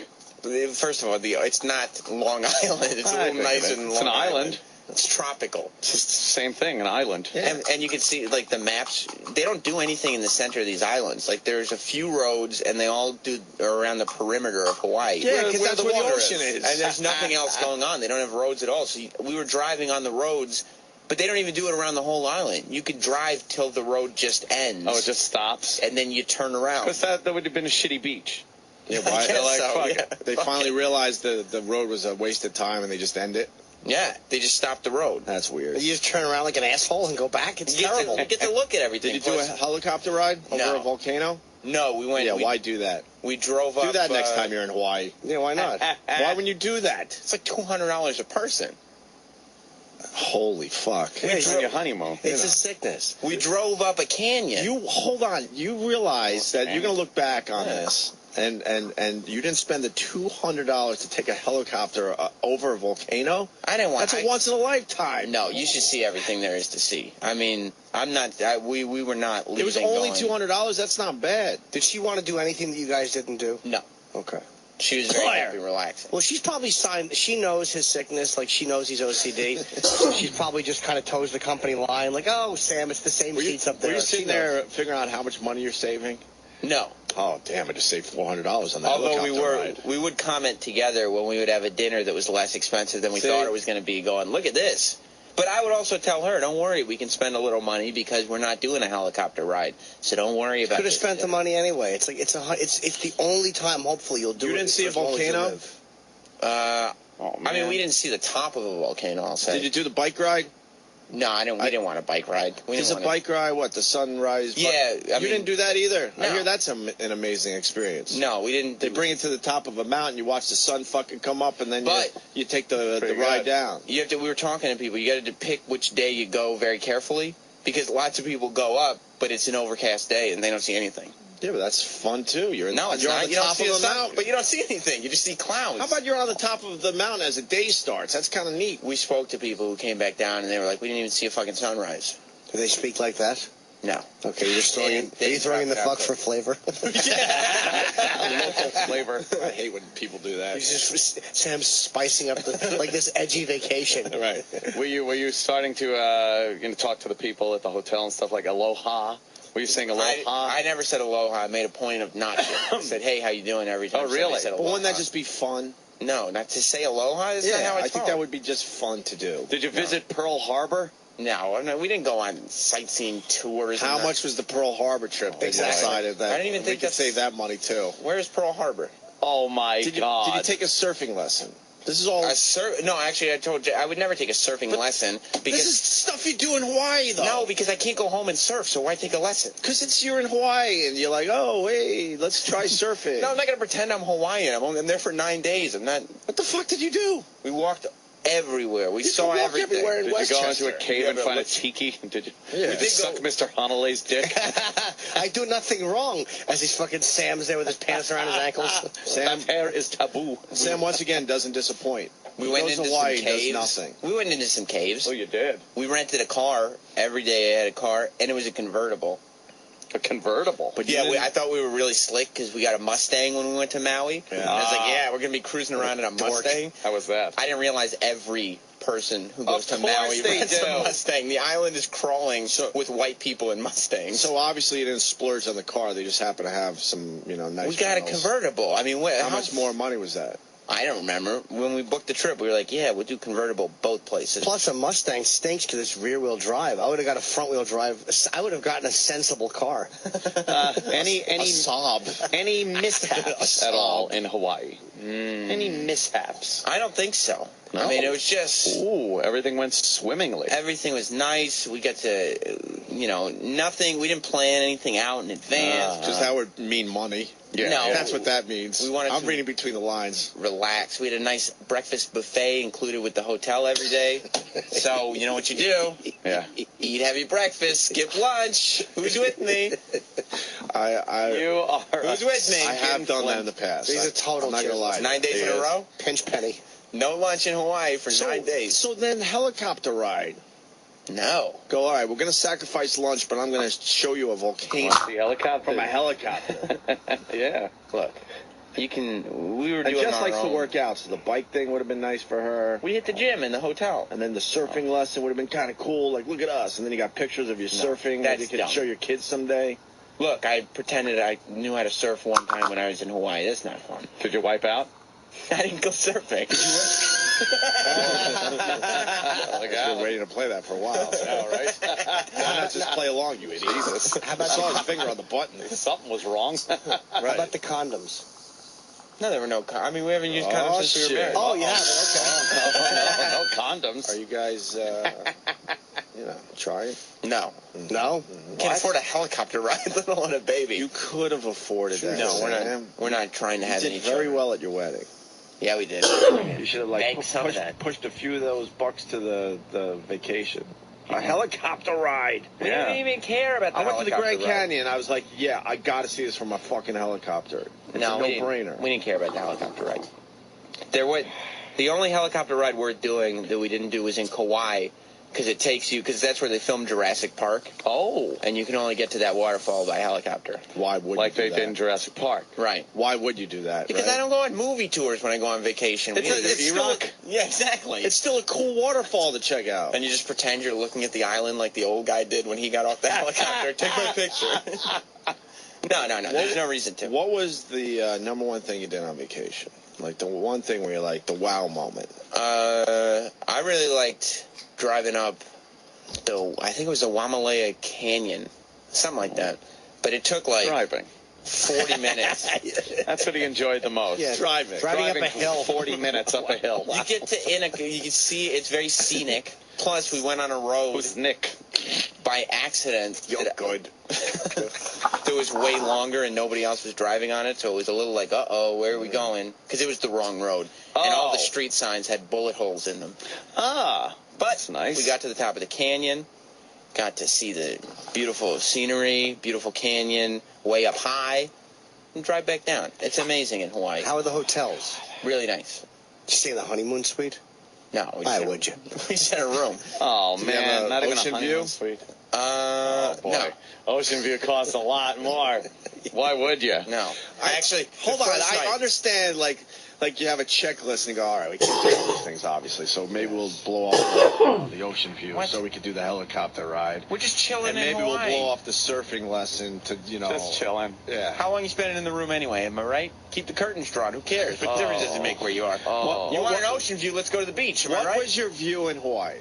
First of all, it's not Long Island. It's a little nicer than Long It's an island. It's tropical. It's just the same thing, an island. And you can see, the maps, they don't do anything in the center of these islands. There's a few roads, and they all are around the perimeter of Hawaii. Yeah, because that's where the water ocean is. And there's nothing else going on. They don't have roads at all. So we were driving on the roads, but they don't even do it around the whole island. You could drive till the road just ends. Oh, it just stops? And then you turn around. Because that would have been a shitty beach. Yeah, why? I guess so, fuck yeah. it. They finally realized the road was a waste of time and they just end it. Yeah, they just stopped the road. That's weird. You just turn around like an asshole and go back? It's terrible. You get to look at everything. Did you do a helicopter ride over a volcano? No, we went. Yeah, why do that? We drove up. Do that next time you're in Hawaii. Yeah, why not? Why wouldn't you do that? It's like $200 a person. Holy fuck. It's on your honeymoon. It's a sickness. We drove up a canyon. Hold on. You realize that you're going to look back on this. And you didn't spend the $200 to take a helicopter over a volcano? I didn't want. That's a once in a lifetime. No, you should see everything there is to see. I mean, I'm not. We were not leaving. It was only going. $200. That's not bad. Did she want to do anything that you guys didn't do? No. Okay. She was very happy, relaxing. Well, she's probably signed. She knows his sickness, like she knows he's OCD. So she's probably just kind of toes the company line, like, "Oh, Sam, it's the same seats up there." Were you sitting there figuring out how much money you're saving? No. Oh, damn! I just saved $400 on that. Although helicopter ride. we would comment together when we would have a dinner that was less expensive than we thought it was going to be. Going, look at this. But I would also tell her, don't worry, we can spend a little money because we're not doing a helicopter ride. So don't worry about it. Could have spent the money anyway. It's like it's the only time. Hopefully, you'll do it. You didn't see a volcano? I mean, we didn't see the top of a volcano. I'll say. Did you do the bike ride? No, I didn't. We didn't want a bike ride. There's a bike ride. What, the sunrise? Yeah, you didn't do that either. No. I hear that's an amazing experience. No, we didn't. They bring it to the top of a mountain. You watch the sun fucking come up, and then you take the ride down. You have to. We were talking to people. You got to pick which day you go very carefully because lots of people go up, but it's an overcast day and they don't see anything. Yeah, but that's fun too. You're it's on not. the You don't top see of the the sun, mountain, but you don't see anything. You just see clouds. How about you're on the top of the mountain as the day starts? That's kind of neat. We spoke to people who came back down and they were like, we didn't even see a fucking sunrise. Do they speak like that? No. Okay, you're just throwing in. Are you throwing in the fuck for flavor? Local flavor. I hate when people do that. He's just Sam's spicing up like this edgy vacation. Right. Were you starting to talk to the people at the hotel and stuff like aloha? Were you saying aloha? I never said aloha. I made a point of not to. I said, hey, how you doing every time. Oh, really? Said But wouldn't that just be fun? No, not to say aloha. Is not how it's I think that would be just fun to do. Did you visit Pearl Harbor? No, we didn't go on sightseeing tours. How much was the Pearl Harbor trip? They decided that I didn't even think we could save that money too. Where's Pearl Harbor? Oh my God! Did you take a surfing lesson? This is all. No, actually, I told you I would never take a surfing lesson because this is stuff you do in Hawaii, though. No, because I can't go home and surf. So why take a lesson? Because you're in Hawaii and you're like, oh, hey, let's try surfing. No, I'm not gonna pretend I'm Hawaiian. I'm there for 9 days. I'm not. What the fuck did you do? We walked everywhere. We You saw can walk everything. everywhere in Did you go Westchester. into a cave and find a tiki? Did you? Did you suck Mr. Honolulu's dick? I do nothing wrong. As he's fucking Sam's there with his pants around his ankles. Sam, hair is taboo. Sam once again doesn't disappoint. We He went goes into to Hawaii, some caves. does nothing. We went into some caves. Oh, you did? We rented a car. Every day I had a car, and it was a convertible. A convertible? But yeah, I thought we were really slick because we got a Mustang when we went to Maui. Yeah. And I was like, yeah, we're going to be cruising around in a Mustang. How was that? I didn't realize every person who goes to Of course Maui they rents do. a Mustang. The island is crawling with white people in Mustangs. So obviously you didn't splurge on the car. They just happen to have some, nice. We got a rentals. convertible. I mean, How much more money was that? I don't remember. When we booked the trip, we were like, yeah, we'll do convertible both places. Plus, a Mustang stinks because it's rear-wheel drive. I would have got a front-wheel drive. I would have gotten a sensible car. Any a Saab. Any mishaps at all in Hawaii? Any mishaps? I don't think so. No? I mean, it was just... Ooh, everything went swimmingly. Everything was nice. We got to, nothing. We didn't plan anything out in advance. Because that would mean money. Yeah, no. That's what that means. I'm reading between the lines. Relax. We had a nice breakfast buffet included with the hotel every day. So, you know what you do? Yeah. Eat heavy breakfast, skip lunch. Who's with me? You are. Who's with me? I have done that in the past. He's a total I'm not going to lie. 9 days in a row? Pinch penny. No lunch in Hawaii for 9 days. So then helicopter ride. No. Go, all right, we're going to sacrifice lunch, but I'm going to show you a volcano. The helicopter? From a helicopter. Yeah. Look, we were And doing Jess our likes to own. work out, so the bike thing would have been nice for her. We hit the gym in the hotel. And then the surfing lesson would have been kind of cool. Like, look at us. And then you got pictures of you surfing that that's you could dumb. show your kids someday. Look, I pretended I knew how to surf one time when I was in Hawaii. That's not fun. Did you wipe out? I didn't go surfing. I've been waiting to play that for a while. All right. Why not just play along, you idiot? Jesus. How about I saw his finger on the button. Something was wrong. How about the condoms? No, there were no condoms. I mean, we haven't used condoms since we were married. Oh, you have? No condoms. Are you guys, trying? No. No? Can't afford a helicopter ride, let alone a baby. You could have afforded that. No, we're not trying to have You any did very children. well at your wedding. Yeah, we did. You should have Bank some of that. pushed a few of those bucks to the vacation. A helicopter ride. We didn't even care about the I went to the helicopter Grand ride. Canyon. I was like, yeah, I got to see this from a fucking helicopter. It's No, a we didn't- no-brainer. We didn't care about the helicopter ride. The only helicopter ride worth doing that we didn't do was in Kauai, because it takes you, because that's where they filmed Jurassic Park. Oh. And you can only get to that waterfall by helicopter. Why would Like you they do did that? in Jurassic Park. Right. Why would you do that? Because right? I don't go on movie tours when I go on vacation. It's still Yeah, exactly. It's still a cool waterfall to check out. And you just pretend you're looking at the island like the old guy did when he got off the helicopter. Take my picture. No. There's no reason to. What was the number one thing you did on vacation? Like the one thing where you're like the wow moment. I really liked driving up I think it was the Wamalea Canyon, something like that. But it took like Driving. 40 minutes. That's what he enjoyed the most. Yeah, Driving up a hill. 40 minutes up a hill. You get to you can see it's very scenic. Plus, we went on a road. Who's Nick? By accident. You're good. That was way longer and nobody else was driving on it, so it was a little like, uh-oh, where are we going? Because it was the wrong road. And all the street signs had bullet holes in them. Ah, but that's nice. We got to the top of the canyon, got to see the beautiful scenery, beautiful canyon, way up high, and drive back down. It's amazing in Hawaii. How are the hotels? Really nice. Did you stay in the honeymoon suite? No. Why would you? We just had a room. Oh, Did you have man. a Not even a ocean honeymoon view? suite. No. Ocean View costs a lot more. Why would you? No. Hold on. I understand, like you have a checklist and you go, all right, we can't do all these things, obviously. So maybe we'll blow off the Ocean View so we can do the helicopter ride. We're just chilling and in maybe Hawaii. we'll blow off the surfing lesson to, Just chilling. Yeah. How long you spending in the room anyway? Am I right? Keep the curtains drawn. Who cares? What difference does it make where you are? You want an ocean view? Let's go to the beach. Am I right? What was your view in Hawaii?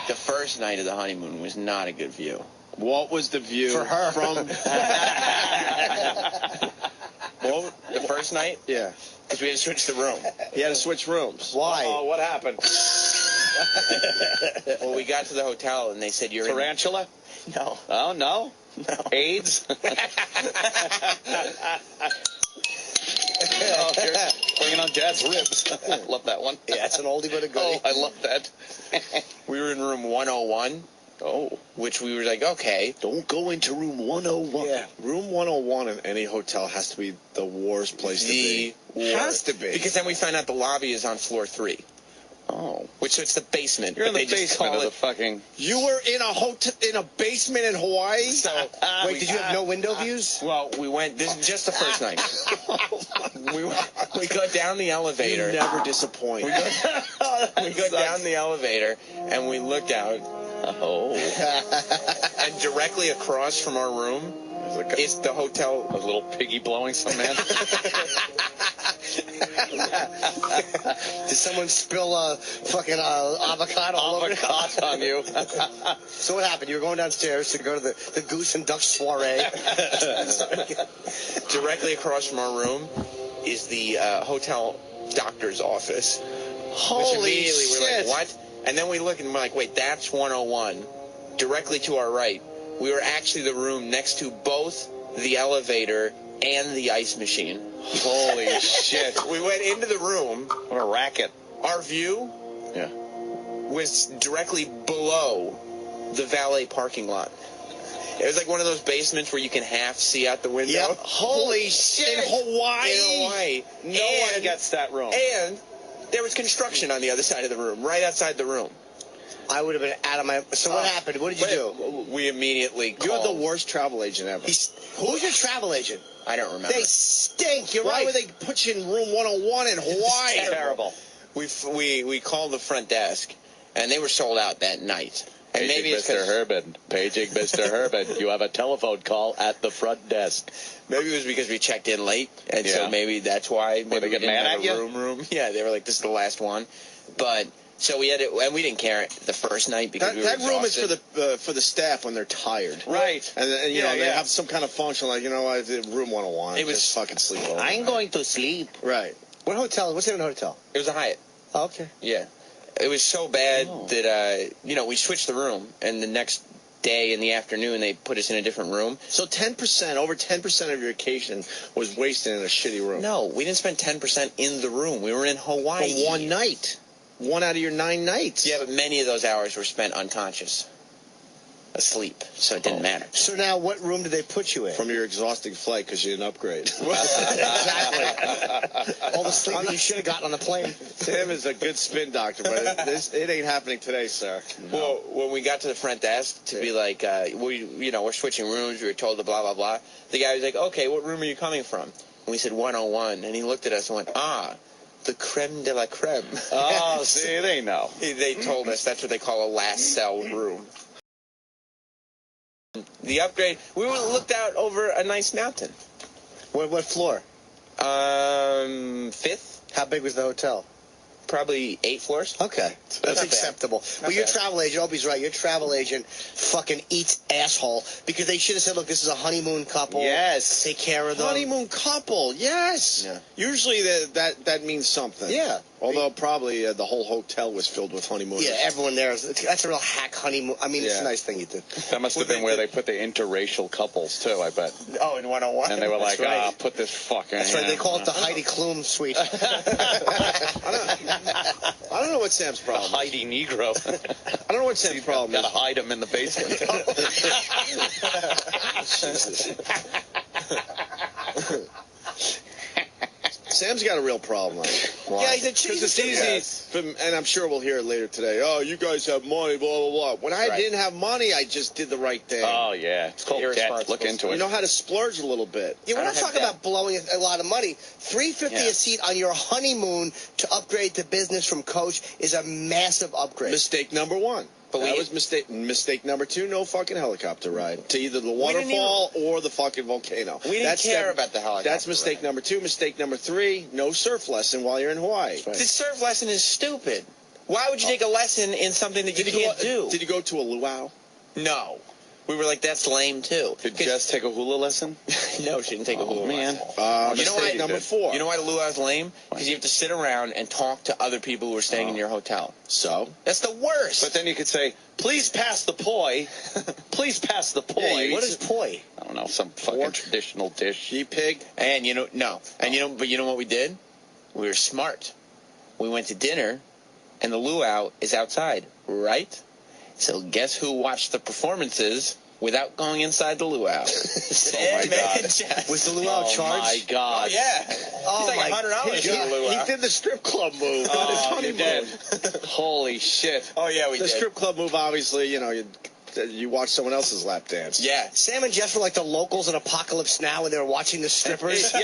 The first night of the honeymoon was not a good view. What was the view For her. from? Well, the first night? Yeah. Because we had to switch the room. You had to switch rooms. Why? Oh, what happened? Well, we got to the hotel and they said you're Tarantula? No. Oh, no? AIDS? Oh, you're bringing on Dad's ribs. I love that one. Yeah, it's an oldie but a goodie. Oh, I love that. We were in room 101. Oh. Which we were like, okay. Don't go into room 101. Yeah. Room 101 in any hotel has to be the worst place to be. Has to be. Because then we find out the lobby is on floor 3. Oh. Which it's the basement. You're in but the they just basement call of it the fucking... You were in a hotel, in a basement in Hawaii? So, wait, did you have no window views? Well, we went, this is just the first night. we go down the elevator. You never disappoint. We go down the elevator, and we look out. Oh. And directly across from our room is the hotel. A little piggy blowing some man. Did someone spill a fucking avocado on you? So what happened? You were going downstairs to go to the Goose and Duck soiree. Directly across from our room is the hotel doctor's office. Holy which immediately shit. we're like, what? And then we look and we're like, wait, that's 101. Directly to our right, we were actually the room next to both the elevator and the ice machine. Holy shit. We went into the room. What a racket. Our view was directly below the valet parking lot. It was like one of those basements where you can half see out the window. Yep. Holy shit. In Hawaii? In Hawaii. No one gets that room. And there was construction on the other side of the room, right outside the room. I would have been out of my... So what happened? What did you do? We immediately called. You're the worst travel agent ever. Who's your travel agent? I don't remember. They stink. You're Why right. would they put you in room 101 in Hawaii? Terrible. We called the front desk, and they were sold out that night. And Paging maybe it's Mr. Herbin. Paging Mr. Herbin. You have a telephone call at the front desk. Maybe it was because we checked in late, and so maybe that's why. Were they we getting didn't mad have at a you? room. Yeah, they were like, "This is the last one," but. So we had it, and we didn't care the first night because we were that room is exhausted. for the staff when they're tired, right? And you know they have some kind of function like room 101. It was just fucking sleep over. I'm going to sleep. Right. What hotel? What's in a hotel? It was a Hyatt. Oh, okay. Yeah, it was so bad that we switched the room, and the next day in the afternoon they put us in a different room. So 10%, over 10% of your vacation was wasted in a shitty room. No, we didn't spend 10% in the room. We were in Hawaii. For one night. 1 out of your 9 nights. Yeah, but many of those hours were spent unconscious, asleep, so it didn't matter. So now, what room did they put you in? From your exhausting flight because you didn't upgrade. Exactly. All the sleep you should have gotten on the plane. Tim is a good spin doctor, but it ain't happening today, sir. No. Well, when we got to the front desk to be like, we're switching rooms, we were told to blah, blah, blah, the guy was like, okay, what room are you coming from? And we said 101, and he looked at us and went, the creme de la creme. Oh, see, they know. They told us that's what they call a last cell room. The upgrade, we looked out over a nice mountain. What floor? 5th. How big was the hotel? Probably 8 floors. Okay. That's acceptable. Well, your travel agent, Opie's right, your travel agent fucking eats asshole because they should have said, look, this is a honeymoon couple. Yes. Take care of them. Honeymoon couple, yes. Yeah. Usually that means something. Yeah. Although probably the whole hotel was filled with honeymooners. Yeah, everyone there. That's a real hack honeymoon. I mean, it's a nice thing you did. That must have been where they put the interracial couples, too, I bet. Oh, in 101? And they were like, That's right. put this fucking... That's right. They call it the Heidi Klum suite. I don't know what Sam's problem is. Heidi Negro. I don't know what Sam's problem is. Gotta hide him in the basement. Sam's got a real problem. Why? Yeah, he's a cheese. Because it's easy, and I'm sure we'll hear it later today. Oh, you guys have money, blah, blah, blah. When I didn't have money, I just did the right thing. Oh, yeah. It's called debt. Look into it. You know how to splurge a little bit. Yeah, we're not talking about blowing a lot of money. $350 a seat on your honeymoon to upgrade to business from Coach is a massive upgrade. Mistake number one. That was mistake number two. No fucking helicopter ride to either the waterfall or the fucking volcano. We didn't care about the helicopter. That's mistake number two. Mistake number three. No surf lesson while you're in Hawaii. The surf lesson is stupid. Why would you take a lesson in something that you can't do? Did you go to a luau? No. We were like, that's lame, too. Did Jess take a hula lesson? No, she didn't take a hula man. lesson. You know why? Number four. You know why the luau is lame? Because you have to sit around and talk to other people who are staying in your hotel. So? That's the worst. But then you could say, please pass the poi. Please pass the poi. Yeah, what is poi? I don't know, some fucking traditional dish. Sheep pig? And but you know what we did? We were smart. We went to dinner, and the luau is outside, right? So guess who watched the performances without going inside the luau? Oh, my God. Was the luau charged? Oh, my God. Oh, yeah. Oh, it's like $100 for the luau. He did the strip club move on his honeymoon. Holy shit. Oh, yeah, we did. The strip club move, obviously, you watch someone else's lap dance. Yeah. Sam and Jess were like the locals in Apocalypse Now when they were watching the strippers.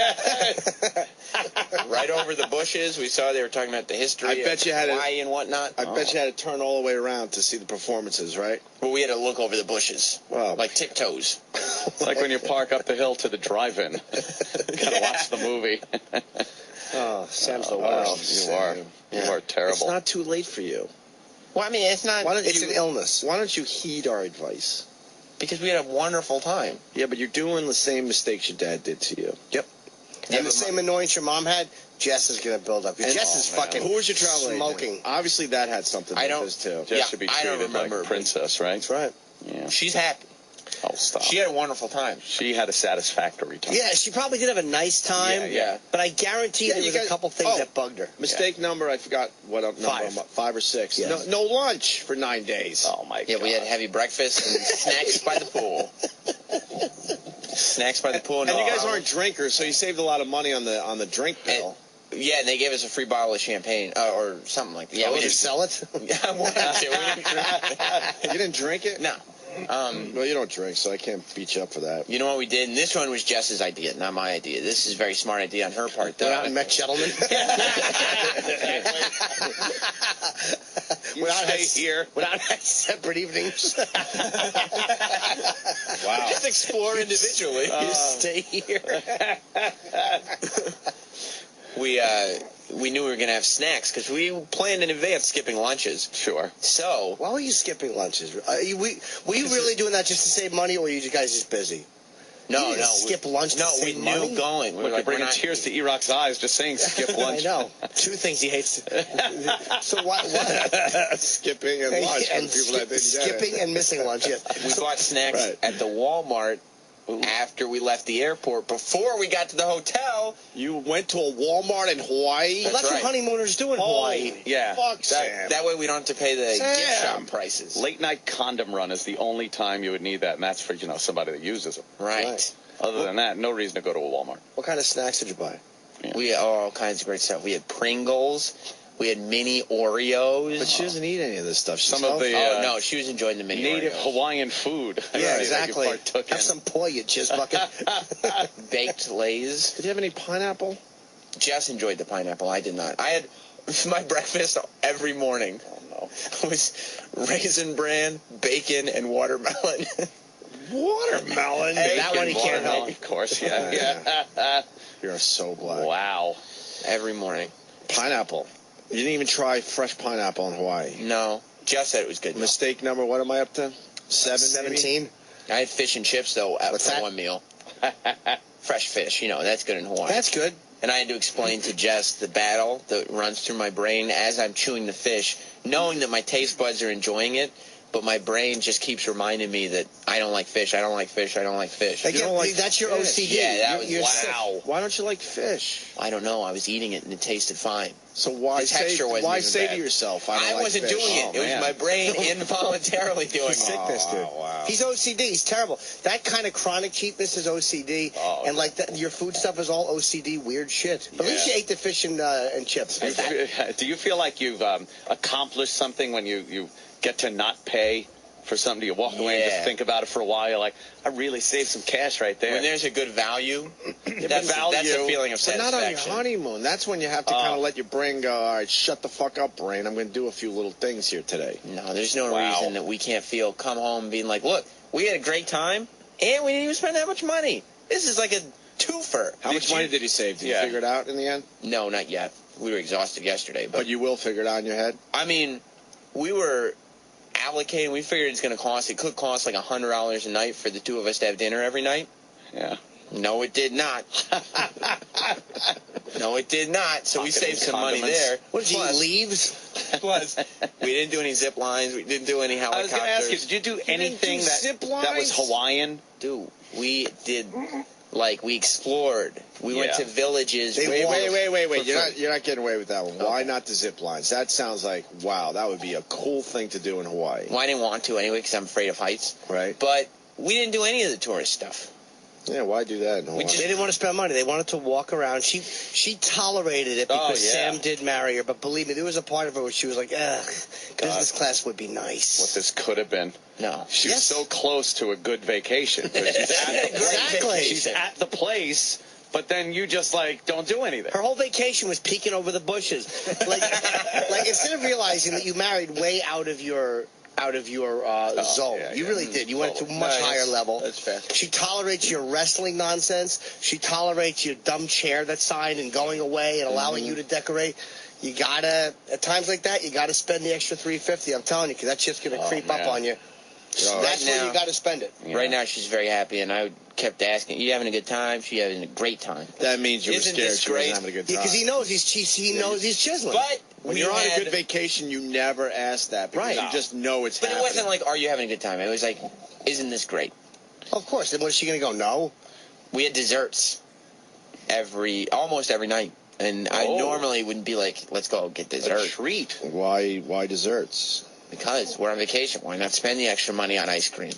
Right over the bushes. We saw they were talking about the history of Hawaii and whatnot. I bet you had to turn all the way around to see the performances, right? Well, we had to look over the bushes. Wow. Like tiptoes. It's like when you park up the hill to the drive-in. Gotta watch the movie. Oh, Sam's the worst. You are terrible. It's not too late for you. Well, I mean, it's not. It's an illness. Why don't you heed our advice? Because we had a wonderful time. Yeah, but you're doing the same mistakes your dad did to you. Yep. And the same annoyance your mom had, Jess is going to build up. Jess is fucking Who was your travel smoking. agent? Obviously, that had something to do with this, too. Jess should be treated like a princess, right? That's right. Yeah. She's happy. Oh, stop. She had a wonderful time. She had a satisfactory time. Yeah, she probably did have a nice time. Yeah. But I guarantee there was a couple things that bugged her. Mistake number, I forgot what number. 5 or 6. Yeah. No lunch for 9 days. Oh, my God. Yeah, we had heavy breakfast and snacks by the pool. Snacks by the pool. And you guys aren't drinkers, so you saved a lot of money on the drink bill. Yeah, and they gave us a free bottle of champagne or something like that. Yeah, we didn't sell it. Yeah, we didn't drink it. You didn't drink it? No. Well, you don't drink, so I can't beat you up for that. You know what we did? And this one was Jess's idea, not my idea. This is a very smart idea on her part, though. Went out and met gentlemen. Went out had separate evenings. Wow. Just explore individually. You stay here. We knew we were going to have snacks because we planned in advance skipping lunches. Sure. So. Why were you skipping lunches? Were you really doing that just to save money, or were you guys just busy? No. Skip lunch to save money? We knew going. Look, you're bringing tears to E-Rock's eyes just saying skip lunch. I know. 2 things he hates. So what? Skipping and lunch. And skipping and missing lunch, yes. We bought snacks at the Walmart. After we left the airport, before we got to the hotel. You went to a Walmart in Hawaii? Well, that's what honeymooners do in Hawaii. Yeah. Fuck Sam. That way we don't have to pay the gift shop prices. Late night condom run is the only time you would need that, and that's for, somebody that uses them. Right. Other than that, no reason to go to a Walmart. What kind of snacks did you buy? Yeah. We had all kinds of great stuff. We had Pringles. We had mini Oreos. But she doesn't eat any of this stuff. Some of the no, she was enjoying the mini native Oreos. Hawaiian food. Yeah, exactly. Have some poi, you jizz bucket. Baked Lay's. Did you have any pineapple? Jess enjoyed the pineapple. I did not. I had my breakfast every morning. Oh no, it was Raisin Bran, bacon, and watermelon. Watermelon? That one he can't help. Of course, yeah. You're so black. Wow. Every morning. Pineapple. You didn't even try fresh pineapple in Hawaii. No. Jess said it was good. Mistake number, what am I up to? 17? I had fish and chips, though, for one meal. Fresh fish, that's good in Hawaii. That's good. And I had to explain to Jess the battle that runs through my brain as I'm chewing the fish, knowing that my taste buds are enjoying it, but my brain just keeps reminding me that I don't like fish, I don't like fish, I don't like fish. That's your OCD. Yeah, that was you're wow. Why don't you like fish? I don't know. I was eating it and it tasted fine. So why His texture wasn't why even say bad. to yourself, I I like wasn't fish? doing it. Oh, It was my brain involuntarily doing it. Sickness, dude. Wow. He's OCD. He's terrible. That kind of chronic cheapness is OCD, and like your food stuff is all OCD weird shit. But at least you ate the fish and chips. Do you feel like you've accomplished something when you get to not pay for something? Do you walk away and just think about it for a while? You're like, I really saved some cash right there. When there's a good value, that's a feeling of But not on your satisfaction. honeymoon. That's when you have to kind of let your brain go, all right, shut the fuck up, brain. I'm going to do a few little things here today. No, there's no reason that we can't come home being like, look, we had a great time, and we didn't even spend that much money. This is like a twofer. How much money did you save? Did you figure it out in the end? No, not yet. We were exhausted yesterday. But you will figure it out in your head? I mean, we were allocating. We figured it could cost like $100 a night for the two of us to have dinner every night. Yeah. No, it did not. No, it did not. So we saved some money there. What did you eat, leaves? Plus, we didn't do any zip lines. We didn't do any helicopters. I was going to ask you, did you do anything that was Hawaiian? Dude, we did. Like, we explored. We went to villages. Wait. You're not getting away with that one. Why not the zip lines? That sounds like, wow, that would be a cool thing to do in Hawaii. Well, I didn't want to anyway because I'm afraid of heights. Right. But we didn't do any of the tourist stuff. Yeah, why do that in Hawaii? They didn't want to spend money. They wanted to walk around. She tolerated it because Sam did marry her. But believe me, there was a part of her where she was like, ugh, business class would be nice. What this could have been. No. She was so close to a good vacation. She's at the place, but then you just, like, don't do anything. Her whole vacation was peeking over the bushes. Like instead of realizing that you married way out of your zone. You really did. You went to a much higher level. That's fair. She tolerates your wrestling nonsense. She tolerates your dumb chair that's signed and going away and allowing you to decorate. You gotta, at times like that, you gotta spend the extra $350. I'm telling you, because that shit's gonna creep up on you. That's where you gotta spend it. Right now, she's very happy, and I kept asking, "You having a good time?" She having a great time. That means you were Isn't scared this she great? wasn't having a good time. Because he knows he's chiseling. But when you're on a good vacation, you never ask that because you just know it's happening. But it wasn't like, "Are you having a good time?" It was like, "Isn't this great?" Of course. Then what is she gonna go? No. We had desserts almost every night. And I normally wouldn't be like, let's go get dessert. A treat. Why desserts? Because we're on vacation. Why not spend the extra money on ice cream?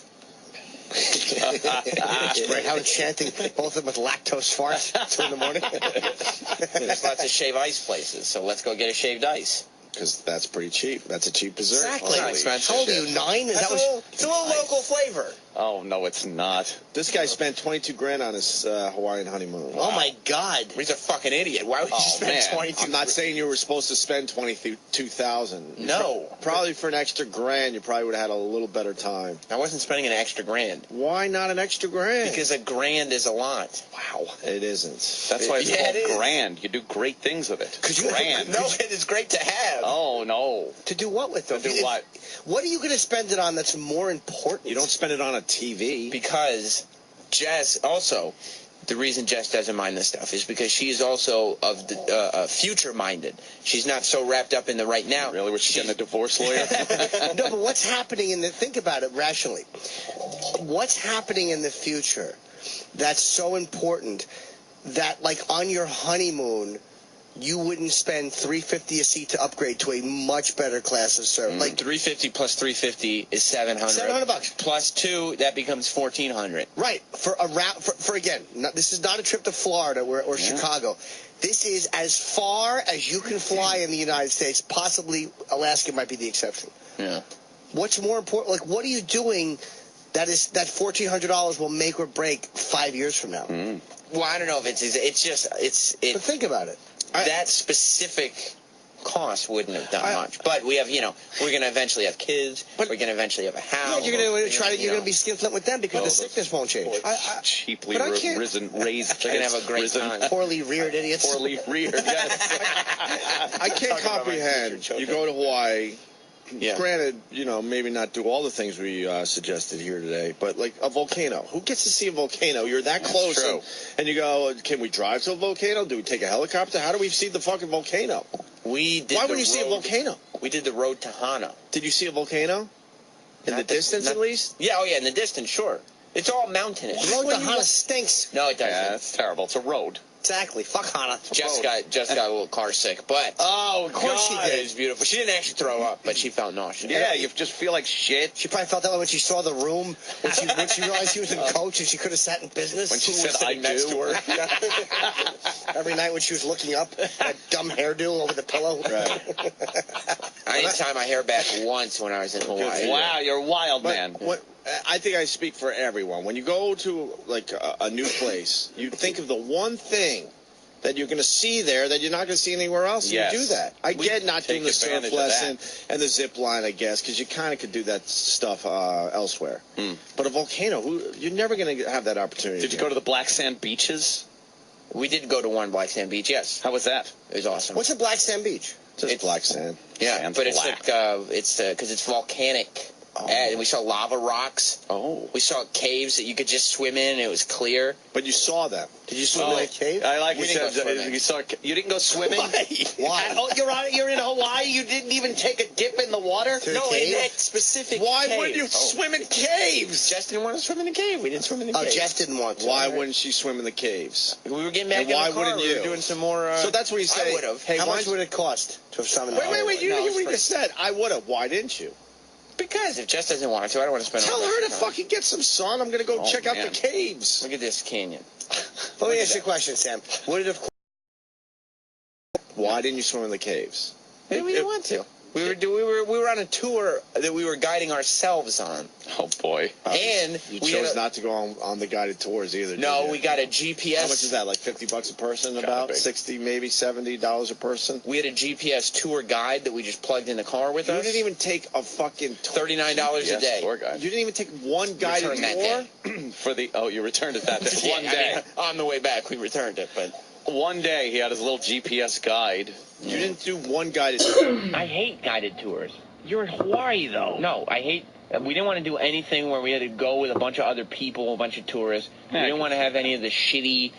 Right, how enchanting. Both of them with lactose farts at 2 in the morning. There's lots of shave ice places, so let's go get a shaved ice. Because that's pretty cheap. That's a cheap dessert. Exactly. How old are you, 9? It's a little local flavor. Oh, no, it's not. This guy spent $22,000 on his Hawaiian honeymoon. Oh, my God. He's a fucking idiot. Why would you spend $22,000? I'm not saying you were supposed to spend $22,000. No. Probably for an extra $1,000, you probably would have had a little better time. I wasn't spending an extra $1,000. Why not an extra $1,000? Because $1,000 is a lot. Wow. It isn't. That's why it's called grand. You do great things with it. Grand. No, it is great to have. Oh, no. To do what with them? To do what? What are you going to spend it on that's more important? You don't spend it on a TV. Because Jess also, the reason Jess doesn't mind this stuff is because she's also of the future-minded. She's not so wrapped up in the right now. Really? Was she getting a divorce lawyer? No, but what's happening think about it rationally. What's happening in the future that's so important that, like, on your honeymoon, you wouldn't spend $350 a seat to upgrade to a much better class of service. Like $350 plus $350 is $700. $700 plus 2, that becomes $1,400. Right. For again, this is not a trip to Florida or Chicago. This is as far as you can fly in the United States. Possibly Alaska might be the exception. Yeah. What's more important? Like, what are you doing? That $1,400 will make or break 5 years from now. Well, I don't know if it's. But think about it. That specific cost wouldn't have done much. But we have, we're going to eventually have kids. We're going to eventually have a house. Yeah, you're going to be skinflint with them because the sickness won't change. Cheaply raised. They're going to have a great time. Poorly reared idiots. Poorly reared, yes. I can't comprehend. You go to Hawaii. Yeah. Granted, maybe not do all the things we suggested here today, but like a volcano. Who gets to see a volcano? You're that close, and you go, can we drive to a volcano? Do we take a helicopter? How do we see the fucking volcano? Why would you see a volcano? We did the road to Hana. Did you see a volcano? In the distance, at least? Yeah, in the distance, sure. It's all mountainous. The road to Hana stinks. No, it doesn't. Yeah, it's terrible. It's a road. Exactly. Fuck Hana. Jess got a little car sick, but of course she did. It was beautiful. She didn't actually throw up, but she felt nauseous. Yeah, you just feel like shit. She probably felt that way when she saw the room, when she realized she was in coach and she could have sat in business. When she said I next to her. Every night when she was looking up, that dumb hairdo over the pillow. Right. I didn't tie my hair back once when I was in Hawaii. Wow, you're a wild man. I think I speak for everyone. When you go to like a new place, you think of the one thing that you're going to see there that you're not going to see anywhere else. Yes. You do that. I get not doing the take surf advantage of lesson and the zip line, I guess, because you kind of could do that stuff elsewhere. But a volcano, you're never going to have that opportunity. Did you go to the black sand beaches? We did go to one black sand beach, yes. How was that? It was awesome. What's a black sand beach? Just black sand. Yeah, Sand's but it's black. like because it's volcanic. And we saw lava rocks. Oh. We saw caves that you could just swim in, and it was clear. But you saw them. Did you swim in a cave? I like We you didn't said go swimming. you didn't go swimming. Why? Oh, you're in Hawaii. You didn't even take a dip in the water. To a No, cave? in that specific Why cave. wouldn't you swim in caves? Jess didn't want to swim in the cave. We didn't swim in the Oh, cave. Jeff didn't want to. Why All right. wouldn't she swim in the caves? We were getting back And in why the car. wouldn't We you? were doing some more. So that's what you say. I would have. Hey, How why much would it cost to have swum in the Wait. You No, didn't hear it's what you free. just said. I would have. Why didn't you? Because if Jess doesn't want to, I don't want to spend Tell all that her to time. fucking get some sun. I'm going to go Oh, check out man. the caves. Look at this canyon. Let me ask you a question, Sam. Would it have... Why didn't you swim in the caves? We didn't want to. We were on a tour that we were guiding ourselves on. Oh boy. And You we chose had a- not to go on the guided tours either. No, did you? we got a GPS. How much is that? Like $50 a person? About be. 60, maybe $70 a person. We had a GPS tour guide that we just plugged in the car with You us. didn't even take a fucking $39 a day. Tour guide. You didn't even take one guided Returned that tour. day. For the you returned it that day. Yeah, One day. I mean, on the way back, we returned it, but One day he had his little GPS guide. You didn't do one guided tour. I hate guided tours. You're in Hawaii, though. No, I hate. We didn't want to do anything where we had to go with a bunch of other people, a bunch of tourists. We didn't want to have any of the shitty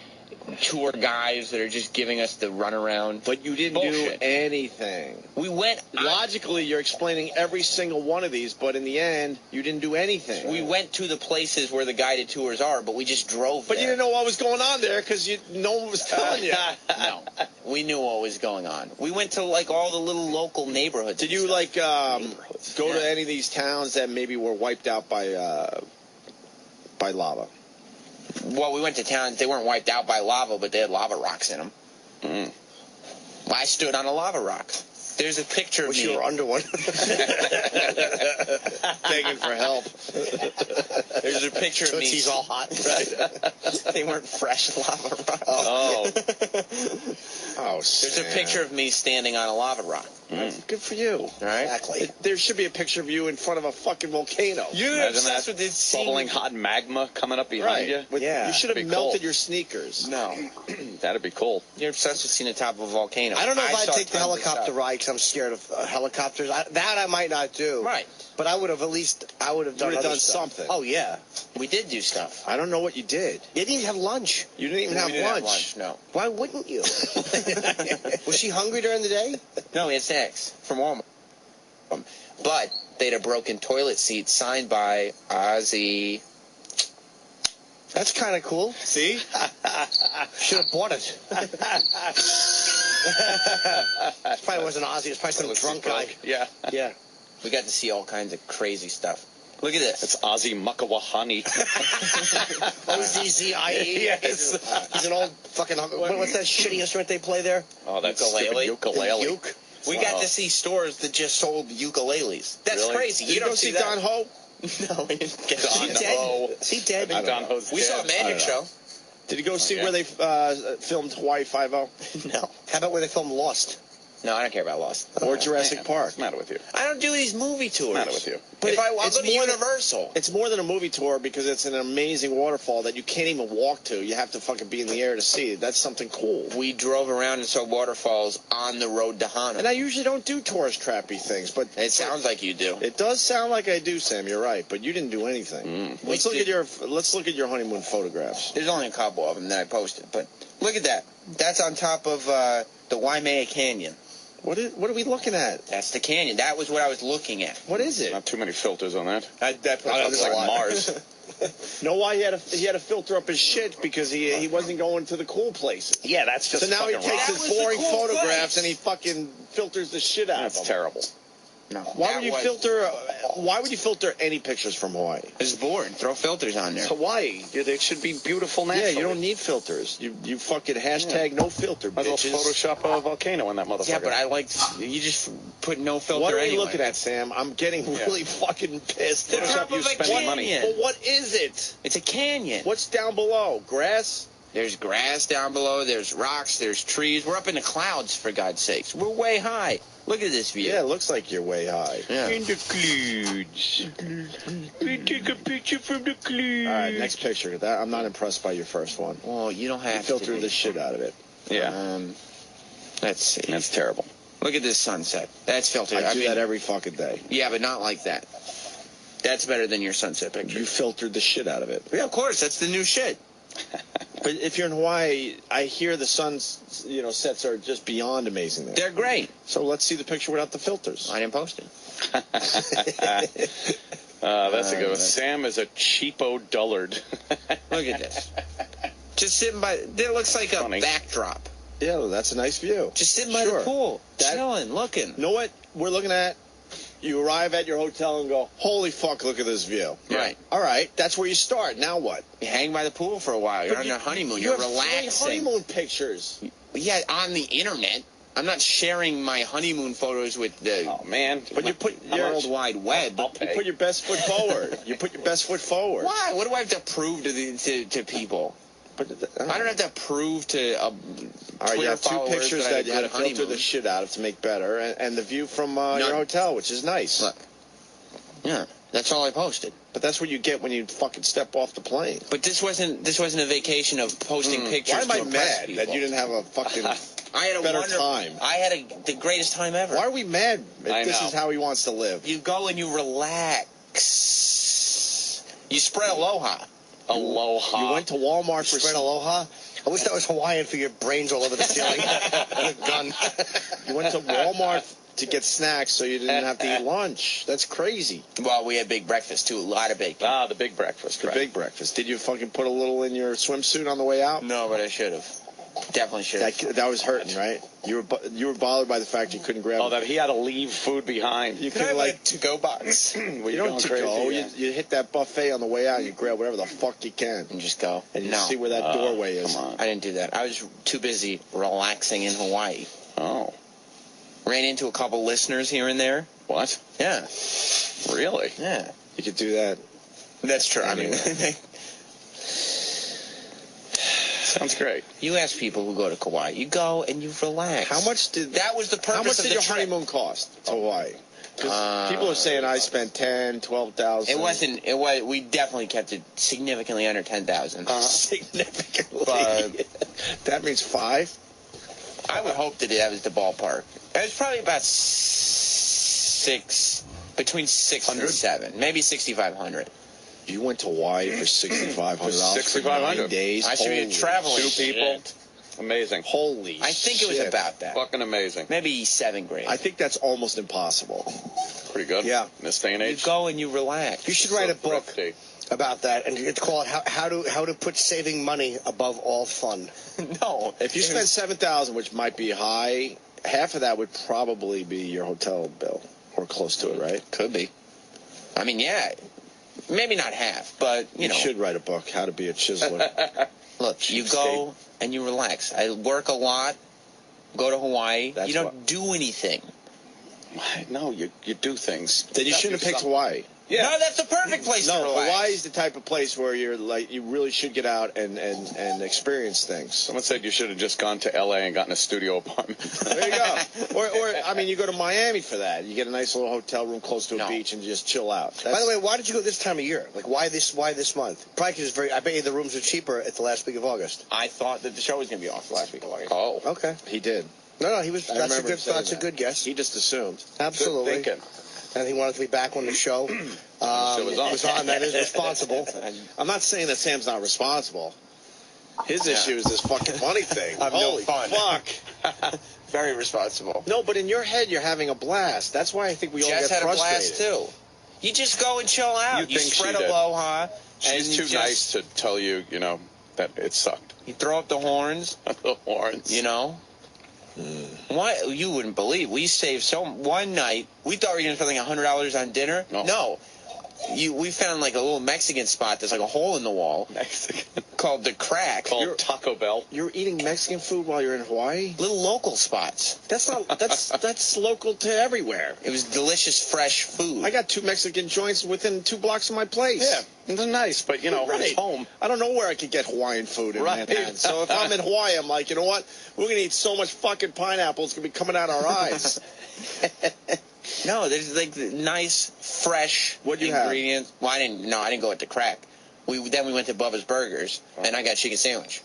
tour guys that are just giving us the runaround. But you didn't Bullshit. do anything. We went. Logically, you're explaining every single one of these, but in the end, you didn't do anything. We went to the places where the guided tours are, but we just drove But there. you didn't know what was going on there because no one was telling you. No, we knew what was going on. We went to like all the little local neighborhoods. Did you like go to any of these towns that maybe were wiped out by lava? Well, we went to towns. They weren't wiped out by lava, but they had lava rocks in them. Mm. I stood on a lava rock. There's a picture of Wish me. you were under one. Begging for help. There's a picture of me. Tootsie's all hot. They weren't fresh lava rocks. Oh, There's a picture of me standing on a lava rock. Good for you. All right. Exactly. There should be a picture of you in front of a fucking volcano. You're Imagine obsessed that with this scene. bubbling hot magma coming up behind Right. you. With- Yeah. You should have Be melted cool. your sneakers. No. That'd be cool. You're obsessed with seeing the top of a volcano. I don't know if saw I'd take the tons of helicopter stuff. ride because I'm scared of helicopters. That I might not do. Right. But I would have done You other would have done stuff. something. Oh, yeah. We did do stuff. I don't know what you did. You didn't even have lunch. You didn't even We have didn't lunch. No. Why wouldn't you? Was she hungry during the day? No, we had snacks from Walmart. But they had a broken toilet seat signed by Ozzy. That's kind of cool. See? Should have bought it. Probably wasn't Ozzy. It was probably some drunk guy. Yeah. Yeah. We got to see all kinds of crazy stuff. Look at this. It's Ozzy Muckawahani. OZZIE. Yes. He's an old fucking... What's that shitty instrument they play there? Oh, that's Ukulele? stupid ukulele. Uke? We got to see stores that just sold ukuleles. That's Really? crazy. Did you don't go see that. Don Ho? No, we didn't get Don Don dead? Ho. Is he dead? I think Don Ho's We dead. saw a magic show. Did you go see yeah. where they filmed Hawaii Five-0? No. How about where they filmed Lost? No, I don't care about Lost. Or Jurassic Man, Park? What's the matter with you? I don't do these movie tours. What's the matter with you? But If I'll it's go to more than- Universal. It's more than a movie tour because it's an amazing waterfall that you can't even walk to. You have to fucking be in the air to see it. That's something cool. We drove around and saw waterfalls on the road to Hana. And I usually don't do tourist trappy things, but It sounds like you do. it does sound like I do, Sam. You're right, but you didn't do anything. Let's look at your honeymoon photographs. There's only a couple of them that I posted, but look at that. That's on top of the Waimea Canyon. What are we looking at? That's the canyon. That was what I was looking at. What is it? Not too many filters on that. That Looks like Mars. Know why he had to filter up his shit because he wasn't going to the cool places. Yeah, that's just so now he fucking takes wrong. his boring photographs and he fucking filters the shit out of them. That's terrible. No. Why would you filter any pictures from Hawaii? It's bored. Throw filters on there. It's Hawaii. They should be beautiful naturally. Yeah, you don't need filters. You fucking hashtag no filter, Might as bitches. well Photoshop a volcano in that motherfucker. Yeah, but I like you just put no filter. What are we anyway. looking at, Sam? I'm getting really fucking pissed. The top of a canyon. But what is it? It's a canyon. What's down below? Grass? There's grass down below. There's rocks. There's trees. We're up in the clouds, for God's sakes. We're way high. Look at this view. Yeah, it looks like you're way high. Yeah. In the clouds. We take a picture from the clouds. All right, next picture. I'm not impressed by your first one. Well, you don't have to. Filter the shit out of it. Yeah. Let's see. That's terrible. Look at this sunset. That's filtered. I do that every fucking day. Yeah, but not like that. That's better than your sunset picture. You filtered the shit out of it. Yeah, of course. That's the new shit. But if you're in Hawaii, I hear the sun's sets are just beyond amazing there. They're great. So let's see the picture without the filters. I didn't post it. That's a good one. Sam is a cheapo dullard. Look at this. Just sitting by. It looks like a backdrop. Yeah, that's a nice view. Just sitting by the pool, chilling, looking. You know what we're looking at? You arrive at your hotel and go, holy fuck, look at this view. Right. All right, that's where you start. Now what? You hang by the pool for a while. You're on your honeymoon. You're relaxing. 3 honeymoon pictures. Yeah, on the internet. I'm not sharing my honeymoon photos with the. Oh man! But you put your World Wide Web. You put your best foot forward. You put your best foot forward. Why? What do I have to prove to people? But I don't have to prove to. All right, you have 2 followers pictures that that you I had had to a filter honeymoon. the shit out of to make better, and the view from your hotel, which is nice. Look. Yeah, that's all I posted. But that's what you get when you fucking step off the plane. But this wasn't a vacation of posting pictures. Why am I to impress mad people. that you didn't have a fucking I had a better wonderful time? I had the greatest time ever. Why are we mad if I this know. is how he wants to live? You go and you relax. You spread aloha. Aloha. You went to Walmart for Spread aloha? I wish that was Hawaiian for your brains all over the ceiling. And a gun. You went to Walmart to get snacks so you didn't have to eat lunch. That's crazy. Well, we had big breakfast too. A lot of bacon. Ah, the big breakfast. The right. big breakfast. Did you fucking put a little in your swimsuit on the way out? No, but I should have. Definitely should have. That was hurting, right? You were bothered by the fact you couldn't grab. Oh, that he had to leave food behind. You Could I could have like a to-go box? you don't to go. You hit that buffet on the way out. You grab whatever the fuck you can And just go. and you No. see where that doorway is. Come on. I didn't do that. I was too busy relaxing in Hawaii. Oh, Ran into a couple listeners here and there. what? Yeah. Really? Yeah. You could do that. That's true. I mean, Sounds great. you ask people who go to Kauai. You go and you relax. How much did That was the purpose How much of did the your trip. honeymoon cost to Hawaii? Because people are saying I spent $10,000-$12,000. It wasn't. It was. We definitely kept it significantly under 10,000. Significantly. But that means 5. I would hope that that was the ballpark. It was probably about between 6 and 7, maybe 6,500. You went to Hawaii for $6,500 for 6,500 9 days. I should be Holy traveling. 2 people. Shit. Amazing. Holy I think it was shit. about that. Fucking amazing. Maybe $7,000. I think that's almost impossible. Pretty good. Yeah. In this day and You age. go and you relax. You should write a book Thrifty. about that, and it's called how to put saving money above all fun. No. If you spend $7,000, which might be high, half of that would probably be your hotel bill, or close to it, right? Could be. I mean, yeah. Maybe not half, but, you know. should write a book, How to Be a Chiseler. Look, you go and you relax. I work a lot, go to Hawaii. That's you don't what- do anything. No, you do things. Then you shouldn't have picked Hawaii. Yeah. No, that's the perfect place to No, relax. Hawaii's the type of place where you're like you really should get out and experience things. Someone said you should have just gone to L.A. and gotten a studio apartment. There you go. Or I mean, you go to Miami for that. You get a nice little hotel room close to a beach and just chill out. By the way, why did you go this time of year? Like, why this month? Probably because it's I bet you the rooms are cheaper at the last week of August. I thought that the show was going to be off the last week of August. Oh. Okay. he did. No, he was. I That's a remember good. saying That's a that. good guess. He just assumed. Absolutely. Good thinking. And he wanted to be back when the show was on. That is responsible. I'm not saying that Sam's not responsible. His issue is this fucking money thing. I'm no Holy fun. fuck. Very responsible. No, but in your head, you're having a blast. That's why I think we all Jess get had a frustrated. blast, too. You just go and chill out. You think spread she did. aloha. She's too nice to tell you, that it sucked. You throw up the horns. The horns. Why? You wouldn't believe. We saved one night. We thought we were going to spend like $100 on dinner. No. We found like a little Mexican spot. There's like a hole in the wall. Mexican. Called The Crack. Called Taco Bell. You're eating Mexican food while you're in Hawaii? Little local spots. That's local to everywhere. It was delicious, fresh food. I got 2 Mexican joints within 2 blocks of my place. Yeah, it's nice, but it's home. I don't know where I could get Hawaiian food in Manhattan. So if I'm in Hawaii, I'm like, you know what? We're gonna eat so much fucking pineapple, it's gonna be coming out our eyes. No, there's like nice, fresh ingredients. Well, I didn't go at The Crack. Then we went to Bubba's Burgers, and I got a chicken sandwich.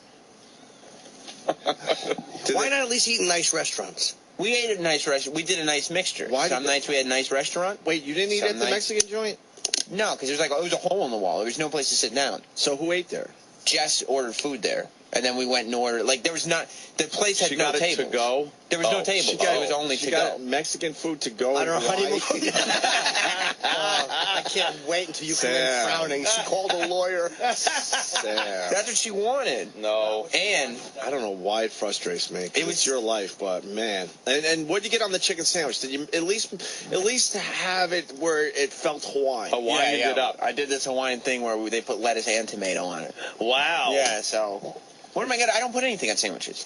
Why not at least eat in nice restaurants? We ate at a nice restaurant. We did a nice mixture. Some nights we had a nice restaurant. Wait, you didn't eat at the Mexican joint? No, because it was a hole in the wall. There was no place to sit down. So who ate there? Jess ordered food there. And then we went and ordered. Like, there was not. The place had no table. To go? There was no table. It was only to go. Mexican food to go. On her honeymoon. I can't wait until you come in frowning. She called a lawyer. That's what she wanted. No. And I don't know why it frustrates me. It's your life, but man. And what did you get on the chicken sandwich? Did you at least have it where it felt Hawaiian? Hawaiian it up. I did this Hawaiian thing where they put lettuce and tomato on it. Wow. Yeah. So. What am I gonna? I don't put anything on sandwiches.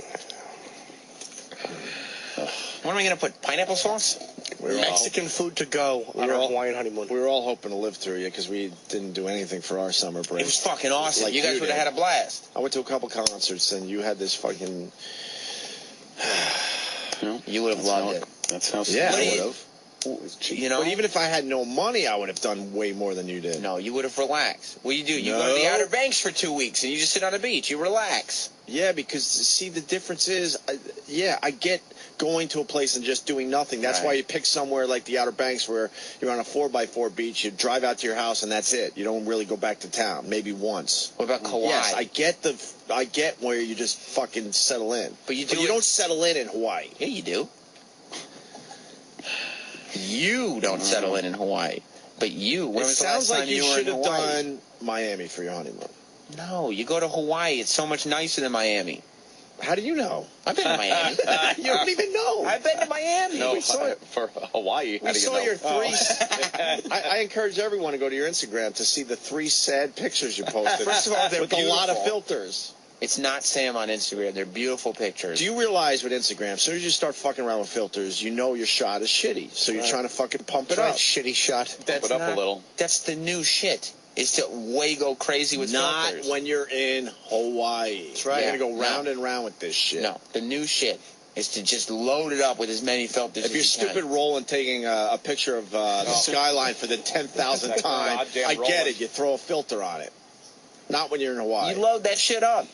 What am I gonna put? Pineapple sauce? Mexican food to go on our Hawaiian honeymoon. We were all hoping to live through you because we didn't do anything for our summer break. It was fucking awesome. Like you guys would have had a blast. I went to a couple concerts and you had this fucking. You would have loved it. That's how. Yeah, I would have. You know, but even if I had no money, I would have done way more than you did. No, you would have relaxed. What do? You go to the Outer Banks for 2 weeks and you just sit on a beach. You relax. Yeah, because see, the difference is, I get going to a place and just doing nothing. That's why you pick somewhere like the Outer Banks where you're on a 4x4 beach. You drive out to your house and that's it. You don't really go back to town. Maybe once. What about Kauai? Yes, I get where you just fucking settle in. But you don't settle in Hawaii. Yeah, you do. You don't settle in Hawaii, but you. When was the last time you were in Hawaii? It sounds like you should have done Miami for your honeymoon. No, you go to Hawaii. It's so much nicer than Miami. How do you know? I've been to Miami. You don't even know. I've been to Miami. No, for Hawaii. We saw your 3. I encourage everyone to go to your Instagram to see the 3 sad pictures you posted. First of all, they're with beautiful. a lot of filters. It's not Sam on Instagram. They're beautiful pictures. Do you realize with Instagram, as soon as you start fucking around with filters, you know your shot is shitty. So you're trying to fucking pump it up. Shitty shot. That's pump it up a little. That's the new shit. Is to go crazy with filters. Not when you're in Hawaii. That's right. You're going to go round and round with this shit. No, the new shit is to just load it up with as many filters as you can. If you're stupid rolling, taking a picture of the skyline for the 10,000th time, I get it. You throw a filter on it. Not when you're in Hawaii. You load that shit up.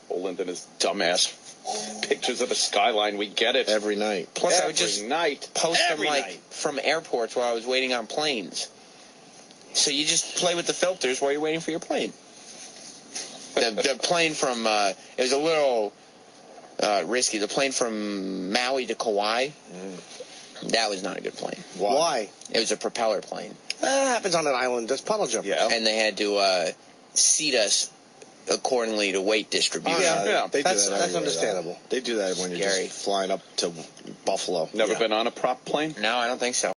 Roland and his dumbass pictures of the skyline. We get it. Every night. Plus, I would just post them from airports while I was waiting on planes. So you just play with the filters while you're waiting for your plane. The plane from, it was a little risky. The plane from Maui to Kauai, that was not a good plane. Why? It was a propeller plane. That happens on an island. There's puddle jumpers. Yeah. And they had to seat us accordingly to weight distribution. They do that's everywhere, understandable. They do that when you're just flying up to Buffalo. Never been on a prop plane? No, I don't think so.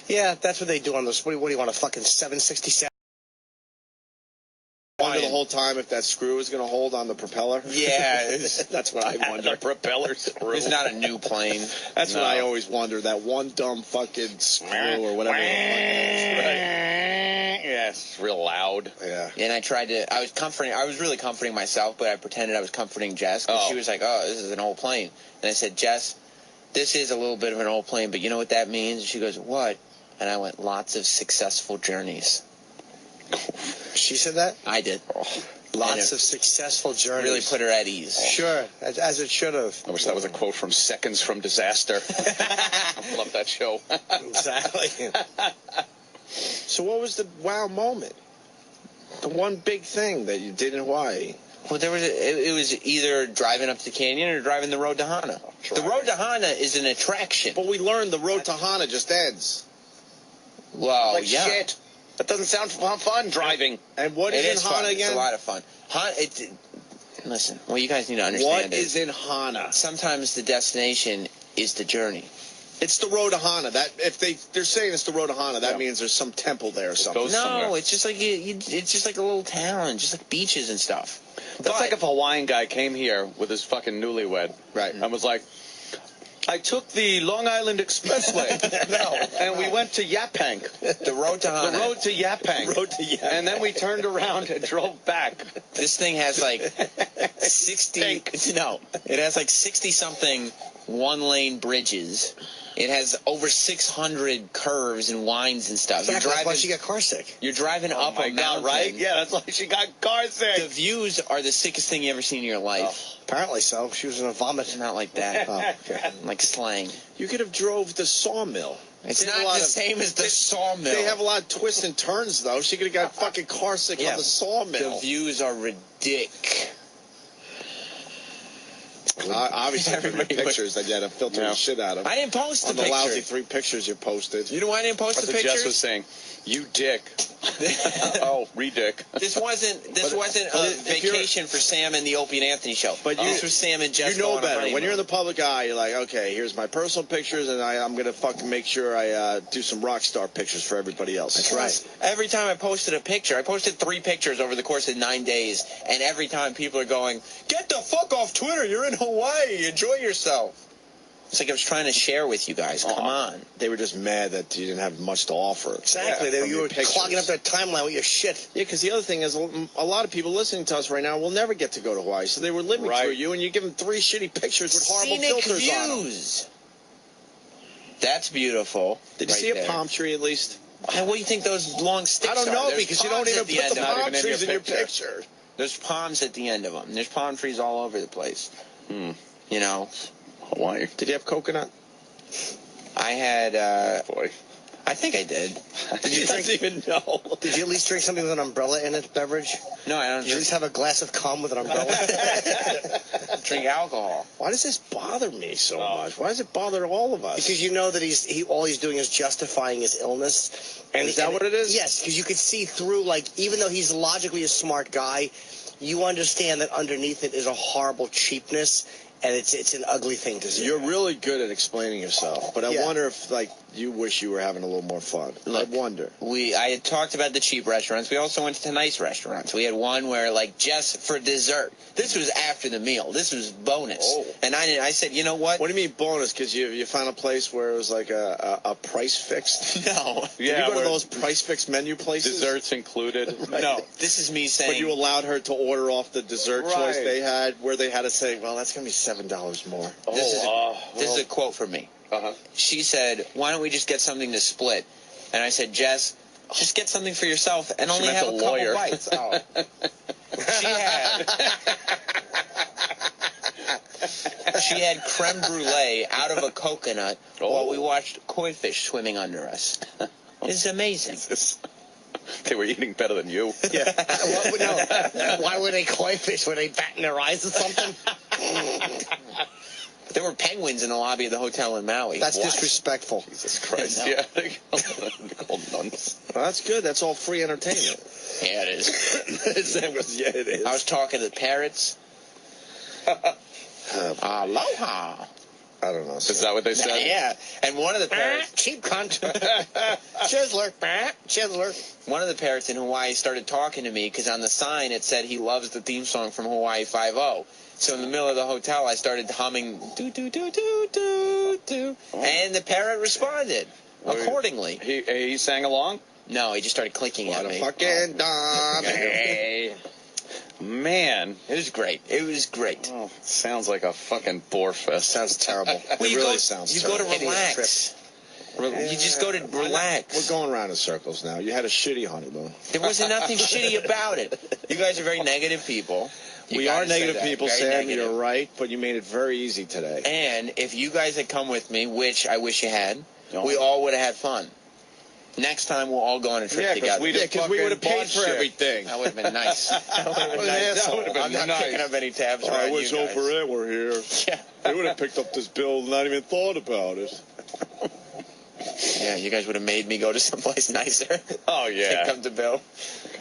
Yeah, that's what they do on those. What do you want, a fucking 767? Wonder the whole time if that screw is going to hold on the propeller. Yeah, that's what I wonder. The propeller screw. It's not a new plane. That's what I always wonder. That one dumb fucking screw or whatever. Yeah, it's real loud. Yeah. And I was really comforting myself, but I pretended I was comforting Jess. Because she was like, oh, this is an old plane. And I said, Jess, this is a little bit of an old plane, but you know what that means? And she goes, what? And I went, lots of successful journeys. She said that? I did. Lots of successful journeys. Really put her at ease. Sure, as it should have. I wish that was a quote from Seconds from Disaster. I love that show. Exactly. So what was the wow moment? The one big thing that you did in Hawaii? Well, it was either driving up to the canyon or driving the road to Hana. The road to Hana is an attraction. But we learned the road to Hana just ends. Well, like yeah. shit. That doesn't sound fun driving. And what It is is in Hana fun. again? It's a lot of fun. Listen, well, you guys need to understand What is in Hana? Sometimes the destination is the journey. It's the road to Hana. That if they're saying it's the road to Hana, that means there's some temple there or something. No, it's just like it's just like a little town, just like beaches and stuff. That's like if a Hawaiian guy came here with his fucking newlywed, right, and was like, I took the Long Island Expressway, and we went to Yaphank. The road to Hana. The road to Yaphank. Road to Yaphank. And then we turned around and drove back. This thing has like 60. No, it has like 60-something one-lane bridges. It has over 600 curves and winds and stuff. Exactly. That's why she got car sick. You're driving up a mountain. Right? Yeah, that's why she got car sick. The views are the sickest thing you ever seen in your life. Apparently so. She was in a vomit. Not like that. Oh, okay. Like slang. You could have drove the sawmill. It's not the same as the sawmill. They have a lot of twists and turns, though. She could have got fucking car sick on the sawmill. The views are ridiculous. Obviously, the pictures that you had to filter the shit out of. I didn't post the on the picture. lousy 3 pictures you posted. You know why I didn't post the That's what pictures? Jess was saying. You dick. Oh, re-dick. This wasn't a vacation for Sam and the Opie and Anthony show. But this was Sam and Jess. You know going on a better. honeymoon. When you're in the public eye, you're like, okay, here's my personal pictures, and I'm going to fucking make sure I do some rock star pictures for everybody else. That's right. Every time I posted a picture, I posted 3 pictures over the course of 9 days, and every time people are going, get the fuck off Twitter, you're in Hawaii, enjoy yourself. It's like I was trying to share with you guys. Come on. They were just mad that you didn't have much to offer. Exactly. You were clogging up their timeline with your shit. Yeah, because the other thing is a lot of people listening to us right now will never get to go to Hawaii, so they were living through you, and you give them 3 shitty pictures with horrible Scenic filters views. That's beautiful. Did you see a palm tree at least? What do you think those long sticks are? I don't know, There's because you don't palms even at put the end of palm them. trees in your picture. There's palms at the end of them. There's palm trees all over the place. You know. Hawaii. Did you have coconut? I had, boy. I think I did. Did you drink, even know. Did you at least drink something with an umbrella in it, beverage? No, I don't. Did you at least have a glass of cum with an umbrella? Drink alcohol. Why does this bother me so much? Why does it bother all of us? Because you know that all he's doing is justifying his illness. And is that what it is? Yes, because you could see through, like, even though he's logically a smart guy, you understand that underneath it is a horrible cheapness. And it's an ugly thing to see. You're really good at explaining yourself, but I Yeah. wonder if, like, you wish you were having a little more fun. Look, I wonder. I had talked about the cheap restaurants. We also went to nice restaurants. We had one where, like, just for dessert. This was after the meal. This was bonus. Oh. And I said, you know what? What do you mean bonus? Because you found a place where it was like a price fixed? No. Did you go to those price fixed menu places? Desserts included. No. This is me saying. But you allowed her to order off the dessert choice Right. they had, where they had to say, well, that's going to be $7 more. This is a quote from me. She said, why don't we just get something to split? And I said, Jess, just get something for yourself and She only meant have a a couple lawyer. bites. Oh. She had creme brulee out of a coconut while we watched koi fish swimming under us. It's amazing. They were eating better than you. Yeah. Why were they koi fish? Were they batting their eyes or something? There were penguins in the lobby of the hotel in Maui. That's disrespectful. Jesus Christ. No. Yeah. They're called nuns. Well, that's good. That's all free entertainment. Yeah, it is. Yeah, it is. I was talking to the parrots. Aloha. I don't know. Is that what they said? Yeah. And one of the parrots. Cheap cunt. Chiseler. Chiseler. One of the parrots in Hawaii started talking to me because on the sign it said he loves the theme song from Hawaii Five-0. So in the middle of the hotel, I started humming do do do do do do, and the parrot responded accordingly. He sang along? No, he just started clicking at me. Fucking dog. Hey. Man. It was great. It was great. Oh, sounds like a fucking bore fest. Sounds terrible. Well, It really sounds You terrible. go to relax. You just go to relax. We're going around in circles now. You had a shitty honeymoon. There wasn't nothing shitty about it. You guys are very negative people. We are negative people, Sam. You're right, but you made it very easy today. And if you guys had come with me, which I wish you had, we all would have had fun. Next time we'll all go on a trip together. Because we would have paid for everything. That would have been nice. That would have been nice. I'm not picking up any tabs around I you wish guys. Oprah were here. Yeah. They would have picked up this bill and not even thought about it. Yeah, you guys would have made me go to someplace nicer. Oh, yeah. Come to Bill.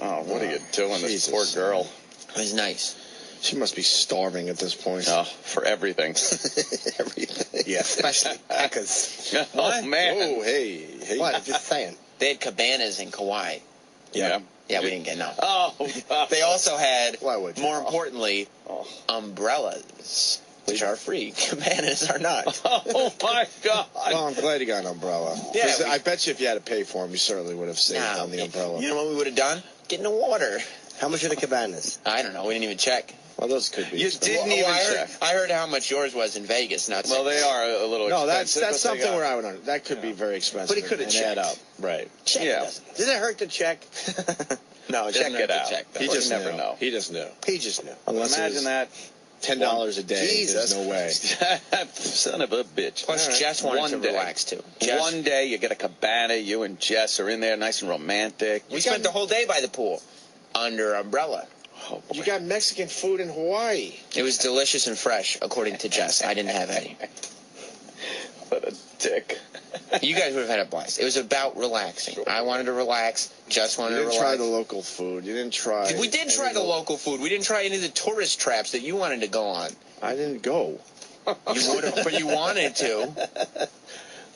Oh, what are you doing, this poor girl? It was nice. She must be starving at this point. Oh, for everything. Everything. Yeah, especially Packers. Oh, man. Oh, hey. What? I'm just saying. They had cabanas in Kauai. Yeah. Yeah, we didn't get none. Oh, They also had, Why would you? more importantly, umbrellas, which are free. Cabanas are not. Oh, my God. Well, I'm glad you got an umbrella. Yeah, 'Cause we- I bet you if you had to pay for them, you certainly would have saved on the umbrella. You know what we would have done? Get in the water. How much are the cabanas? I don't know. We didn't even check. Well, those could be. You expensive. didn't even check. I heard how much yours was in Vegas. Not Well, they are a little No, expensive. that's but something they where I would. That could be very expensive. But he could have and add checked. up. Right. Check Yeah. doesn't. Did it hurt to check? No, it Check doesn't it hurt out. to check. He You just never knew. know. He just knew. He just knew. Unless it was Imagine that. $10 a day. Jesus. There's no way. Son of a bitch. Plus, Jess wanted to relax, too. Jess, One day you get a cabana, you and Jess are in there nice and romantic. we spent the whole day by the pool under umbrella. Oh, boy. You got Mexican food in Hawaii. It was delicious and fresh, according to Jess. I didn't have any. What a dick. You guys would have had a blast. It was about relaxing. I wanted to relax. Jess You wanted to didn't relax. try the local food. You didn't try. We did try the local food. We didn't try any of the tourist traps that you wanted to go on. I didn't go. You would have, but you wanted to.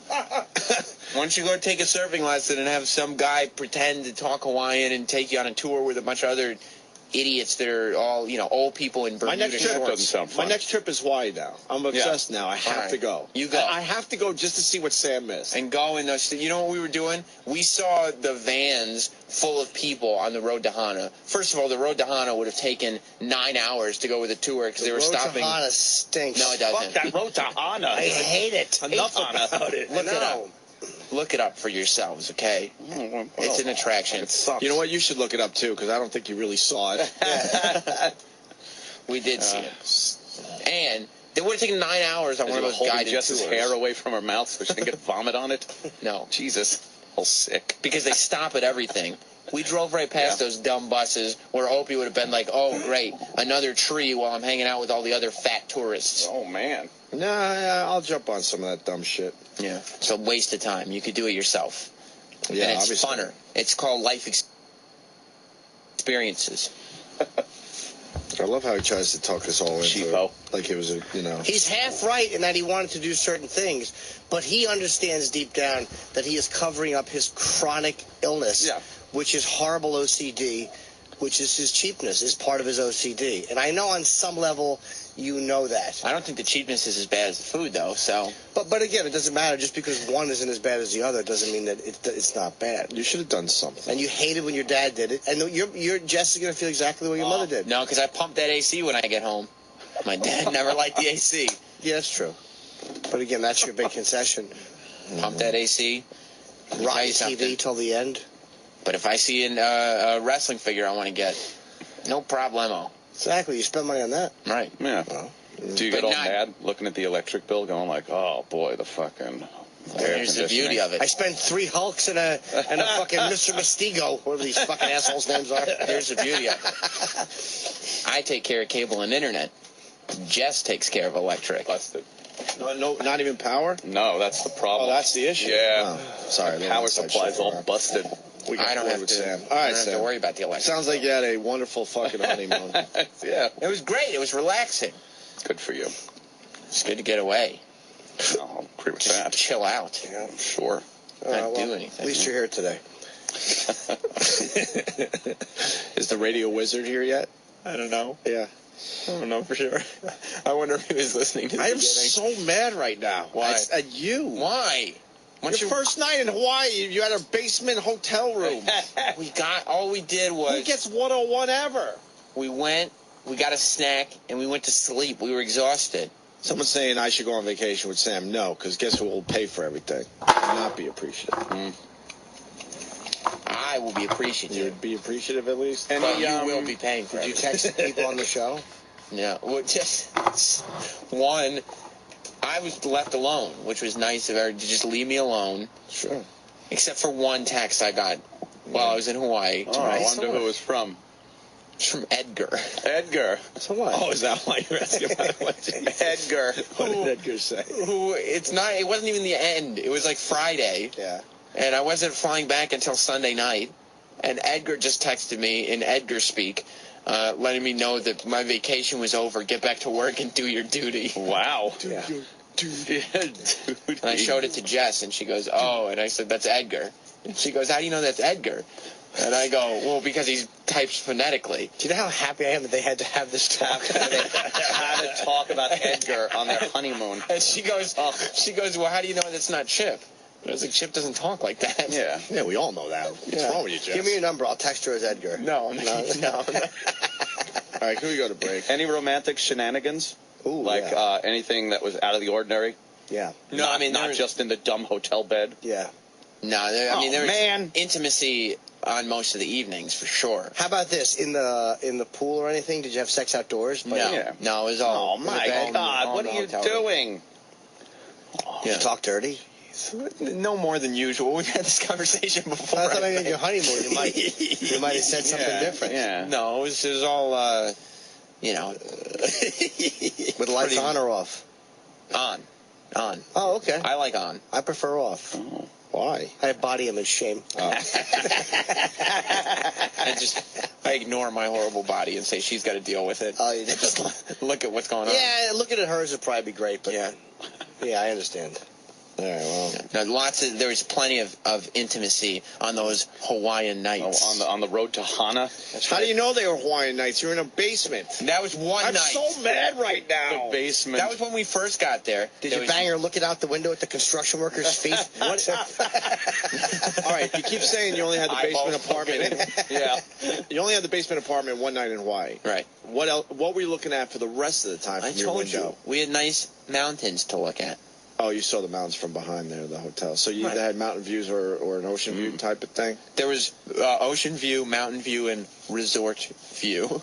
Why don't you go take a surfing lesson and have some guy pretend to talk Hawaiian and take you on a tour with a bunch of other idiots that are all, old people in Bermuda shorts. My next trip is Hawaii now. I'm obsessed now. I have All right. to go. You go. I have to go just to see what Sam missed. And go in those. You know what we were doing? We saw the vans full of people on the road to Hana. First of all, the road to Hana would have taken 9 hours to go with a tour because they were stopping. Road to Hana stinks. No, it doesn't. Fuck that road to Hana. I hate it. Enough about it. Look it up. Look it up for yourselves, okay? It's an attraction. It sucks. You know what? You should look it up too, because I don't think you really saw it. We did see it. And they would have taken 9 hours on one of those holding guided Jess's tours. hair away from her mouth so she didn't get vomit on it. No. Jesus. All sick. Because they stop at everything. We drove right past those dumb buses where Opie would have been like, oh, great, another tree while I'm hanging out with all the other fat tourists. Oh, man. Nah, I'll jump on some of that dumb shit. Yeah. It's a waste of time. You could do it yourself. Yeah, and it's obviously. funner. It's called life experiences. I love how he tries to talk us all into Cheapo. it. Like it was a, He's half right in that he wanted to do certain things, but he understands deep down that he is covering up his chronic illness, which is horrible OCD, which is his cheapness, is part of his OCD. And I know on some level you know that. I don't think the cheapness is as bad as the food, though, so... But again, it doesn't matter. Just because one isn't as bad as the other doesn't mean that it's not bad. You should have done something. And you hated when your dad did it. And your Jess is going to feel exactly the way your mother did. No, because I pumped that AC when I get home. My dad never liked the AC. Yeah, that's true. But again, that's your big concession. Pump that AC. Rock TV till the end. But if I see a wrestling figure I want to get, no problemo. Exactly. You spend money on that. Right. Yeah. Do you get all mad looking at the electric bill going like, oh, boy, the fucking... There's the beauty of it. I spent 3 Hulks and a fucking Mr. Mystigo, whatever these fucking assholes' names are. There's the beauty of it. I take care of cable and internet. Jess takes care of electric. Busted. No, not even power? No, that's the problem. Oh, that's the issue? Yeah. Oh, sorry. The power supply's all busted. We got I don't bored have with to. Sam. I All right, don't have Sam. to worry about the electric. Sounds like you had a wonderful fucking honeymoon. Yeah. It was great. It was relaxing. Good for you. It's good to get away. I'll agree with Just that. chill out. Yeah, sure. Not do anything. At least you're here today. Is the radio wizard here yet? I don't know. Yeah. I don't know for sure. I wonder if he was listening to the I am beginning. so mad right now. Why? It's at you. Why? Your first night in Hawaii, you had a basement hotel room. All we did was... Who gets 101 ever? We went, we got a snack, and we went to sleep. We were exhausted. Someone's saying I should go on vacation with Sam. No, because guess who will pay for everything? I'll not be appreciative. I will be appreciative. You'd be appreciative at least? But you will be paying for it. Did you text the people on the show? No. Well, just one, I was left alone, which was nice of her to just leave me alone. Sure. Except for one text I got while I was in Hawaii. Oh, I wonder who it was from. It's from Edgar. Edgar. So what? Oh, is that why you're asking about it? Edgar. What did Edgar say? It wasn't even the end. It was like Friday. Yeah. and I wasn't flying back until Sunday night. And Edgar just texted me in Edgar speak, letting me know that my vacation was over. Get back to work and do your duty. Wow. Yeah. And I showed it to Jess, and she goes, "Oh," and I said, "That's Edgar." And she goes, "How do you know that's Edgar?" And I go, "Well, because he types phonetically." Do you know how happy I am that they had to have this talk? Had to talk about Edgar on their honeymoon. And she goes, "Well, how do you know that's not Chip?" I was like, "Chip doesn't talk like that." Yeah. Yeah, we all know that. What's wrong with you, Jess? Give me your number. I'll text her as Edgar. No. All right, can we go to break? Any romantic shenanigans? Ooh, like yeah. anything that was out of the ordinary? Yeah. No, I mean, not just in the dumb hotel bed. Yeah. No, there was man. intimacy on most of the evenings for sure. How about this? In the pool or anything? Did you have sex outdoors? No, no, it was all. Oh my God! What are you doing? Did you talk dirty? No more than usual. We've had this conversation before. I thought maybe on your honeymoon you might have said something different. Yeah. No, it was all With lights on or off? On. Oh, okay. I like on. I prefer off. Oh. Why? I have body image shame. I ignore my horrible body and say she's got to deal with it. Oh, you just look at what's going on. Yeah, looking at hers would probably be great, but yeah, I understand. All right, well. Now, there was plenty of intimacy on those Hawaiian nights. Oh, on the road to Hana? How do you know they were Hawaiian nights? You were in a basement. That was one I'm night. so mad right now. The basement. That was when we first got there. Did you bang her looking out the window at the construction workers' feet? What? All right, you keep saying you only had the basement apartment. Yeah. You only had the basement apartment one night in Hawaii. Right. What else? What were you looking at for the rest of the time from your window? We had nice mountains to look at. Oh, you saw the mountains from behind there, the hotel. So you either had mountain views or an ocean view type of thing? There was ocean view, mountain view, and resort view.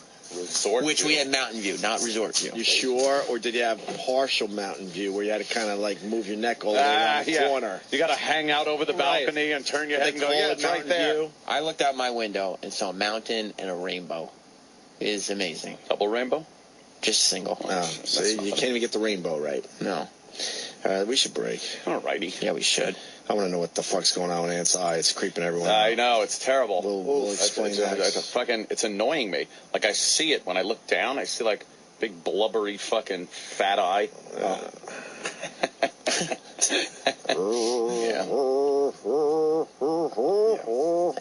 Which we had mountain view, not resort view. You sure? Or did you have partial mountain view where you had to kind of like move your neck all the way around the corner? You got to hang out over the balcony and turn your head and go, yeah, it's right there. View? I looked out my window and saw a mountain and a rainbow. It is amazing. Double rainbow? Just single. Oh, so you can't even get the rainbow right. No. We should break. All righty. Yeah, we should. I want to know what the fuck's going on with Ant's eye. It's creeping everyone out. I know, it's terrible. We'll explain that. It's annoying me. Like, I see it when I look down. I see, like, big blubbery fucking fat eye. Yeah.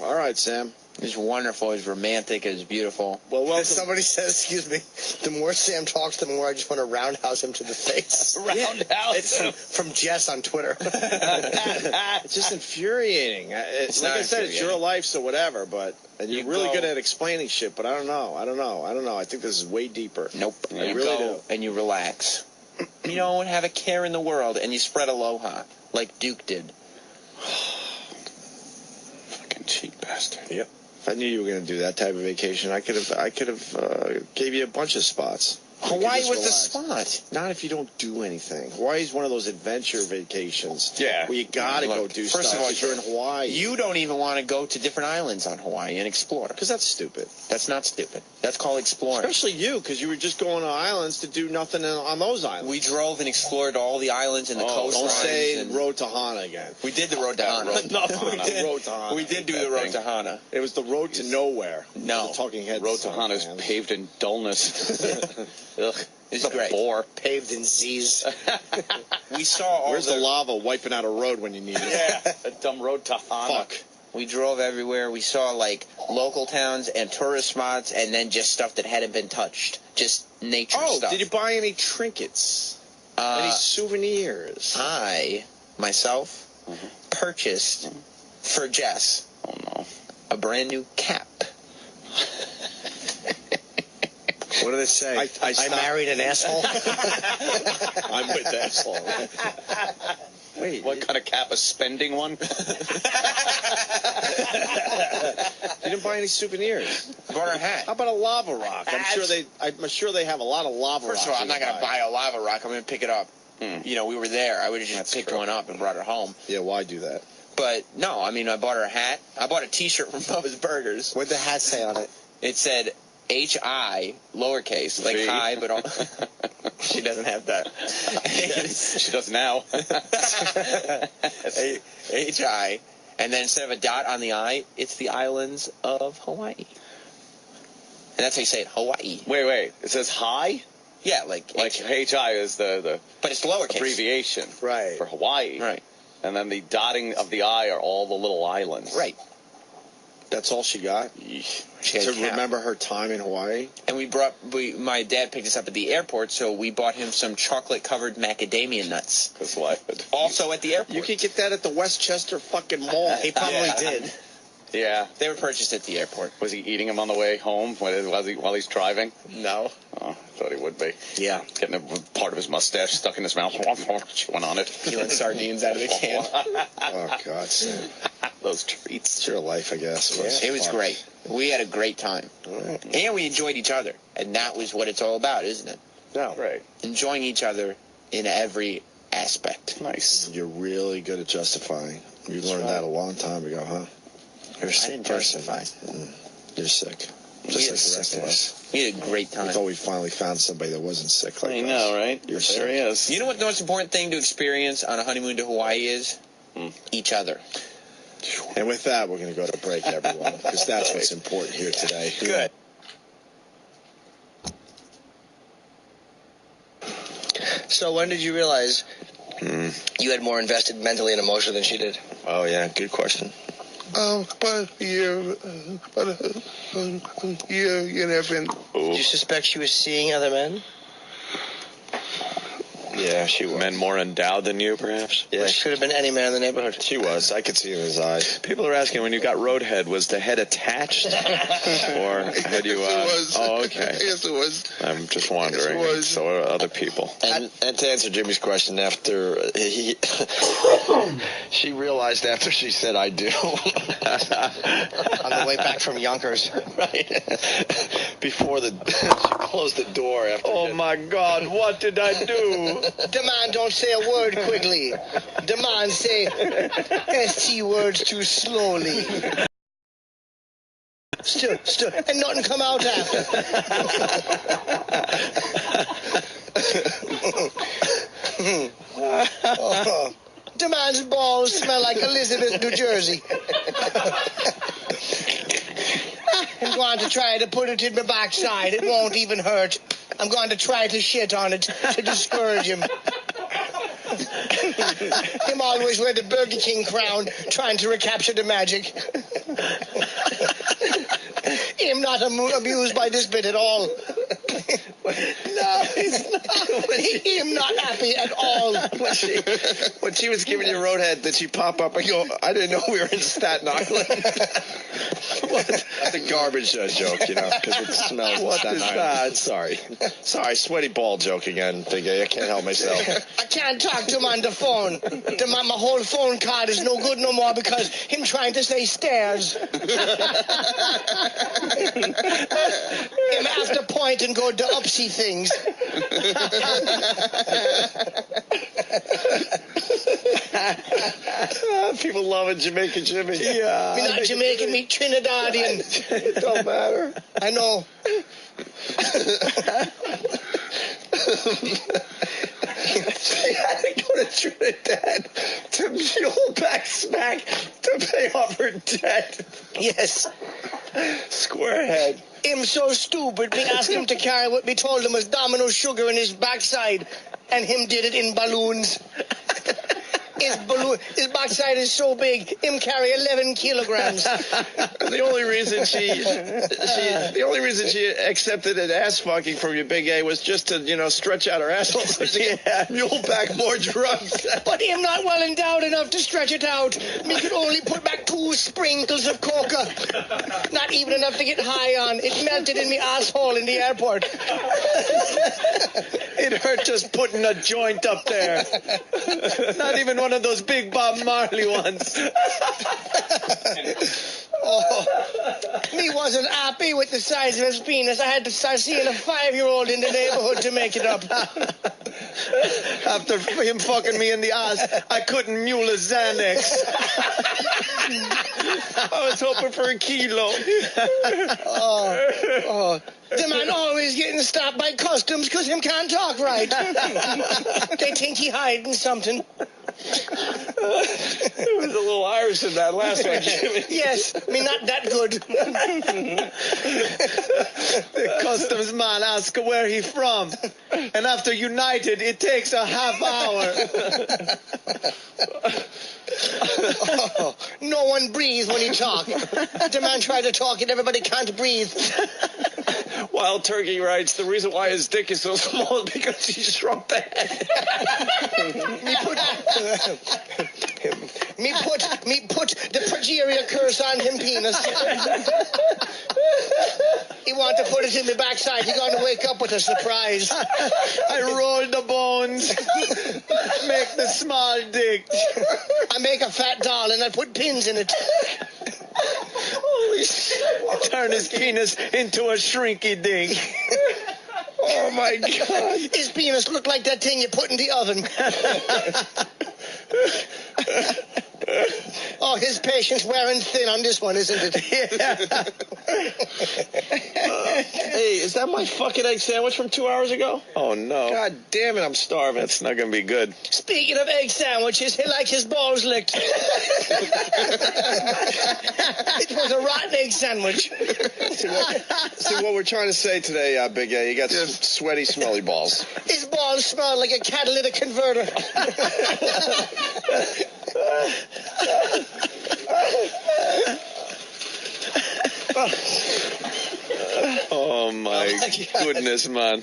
All right, Sam. It was wonderful. It was romantic. It was beautiful. Well, welcome. Somebody says, excuse me, the more Sam talks, the more I just want to roundhouse him to the face. Roundhouse? It's from Jess on Twitter. It's just infuriating. It's like I said, it's your life, so whatever, but and you're really good at explaining shit, but I don't know. I think this is way deeper. Nope. I You really go do. and you relax. You don't have a care in the world, and you spread aloha like Duke did. Fucking cheap bastard. Yep. If I knew you were going to do that type of vacation, I could have gave you a bunch of spots. Hawaii was the spot. Not if you don't do anything. Hawaii's one of those adventure vacations. Yeah. Where you got to go do stuff. First of all, 'cause you're in Hawaii. You don't even want to go to different islands on Hawaii and explore. Because that's stupid. That's not stupid. That's called exploring. Especially you, because you were just going to islands to do nothing on those islands. We drove and explored all the islands and the coastlines. Don't say and Road to Hana again. We did the Road to Hana. Road to Hana. We did do the Road to Hana. It was the Road to Nowhere. No. The Talking Heads. Road to Hana is paved in dullness. Ugh. It's great. Bore. Paved in Z's. We saw all Where's the lava wiping out a road when you need it? Yeah, a dumb Road to Hana. Fuck. We drove everywhere. We saw like local towns and tourist spots, and then just stuff that hadn't been touched. Just nature stuff. Did you buy any trinkets? Any souvenirs? I myself purchased for Jess. Oh no. A brand new cap. What do they say? I married an asshole. I'm with asshole. Wait, what kind of cap? A spending one? You didn't buy any souvenirs. I bought her a hat. How about a lava rock? I'm sure they have a lot of lava rocks. First of all, I'm not going to buy a lava rock. I'm going to pick it up. You know, we were there. I would have just picked one up and brought her home. Yeah, why do that? But no, I mean, I bought her a hat. I bought a T-shirt from Bubba's Burgers. What'd the hat say on it? It said H-I, lowercase, like hi, but all... She doesn't have that. She does now. H-I, And then instead of a dot on the I, it's the islands of Hawaii. And that's how you say it, Hawaii. Wait. It says hi? Yeah, like HI is the but it's lowercase abbreviation for Hawaii. Right. And then the dotting of the I are all the little islands. Right. That's all she got? To remember her time in Hawaii? And my dad picked us up at the airport, so we bought him some chocolate-covered macadamia nuts. Because why? Also at the airport. You could get that at the Westchester fucking mall. He probably did. Yeah. They were purchased at the airport. Was he eating them on the way home while he's driving? No. Oh, I thought he would be. Yeah. Getting a part of his mustache stuck in his mouth. Chewing on it. Peeling sardines out of the can. Oh, God. Those treats. It's your life, I guess. It was great. We had a great time. Right. And we enjoyed each other. And that was what it's all about, isn't it? No. Right. Enjoying each other in every aspect. Nice. You're really good at justifying. You learned that a long time ago, huh? You're a sick person. You're sick. Just like the rest of us. We had a great time. I thought we finally found somebody that wasn't sick like us. I know, right? You're sick. There he is. You know what the most important thing to experience on a honeymoon to Hawaii is? Each other. And with that, we're going to go to break, everyone, because that's what's important here today. Good. So when did you realize you had more invested mentally and emotionally than she did? Oh, yeah, good question. About a year and a half in. Did you suspect she was seeing other men? Yeah, she was. Men more endowed than you, perhaps? Yeah, she could have been any man in the neighborhood. She was. I could see in his eyes. People are asking, when you got roadhead, was the head attached? Or had you... Yes, it was. Oh, okay. Yes, it was. I'm just wondering. Yes, it was. So are other people. And to answer Jimmy's question, after she realized after she said, I do. On the way back from Yonkers. Right. Before she closed the door after. Oh, my God, what did I do? The man don't say a word quickly. The man say ST words too slowly. Still, and nothing come out after. The man's balls smell like Elizabeth, New Jersey. I'm going to try to put it in my backside. It won't even hurt. I'm going to try to shit on it to discourage him. Him always wear the Burger King crown, trying to recapture the magic. Him not amused by this bit at all. No, he's not. Him not happy at all. When she was giving you roadhead, did she pop up and go, I didn't know we were in Staten Island? That's a garbage joke, because it smells like Staten Island. Sorry, sweaty ball joke again, Big A. I can't help myself. I can't talk to him on the phone. My whole phone card is no good no more because him trying to say stairs. Him have to point and go to upsy things. People love it, Jamaican Jimmy. Yeah. Me not Jamaican, me Trinidadian. It don't matter. I know. She had to go to Trinidad to mule back smack to pay off her debt. Yes. Squarehead. Him so stupid, me asked him to carry what me told him was Domino sugar in his backside, and him did it in balloons. His backside is so big, him carry 11 kilograms. The only reason she accepted an ass fucking from you, Big A, was just to, stretch out her asshole so she could mule back more drugs. But him not well endowed enough to stretch it out. Me could only put back 2 sprinkles of coca. Not even enough to get high on. It melted in me asshole in the airport. It hurt just putting a joint up there. Not even one of those big Bob Marley ones. Me wasn't happy with the size of his penis. I had to start seeing a 5-year-old in the neighborhood to make it up. After him fucking me in the ass, I couldn't mule a Xanax. I was hoping for a kilo. The man always getting stopped by customs because him can't talk right. They think he hiding something. There was a little Irish in that last one, Jimmy. Yes, me not that good. The customs man asks where he from, and after United, it takes a half hour. Oh, no one breathes when he talk. The man tried to talk and everybody can't breathe. Wild Turkey writes, the reason why his dick is so small is because he shrunk the head. me put the progeria curse on him penis. He want to put it in the backside. He going to wake up with a surprise. I roll the bones, make the small dick. I make a fat doll and I put pins in it. Holy shit. Turn his penis into a shrinky dink. Oh my God. His penis looked like that thing you put in the oven. Oh, his patience wearing thin on this one, isn't it? Yeah. Hey, is that my fucking egg sandwich from 2 hours ago? Oh, no. God damn it, I'm starving. That's not going to be good. Speaking of egg sandwiches, he like his balls licked. It was a rotten egg sandwich. See what we're trying to say today, Big A. You got some sweaty, smelly balls. His balls smell like a catalytic converter. Oh, my goodness, man.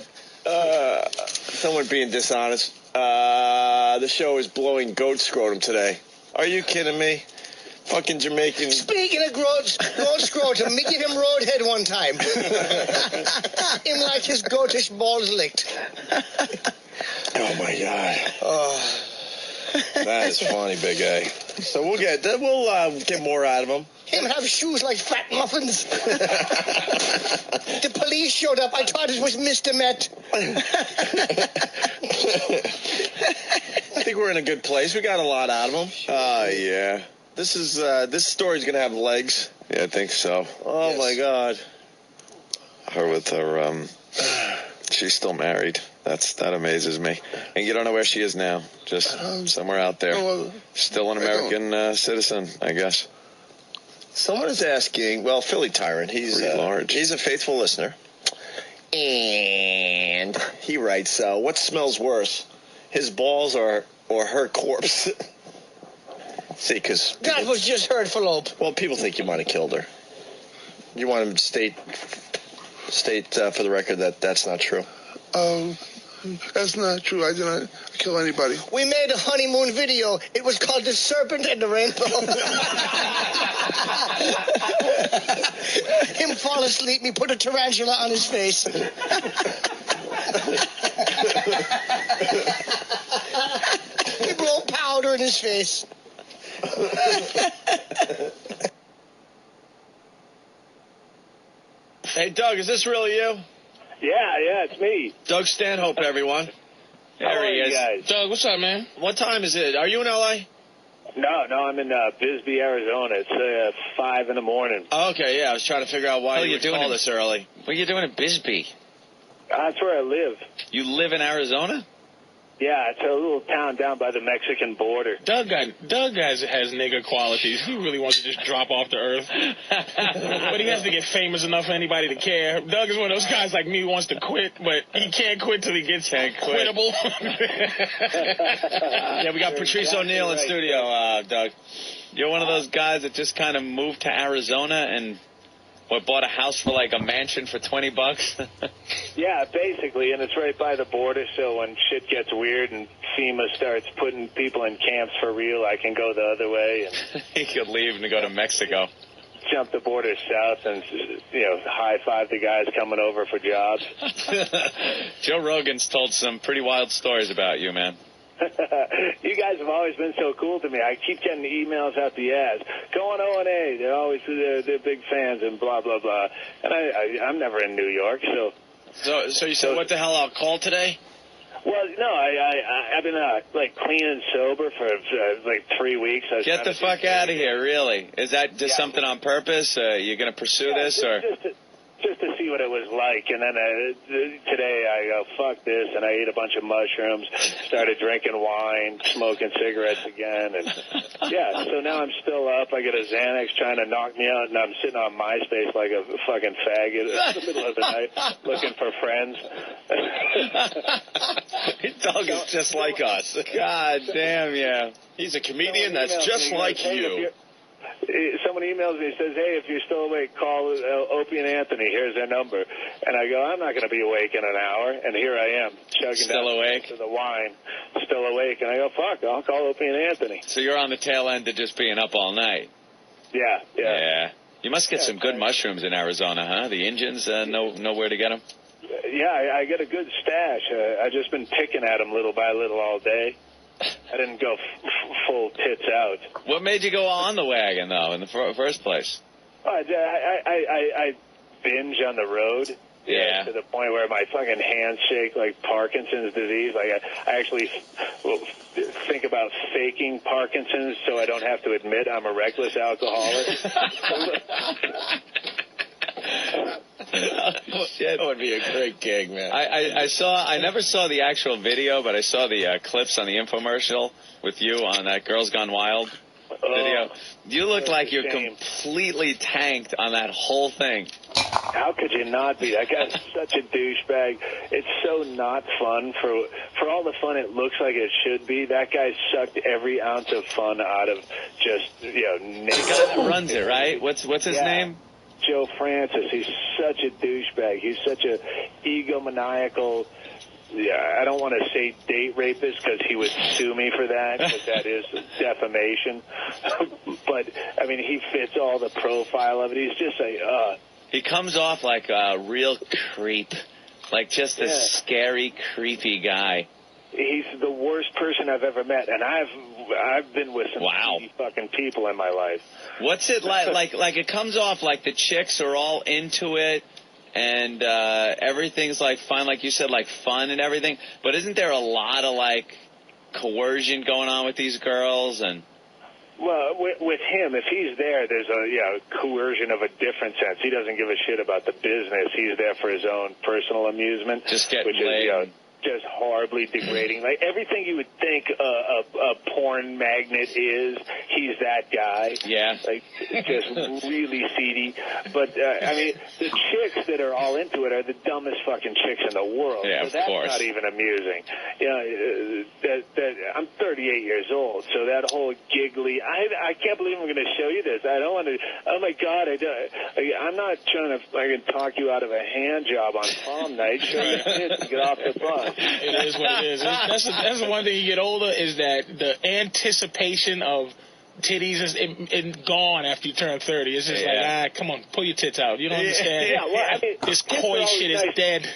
Someone being dishonest. The show is blowing goat scrotum today. Are you kidding me? Fucking Jamaican. Speaking of goat scrotum, me give him roadhead one time. Him like his goatish balls licked. Oh, my God. Oh. That is funny, Big A. So we'll get more out of him. Him have shoes like fat muffins. The police showed up. I thought it was Mr. Met. I think we're in a good place. We got a lot out of him. Yeah. This story's gonna have legs. Yeah, I think so. Oh, yes. My God. Her with her, she's still married. That amazes me. And you don't know where she is now. Just somewhere out there. Still an American citizen, I guess. Someone is asking, well, Philly Tyrant, he's a faithful listener. And he writes, what smells worse, his balls or her corpse? See, because... That was just hurtful, Lope. Well, people think you might have killed her. You want him to state for the record that that's not true. That's not true. I did not kill anybody. We made a honeymoon video. It was called The Serpent and the Rainbow. Him fall asleep, me put a tarantula on his face. He blow powder in his face. Hey, Doug, is this really you? Yeah, it's me. Doug Stanhope, everyone. There he is. Guys? Doug, what's up, man? What time is it? Are you in L.A.? No, I'm in Bisbee, Arizona. It's 5 in the morning. Okay, yeah, I was trying to figure out why you would call this early. What are you doing in Bisbee? That's where I live. You live in Arizona? Yeah, it's a little town down by the Mexican border. Doug has nigger qualities. He really wants to just drop off the earth. But he has to get famous enough for anybody to care. Doug is one of those guys like me who wants to quit, but he can't quit till he gets quittable. Yeah, we got Patrice O'Neal in studio, Doug. You're one of those guys that just kind of moved to Arizona and bought a house for like a mansion for $20? Yeah, basically, and it's right by the border, so when shit gets weird and FEMA starts putting people in camps for real, I can go the other way. And he could leave and go to Mexico. Jump the border south and, high-five the guys coming over for jobs. Joe Rogan's told some pretty wild stories about you, man. You guys have always been so cool to me. I keep getting emails out the ass. Go on O&A. They're big fans and blah, blah, blah. And I'm never in New York, so... So you said, what the hell, I'll call today? Well, no, I've been, clean and sober for, 3 weeks. Get the fuck out of here, really. Is that just something on purpose? You're going to pursue this, or...? just to see what it was like. And then today I go, fuck this, and I ate a bunch of mushrooms, started drinking wine, smoking cigarettes again, and yeah, so now I'm still up. I get a Xanax trying to knock me out, and I'm sitting on MySpace like a fucking faggot in the middle of the night looking for friends. His dog is just like us. God damn, yeah. He's a comedian that's just like you. Someone emails me and says, hey, if you're still awake, call Opie and Anthony. Here's their number. And I go, I'm not going to be awake in an hour. And here I am, chugging down to the wine, still awake. And I go, fuck, I'll call Opie and Anthony. So you're on the tail end of just being up all night. Yeah. You must get some good mushrooms in Arizona, huh? The Indians know where to get them? Yeah, I get a good stash. I've just been picking at them little by little all day. I didn't go full tits out. What made you go on the wagon, though, in the first place? I binge on the road. Yeah. To the point where my fucking hands shake like Parkinson's disease. Like I actually think about faking Parkinson's so I don't have to admit I'm a reckless alcoholic. Oh, shit. That would be a great gig, man. I never saw the actual video, but I saw the clips on the infomercial with you on that Girls Gone Wild video. You look like you're completely tanked on that whole thing. How could you not be? That guy's such a douchebag. It's so not fun. For all the fun it looks like it should be, that guy sucked every ounce of fun out of just, naked. The guy that runs it, right? What's his name? Joe Francis. He's such a douchebag. He's such a egomaniacal. Yeah, I don't want to say date rapist because he would sue me for that, because that is defamation. But, I mean, he fits all the profile of it. He's just He comes off like a real creep, like just a scary, creepy guy. He's the worst person I've ever met, and I've been with some fucking people in my life. What's it like? Like it comes off like the chicks are all into it, and everything's like fun, like you said, like fun and everything. But isn't there a lot of like coercion going on with these girls? And well, with him, if he's there, there's a coercion of a different sense. He doesn't give a shit about the business. He's there for his own personal amusement, just getting which laid. is just horribly degrading. Like everything you would think a porn magnet is, he's that guy. Yeah. Like just really seedy. But I mean, the chicks that are all into it are the dumbest fucking chicks in the world. Yeah, so that's course. not even amusing. I'm 38 years old, so that whole giggly. I can't believe I'm going to show you this. I don't want to. Oh my God! I'm not trying to fucking talk you out of a hand job on prom night. Show your kids to get off the bus. It is what it is. That's the one thing you get older is that the anticipation of titties is gone after you turn 30. It's just like, come on, pull your tits out. You don't understand. Yeah, well, I mean, this coy shit is dead.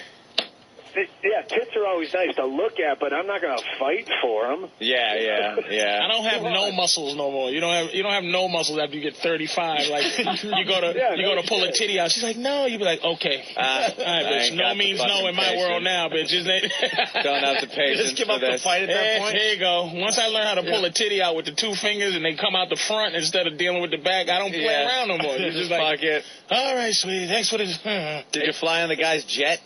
Yeah, tits are always nice to look at, but I'm not going to fight for them. Yeah. I don't have no muscles no more. You don't have no muscles after you get 35. Like you go to pull a titty out. She's like, no. You be like, okay, all right, bitch. No means no in my world now, bitch. Isn't it? Don't have the patience. Just give up the fight at that point. There you go. Once I learn how to pull a titty out with the two fingers and they come out the front instead of dealing with the back, I don't play around no more. You're just like, fuck it. All right, sweetie. Thanks for this. Did you fly on the guy's jet?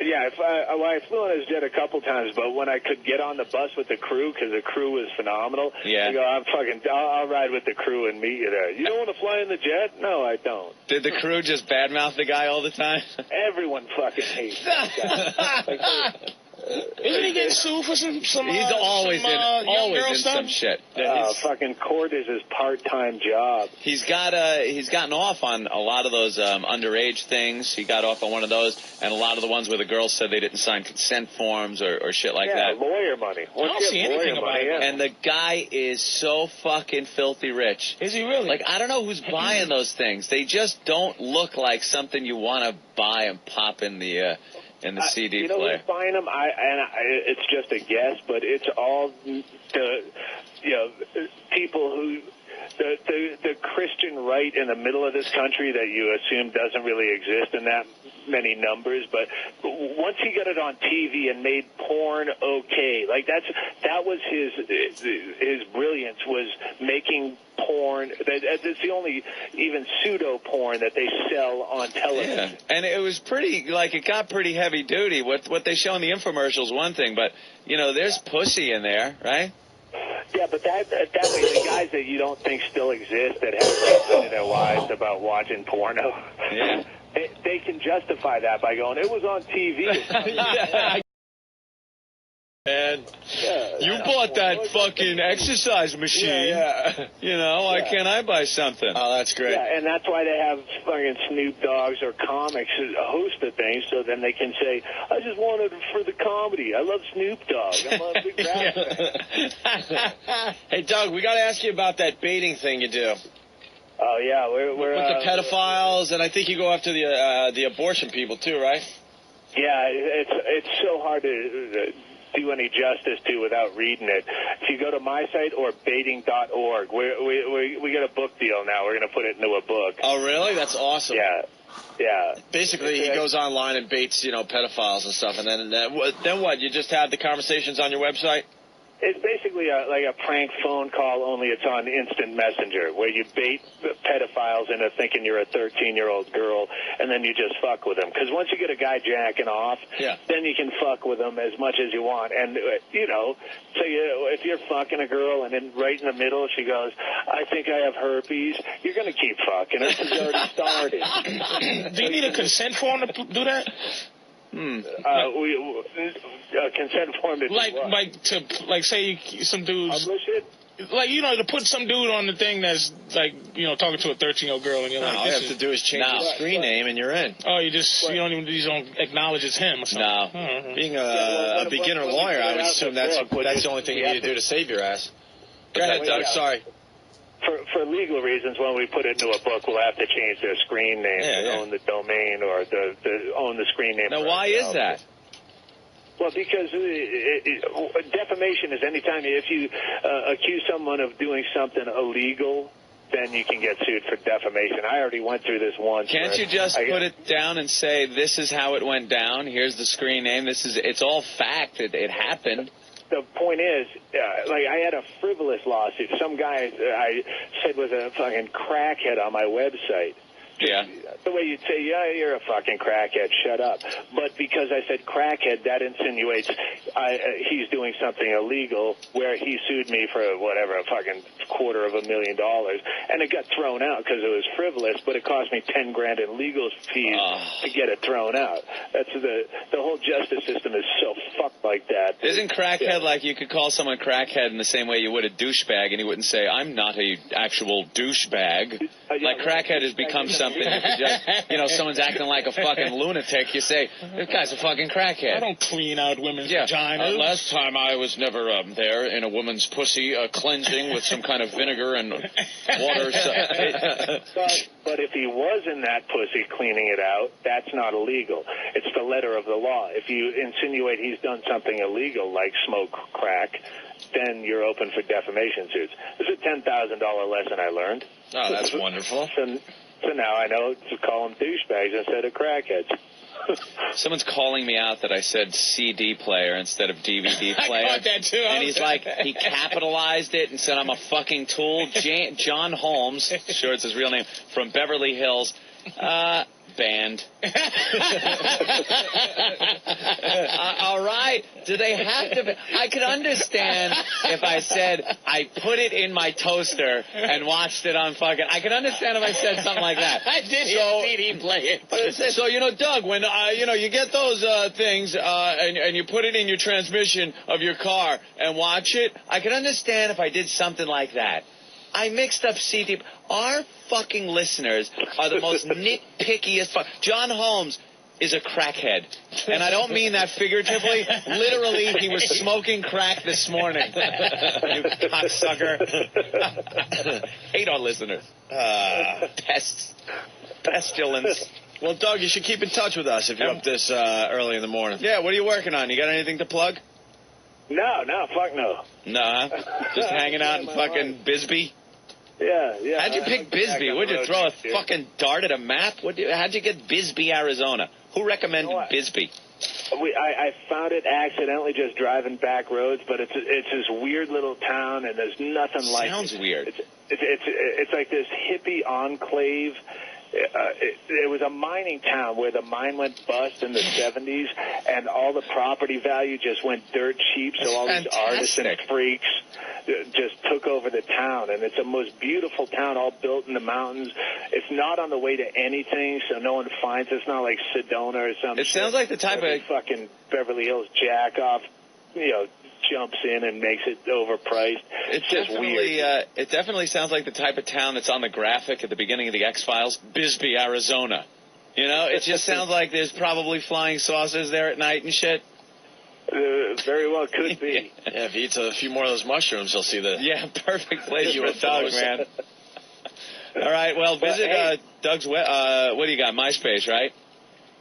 Yeah, I flew on his jet a couple times, but when I could get on the bus with the crew, because the crew was phenomenal, I go, I'll ride with the crew and meet you there. You don't want to fly in the jet? No, I don't. Did the crew just badmouth the guy all the time? Everyone fucking hates that guy. Isn't he getting sued for some He's always in some shit. Fucking court is his part-time job. He's gotten off on a lot of those underage things. He got off on one of those, and a lot of the ones where the girls said they didn't sign consent forms or shit like that. Yeah, lawyer money. I don't see anything about it. And the guy is so fucking filthy rich. Is he really? Like, I don't know who's buying those things. They just don't look like something you want to buy and pop in the CD you know player. Who's buying them? It's just a guess, but it's all the people who the Christian right in the middle of this country that you assume doesn't really exist in that many numbers, but once he got it on TV and made porn okay, like that was his brilliance, was making porn. That's the only even pseudo porn that they sell on television. Yeah, and it was pretty, like, it got pretty heavy duty. What they show in the infomercials, one thing, but you know, there's pussy in there, right? Yeah, but that way, the guys that you don't think still exist that have listened to their wives about watching porno, yeah, they can justify that by going, it was on TV. And you bought that fucking exercise machine. Yeah. You know, why can't I buy something? Oh, that's great. Yeah, and that's why they have fucking Snoop Dogg's or comics host the thing, so then they can say, I just wanted it for the comedy. I love Snoop Dogg. I'm a big rap fan. Hey, Doug, we got to ask you about that baiting thing you do. Oh, yeah. We're with the pedophiles, and I think you go after the abortion people, too, right? Yeah, it's so hard to do any justice to without reading it. If you go to my site or baiting.org, we got a book deal now. We're going to put it into a book. Oh, really? That's awesome. Yeah. Basically, he goes online and baits, pedophiles and stuff, and then what? You just have the conversations on your website? It's basically like a prank phone call, only it's on instant messenger, where you bait pedophiles into thinking you're a 13-year-old girl, and then you just fuck with them. Because once you get a guy jacking off, then you can fuck with them as much as you want. And, so if you're fucking a girl and then right in the middle she goes, I think I have herpes, you're going to keep fucking her because you already started. Do you need a consent form to do that? Consent form to say some dudes, to put some dude on the thing that's talking to a 13-year-old girl, and you're all you have to do is change the screen name and you're in. Oh, you don't acknowledge it's him or something. No. Being a beginner lawyer, I would assume that's the only thing you need to do to save your ass. Go ahead, Doug. Sorry. For legal reasons, when we put it into a book, we'll have to change their screen name to own the domain or own the screen name. Now, why is that? Well, because defamation is anytime if you accuse someone of doing something illegal, then you can get sued for defamation. I already went through this once. Can't you just put it down and say, this is how it went down, here's the screen name, it's all fact, it happened. The point is, I had a frivolous lawsuit. Some guy I said was a fucking crackhead on my website. Yeah. The way you'd say, yeah, you're a fucking crackhead, shut up. But because I said crackhead, that insinuates he's doing something illegal, where he sued me for, whatever, a fucking $250,000. And it got thrown out because it was frivolous, but it cost me $10,000 in legal fees to get it thrown out. That's the whole justice system is so fucked like that. Isn't crackhead like you could call someone crackhead in the same way you would a douchebag, and he wouldn't say, I'm not a actual douchebag. Like crackhead has become something you could just, someone's acting like a fucking lunatic, you say, this guy's a fucking crackhead. I don't clean out women's vaginas. Last time I was never there in a woman's pussy cleansing with some kind of vinegar and water. But if he was in that pussy cleaning it out, that's not illegal. It's the letter of the law. If you insinuate he's done something illegal, like smoke crack, then you're open for defamation suits. This is a $10,000 lesson I learned. Oh, that's wonderful. So now I know to call them douchebags instead of crackheads. Someone's calling me out that I said CD player instead of DVD player. I caught that too. And he's like, he capitalized it and said I'm a fucking tool. John Holmes, sure it's his real name, from Beverly Hills. Banned. All right. Do they have to? I could understand if I said I put it in my toaster and watched it on fucking. I could understand if I said something like that. I did hear CD play it. So Doug, when you get those things and you put it in your transmission of your car and watch it, I could understand if I did something like that. I mixed up CD. Our fucking listeners are the most nitpickiest. John Holmes is a crackhead. And I don't mean that figuratively. Literally, he was smoking crack this morning. You cocksucker. Hate our listeners. Pests. Pestilence. Well, Doug, you should keep in touch with us if you're up this early in the morning. Yeah, what are you working on? You got anything to plug? No, fuck no. No, huh? Just hanging out in fucking Bisbee? Yeah. How'd you pick Bisbee? Would you throw a fucking dart at a map? How'd you get Bisbee, Arizona? Who recommended Bisbee? I found it accidentally just driving back roads, but it's this weird little town, and there's nothing like it. Sounds weird. It's like this hippie enclave. It was a mining town where the mine went bust in the 70s, and all the property value just went dirt cheap, so all these artists and freaks just took over the town. And it's the most beautiful town, all built in the mountains. It's not on the way to anything, so no one finds it. It's not like Sedona or something. It sounds like the type of fucking Beverly Hills jack-off, jumps in and makes it overpriced. It's just weird. It definitely sounds like the type of town that's on the graphic at the beginning of the X-Files, Bisbee, Arizona. It just sounds like there's probably flying saucers there at night and shit. Very well could be. Yeah, if he eats a few more of those mushrooms, he'll see the... Yeah, perfect place for a dog, man. All right, well, visit Doug's... what do you got? MySpace, right?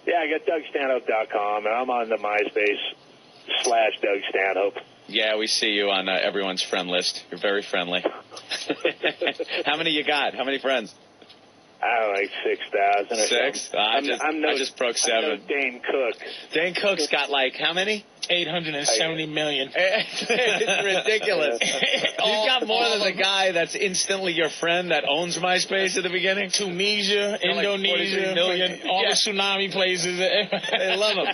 Yeah, I got DougStanhope.com, and I'm on the MySpace/Doug Stanhope. Yeah, we see you on everyone's friend list. You're very friendly. How many you got? How many friends? I don't know, like 6,000 or 6? something. I just broke 7. I'm no Dane Cook. Dane Cook's got like how many? 870 million. It's ridiculous. You've got more than the guy that's instantly your friend that owns MySpace at the beginning. Tunisia, Indonesia, like million. all the tsunami places. They love him.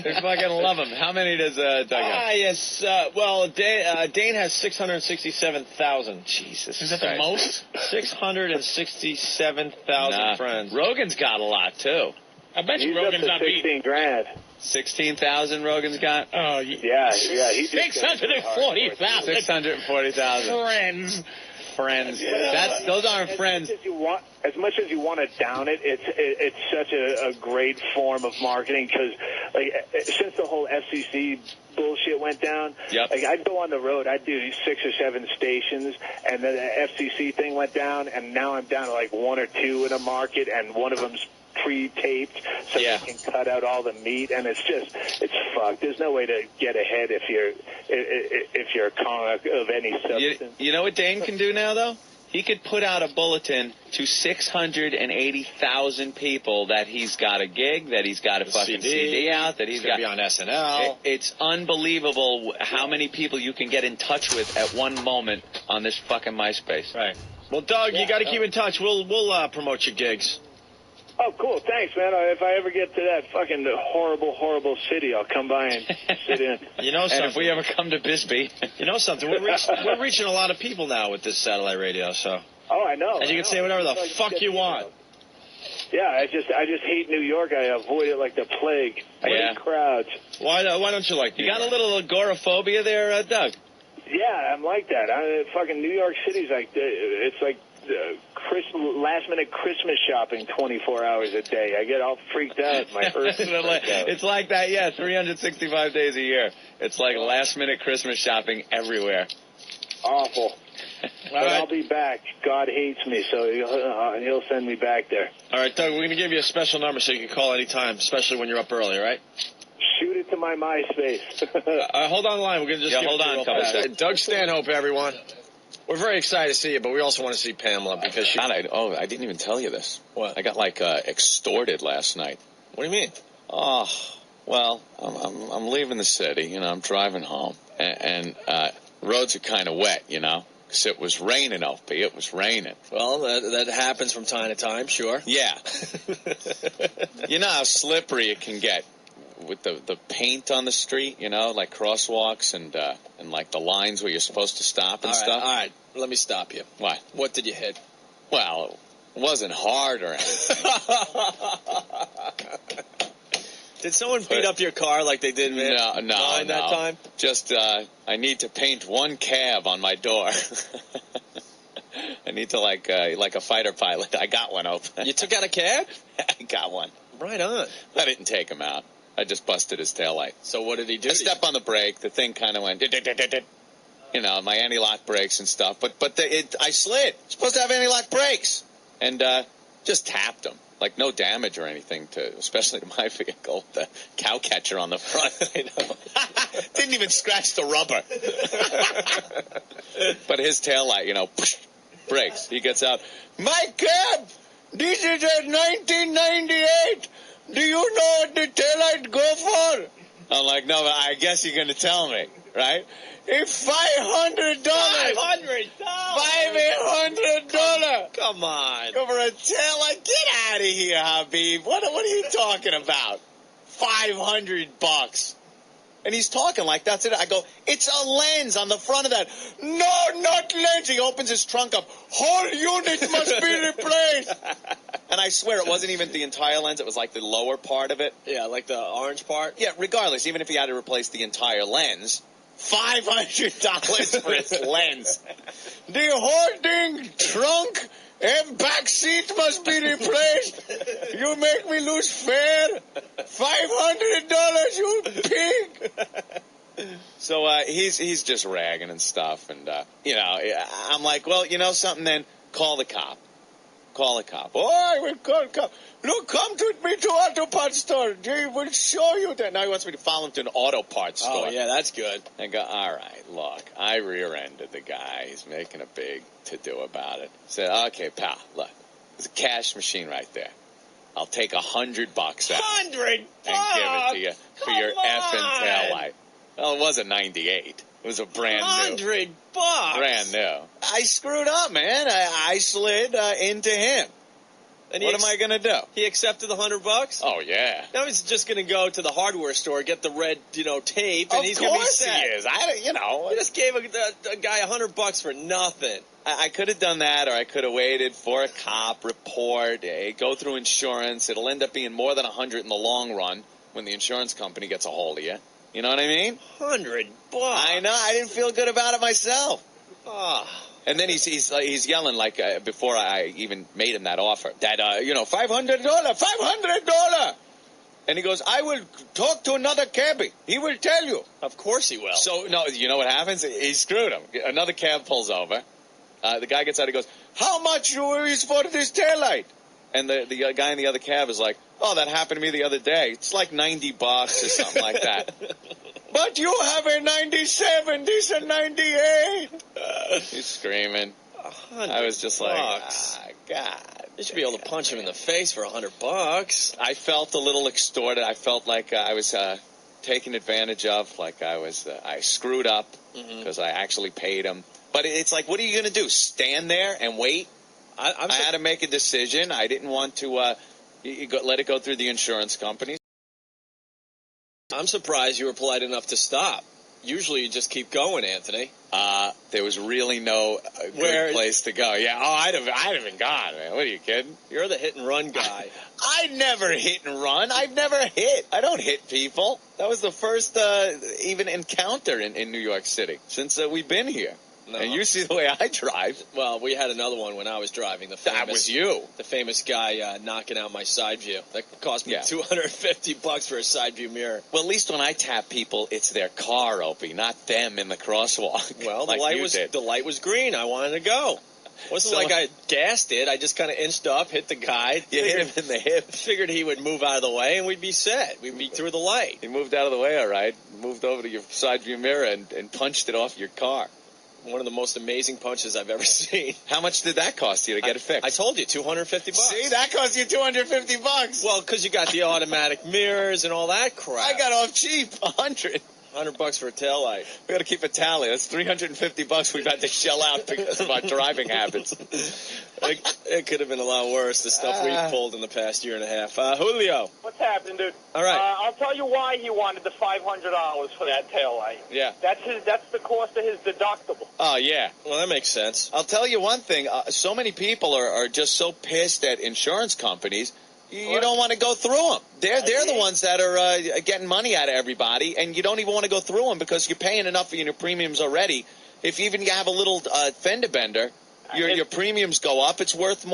They fucking love him. How many does Doug have? Yes. Well, Dane has 667,000. Jesus. Is that the most? 667,000 friends. Rogan's got a lot too. I bet you Rogan's not beat. 16 grand. 16,000 Rogan's got? Oh, yeah. 640,000. 640,000. Friends. Yeah. Those aren't friends. As much as you want to down it, it's such a great form of marketing because, since the whole FCC bullshit went down, I'd go on the road, I'd do 6 or 7 stations, and then the FCC thing went down, and now I'm down to like 1 or 2 in a market, and one of them's pre-taped so they can cut out all the meat, and it's fucked. There's no way to get ahead if you're a comic of any substance. You know what Dane can do now, though? He could put out a bulletin to 680,000 people that he's got a gig, that he's got a fucking CD out, that he's got to be on SNL. It's unbelievable how many people you can get in touch with at one moment on this fucking MySpace. Right. Well, Doug, you got to keep in touch. We'll promote your gigs. Oh, cool. Thanks, man. If I ever get to that fucking horrible, horrible city, I'll come by and sit in. You know something? And if we ever come to Bisbee. You know something? We're reaching a lot of people now with this satellite radio, so. Oh, I know. And you can say whatever the fuck you want. Yeah, I just hate New York. I avoid it like the plague. I hate crowds. Why don't you like New York? You got a little agoraphobia there, Doug? Yeah, I'm like that. Fucking New York City's like, it's like last-minute Christmas shopping 24 hours a day. I get all freaked out. My earth is freaked out. It's like that, 365 days a year. It's like last-minute Christmas shopping everywhere. Awful. But I'll be back. God hates me, so he'll send me back there. All right, Doug, we're going to give you a special number so you can call anytime, especially when you're up early, all right? Shoot it to my MySpace. Hold on the line. We're going to just hold on a couple seconds. Doug Stanhope, everyone. We're very excited to see you, but we also want to see Pamela because she... I didn't even tell you this. What? I got, extorted last night. What do you mean? Oh, well, I'm leaving the city, I'm driving home, and roads are kind of wet, because it was raining, Opie. It was raining. Well, that happens from time to time, sure. Yeah. You know how slippery it can get with the paint on the street, like crosswalks and like the lines where you're supposed to stop and stuff. All right, let me stop you. What? What did you hit? Well, it wasn't hard or anything. Did someone beat up your car like they did no. that time? Just I need to paint one cab on my door. I need to like a fighter pilot. I got one open. You took out a cab? I got one. Right on. I didn't take him out. I just busted his taillight. So what did he do? I stepped on the brake. The thing kind of went, my anti-lock brakes and stuff. But I slid. Supposed to have anti-lock brakes. And just tapped him. Like no damage or anything, especially to my vehicle. The cow catcher on the front. Didn't even scratch the rubber. But his taillight, breaks. He gets out. My cab! This is a 1998 do you know what the taillight go for? I'm like, no, but I guess you're going to tell me, right? It's $500. $500. Come on. Over a taillight? Get out of here, Habib. What are you talking about? $500. And he's talking like that's it. I go, it's a lens on the front of that. No, not lens. He opens his trunk up. Whole unit must be replaced. And I swear it wasn't even the entire lens. It was like the lower part of it. Yeah, like the orange part? Yeah, regardless, even if he had to replace the entire lens, $500 for his lens. The whole thing, trunk and back seat must be replaced. You make me lose fare. $500, you pig. So he's just ragging and stuff, and I'm like, well, you know something? Then call the cop. Call the cop. Oh, I will call the cop. Look, come with me to auto parts store. He will show you that. Now he wants me to follow him to an auto parts store. Oh, yeah, that's good. I go, all right, look, I rear-ended the guy. He's making a big to-do about it. Said, okay, pal, look, there's a cash machine right there. I'll take $100 out. $100 and give it to you for your effing taillight. Well, it wasn't 98. It was a brand new. $100. Brand new. I screwed up, man. I slid into him. And what am I going to do? He accepted the $100? Oh, yeah. Now he's just going to go to the hardware store, get the red, tape, and he's going to be set. Of course he is. You just gave a guy $100 for nothing. I could have done that, or I could have waited for a cop report, go through insurance. It'll end up being more than $100 in the long run when the insurance company gets a hold of you. You know what I mean? $100. I know. I didn't feel good about it myself. Oh. And then he's yelling like before I even made him that offer that $500. And he goes, I will talk to another cabbie. He will tell you. Of course he will. So no, you know what happens? He screwed him. Another cab pulls over. The guy gets out. He goes, how much is for this taillight? And the guy in the other cab is like, oh, that happened to me the other day. It's like $90 or something like that. But you have a 97, this a 98. He's screaming. I was just like, God. You should be able to punch him in the face for $100. I felt a little extorted. I felt like I was taken advantage of, like I screwed up because I actually paid him. But it's like, what are you going to do? Stand there and wait? I had to make a decision. I didn't want to let it go through the insurance company. I'm surprised you were polite enough to stop. Usually you just keep going, Anthony. There was really no good place to go. Yeah, I'd have been gone, man. What are you kidding? You're the hit and run guy. I never hit and run. I've never hit. I don't hit people. That was the first even encounter in New York City since we've been here. No. And you see the way I drive. Well, we had another one when I was driving. That was you. The famous guy knocking out my side view. That cost me $250 for a side view mirror. Well, at least when I tap people, it's their car, Opie, not them in the crosswalk. Well, the light was green. I wanted to go. It wasn't like I gassed it. I just kind of inched up, hit the guy. You hit him in the hip. Figured he would move out of the way, and we'd be set. We'd be through the light. He moved out of the way, all right. Moved over to your side view mirror and punched it off your car. One of the most amazing punches I've ever seen. How much did that cost you to get it fixed? I told you, $250. See, that cost you $250. Well, because you got the automatic mirrors and all that crap. I got off cheap, $100 for a taillight. We got to keep a tally. That's $350 we've had to shell out because of our driving habits. It could have been a lot worse, the stuff we've pulled in the past year and a half. Julio. What's happening, dude? All right. I'll tell you why he wanted the $500 for that taillight. Yeah. That's the cost of his deductible. Oh, yeah. Well, that makes sense. I'll tell you one thing. So many people are just so pissed at insurance companies. You don't want to go through them. They're the ones that are getting money out of everybody, and you don't even want to go through them because you're paying enough for your premiums already. If even you have a little fender bender, your premiums go up. It's worth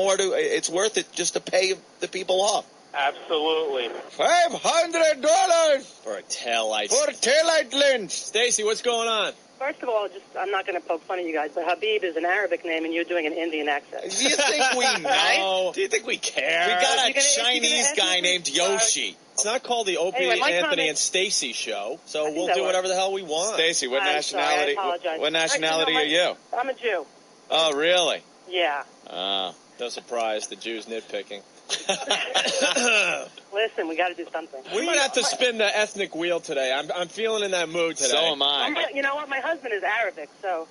it just to pay the people off. Absolutely. $500 for a taillight. For a taillight lens. Stacy, what's going on? First of all, I'm not going to poke fun at you guys, but Habib is an Arabic name, and you're doing an Indian accent. Do you think we know? Do you think we care? We got a Chinese guy named Yoshi. It's not called the Opie, Anthony, and Stacy show, so we'll do whatever the hell we want. Stacy, what nationality? Sorry, I apologize. What nationality are you? I'm a Jew. Oh, really? Yeah. No surprise, the Jews nitpicking. Listen, we got to do something. We might have to spin the ethnic wheel today. I'm feeling in that mood today. So am I. You know what? My husband is Arabic, so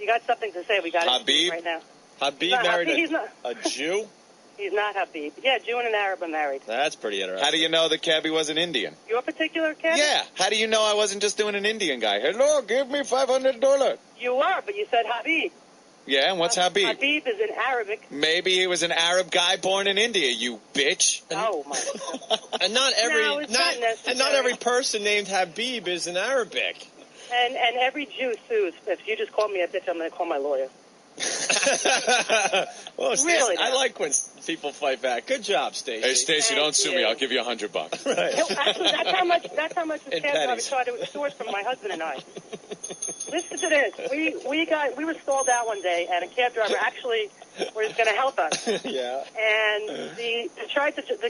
you got something to say. We got it Habib? right now. Habib Not married Habib, he's not. a Jew? He's not Habib. Yeah, Jew and an Arab are married. That's pretty interesting. How do you know the cabbie wasn't Indian? Your particular cat? Yeah. How do you know I wasn't just doing an Indian guy? Hello, give me $500. You were, but you said Habib. Yeah, and what's Habib? Habib is in Arabic. Maybe he was an Arab guy born in India, you bitch. Oh, my God. And not every No, it's not necessary. and not every person named Habib is in Arabic. And every Jew sues. If you just call me a bitch, I'm going to call my lawyer. Well, Stacey, Really? I like when people fight back. Good job, Stacey. Hey, Stacey, don't sue me. you. I'll give you $100. Right. Actually, that's how much this In cab driver pennies. tried to extort from my husband and I. Listen to this. We were stalled out one day, and a cab driver actually was going to help us. Yeah. And the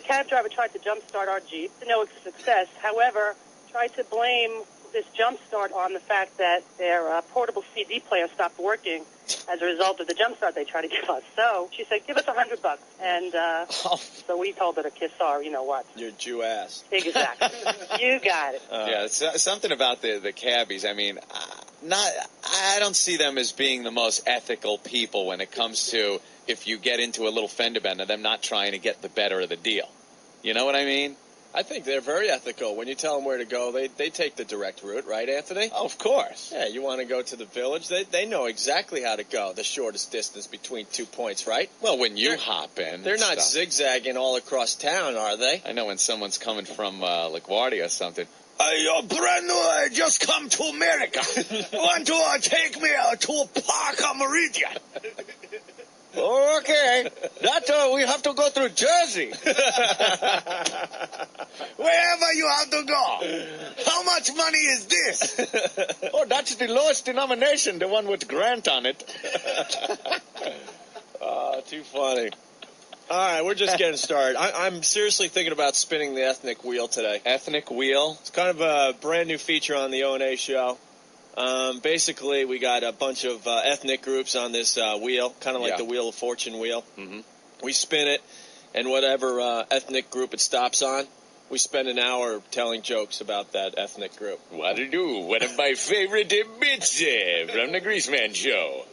cab driver tried to jumpstart our Jeep to no success. However, tried to blame this jumpstart on the fact that their portable CD player stopped working as a result of the jumpstart they tried to give us. So she said, "Give us $100," and so we told her to kiss our, you know what? Your Jew ass. Exactly. You got it. Yeah, it's something about the cabbies. I mean, I don't see them as being the most ethical people when it comes to if you get into a little fender bender, them not trying to get the better of the deal. You know what I mean? I think they're very ethical. When you tell them where to go, they take the direct route, right, Anthony? Oh, of course. Yeah, you want to go to the village, they know exactly how to go, the shortest distance between 2 points, right? Well, when you hop in. They're not stuff. zigzagging all across town, are they? I know when someone's coming from LaGuardia or something. You're brand new. I just come to America. Want to take me to Parker Meridian? Okay, that we have to go through Jersey. Wherever you have to go. How much money is this? Oh, that's the lowest denomination, the one with Grant on it. Too funny. All right, we're just getting started. I'm seriously thinking about spinning the ethnic wheel today. Ethnic wheel? It's kind of a brand new feature on the O&A show. Basically, we got a bunch of ethnic groups on this wheel, kind of like the Wheel of Fortune wheel. Mm-hmm. We spin it, and whatever ethnic group it stops on, we spend an hour telling jokes about that ethnic group. What to do? One of my favorite bits from the Greaseman show.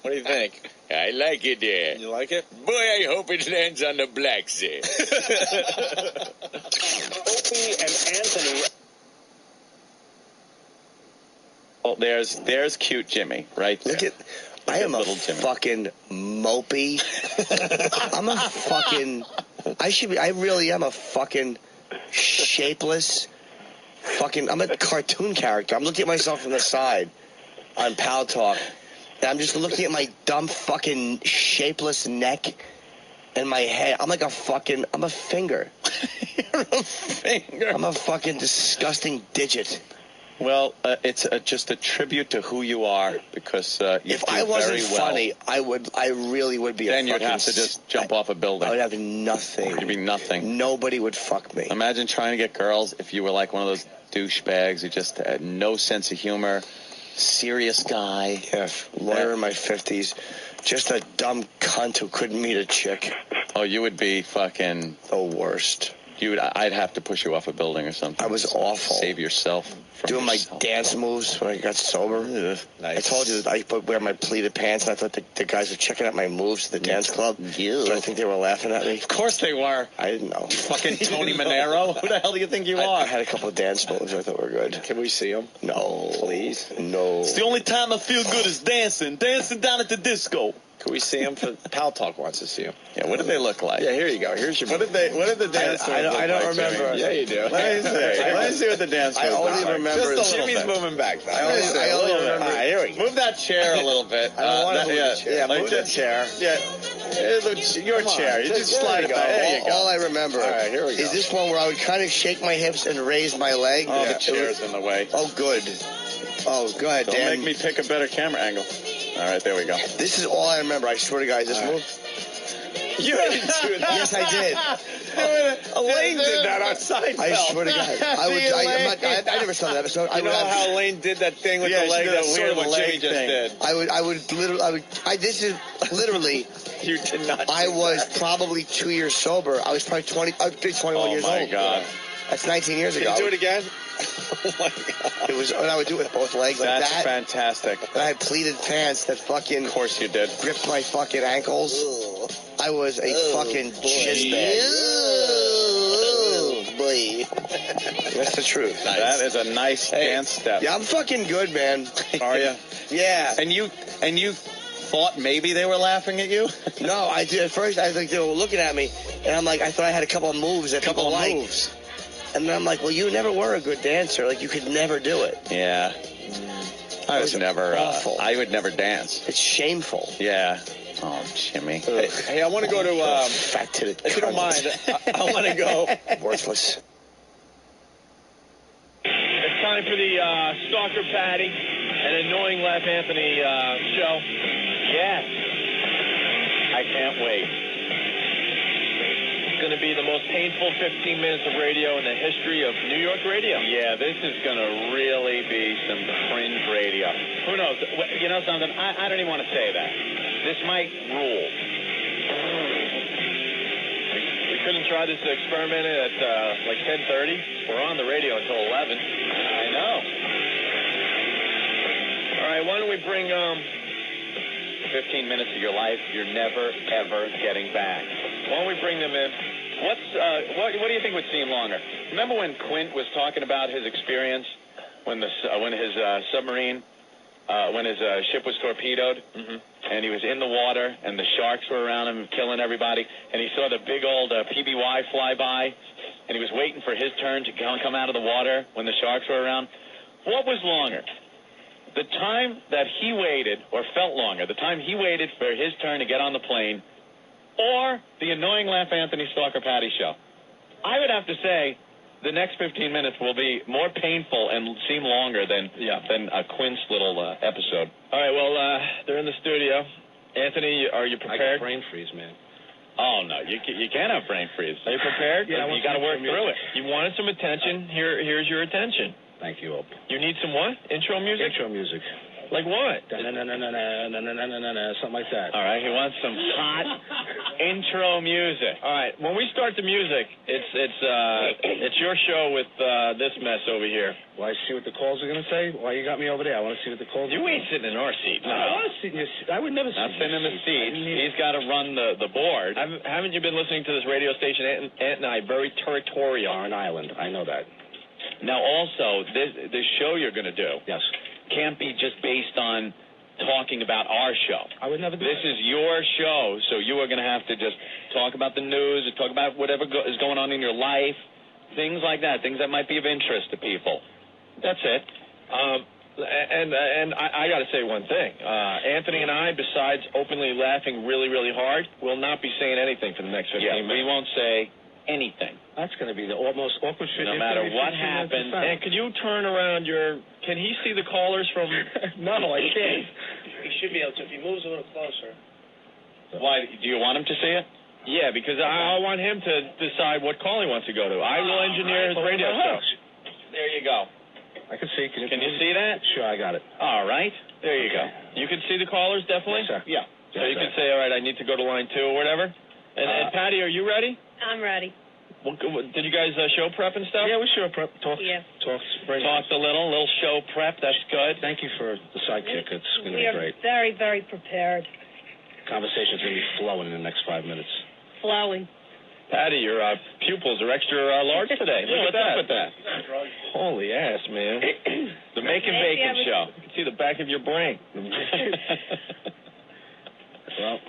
What do you think? I like it there. You like it? Boy, I hope it lands on the blacks there. Opie and Anthony. Oh, there's cute Jimmy, right there. Look at, I am a fucking mopey. I'm a fucking, I really am a fucking shapeless, I'm a cartoon character. I'm looking at myself from the side on Pal Talk, and I'm just looking at my dumb fucking shapeless neck and my head. I'm like I'm a finger. You're a finger. I'm a fucking disgusting digit. Well, it's just a tribute to who you are, because if I wasn't funny, I really would be. Then a you'd have to just jump off a building. I would have nothing. You'd be nothing. Nobody would fuck me. Imagine trying to get girls if you were like one of those douchebags who just had no sense of humor, serious guy. Yeah, lawyer in my 50s, just a dumb cunt who couldn't meet a chick. Oh, you would be fucking the worst. I'd have to push you off a building or something. I was awful. Save yourself. Doing my dance moves when I got sober. Nice. I told you that I would wear my pleated pants, and I thought the guys were checking out my moves to the dance club. Yeah. So I think they were laughing at me. Of course they were. I didn't know. Fucking Tony Manero. Who the hell do you think you are? I had a couple of dance moves I thought were good. Can we see them? No. Please? No. It's the only time I feel good is dancing down at the disco. Can we see them? Pal Talk wants to see them. Yeah, what did they look like? Yeah, here you go. Here's your. What did the dance? I don't remember. Yeah, you do. Let me see what the dance. I only remember. Just Jimmy's moving back. I only remember. All right, here we go. Move that chair a little bit. I don't want to move the chair. Yeah, move the chair. Yeah, your chair. You just slide it back. There you go. All I remember. All right, here we go. Is this one where I would kind of shake my hips and raise my leg? Oh, the chair's in the way. Oh, good. Oh, go ahead, Don't Dan. make me pick a better camera angle. All right, there we go. This is all I remember. I swear to God, this move. You didn't do that. Yes, I did. Elaine did that on Seinfeld. I swear to God. I never saw that episode. You know how Elaine did that thing with the leg? That's sort of what Jimmy just did. This is literally. You did not. I was probably 2 years sober. I was probably 21 years old. Oh, my God. That's 19 years ago. Can you do it again? Oh, my God. It was, and I would do it with both legs like that. That's fantastic. And I had pleated pants that fucking... Of course you did. Gripped my fucking ankles. Ugh. I was a fucking jizzbag. Boy. That's the truth. Nice. That is a nice dance step. Yeah, I'm fucking good, man. Are you? Yeah. And you thought maybe they were laughing at you? No, I did. At first, I think they were looking at me, and I'm like, I thought I had a couple of moves that people liked. Moves. And then I'm like, well, you never were a good dancer. Like, you could never do it. Yeah. I was never awful. I would never dance. It's shameful. Yeah. Oh, Jimmy. Hey, I want to go to fat-titted. If you don't mind, I want to go. Worthless. It's time for the Stalker Patty and Annoying Laugh Anthony show. Yes. I can't wait. It's going to be the most painful 15 minutes of radio in the history of New York radio. Yeah, this is going to really be some cringe radio. Who knows? You know something? I don't even want to say that. This might rule. We couldn't try this experiment at like 10:30. We're on the radio until 11. I know. All right, why don't we bring 15 minutes of your life you're never, ever getting back. Why don't we bring them in? What do you think would seem longer? Remember when Quint was talking about his experience when his submarine, when his ship was torpedoed, and he was in the water, and the sharks were around him killing everybody, and he saw the big old PBY fly by, and he was waiting for his turn to come out of the water when the sharks were around? What was longer? The time that he waited, or felt longer, the time he waited for his turn to get on the plane, or the Annoying Laugh Anthony Stalker Patty show? I would have to say the next 15 minutes will be more painful and seem longer than a Quint's little episode. All right, well, they're in the studio. Anthony, are you prepared? I got brain freeze, man. Oh, no, you can't have brain freeze. Are you prepared? Yeah, you got to work through it. You wanted some attention. Here's your attention. Thank you, Ope. You need some what? Intro music? Intro music. Like what? Something like that. All right, he wants some hot intro music. All right, when we start the music, it's your show with this mess over here. Well, I see what the calls are going to say. Why you got me over there? I want to see what the calls. You ain't sitting in our seat. No. I want to sit in your seat. I would never sit in the seat. He's got to run the board. Haven't you been listening to this radio station? Ant and I, very territorial. On an island. I know that. Now, also, this show you're going to do. Yes. Can't be just based on talking about our show. I would never do This is your show, so you are going to have to just talk about the news or talk about whatever is going on in your life, things like that, things that might be of interest to people. That's it. And I got to say one thing. Anthony and I, besides openly laughing really, really hard, will not be saying anything for the next 15 minutes. We won't say anything. That's going to be the most awkward shit. No matter what happens. And could you turn around can he see the callers from... No, I can't. He should be able to if he moves a little closer. Why? Do you want him to see it? Yeah, because I want him to decide what call he wants to go to. I will engineer his radio show. There you go. I can see. Can you see that? Sure, I got it. All right. There you go. You can see the callers, definitely? Yes, sir. Yeah. So you can say, all right, I need to go to line 2 or whatever. And Patty, are you ready? I'm ready. Well, did you guys show prep and stuff? Yeah, we show prep. Talked a little show prep. That's good. Thank you for the sidekick. It's going to be great. We are very, very prepared. Conversation's going to be flowing in the next 5 minutes. Flowing. Patty, your pupils are extra large today. What's up with that? Holy ass, man. The Making Bacon show. You can see the back of your brain. Well,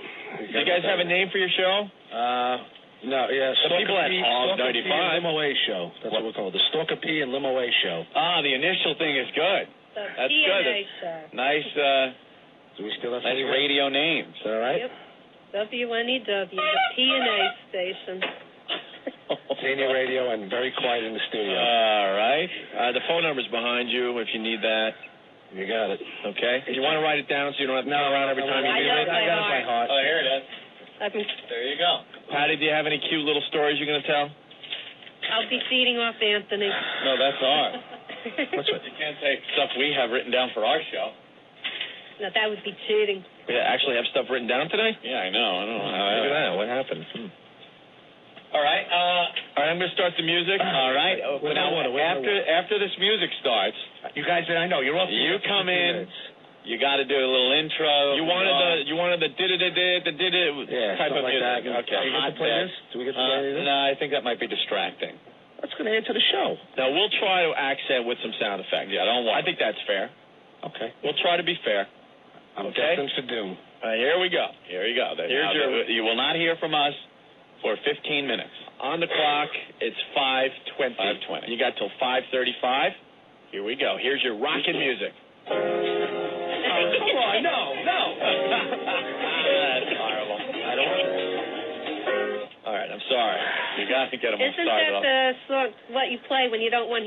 do you guys have a name for your show? No, yeah. The people at Hog 95. Limo A show. That's what we call it. The Stalker P and Limo A show. Ah, the initial thing is good. That's good. Nice, Do we still have nice radio names. All right. Yep. WNEW, the P&A station. Senior radio and very quiet in the studio. All right. The phone number's behind you if you need that. You got it. Okay. Do you want to write it down so you don't have to turn around every time you do it? I got it by heart. Oh, here it is. There you go. Patty, do you have any cute little stories you're going to tell? I'll be feeding off Anthony. No, that's ours. You can't say stuff we have written down for our show. No, that would be cheating. We actually have stuff written down today? Yeah, I know. I don't know how. Look at that. What happened? All right. I'm going to start the music. All right. Now, after this music starts, you guys, I know you're off. You come in. You got to do a little intro. You wanted the type of music. Like that. Okay. Do we get to play this? Do we get to play this? No, I think that might be distracting. That's going to add to the show. Now we'll try to accent with some sound effects. Yeah, don't worry. I think that's fair. Okay. We'll try to be fair. I'm destined for doom. Here we go. Here you go. You will not hear from us for 15 minutes. On the clock, it's 5:20. 5:20. You got till 5:35. Here we go. Here's your rockin' music. Come on, no. That's horrible. I don't. All right, I'm sorry. You got to get them all started off. Isn't that the sort what you play when you don't want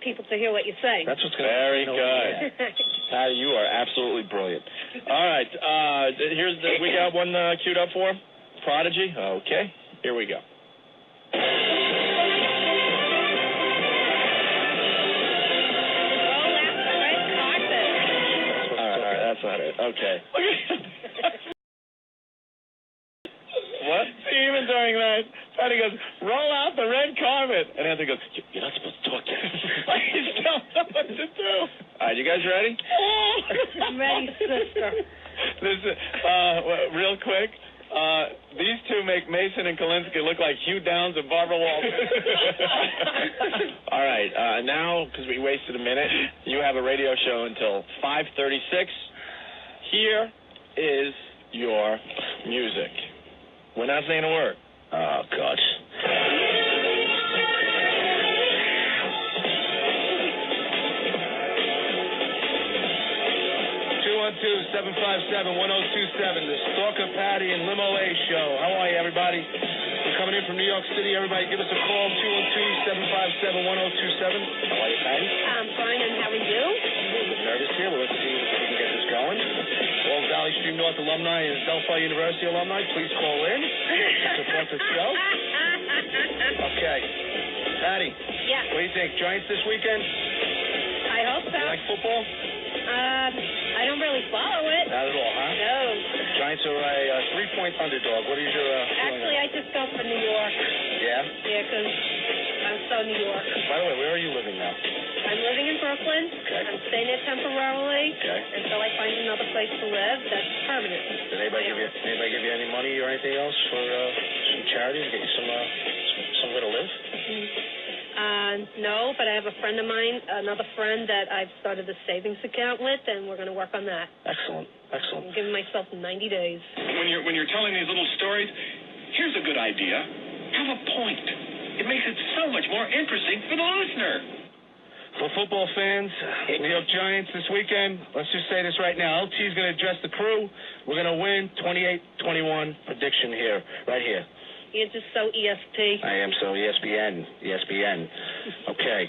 people to hear what you're saying? That's what's going to Very good. Patty, you are absolutely brilliant. All right, we got one queued up for him. Prodigy. Okay, here we go. That's not it. Okay. What? See, even during that, Patty goes, roll out the red carpet. And Anthony goes, you're not supposed to talk to him. You don't know what to do. All right, you guys ready? I'm ready, sister. Listen, real quick, these two make Mason and Kalinsky look like Hugh Downs and Barbara Walters. All right, now, because we wasted a minute, you have a radio show until 5:36. Here is your music. We're not saying a word. Oh, God. 212-757-1027, the Stalker Patty and Limo A show. How are you, everybody? We're coming in from New York City. Everybody give us a call, 212-757-1027. How are you, Patty? I'm fine, and how are you? We're nervous here. Well, let's see if we can get this going. All Valley Stream North alumni and Delphi University alumni, please call in. Support the show. Okay. Patty. Yeah. What do you think? Giants this weekend? I hope so. You like football? I don't really follow it. Not at all, huh? No. Giants are a 3-point underdog. What is your feeling? Actually, I just go for New York. Yeah? Yeah, because I'm so New York. By the way, where are you living now? I'm living in Brooklyn. Okay. I'm staying there temporarily. Okay. Until I find another place to live that's permanent. Did anybody give you any money or anything else for some charity to get you somewhere to live? No, but I have a friend of mine, another friend that I've started a savings account with, and we're going to work on that. Excellent. I'm giving myself 90 days. When you're telling these little stories, here's a good idea. Have a point. It makes it so much more interesting for the listener. For football fans, New York Giants this weekend, let's just say this right now. LT's going to address the crew. We're going to win 28-21 prediction here, right here. You're just so ESP. I am so ESPN. Okay.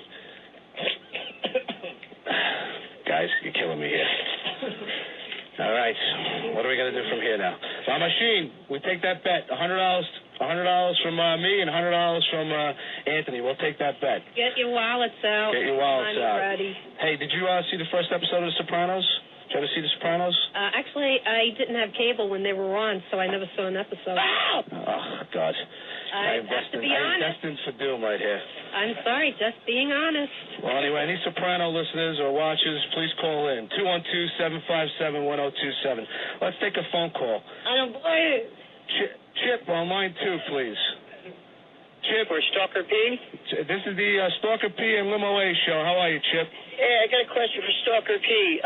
Guys, you're killing me here. All right. What are we going to do from here now? La Machine, we take that bet. $100 from me and $100 from Anthony. We'll take that bet. Get your wallets out. Get your wallets out. I'm ready. Hey, did you see the first episode of The Sopranos? Did you ever see The Sopranos? Actually, I didn't have cable when they were on, so I never saw an episode. Oh, God. I have to be honest. I'm destined for doom right here. I'm sorry, just being honest. Well, anyway, any Soprano listeners or watchers, please call in. 212-757-1027. Let's take a phone call. I don't believe it. Chip on line 2, please. Chip. For Stalker P? This is the Stalker P and Limo A show. How are you, Chip? Yeah, I got a question for Stalker P.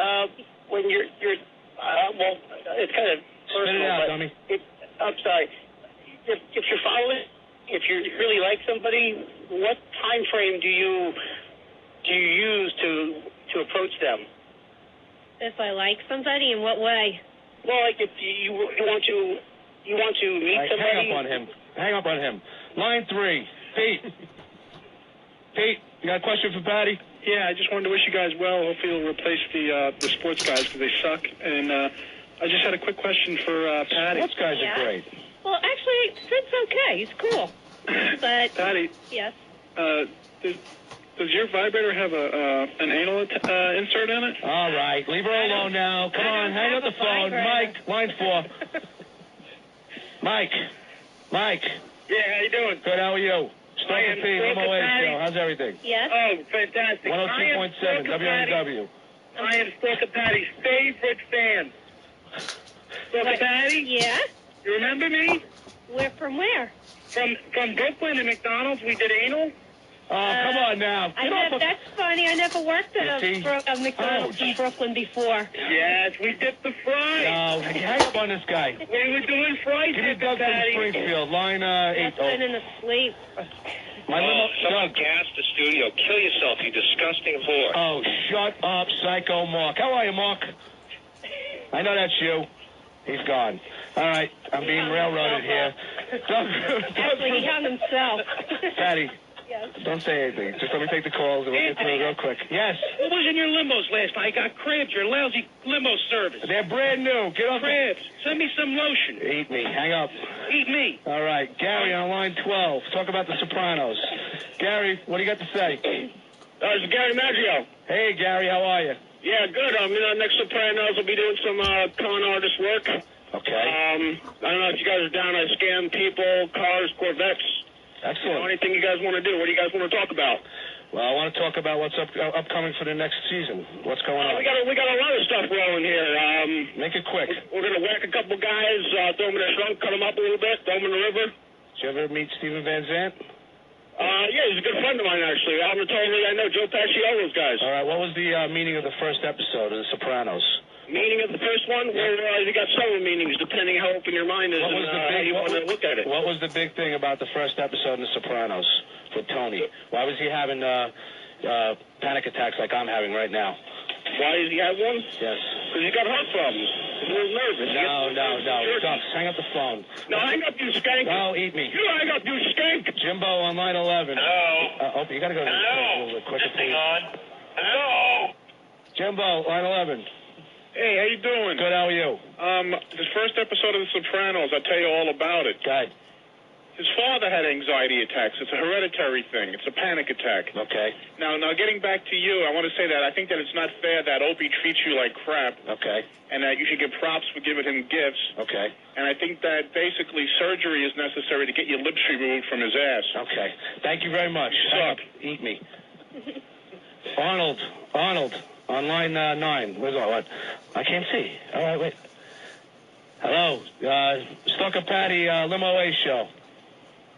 When you're well, it's kind of personal. Spit it out, dummy. I'm sorry. If you're following, if you really like somebody, what time frame do you use to approach them? If I like somebody, in what way? Well, like if you want to meet somebody. Hang up on him. Line 3, Pete. Pete, you got a question for Patty? Yeah, I just wanted to wish you guys well. Hopefully you'll replace the sports guys because they suck. And I just had a quick question for Patty. Sports guys are great. Well, Actually, Fred's okay. He's cool. But Patty, yes. Does your vibrator have an anal insert in it? All right, leave her alone now. Come on, hang up the phone. Mike, line 4. Mike. Yeah, how you doing? Good, how are you? Stalker P, MOA show. How's everything? Yes. Oh, fantastic. 102.7, WNW. I am Stalker Patty's favorite fan. Stalker Patty? Yeah? You remember me? From where? From Brooklyn at McDonald's, we did anal. Oh, come on now. That's funny. I never worked at a McDonald's in Brooklyn before. Yes, we dipped the fries. No, hang up on this guy. We were doing fries. Give me Doug from Springfield, line 8. Been in asleep. Someone gassed the studio. Kill yourself, you disgusting whore. Oh, shut up, Psycho Mark. How are you, Mark? I know that's you. He's gone. All right, I'm being railroaded here. Actually, he hung himself. Patty. Yes. Don't say anything. Just let me take the calls and we'll get through it real quick. Yes. What was in your limos last night? I got crabs. Your lousy limo service. They're brand new. Get off. Crabs. Send me some lotion. Eat me. Hang up. Eat me. All right. Gary on line 12. Talk about The Sopranos. Gary, what do you got to say? It's Gary Maggio. Hey, Gary. How are you? Yeah, good. Next Sopranos will be doing some con artist work. Okay. I don't know if you guys are down to scam people, cars, Corvettes. Excellent. Anything you guys want to do? What do you guys want to talk about? Well, I want to talk about what's upcoming for the next season. What's going on? We got a lot of stuff rolling here. Make it quick. We're going to whack a couple guys, throw them in a trunk, cut them up a little bit, throw them in the river. Did you ever meet Steven Van Zandt? Yeah, he's a good friend of mine, actually. I know Joe Pesci, all those guys. All right, what was the meaning of the first episode of The Sopranos? Meaning of the first one? Well, you got several meanings, depending how open your mind is and how you want to look at it. What was the big thing about the first episode of The Sopranos for Tony? Why was he having panic attacks like I'm having right now? Why does he have one? Yes. Because he's got heart problems. He's a little nervous. No. Ducks, hang up the phone. No, hang up, you skank. No, eat me. You hang up, you skank. Jimbo on line 11. Hello. You got to go a little bit quicker, please. Hang on. Hello. Jimbo, line 11. Hey, how you doing? Good, how are you? This first episode of The Sopranos, I'll tell you all about it. Go ahead. His father had anxiety attacks. It's a hereditary thing. It's a panic attack. Okay. Now, getting back to you, I want to say that I think that it's not fair that Opie treats you like crap. Okay. And that you should get props for giving him gifts. Okay. And I think that basically surgery is necessary to get your lips removed from his ass. Okay. Thank you very much. Suck. Eat me. Arnold. On line 9. Where's what? I can't see. All right, wait. Hello. Stalker Patty, Limo A show.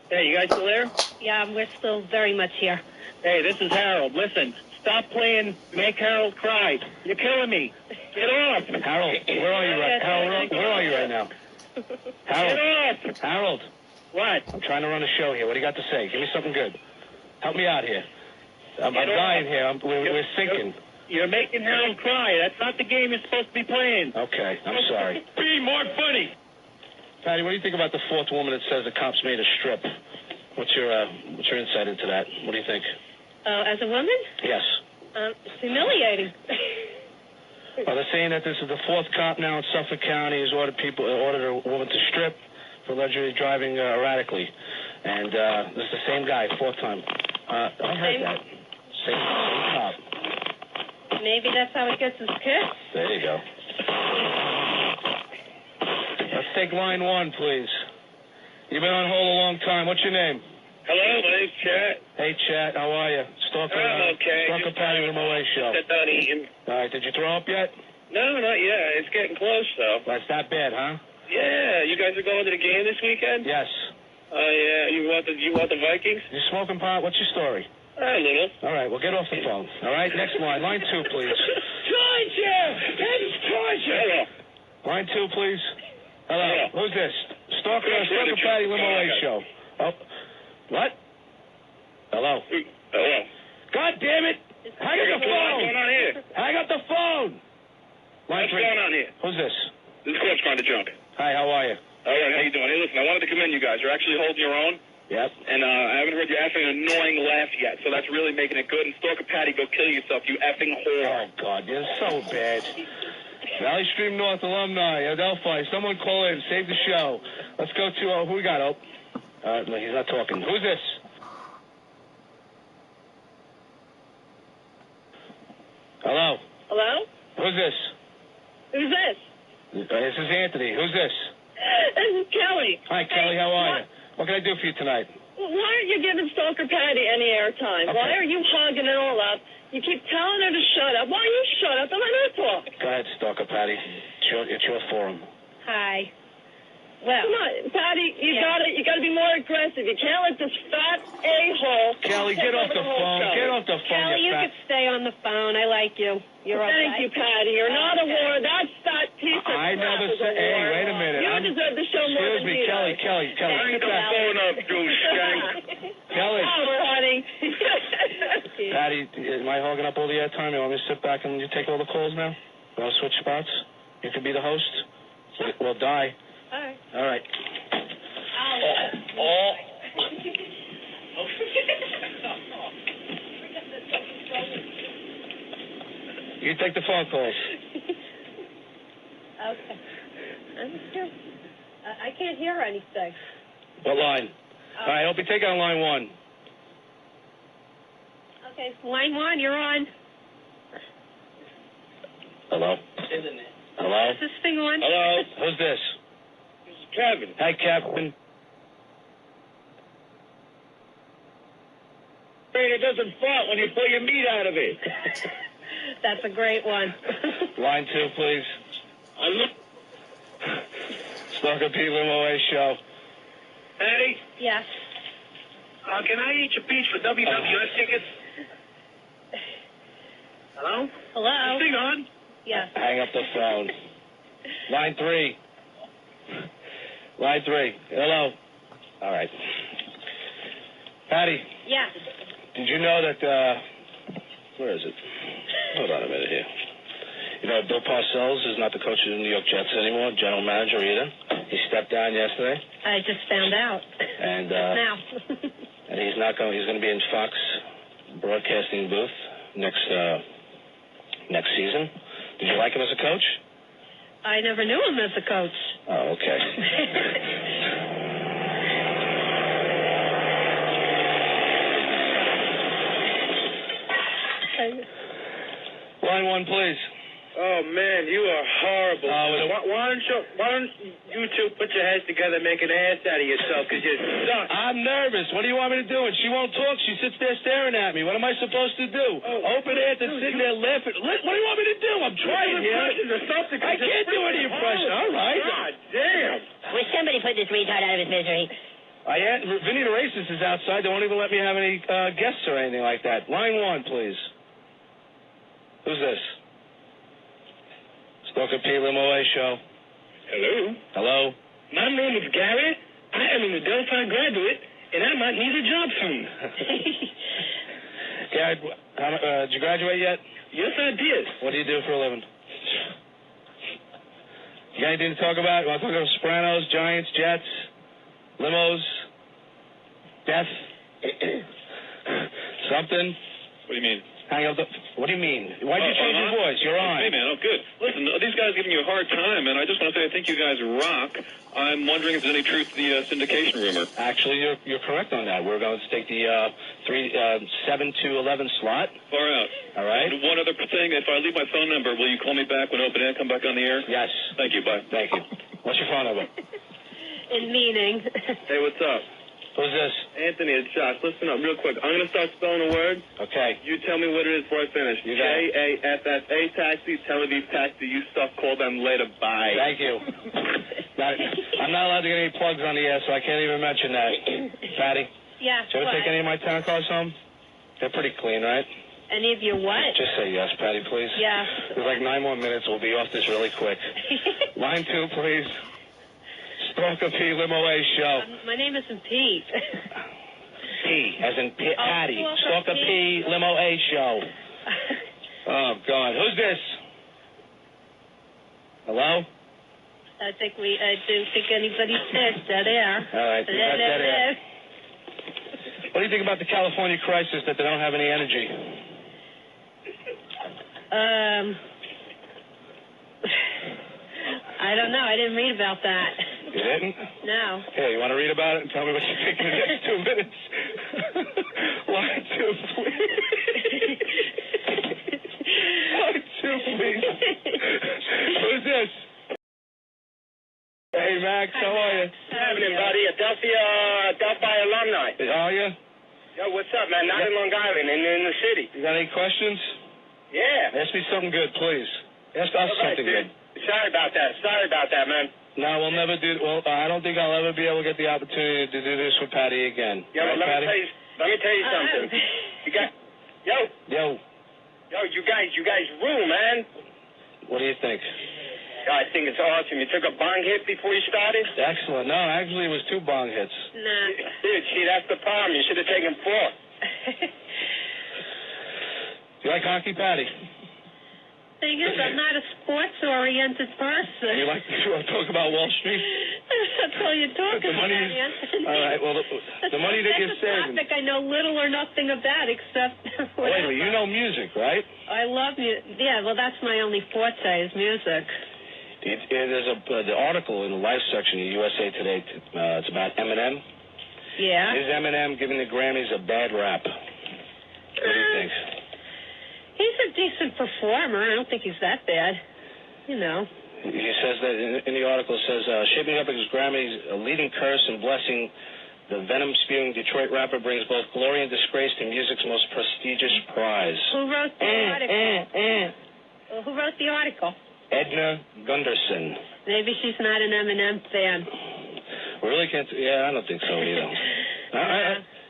Hey, you guys still there? Yeah, we're still very much here. Hey, this is Harold. Listen, stop playing Make Harold Cry. You're killing me. Get off. Harold, where are you right now? Harold. Get off. Harold. What? I'm trying to run a show here. What do you got to say? Give me something good. Help me out here. I'm dying here. We're sinking. You're making Harold cry. That's not the game you're supposed to be playing. Okay, I'm sorry. Be more funny. Patty, what do you think about the fourth woman that says the cops made a strip? What's your insight into that? What do you think? As a woman? Yes. It's humiliating. Well, they're saying that this is the fourth cop now in Suffolk County who's ordered a woman to strip for allegedly driving erratically. And this is the same guy, fourth time. I heard that. Same cop. Maybe that's how he gets his kiss. There you go. Let's take line 1, please. You've been on hold a long time. What's your name? Hello, my name's Chat. Hey, Chat. How are you? I'm okay. Stalker Patty from Away Show. Sit down eating. All right. Did you throw up yet? No, not yet. It's getting close, though. That's not bad, huh? Yeah. You guys are going to the game this weekend? Yes. Yeah. You want the Vikings? You smoking pot? What's your story? A little. All right. Well, get off the phone. All right. Next line. Line 2, please. Georgia! It's Georgia! Hello. Line 2, please. Hello. Yeah. Who's this? Stalker Patty Limo A Show. Oh. What? Hello. Hello. God damn it! Hang up the phone! What's going on here? Hang up the phone! Line What's 3. going on here? Who's this? This is Corpse Grinder Junk. Hi, how are you? All right, how you doing? Hey, listen, I wanted to commend you guys. You're actually holding your own. Yep. And I haven't heard your effing annoying laugh yet, so that's really making it good. And Stalker Patty, go kill yourself, you effing whore. Oh, God, you're so bad. Valley Stream North alumni, Adelphi. Someone call in. Save the show. Let's go to, who we got, Ope? No, he's not talking. Who's this? Hello? Hello? Who's this? Who's this? This is Anthony. Who's this? This is Kelly. Hi, Kelly. How are you? What can I do for you tonight? Why aren't you giving Stalker Patty any airtime? Okay. Why are you hogging it all up? You keep telling her to shut up. Why don't you shut up and let her talk? Go ahead, Stalker Patty. It's your forum. Hi. Well, come on, Patty, you gotta be more aggressive. You can't let this fat a-hole. Kelly, get off the phone. Get off the phone. Kelly, you could stay on the phone. I like you. You're okay. Thank you, Patty. You're not a whore. That fat piece of I crap never is a said. Hey, whore. wait a minute. You deserve the show more Excuse than me, he Kelly. does. Kelly. Hang Sit the back. phone up, douchebag. Kelly. Over, honey. Patty, am I hogging up all the airtime? You want me to sit back and you take all the calls now? You want to switch spots? You could be the host. We'll die. All right. All right. You take the phone calls. Okay. I'm sure. I can't hear anything. What line? All right, I'll be taking on line 1. Okay, line 1, you're on. Hello? Hello? Is this thing on? Hello? Who's this? This is Kevin. Hi, Kevin. It doesn't fart when you pull your meat out of it. That's a great one. Line 2, please. Stalker P. Limo A show. Patty? Yes. Can I eat your piece for WWF tickets? Hello? Hello? Is this thing on? Yes. Hang up the phone. Line 3. Line 3. Hello. All right. Patty, Yes. did you know that, where is it? Hold on a minute here. You know, Bill Parcells is not the coach of the New York Jets anymore, general manager either. He stepped down yesterday. I just found out. And, now. and he's going to be in Fox broadcasting booth next season. Did you like him as a coach? I never knew him as a coach. Oh, okay. Line 1, please. Oh, man, you are horrible. Why don't you two put your heads together and make an ass out of yourself, because you suck. I'm nervous. What do you want me to do? And she won't talk. She sits there staring at me. What am I supposed to do? Open it and sitting there laughing. What do you want me to do? I'm trying here. I can't do any impression. All right. God damn. Will somebody put this retard out of his misery? Vinny the Racist is outside. They won't even let me have any guests or anything like that. Line 1, please. Who's this? Stalker P. Limo A show. Hello? Hello? My name is Gary. I am an Adelphi graduate, and I might need a job soon. Gary, did you graduate yet? Yes, I did. What do you do for a living? You got anything to talk about? You want to talk about Sopranos, Giants, Jets, limos, death, something? What do you mean? Hang up the... What do you mean? Why'd you change your voice? You're on. Hey, man, oh, good. Listen, these guys are giving you a hard time, and I just want to say I think you guys rock. I'm wondering if there's any truth to the syndication rumor. Actually, you're correct on that. We're going to take the 7 to 11 slot. Far out. All right. And one other thing, if I leave my phone number, will you call me back when open air come back on the air? Yes. Thank you. Bye. Thank you. What's your phone number? In meaning. Hey, what's up? Who's this? Anthony, it's Josh. Listen up real quick. I'm going to start spelling a word. Okay. You tell me what it is before I finish. You got it. J-A-F-F-A taxi, Tel Aviv taxi. You suck. Call them later. Bye. Thank you. I'm not allowed to get any plugs on the air, so I can't even mention that. Patty? Yeah. Did you ever take any of my town cars home? They're pretty clean, right? Any of your what? Just say yes, Patty, please. Yeah. There's like 9 more minutes. We'll be off this really quick. Line 2, please. Stalker P. Limo A show. My name isn't Pete. P, as in Patty. Stalker P. Limo A show. Oh, God. Who's this? Hello? I don't think anybody's dead air. All right. Dead air. What do you think about the California crisis that they don't have any energy? I don't know. I didn't read about that. You didn't? No. Hey, you want to read about it and tell me what you think in the next 2 minutes? Line 2, please. Line 2, please. Who's this? Hey, Max, how are you? What's happening, buddy? Delphi alumni. Are you? Yo, what's up, man? Not in Long Island, in the city. You got any questions? Yeah. Ask me something good, please. Ask us something good. Sorry about that, man. No, we'll never do. Well, I don't think I'll ever be able to get the opportunity to do this with Patty again. Yo, right, let Patty? me tell you something. You got, yo, you guys rule, man. What do you think? I think it's awesome. You took a bong hit before you started? Excellent. No, actually, it was 2 bong hits. Nah. Dude, see, that's the problem. You should have taken 4. You like hockey, Patty? Thing is, I'm not a sports-oriented person. You want to talk about Wall Street? That's all you're talking about, Anthony. All right, well, the money that you're saving. That's a topic I know little or nothing about, except... Wait a minute, you know music, right? I love music. Yeah, well, that's my only forte is music. There's the article in the Life section of USA Today. It's about Eminem. Yeah. Is Eminem giving the Grammys a bad rap? What do you think? He's a decent performer. I don't think he's that bad. You know. He says that in the article, it says, shaping up his Grammys, a leading curse and blessing, the venom-spewing Detroit rapper brings both glory and disgrace to music's most prestigious prize. Who wrote the article? Well, who wrote the article? Edna Gunderson. Maybe she's not an Eminem fan. We really can't. Yeah, I don't think so either.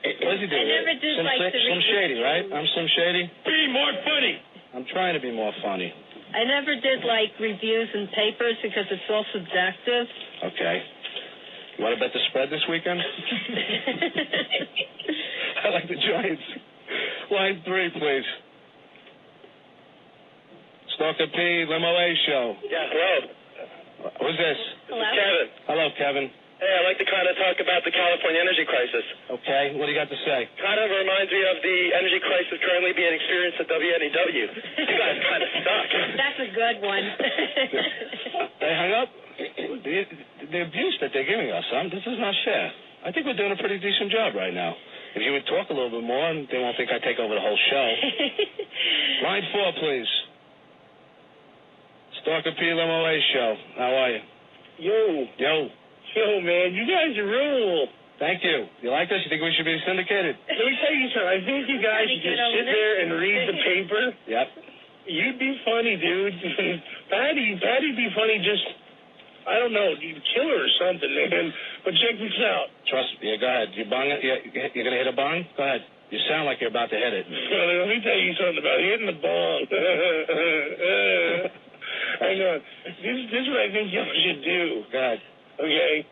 What does he do? I never did Slim, like to Slim read Shady, right? I'm Slim Shady. Be more funny. I'm trying to be more funny. I never did like reviews in papers because it's all subjective. Okay. You want to bet the spread this weekend? I like the Giants. Line 3, please. Stalker P, Limo A show. Yeah, hello. Who's this? This is Kevin. Hello, Kevin. Hey, I'd like to kind of talk about the California energy crisis. Okay, what do you got to say? Kind of reminds me of the energy crisis currently being experienced at WNEW. You guys kind of suck. That's a good one. They hung up? The abuse that they're giving us, this is not fair. I think we're doing a pretty decent job right now. If you would talk a little bit more, they won't think I take over the whole show. Line 4, please. Stalker P, Limo A show. How are you? Yo, man, you guys rule. Thank you. You like us? You think we should be syndicated? Let me tell you something. I think you guys should just sit there and read the paper. Yep. You'd be funny, dude. Patty'd be funny just, I don't know, you'd kill her or something, man. But check this out. Trust me. Yeah, go ahead. You bong it? You're going to hit a bong? Go ahead. You sound like you're about to hit it. Let me tell you something about hitting the bong. Hang on. This is what I think y'all should do. Go ahead. Okay?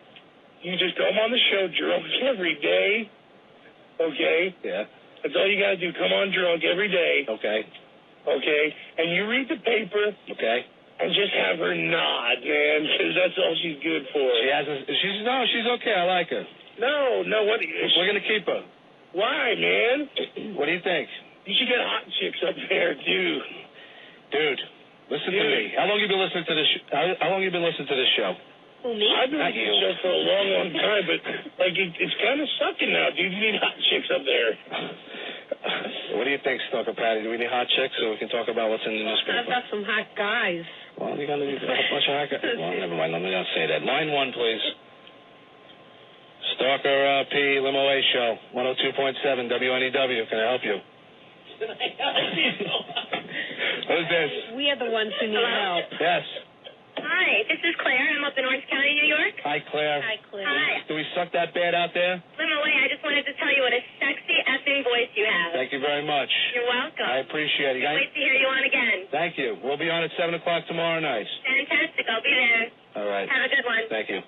You just come on the show drunk every day. Okay? Yeah. That's all you got to do. Come on drunk every day. Okay. Okay? And you read the paper. Okay. And just have her nod, man, because that's all she's good for. She's okay. I like her. No, what? We're going to keep her. Why, man? What do you think? You should get hot chicks up there, dude. Dude, listen to me. How long you been listening to this? How long you been listening to this show? Who, me? I've been listening to this show for a long time, but like it's kind of sucking now, dude. You need hot chicks up there. What do you think, Stalker Patty? Do we need hot chicks so we can talk about what's in the newspaper? I've got some hot guys. Well, you're going to need a bunch of hot guys. Well, never mind. Let me not say that. Line 1, please. Stalker P, Limo A show, 102.7 WNEW. Can I help you? Who's this? We are the ones who need help. Yes. Hi, this is Claire. I'm up in Orange County, New York. Hi, Claire. Hi, Claire. Hi. Do we suck that bad out there? Limo A, I just wanted to tell you what a sexy effing voice you have. Thank you very much. You're welcome. I appreciate it. Can't wait to hear you on again. Thank you. We'll be on at 7 o'clock tomorrow night. Fantastic. I'll be there. All right. Have a good one. Thank you.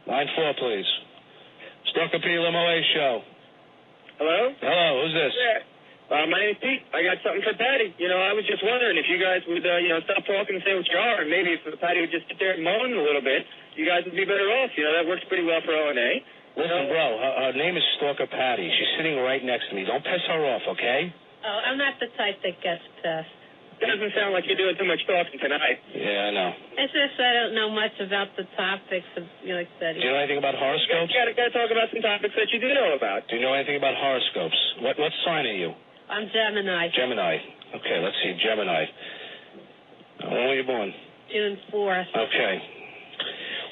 Line 4, please. Stalker P, Limo A show. Hello? Hello, who's this? Yeah. My name's Pete. I got something for Patty. I was just wondering if you guys would, stop talking and say what you are, and maybe if Patty would just sit there and moan a little bit, you guys would be better off. That works pretty well for O&A. Listen, bro, her name is Stalker Patty. She's sitting right next to me. Don't piss her off, okay? Oh, I'm not the type that gets pissed. doesn't sound like you're doing too much talking tonight. Yeah, I know. It's just I don't know much about the topics of, like I said. Do you know anything about horoscopes? You gotta talk about some topics that you do know about. Do you know anything about horoscopes? What sign are you? I'm Gemini. Gemini. Okay, let's see. Gemini. When were you born? June 4th. Okay.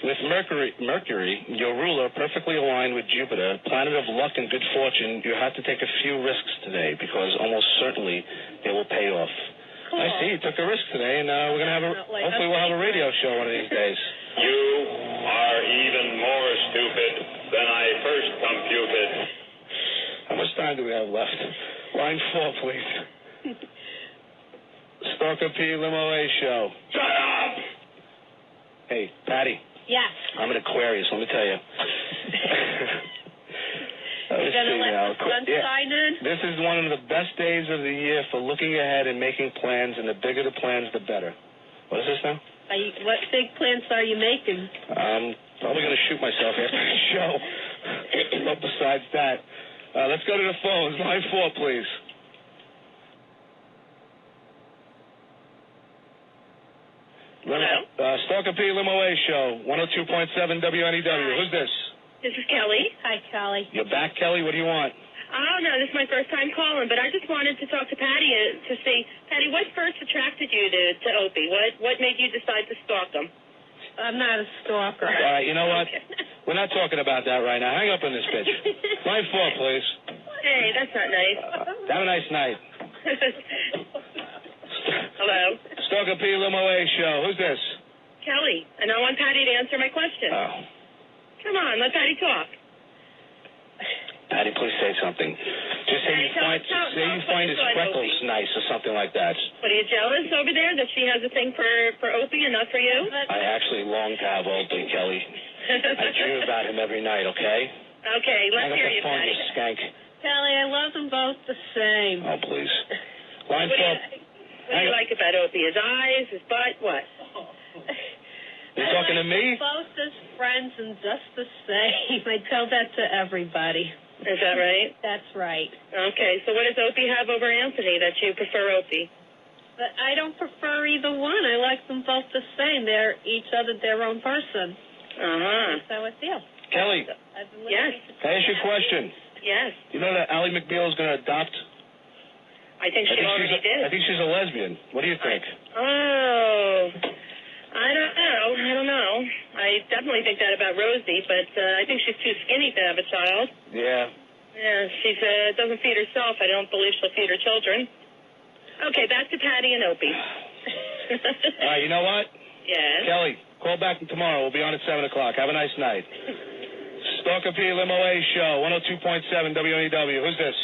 With Mercury, your ruler, perfectly aligned with Jupiter, planet of luck and good fortune, you have to take a few risks today because almost certainly they will pay off. Cool. I see you took a risk today, and we're gonna have hopefully we'll have a radio show one of these days. You are even more stupid than I first computed. How much time do we have left? Line 4, please. Stalker P. Limo A show. Shut up! Hey, Patty. Yes. I'm an Aquarius, let me tell you. You're going to let the sun shine in? This is one of the best days of the year for looking ahead and making plans, and the bigger the plans, the better. What is this now? What big plans are you making? Probably going to shoot myself after the show. But besides that, let's go to the phones. Line 4, please. Stalker P. Limo A show, 102.7 WNEW. Who's this? This is Kelly. Hi, Kelly. You're back, Kelly? What do you want? Oh, no, this is my first time calling, but I just wanted to talk to Patty to see, Patty, what first attracted you to Opie? What made you decide to stalk him? I'm not a stalker. All right, you know what? We're not talking about that right now. Hang up on this bitch. Line 4, please. Hey, that's not nice. Have a nice night. Hello? Stalker P. Limo A show. Who's this? Kelly, and I want Patty to answer my question. Oh. Come on, let Patty talk. Patty, please say something. Just say you find his freckles nice or something like that. What, are you jealous over there that she has a thing for Opie and not for you? I actually long to have Opie, Kelly. I dream about him every night, okay? Okay, let's hear you, Patty. Skank. Kelly, I love them both the same. Oh, please. Line 4. What do you like about Opie? His eyes, his butt, what? You talking to me? Both as friends and just the same. I tell that to everybody. Is that right? That's right. Okay, so what does Opie have over Anthony that you prefer Opie? But I don't prefer either one. I like them both the same. They're each other their own person. Uh-huh. That's how I feel. Kelly. Yes. Can I ask you a question? Yes. You know that Ally McBeal is going to adopt? I think she already did. I think she's a lesbian. What do you think? Oh, I don't know. I definitely think that about Rosie, but I think she's too skinny to have a child. Yeah. Yeah, she doesn't feed herself. I don't believe she'll feed her children. Okay, back to Patty and Opie. All right, you know what? Yes. Kelly, call back tomorrow. We'll be on at 7 o'clock. Have a nice night. Stalker P. Limo A show, 102.7 WNEW. Who's this?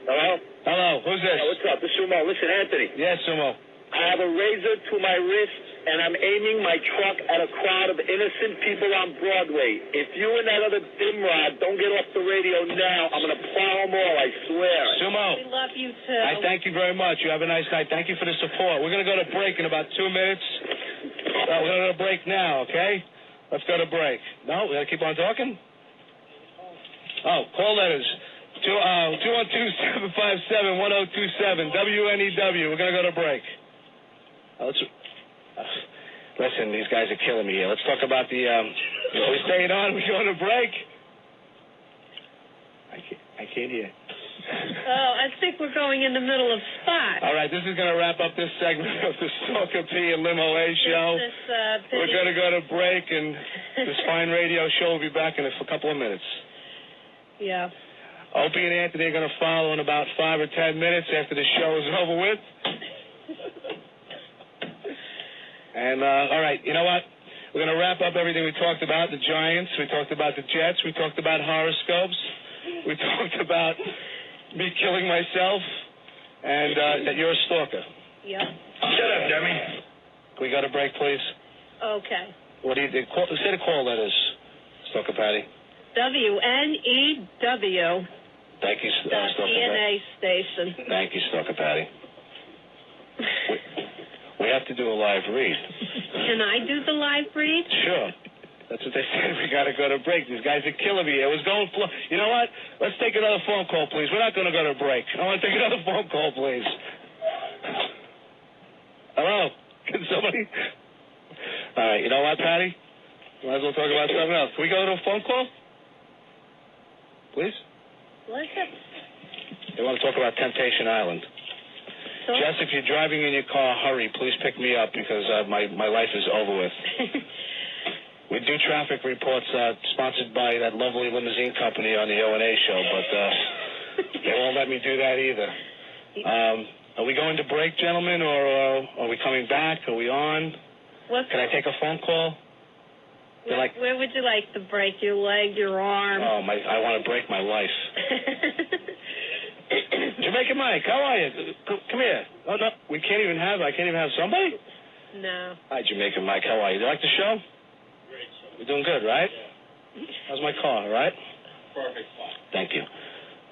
Hello? Hello, who's this? What's up? This is Sumo. Listen, Anthony. Yes, Sumo. I have a razor to my wrist, and I'm aiming my truck at a crowd of innocent people on Broadway. If you and that other dimrod don't get off the radio now, I'm going to plow them all, I swear. Sumo. We love you, too. I thank you very much. You have a nice night. Thank you for the support. We're going to go to break in about 2 minutes. We're going to go to break now, okay? Let's go to break. No? We got to keep on talking? Oh, call letters. 212-757-1027. WNEW. We're going to go to break. Listen, these guys are killing me here. Let's talk about the, we staying on, we going to break? I can't hear. Oh, I think we're going in the middle of spot. All right, this is going to wrap up this segment of the Stalker P and Limo A show. We're going to go to break, and this fine radio show will be back in a couple of minutes. Yeah. Opie and Anthony are going to follow in about 5 or 10 minutes after the show is over with. And, all right, you know what? We're going to wrap up everything we talked about, the Giants. We talked about the Jets. We talked about horoscopes. We talked about me killing myself and that you're a stalker. Yep. Shut up, dummy. Can we go to break, please? Okay. What do you think? Say the call letters, Stalker Patty. WNEW. Thank you, Stalker DNA station. Thank you, Stalker Patty. We have to do a live read. Can I do the live read? Sure. That's what they said. We got to go to break. These guys are killing me. It was going. You know what? Let's take another phone call, please. We're not going to go to break. I want to take another phone call, please. Hello? Can somebody? All right, you know what, Patty? Might as well talk about something else. Can we go to a phone call? Please? What is it? They want to talk about Temptation Island. So? Jess, if you're driving in your car, hurry. Please pick me up because my life is over with. We do traffic reports sponsored by that lovely limousine company on the O&A show, but they won't let me do that either. Are we going to break, gentlemen, or are we coming back? Are we on? Can I take a phone call? Where would you like to break? Your leg, your arm? Oh, I want to break my life. Jamaican Mike, how are you? Come here. Oh, no, I can't even have somebody? No. Hi, Jamaican Mike, how are you? You like the show? Great show. You're doing good, right? How's my car, all right? Perfect. Thank you.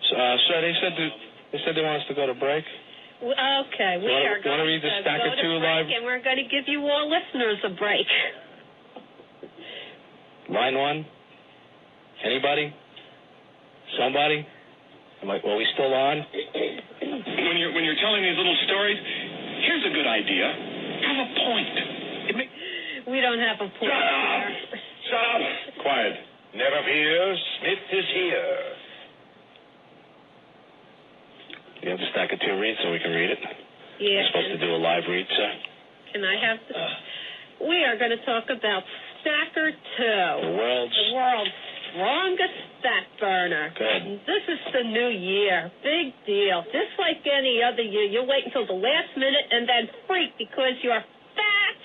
So, sir, they said they want us to go to break. Okay, we are going to read the Stacker go to 2 break, live? and we're going to give you all listeners a break. Line 1? Anybody? Somebody? Are we still on? When you're telling these little stories, here's a good idea. Have a point. We don't have a point here. Shut up. Quiet. Never fear, Smith is here. You have the Stacker 2 read so we can read it? Yeah. You're supposed to do a live read, sir? Can I have we are going to talk about Stacker 2. The world's strongest fat burner. Good. This is the new year. Big deal. Just like any other year, you wait until the last minute and then freak because you're fat.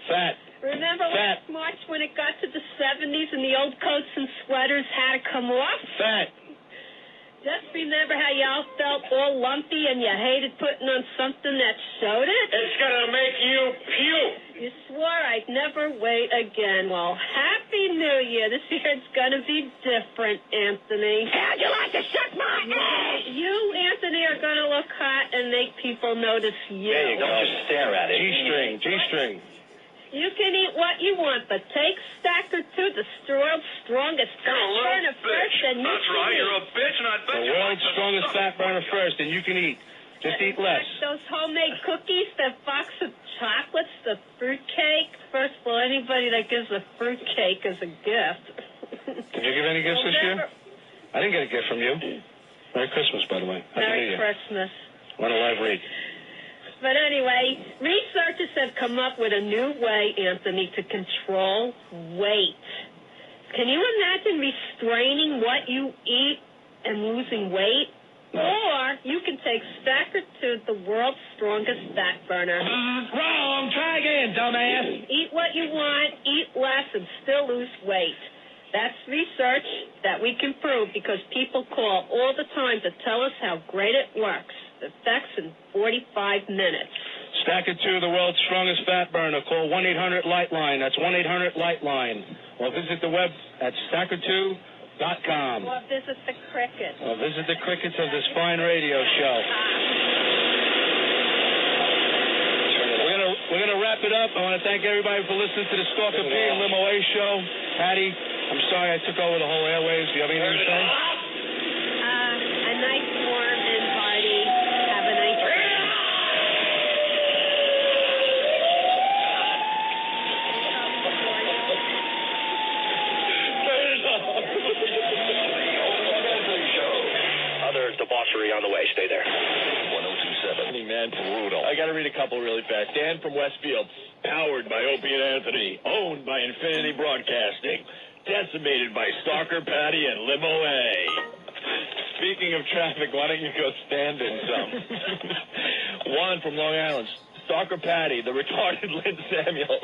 Fat. Remember last March when it got to the 70s and the old coats and sweaters had to come off? Fat. Just remember how y'all felt all lumpy and you hated putting on something that showed it? It's gonna make you puke. You swore I'd never wait again. Well, Happy New Year. This year it's gonna be different, Anthony. How'd you like to suck my ass? You, Anthony, are gonna look hot and make people notice you. There you go. Just stare at it. G-string. You can eat what you want, but take Stacker 2, the world's strongest fat burner first, and you That's can right. eat. You're a bitch, and I bet The you world's strongest fat burner first, and you can eat. Just eat less. Those homemade cookies, the box of chocolates, the fruit cake. First of all, anybody that gives a fruit cake is a gift. Did you give any gifts this year? I didn't get a gift from you. Merry Christmas, by the way. Happy New Merry Year. Christmas. Want a live read? But anyway, researchers have come up with a new way, Anthony, to control weight. Can you imagine restraining what you eat and losing weight? No. Or you can take Stacker 2, the world's strongest fat burner. Wrong. Try again, dumbass. Eat what you want, eat less, and still lose weight. That's research that we can prove because people call all the time to tell us how great it works. Effects in 45 minutes. Stacker 2, the world's strongest fat burner. Call 1-800-LIGHTLINE. That's 1-800-LIGHTLINE. Or visit the web at stacker2.com. Or visit the cricket. Or visit the crickets of this fine radio show. We're gonna wrap it up. I want to thank everybody for listening to the Stalker P and Limo A show. Patty, I'm sorry I took over the whole airwaves. Do you have anything to say? A nice, warm, and hearty. Have a nice day. Other debauchery on the way. Stay there. 1027. Man, brutal. I got to read a couple really fast. Dan from Westfield. Powered by Opie and Anthony. Owned by Infinity Broadcasting. Decimated by Stalker Patty and Limo A. Speaking of traffic, why don't you go stand in some? Juan from Long Island. Stalker Patty, the retarded Lynn Samuel.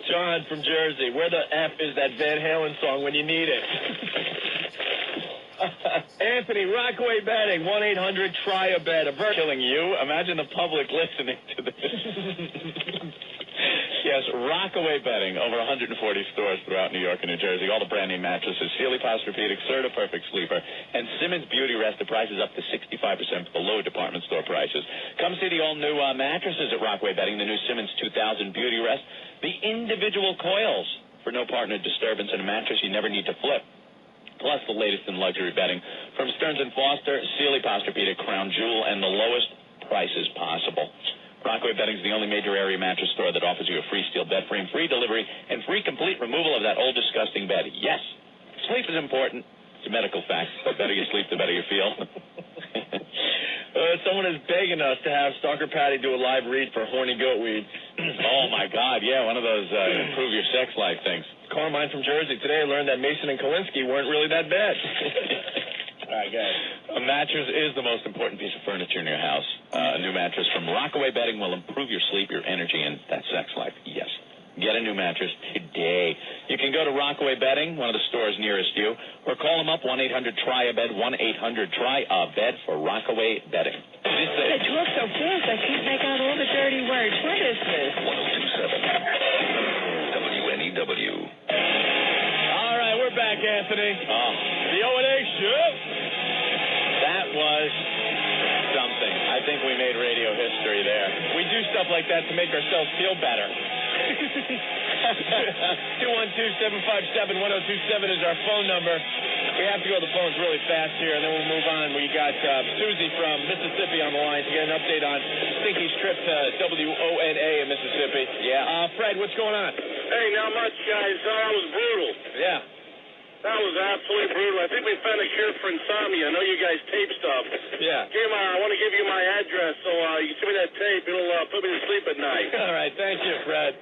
John from Jersey. Where the F is that Van Halen song when you need it? Anthony, Rockaway Betting, 1-800-TRY-A-BET. Avert killing you. Imagine the public listening to this. Yes, Rockaway Betting, over 140 stores throughout New York and New Jersey. All the brand name mattresses, Sealy Posturepedic, Serta Perfect Sleeper, and Simmons Beauty Rest. The price is up to 65% below department store prices. Come see the all-new mattresses at Rockaway Betting, the new Simmons 2000 Beauty Rest, the individual coils for no partner disturbance in a mattress you never need to flip. Plus the latest in luxury bedding from Stearns & Foster, Sealy Posturepedic, Crown Jewel, and the lowest prices possible. Rockaway Bedding is the only major area mattress store that offers you a free steel bed frame, free delivery, and free complete removal of that old disgusting bed. Yes, sleep is important. It's a medical fact. The better you sleep, the better you feel. Someone is begging us to have Stalker Patty do a live read for horny goatweed. Oh, my God, yeah, one of those improve your sex life things. Carmine from Jersey. Today I learned that Mason and Kalinsky weren't really that bad. All right, guys. A mattress is the most important piece of furniture in your house. A new mattress from Rockaway Bedding will improve your sleep, your energy, and that sex life. Yes. Get a new mattress today. You can go to Rockaway Bedding, one of the stores nearest you, or call them up, 1-800-TRY-A-BED, 1-800-TRY-A-BED for Rockaway Bedding. They talk so fast, I can't make out all the dirty words. What is this? 102.7 WNEW. All right, we're back, Anthony. The O&A show. That was something. I think we made radio history there. We do stuff like that to make ourselves feel better. 212-757-1027 is our phone number. We have to go to the phones really fast here, and then we'll move on. We got Susie from Mississippi on the line to get an update on Stinky's trip to WONA in Mississippi. Yeah. Fred, what's going on? Hey, not much, guys. That was brutal. Yeah. That was absolutely brutal. I think we found a cure for insomnia. I know you guys tape stuff. Yeah. I want to give you my address, so you can send me that tape. It'll put me to sleep at night. All right, thank you, Fred.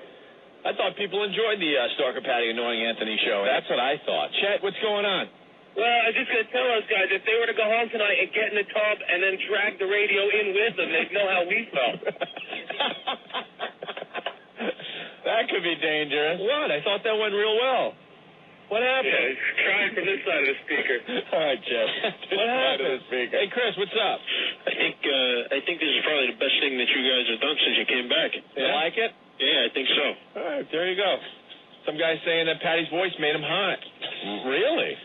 I thought people enjoyed the Stalker Patty Annoying Anthony show. That's what I thought. Chet, what's going on? Well, I was just going to tell those guys, if they were to go home tonight and get in the tub and then drag the radio in with them, they'd know how we felt. That could be dangerous. What? I thought that went real well. What happened? Yeah, try it from this side of the speaker. All right, Jeff. What happened? Hey, Chris, what's up? I think this is probably the best thing that you guys have done since you came back. You like it? Yeah, I think so. All right, there you go. Some guy saying that Patty's voice made him hot. Really?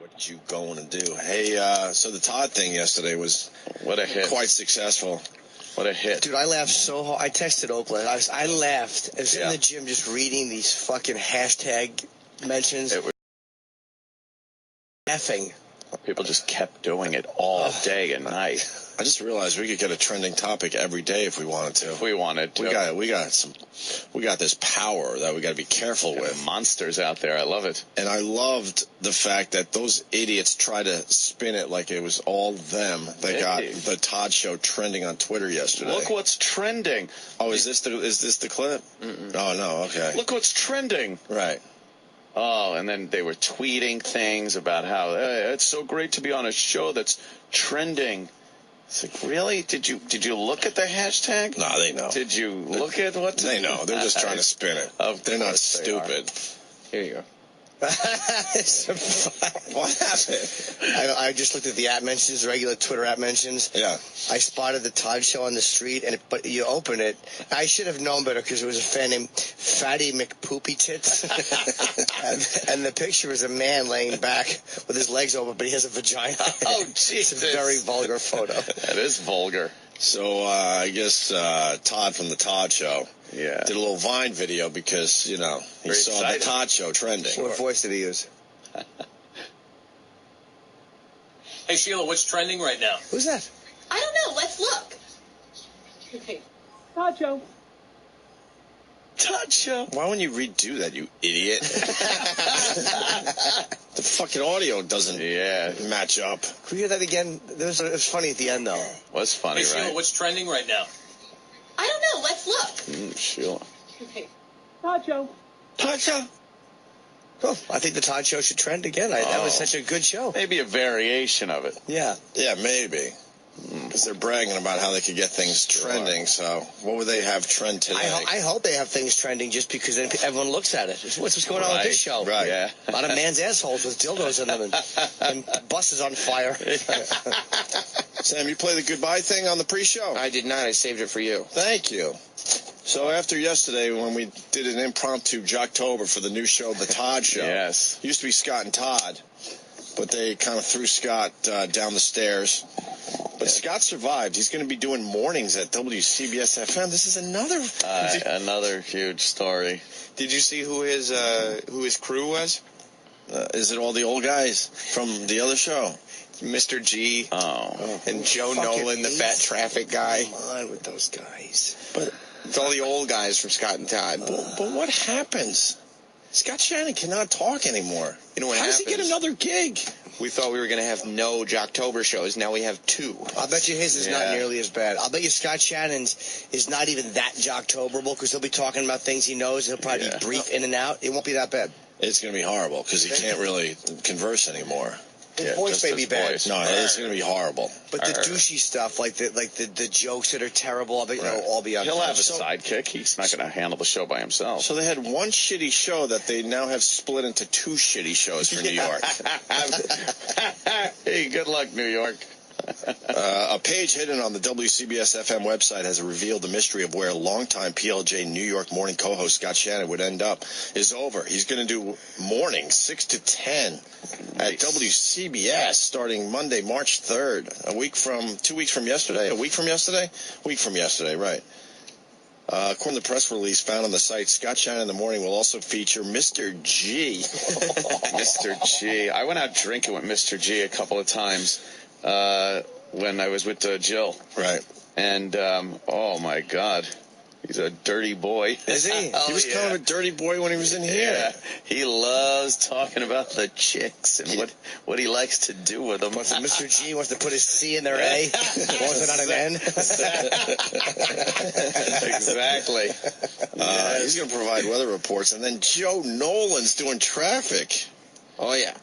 What you going to do? Hey, so the Todd thing yesterday was what a hit. Quite successful. What a hit. Dude, I laughed so hard. I texted Oakland. I laughed. I was in the gym just reading these fucking hashtag mentions. Laughing. People just kept doing it all day and night. I just realized we could get a trending topic every day if we wanted to. If we wanted to. We got this power that we got to be careful with. Monsters out there. I love it. And I loved the fact that those idiots tried to spin it like it was all them. They got the Todd Show trending on Twitter yesterday. Look what's trending. Oh, is this the clip? Mm-mm. Oh no, okay. Look what's trending. Right. Oh, and then they were tweeting things about how it's so great to be on a show that's trending. It's like, really? Did you look at the hashtag? No, they know. Did you look at what? They know. They're just trying to spin it. They're not stupid. Here you go. What happened? I just looked at the app mentions, regular Twitter app mentions. Yeah. I spotted the Todd Show on the street, but you open it. I should have known better because it was a fan named Fatty McPoopy Tits. and the picture is a man laying back with his legs open, but he has a vagina. Oh, Jesus. It's a very vulgar photo. That is vulgar. So I guess Todd from the Todd Show did a little Vine video because, he Very saw excited. the Todd Show trending. What voice did he use? Hey, Sheila, what's trending right now? Who's that? I don't know. Let's look. Todd Show. Todd Show. Why wouldn't you redo that, you idiot? The fucking audio doesn't match up. Could we hear that again? It was funny at the end, though. Was funny, Hey, Sheila, right? what's trending right now? I don't know. Let's look. Sheila. Todd Show. Todd Show. Oh, I think the Todd Show should trend again. That was such a good show. Maybe a variation of it. Yeah. Yeah, maybe. Because they're bragging about how they could get things trending. So what would they have trend today? I hope they have things trending just because then everyone looks at it. What's going on with this show? Right. Yeah. A lot of man's assholes with dildos in them and buses on fire. Sam, you play the goodbye thing on the pre-show? I did not. I saved it for you. Thank you. So after yesterday, when we did an impromptu Jocktober for the new show, The Todd Show. Yes. Used to be Scott and Todd, but they kind of threw Scott down the stairs. But Scott survived. He's going to be doing mornings at WCBS FM. This is another huge story. Did you see who his crew was? Is it all the old guys from the other show? Mr. G. Oh. And Joe Nolan, the fat traffic guy. Come on with those guys. But it's all the old guys from Scott and Todd. But what happens? Scott Shannon cannot talk anymore. You know what How happens? does he get another gig? We thought we were going to have no Jocktober shows. Now we have 2. I'll bet you his is not nearly as bad. I'll bet you Scott Shannon's is not even that Jocktoberable because he'll be talking about things he knows. He'll probably be brief in and out. It won't be that bad. It's going to be horrible because he can't really converse anymore. His voice may be bad. No, it's going to be horrible. But the douchey stuff, like the jokes that are terrible, I bet they'll all be on. He'll have a sidekick. He's not going to handle the show by himself. So they had one shitty show that they now have split into 2 shitty shows for New York. Hey, good luck, New York. A page hidden on the WCBS-FM website has revealed the mystery of where longtime PLJ New York morning co-host Scott Shannon would end up is over. He's going to do morning 6 to 10 at WCBS starting Monday, March 3rd. 2 weeks from yesterday? A week from yesterday? Week from yesterday, right. According to the press release found on the site, Scott Shannon in the morning will also feature Mr. G. Mr. G. I went out drinking with Mr. G a couple of times. When I was with Jill. Right. And, oh, my God. He's a dirty boy. Is he? He was kind of a dirty boy when he was in here. Yeah. He loves talking about the chicks and what he likes to do with them. Mr. G wants to put his C in their A. Wants it on an N. Exactly. He's going to provide weather reports. And then Joe Nolan's doing traffic. Oh, yeah.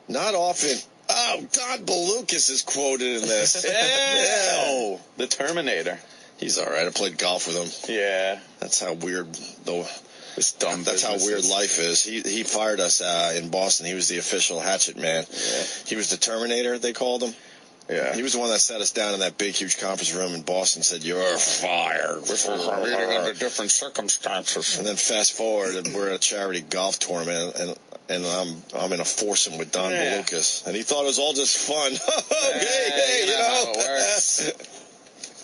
Not often. Oh, Don Balukas is quoted in this. Ew. The Terminator. He's all right. I played golf with him. Yeah. That's how weird, though. That's how weird life is. He fired us in Boston. He was the official hatchet man. Yeah. He was the Terminator, they called him. Yeah. He was the one that sat us down in that big, huge conference room in Boston and said, "You're fired." We're meeting under different circumstances. And then fast forward, we're at a charity golf tournament, and I'm in a foursome with Don Balukas. And he thought it was all just fun. Hey, you know.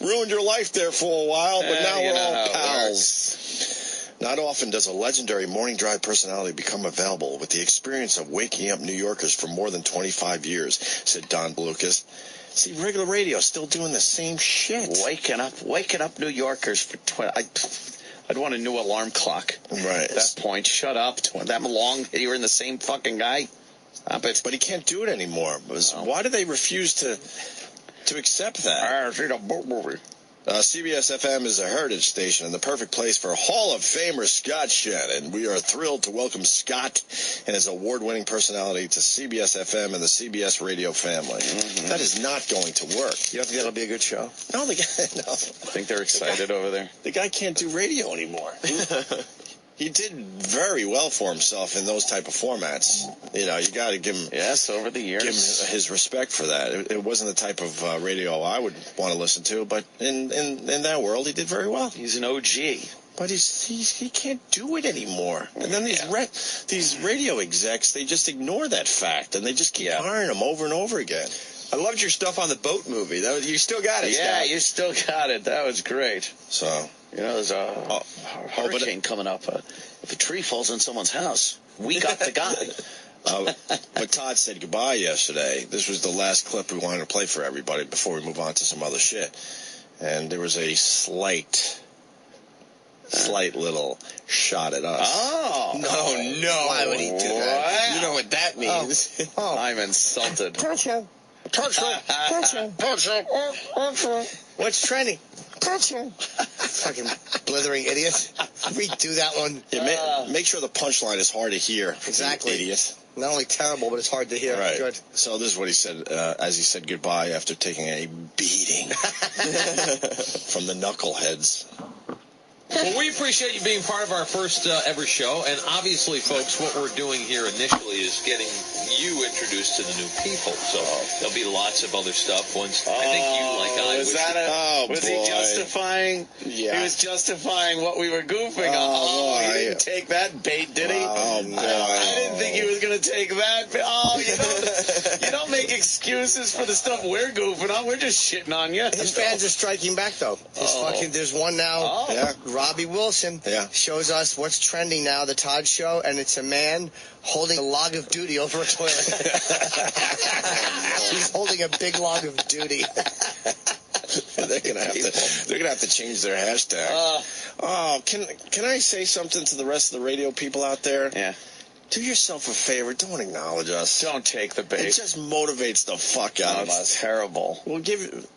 Ruined your life there for a while, but now we're all pals. Not often does a legendary morning drive personality become available with the experience of waking up New Yorkers for more than 25 years, said Don Balukas. See, regular radio still doing the same shit. Waking up New Yorkers for 20... I'd want a new alarm clock. Right. At that point, shut up. That long, you're in the same fucking guy. Stop it. But he can't do it anymore. Why do they refuse to accept that? CBS-FM is a heritage station and the perfect place for Hall of Famer Scott Shannon. We are thrilled to welcome Scott and his award-winning personality to CBS-FM and the CBS radio family. Mm-hmm. That is not going to work. You don't think that'll be a good show? No, no. I think they're excited over there. The guy can't do radio anymore. He did very well for himself in those type of formats. You know, you got to give him over the years, give him his respect for that. It wasn't the type of radio I would want to listen to, but in that world, he did very well. He's an OG. But he can't do it anymore. And then these radio execs, they just ignore that fact, and they just keep hiring him over and over again. I loved your stuff on the boat movie. You still got it, Yeah, Scott. you still got it. That was great. So, you know, there's a hurricane coming up. If a tree falls on someone's house, we got the guy. But Todd said goodbye yesterday. This was the last clip we wanted to play for everybody before we move on to some other shit. And there was a slight little shot at us. Oh. No. Why would he do that? Wow. You know what that means. I'm insulted. What's trending? Fucking blithering idiot. Redo that one. Yeah, make sure the punchline is hard to hear. Exactly. Idiot. Not only terrible, but it's hard to hear. Right. Good. So this is what he said as he said goodbye after taking a beating from the knuckleheads. Well, we appreciate you being part of our first ever show. And obviously, folks, what we're doing here initially is getting you introduced to the new people. So there'll be lots of other stuff once. I think you, like I, was he justifying? Yeah. He was justifying what we were goofing on. He didn't take that bait, did he? Oh, boy. I didn't think he was going to take that. Oh, you don't make make excuses for the stuff we're goofing on. We're just shitting on you. His fans are striking back, though. There's one now. Yeah. Robbie Wilson shows us what's trending now, the Todd Show, and it's a man holding a log of duty over a toilet. He's holding a big log of duty. They're gonna have to change their hashtag. Can I say something to the rest of the radio people out there? Yeah. Do yourself a favor. Don't acknowledge us. Don't take the bait. It just motivates the fuck out of us. It's terrible. We'll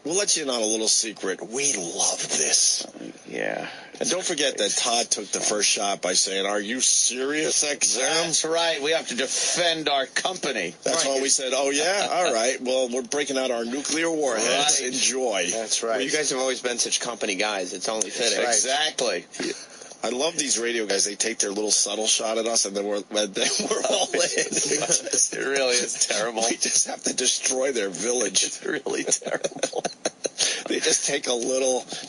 let you in on a little secret. We love this. Yeah. And don't forget that Todd took the first shot by saying, "Are you serious, XM?" That's right. We have to defend our company. That's why we said, "Oh yeah, all right. Well, we're breaking out our nuclear warheads. Right. Enjoy." That's right. Well, you guys have always been such company guys. It's only fitting. Right. Exactly. I love these radio guys. They take their little subtle shot at us, and then we're all in. It really is terrible. We just have to destroy their village. It's really terrible. They just take a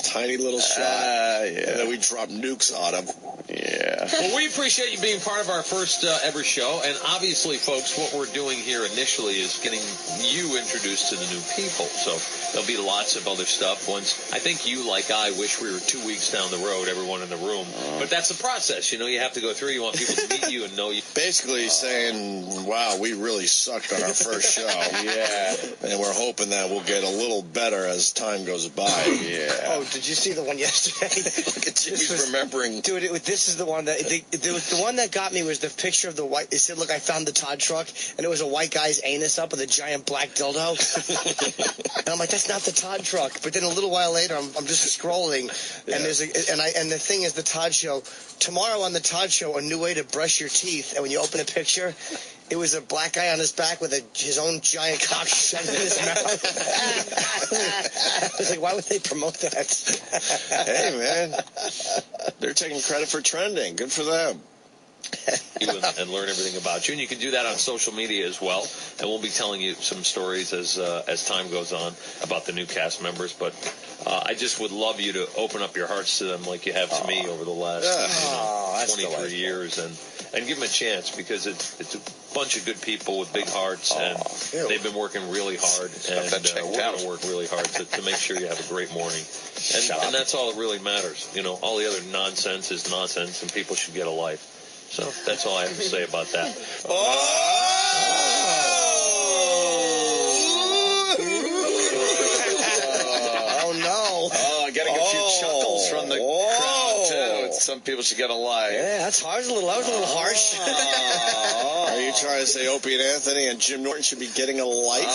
tiny little shot, and then we drop nukes on them. Yeah. Well, we appreciate you being part of our first ever show, and obviously, folks, what we're doing here initially is getting you introduced to the new people. So there'll be lots of other stuff. I think you, like I, wish we were 2 weeks down the road, everyone in the room. But that's the process. You have to go through. You want people to meet you and know you. Basically saying, wow, we really sucked on our first show. Yeah. And we're hoping that we'll get a little better as time goes by. Yeah. Oh, did you see the one yesterday? Look at Jimmy's remembering. Dude, this is the one that the one that got me was the picture of the white. It said, "Look, I found the Todd truck," and it was a white guy's anus up with a giant black dildo. And I'm like, that's not the Todd truck. But then a little while later, I'm just scrolling, and the thing is, the Todd Show tomorrow on the Todd Show, a new way to brush your teeth. And when you open a picture, it was a black guy on his back with his own giant cock shoved in his mouth. I was like, why would they promote that? Hey, man. They're taking credit for trending. Good for them. And learn everything about you. And you can do that on social media as well. And we'll be telling you some stories as time goes on about the new cast members. But I just would love you to open up your hearts to them like you have to me over the last 23 years. And give them a chance, because it's a bunch of good people with big hearts. And they've been working really hard. And we're going to work really hard to make sure you have a great morning. And that's all that really matters. All the other nonsense is nonsense, and people should get a life. So that's all I have to say about that. Oh, no. Oh, getting a few chuckles from the crowd, too. Some people should get a life. Yeah, that was a little harsh. Are you trying to say Opie and Anthony and Jim Norton should be getting a life?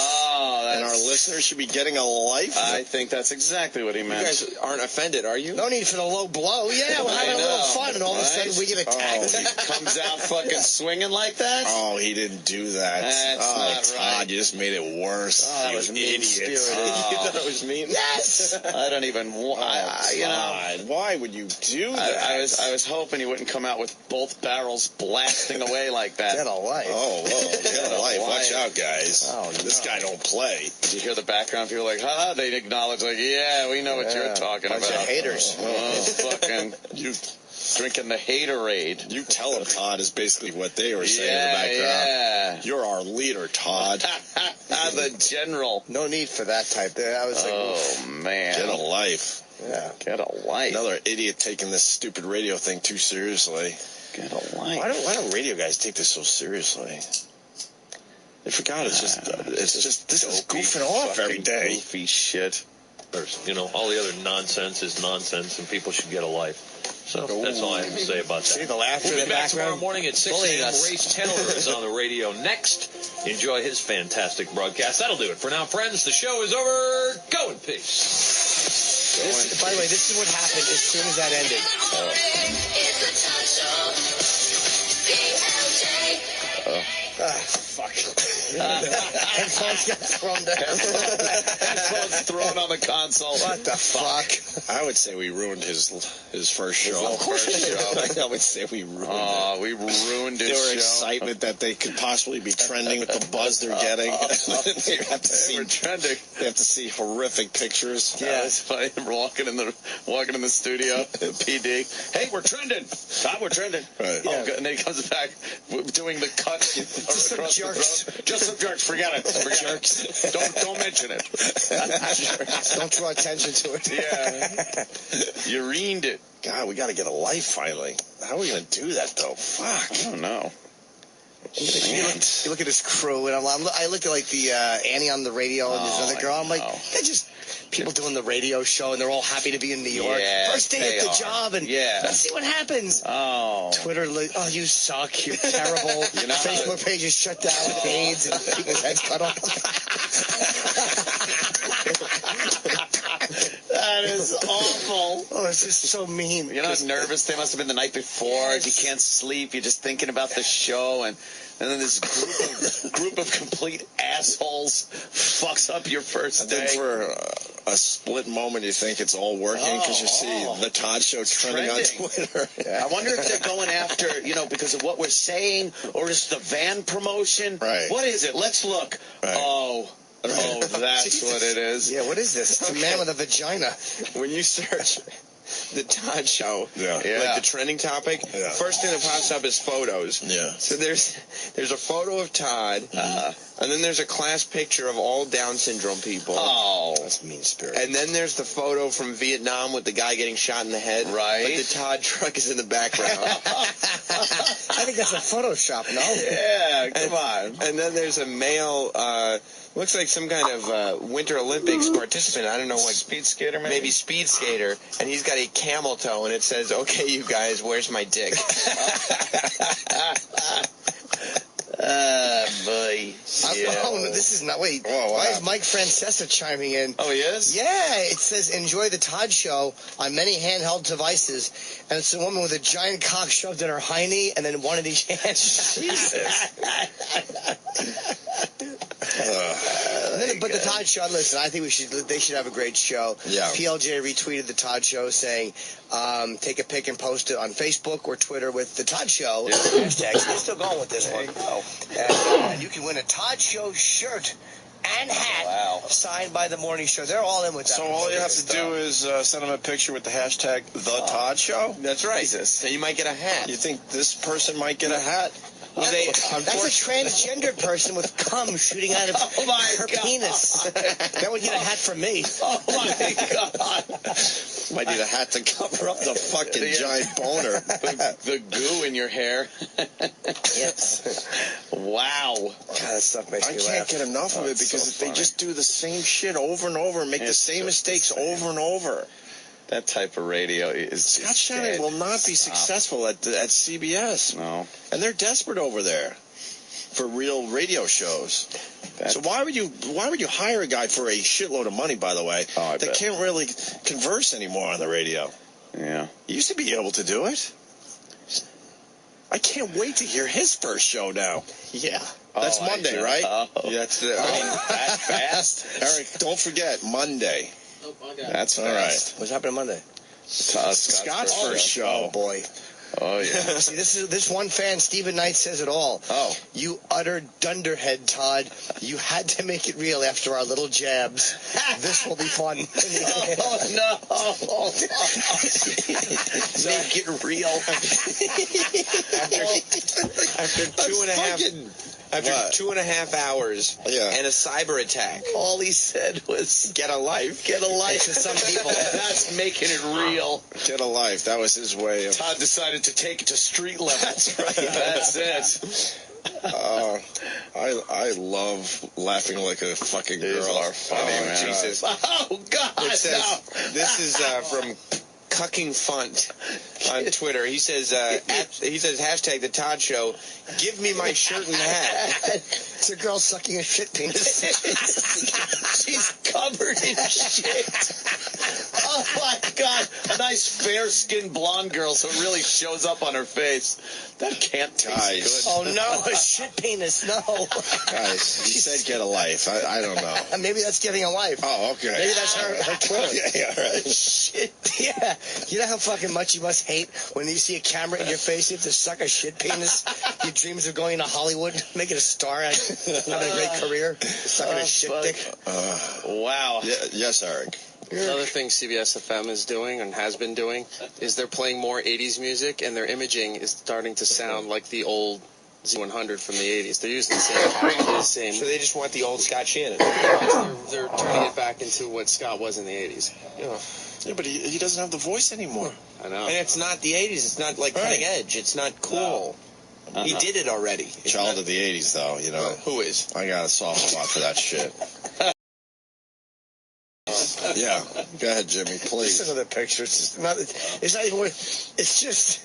And our listeners should be getting a life? I think that's exactly what he meant. You guys aren't offended, are you? No need for the low blow. Yeah, we're having a little fun, and all of a sudden we get attacked. He comes out fucking swinging like that? Oh, he didn't do that. That's not right. Todd, you just made it worse. Oh, that was mean-spirited. You thought it was mean? Yes! I don't even... Why would you do that? I was hoping he wouldn't come out with both barrels blasting away like that. Get a life. Oh, get a life. Watch out, guys. Oh, this guy don't play. Did you hear the background? People like, they acknowledge, like, yeah, we know what you're talking bunch about. Of haters. Fucking you drinking the haterade. You tell him, Todd, is basically what they were saying in the background. Yeah. You're our leader, Todd. The general. No need for that type there. I was like, oh, man. Get a life. Yeah. Get a life. Another idiot taking this stupid radio thing too seriously. Get a life. Why don't radio guys take this so seriously? They forgot it's just this is goofing off every day. Goofy shit. All the other nonsense is nonsense, and people should get a life. So that's all I have to say about that. See the laughter We'll in be the back background? tomorrow morning at 6 a.m. Race Taylor is on the radio next. Enjoy his fantastic broadcast. That'll do it for now, friends. The show is over. Go in peace. By the way, this is what happened as soon as that ended. Fuck. Headphones got thrown down. Headphones thrown on the console. What the fuck? I would say we ruined his first show. Of course we did. I would say we ruined it. Oh, we ruined his Their show. excitement that they could possibly be trending with the buzz they're getting. They have to see trending. They have to see horrific pictures. Yeah, it's funny. We're walking in the studio. PD. Hey, we're trending. Todd, we're trending. Right. Oh, good. And then he comes back doing the cut Just some across jerks. the throat. Just some jerks. Forget it. Jerks. Don't mention it. Don't draw attention to it. Yeah. You ruined it. God, we got to get a life finally. How are we going to do that, though? Fuck. I don't know. You look at this crew, and I look at like the Annie on the radio and this other girl. I'm like, they're just people doing the radio show, and they're all happy to be in New York. Yeah, First day at the job, and let's see what happens. Oh. Twitter, oh, you suck. You're terrible. Facebook page is shut down with AIDS, and his head's cut off. That is awful. Oh, it's just so mean. You're not nervous. They must have been the night before. You can't sleep. You're just thinking about the show, and then this group of complete assholes fucks up your first day. And then for a split moment, you think it's all working because you see the Todd Show trending on Twitter. I wonder if they're going after, because of what we're saying, or is the van promotion? Right. What is it? Let's look. Right. Oh, that's what it is. Yeah, what is this? It's a man with a vagina. When you search the Todd Show, Yeah. like the trending topic, Yeah. first thing that pops up is photos. Yeah. So there's a photo of Todd, and then there's a class picture of all Down syndrome people. Oh. That's mean spirit. And then there's the photo from Vietnam with the guy getting shot in the head. Right. But the Todd truck is in the background. I think that's a Photoshop, no? Yeah, come on. And then there's a male, looks like some kind of Winter Olympics participant. I don't know what. Speed skater, Maybe speed skater. And he's got a camel toe, and it says, "Okay, you guys, where's my dick?" Boy. Oh, no, this is not. Wait. Why is Mike Francesa chiming in? Oh, he is? Yeah, it says enjoy the Todd Show on many handheld devices, and it's a woman with a giant cock shoved in her hiney, and then one in each hand. Jesus. But the Todd Show, listen, I think they should have a great show. Yeah. PLJ retweeted the Todd Show saying, take a pic and post it on Facebook or Twitter with the Todd Show. Hashtags. They're still going with this one. And you can win a Todd Show shirt and hat signed by the Morning Show. They're all in with that. So all you have to do is send them a picture with the hashtag The Todd Show? That's right. So you might get a hat. You think this person might get a hat? Well, that's a transgender person with cum shooting out of her penis. That would get a hat from me. Oh, my God. Might need a hat to cover up the fucking giant boner. The goo in your hair. Yes. Wow. God, that stuff makes I me can't laugh. get enough of it because they just do the same shit over and over and make the same mistakes over and over. That type of radio is Scott Shannon will not be successful at CBS. No. And they're desperate over there for real radio shows. So why would you hire a guy for a shitload of money, by the way, that can't really converse anymore on the radio? Yeah. You used to be able to do it. I can't wait to hear his first show now. Yeah. That's Monday, right? That's that fast? Eric, don't forget, Monday. That's all right. What's happening Monday? Scott's first show. Oh, boy. Oh, yeah. See, this one fan, Stephen Knight, says it all. Oh. You utter dunderhead, Todd. You had to make it real after our little jabs. This will be fun. Oh, no. Make it real. After 2.5 hours and a cyber attack, all he said was, "Get a life." Get a life to some people. That's making it real. Get a life. That was his way of... Todd decided to take it to street level. That's right. That's it. I love laughing like a fucking girl. These are funny, man. Jesus. Oh, God, It says, no. this is from Cucking Funt on Twitter. He says, hashtag the Todd Show, give me my shirt and hat. It's a girl sucking a shit penis. She's covered in shit. Oh, my God. A nice fair-skinned blonde girl, so it really shows up on her face. That can't taste good. Oh, no, a shit penis, no. Guys, he said get a life. I don't know. Maybe that's getting a life. Oh, okay. Maybe that's her Twitter. Yeah, right. Shit, yeah. You know how fucking much you must hate when you see a camera in your face, you have to suck a shit penis? Your dreams of going to Hollywood, making a star, having a great career, sucking a shit dick. Wow. Yeah, yes, Eric. Another thing CBS FM is doing and has been doing is they're playing more 80s music, and their imaging is starting to sound like the old Z100 from the 80s. They're using the same packages, same... So they just want the old Scott Shannon. They're turning it back into what Scott was in the 80s. Yeah, but he doesn't have the voice anymore. I know. And it's not the 80s. It's not like cutting edge. It's not cool. No. He did it already. Child of the 80s, though, you know. Who is? I got a soft spot for that shit. Yeah. Go ahead, Jimmy, please. Listen to the picture. It's not even worth... It's just...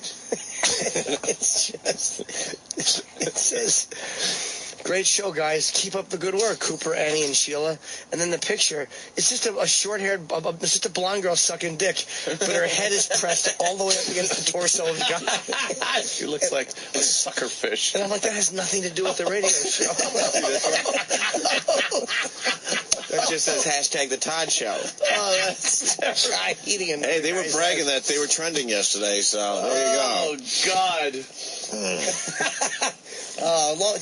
It says... Great show, guys. Keep up the good work, Cooper, Annie, and Sheila. And then the picture, it's just a short-haired, it's just a blonde girl sucking dick, but her head is pressed all the way up against the torso of the guy. She looks like a sucker fish. And I'm like, that has nothing to do with the radio show. That just says hashtag the Todd Show. Oh, that's right. Eating a Hey, they were bragging that they were trending yesterday, so there you go. Oh, God.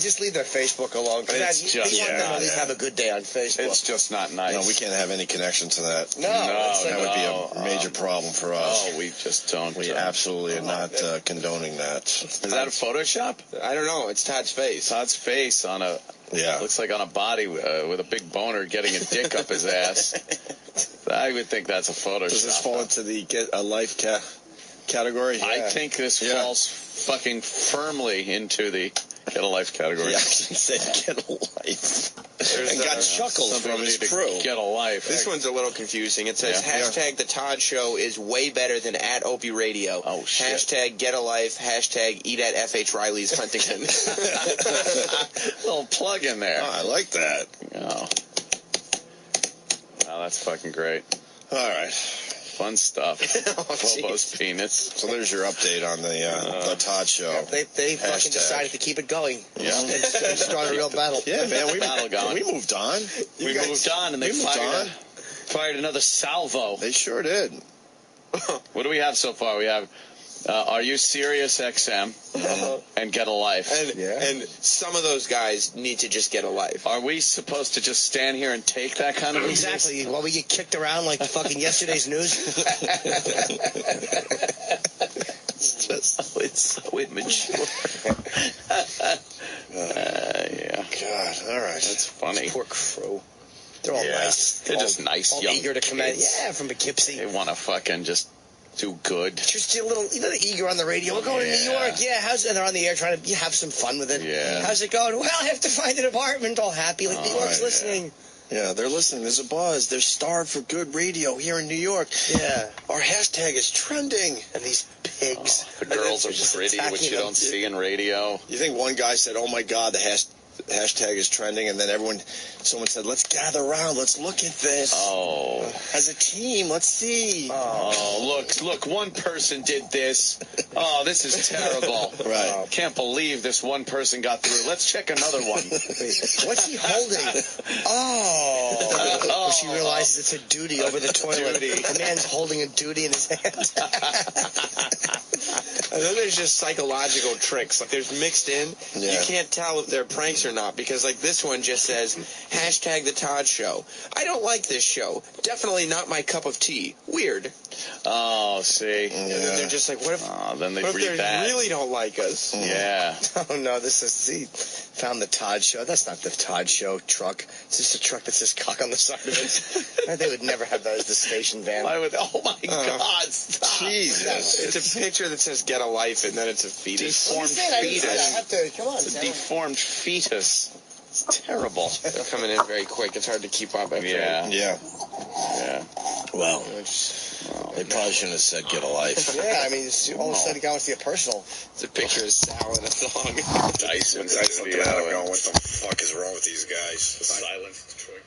Just leave their Facebook alone. It's They just, want them to at least have a good day on Facebook. It's just not nice. No, we can't have any connection to that. No, that would be a major problem for us. Oh, we just don't. We absolutely are not condoning that. Is that a Photoshop? I don't know. It's Todd's face. Todd's face on a... Yeah. Looks like on a body with a big boner getting a dick up his ass. I would think that's a Photoshop. Does this fall into the get a life category? I think this falls fucking firmly into the get a life category. Yeah, he said get a life. And got chuckles from his crew. Get a life. This one's a little confusing. It says hashtag the Todd Show is way better than at Opie Radio. Oh, shit. Hashtag get a life. Hashtag eat at F.H. Riley's Huntington. Little plug in there. Oh, I like that. Oh, that's fucking great. All right. Fun stuff. Bobo's penis. So there's your update on the Todd Show. They fucking decided to keep it going. Yeah. And start a real battle. Yeah, man. We moved on. We moved on, and they fired another salvo. They sure did. What do we have so far? We have Are You Serious XM and Get a Life. And some of those guys need to just get a life. Are we supposed to just stand here and take that kind of abuse? Exactly. While we get kicked around like fucking yesterday's news. It's so immature. Yeah. God, all right. That's funny. Poor crew. They're all nice. They're just nice all young eager to come in. kids. Yeah, from Poughkeepsie. They want to fucking just do good. Just a little, they're eager on the radio. We're going to New York. Yeah, and they're on the air trying to have some fun with it. Yeah. How's it going? Well, I have to find an apartment. All happy. Like, New York's listening. Yeah, they're listening. There's a buzz. They're starved for good radio here in New York. Yeah. Our hashtag is trending. And these pigs. The girls are pretty, which you don't see in radio. You think one guy said, oh, my God, the hashtag is trending, and then someone said, let's gather around, let's look at this. Oh. As a team, let's see. Oh, look, one person did this. Oh, this is terrible. Right. Can't believe this one person got through. Let's check another one. What's he holding? Oh. She realizes it's a duty over the toilet. The man's holding a duty in his hand. And then there's just psychological tricks. Like, there's mixed in. Yeah. You can't tell if they're pranks or not, because, like, this one just says, hashtag the Todd Show. I don't like this show. Definitely not my cup of tea. Weird. Oh, see. And then they're just like, what if, then they what if read they that. really don't like us? Yeah. Oh, no, he found the Todd Show. That's not the Todd Show truck. It's just a truck that says cock on the side of it. They would never have that as the station van. Oh, my God, stop. Jesus. It's a picture that says get a life, and then it's a fetus. Deformed fetus. Come on, it's a deformed fetus. It's terrible. They're coming in very quick. It's hard to keep up. Yeah. Well, they probably shouldn't have said get a life. Yeah, I mean, all of a sudden it got to get personal. It's a picture of Sal in a thong. Dyson. Looking at him going, what the fuck is wrong with these guys? Silence, Troy.